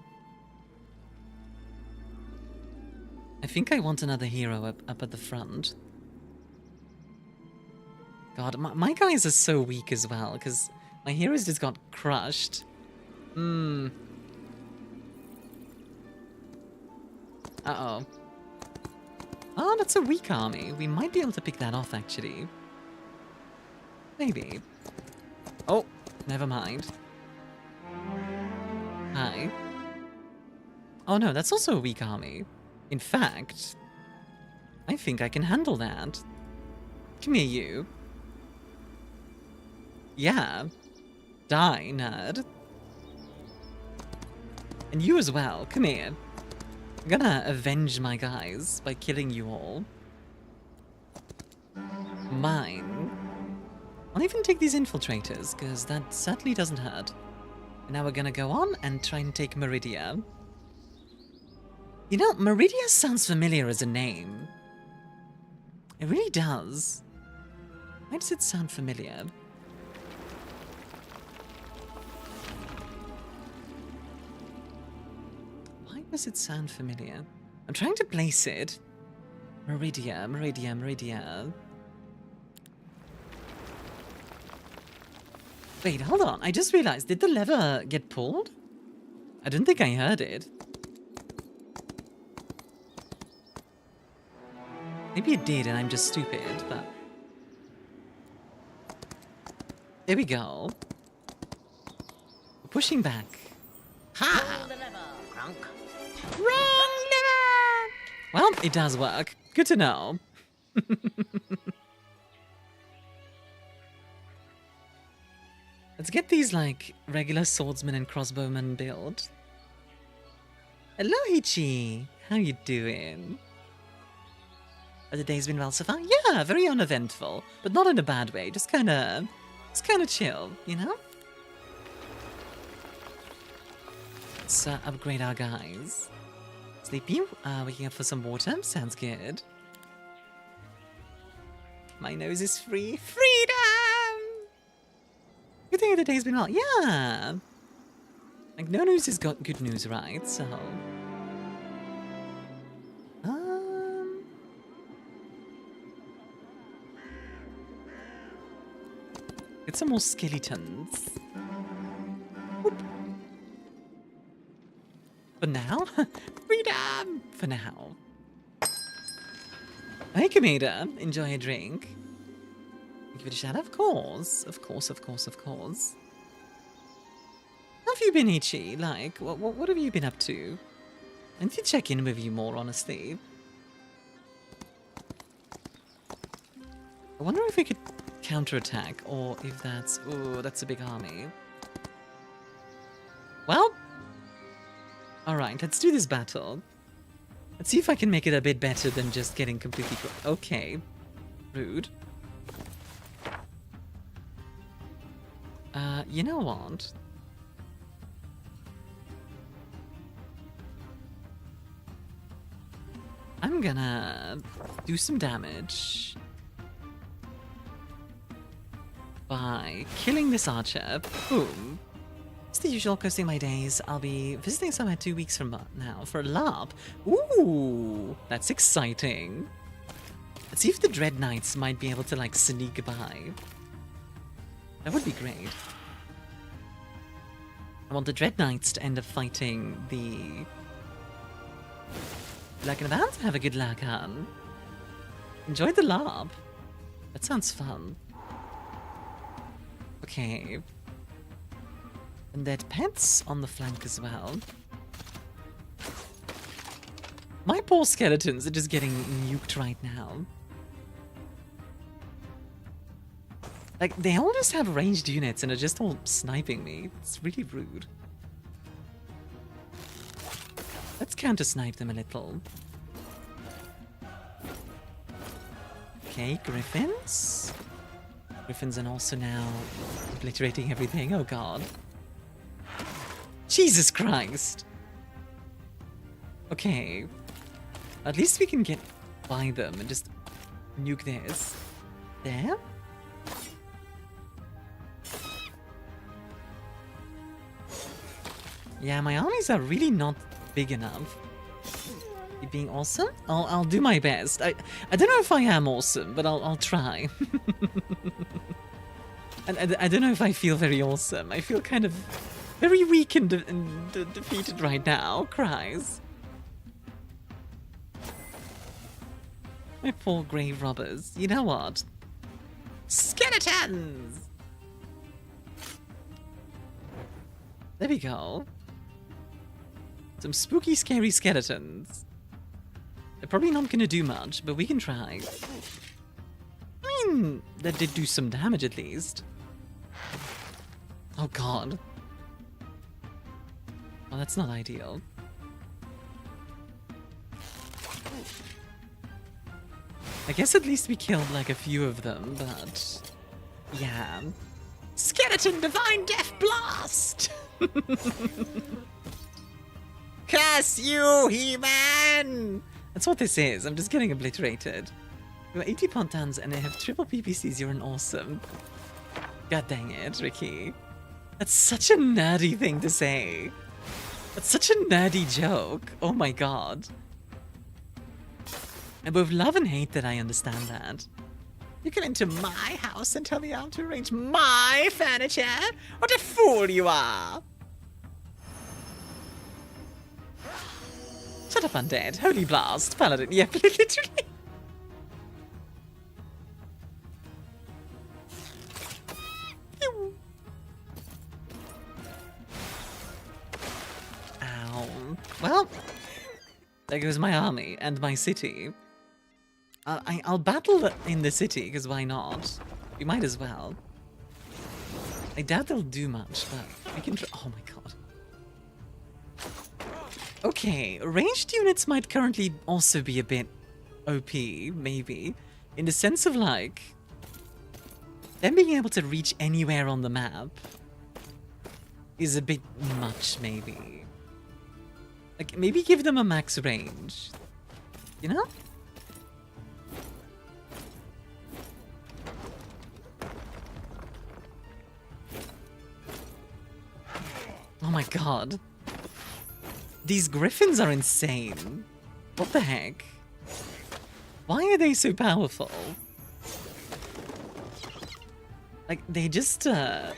I think I want another hero up at the front. God, my guys are so weak as well, because my heroes just got crushed. Uh-oh. Oh, that's a weak army. We might be able to pick that off, actually. Maybe. Oh, never mind. Hi. Oh no, that's also a weak army. In fact, I think I can handle that. Come here, you. Yeah. Die, nerd. And you as well. Come here. I'm gonna avenge my guys by killing you all. Mine. I'll even take these infiltrators, because that certainly doesn't hurt. And now we're gonna go on and try and take Meridia. You know, Meridia sounds familiar as a name. It really does. Why does it sound familiar? Why does it sound familiar? I'm trying to place it. Meridia. Wait, hold on. I just realized, did the lever get pulled? I don't think I heard it. Maybe it did and I'm just stupid, but... There we go. We're pushing back. Ha! Pull the lever, Crunk. Wrong lever! Well, it does work. Good to know. Let's get these, like, regular swordsman and crossbowman build. Hello, Hichi. How you doing? Have the days been well so far? Yeah, very uneventful, but not in a bad way. Just kind of chill, you know? Let's upgrade our guys. Sleepy, waking up for some water. Sounds good. My nose is free. Freedom! Good thing the day's been well. Yeah! Like, no news is good news, right? So... Get some more skeletons. Whoop. For now? Freedom! For now. Hey, Kameda. Enjoy a drink. Give it a shout? Of course. Of course. How have you been, Ichi? Like, what have you been up to? I need to check in with you more, honestly. I wonder if we could counterattack, or if that's... Ooh, that's a big army. Well... Alright, let's do this battle. Let's see if I can make it a bit better than just getting completely... Okay. Rude. You know what? I'm gonna do some damage by killing this archer. Boom. It's the usual coasting my days. I'll be visiting somewhere 2 weeks from now for a LARP. Ooh, that's exciting. Let's see if the Dread Knights might be able to, like, sneak by. That would be great. I want the Dread Knights to end up fighting the... Like an about to have a good lag on. Enjoy the LARP. That sounds fun. Okay. And dead pets on the flank as well. My poor skeletons are just getting nuked right now. Like, they all just have ranged units and are just all sniping me. It's really rude. Let's counter-snipe them a little. Okay, griffins. Griffins and also now obliterating everything. Oh god. Jesus Christ. Okay. At least we can get by them and just nuke theirs. There. Yeah, my armies are really not big enough. You being awesome? I'll do my best. I don't know if I am awesome, but I'll try. And I don't know if I feel very awesome. I feel kind of very weak and defeated right now. Cries. My poor grave robbers. You know what? Skeletons! There we go. Some spooky, scary skeletons. They're probably not gonna do much, but we can try. I mean, that did do some damage at least. Oh god. Well, that's not ideal. I guess at least we killed like a few of them, but yeah. Skeleton Divine Death Blast! Curse you, He-Man! That's what this is. I'm just getting obliterated. You're 80 pontons and they have triple PPCs. You're an awesome. God dang it, Ricky. That's such a nerdy thing to say. That's such a nerdy joke. Oh my god. I both love and hate that I understand that. You come into my house and tell me how to arrange my furniture? What a fool you are! Shut up, undead. Holy blast. Paladin. Yeah, literally. Ow. Well, there goes my army and my city. I'll battle in the city, because why not? We might as well. I doubt they'll do much, but we can try. Oh my god. Okay, ranged units might currently also be a bit OP, maybe. In the sense of, like, them being able to reach anywhere on the map is a bit much, maybe. Like, maybe give them a max range. You know? Oh my god. These griffins are insane. What the heck? Why are they so powerful? Like, they just, Oh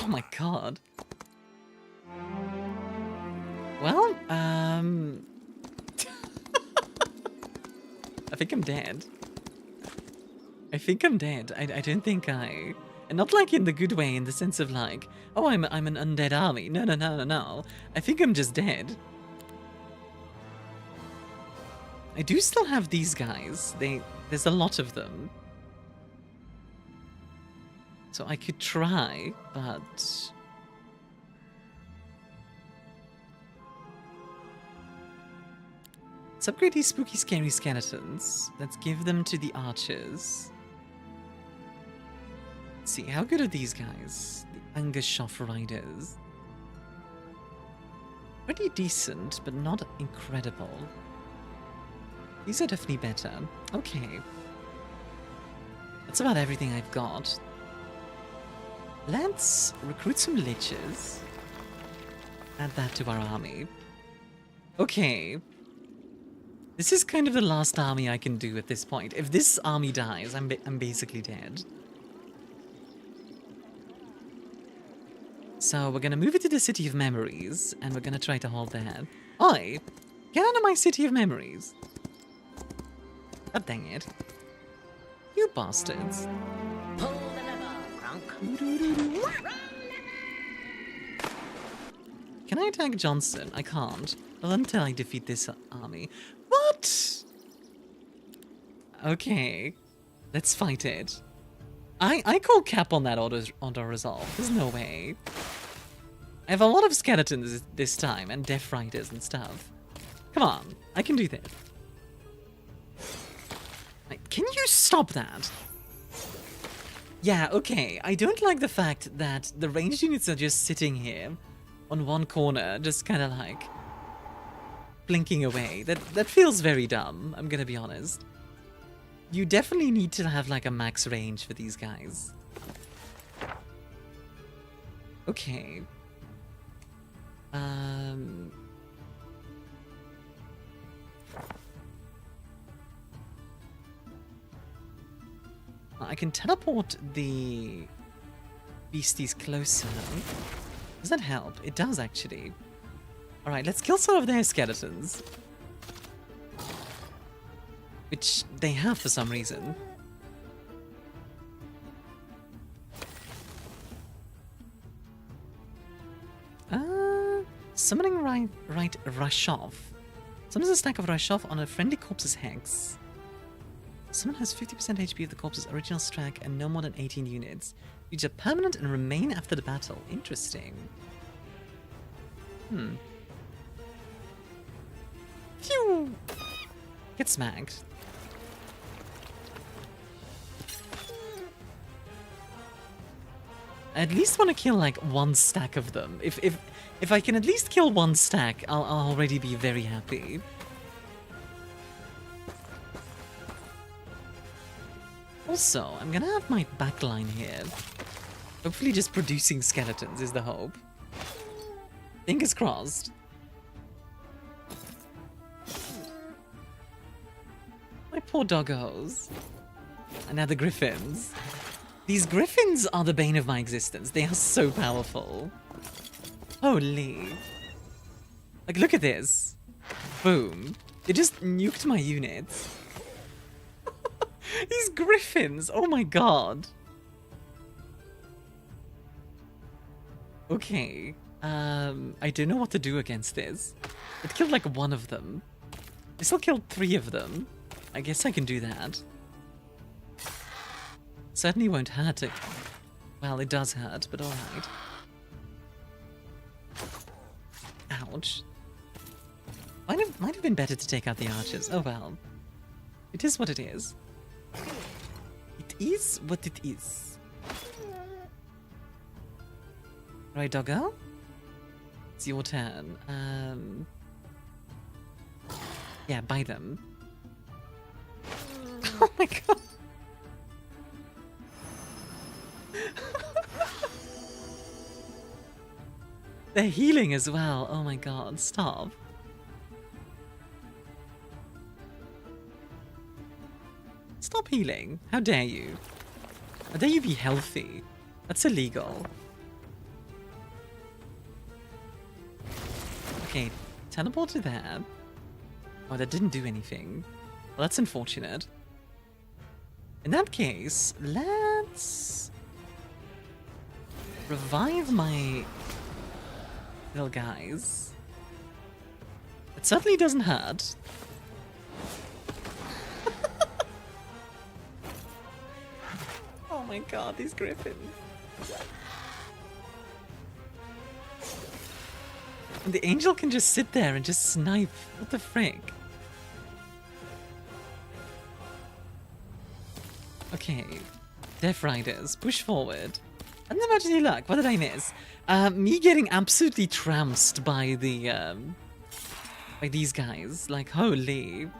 my god. Well, I think I'm dead. I think I'm dead. I don't think I... And not like in the good way, in the sense of like, oh, I'm an undead army. No, no, no, no, no. I think I'm just dead. I do still have these guys. There's a lot of them. So I could try, but... Let's upgrade these spooky, scary skeletons. Let's give them to the archers. Let's see, how good are these guys? The Angershoff Riders. Pretty decent, but not incredible. These are definitely better. Okay. That's about everything I've got. Let's recruit some liches. Add that to our army. Okay. This is kind of the last army I can do at this point. If this army dies, I'm basically dead. So we're gonna move it to the City of Memories, and we're gonna try to hold there. Oi! Get out of my City of Memories! God dang it. You bastards. Pull the lever, Grunk. Can I attack Johnson? I can't. Well, until I defeat this army. What? Okay. Let's fight it. I call cap on that auto resolve. There's no way. I have a lot of skeletons this time and death riders and stuff. Come on, I can do this. Like, can you stop that? Yeah, okay. I don't like the fact that the ranged units are just sitting here on one corner, just kind of like blinking away. That feels very dumb, I'm gonna be honest. You definitely need to have like a max range for these guys. Okay. I can teleport the beasties closer. Does that help? It does actually. Alright, let's kill some of their skeletons. Which they have for some reason. Summoning right rush off. Summons a stack of rush off on a friendly corpse's hex. Someone has 50% HP of the corpse's original stack and no more than 18 units. Reach a permanent and remain after the battle. Interesting. Phew! Get smacked. I at least want to kill like one stack of them. If I can at least kill one stack, I'll already be very happy. Also, I'm gonna have my backline here. Hopefully just producing skeletons is the hope. Fingers crossed. My poor doggos. And now the griffins. These griffins are the bane of my existence. They are so powerful. Holy. Like, look at this. Boom. It just nuked my units. These griffins. Oh my god. Okay. I don't know what to do against this. It killed like one of them. I still killed 3 of them. I guess I can do that. Certainly won't hurt it. Well, it does hurt, but alright. Ouch. Might have been better to take out the archers. Oh well. It is what it is. It is what it is. Right, doggo? It's your turn. Yeah, buy them. Oh my god. They're healing as well. Oh my god, stop. Stop healing. How dare you? How dare you be healthy? That's illegal. Okay, teleport to there. Oh, that didn't do anything. Well, that's unfortunate. In that case, let's revive my little guys. It certainly doesn't hurt. Oh my god, these griffins. And the angel can just sit there and just snipe. What the frick? Okay. Death Riders, push forward. And imagine your luck. What did I miss? Me getting absolutely trounced by the by these guys. Like, holy.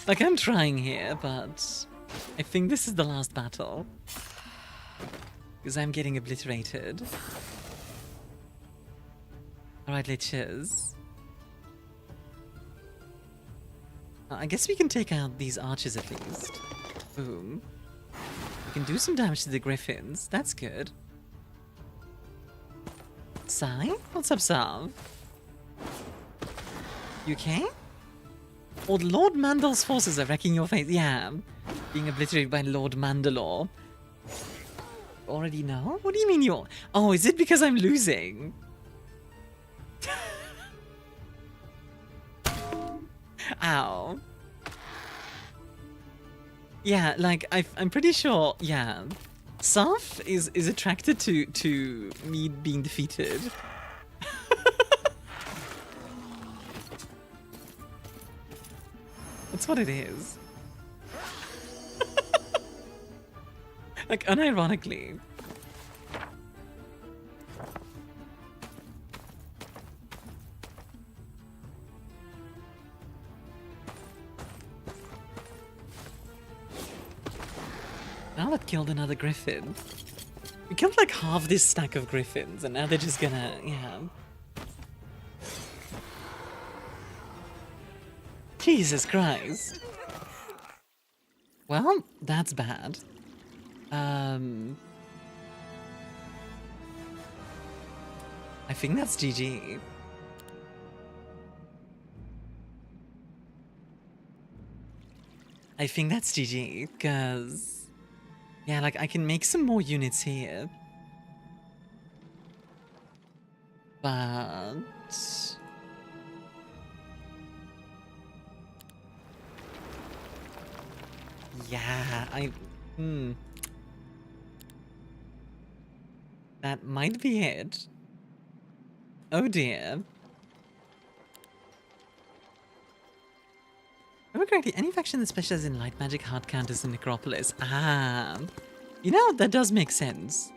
Like, I'm trying here, but I think this is the last battle. Because I'm getting obliterated. Alright, liches. I guess we can take out these archers at least. Boom. We can do some damage to the griffins. That's good. Sai? What's up, Sav? You okay? Or Lord Mandel's forces are wrecking your face. Yeah. being obliterated by Lord Mandalore. Already know? What do you mean you're... Oh, is it because I'm losing? Ow. Yeah, like, I'm pretty sure, yeah. Saf is attracted to me being defeated. That's what it is. Like, unironically. Now that killed another griffin. We killed like half this stack of griffins, and now they're just gonna, yeah. Jesus Christ. Well, that's bad. I think that's GG. I think that's GG, because... Yeah, like, I can make some more units here. But... Yeah, That might be it. Oh dear. Remember correctly, any faction that specializes in light magic, hard counters, and necropolis. Ah. You know, that does make sense.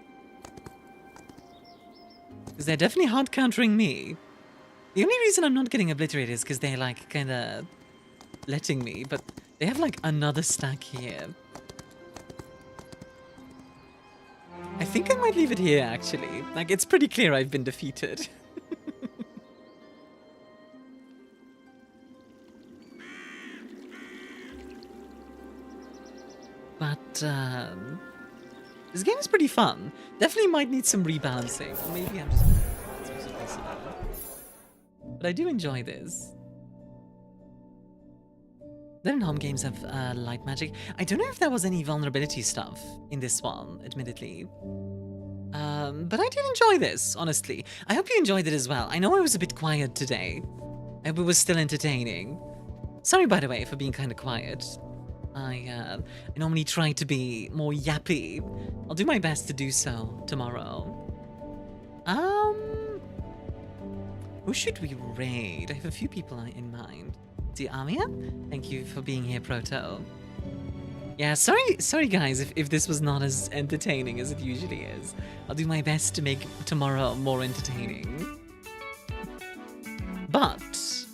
Because they're definitely hard countering me. The only reason I'm not getting obliterated is because they're like kinda letting me, but they have like another stack here. I think I might leave it here actually. Like, it's pretty clear I've been defeated. But, this game is pretty fun. Definitely might need some rebalancing. Or maybe I'm just... But I do enjoy this. Then home games have light magic. I don't know if there was any vulnerability stuff in this one, admittedly. But I did enjoy this, honestly. I hope you enjoyed it as well. I know I was a bit quiet today. I hope it was still entertaining. Sorry, by the way, for being kind of quiet. I normally try to be more yappy. I'll do my best to do so tomorrow. Who should we raid? I have a few people in mind. The Armia? Thank you for being here, Proto. Yeah, sorry guys if this was not as entertaining as it usually is. I'll do my best to make tomorrow more entertaining. But, let's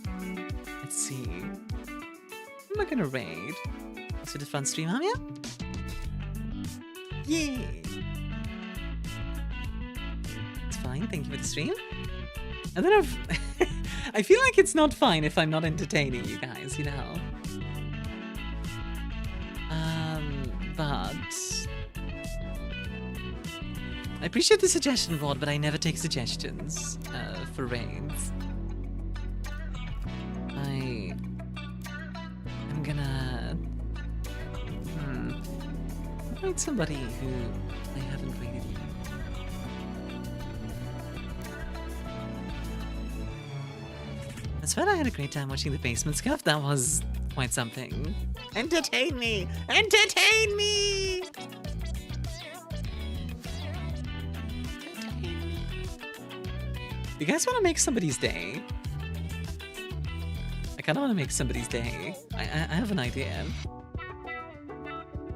see. Who am I gonna raid? Is it a fun stream, Armia? Yay! It's fine, thank you for the stream. I don't know if... I feel like it's not fine if I'm not entertaining you guys, you know? But... I appreciate the suggestion, Rod, but I never take suggestions for raids. I'm gonna... Raid somebody who I haven't raided yet. I swear I had a great time watching the Basement Scuff. That was quite something. Entertain me! Entertain me! You guys want to make somebody's day? I kind of want to make somebody's day. I have an idea.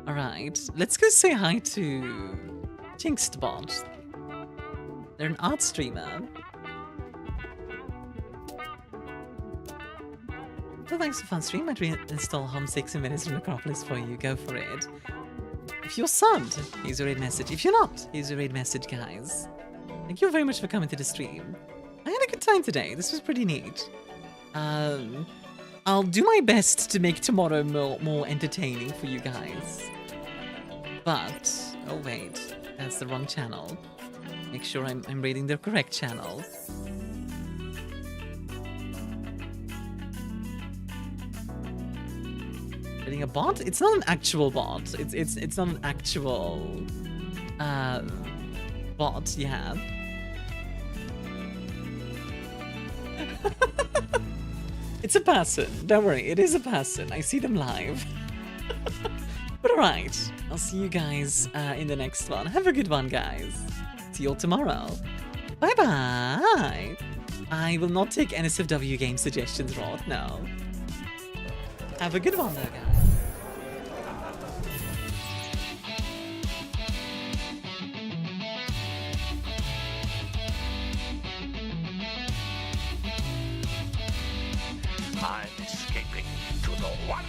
Alright, let's go say hi to JinxedBot. They're an art streamer. Well, thanks for fun stream. I'd reinstall Home 6 minutes from Necropolis for you. Go for it. If you're subbed, here's your raid message. If you're not, here's your raid message, guys. Thank you very much for coming to the stream. I had a good time today. This was pretty neat. I'll do my best to make tomorrow more entertaining for you guys. But, oh wait, that's the wrong channel. Make sure I'm raiding the correct channel. getting a bot? It's not an actual bot. It's not an actual bot yet. It's a person. Don't worry, it is a person. I see them live. But alright, I'll see you guys in the next one. Have a good one, guys. See you all tomorrow. Bye-bye. I will not take NSFW game suggestions, Rod. No. Have a good one, though, guys. I'm escaping to the one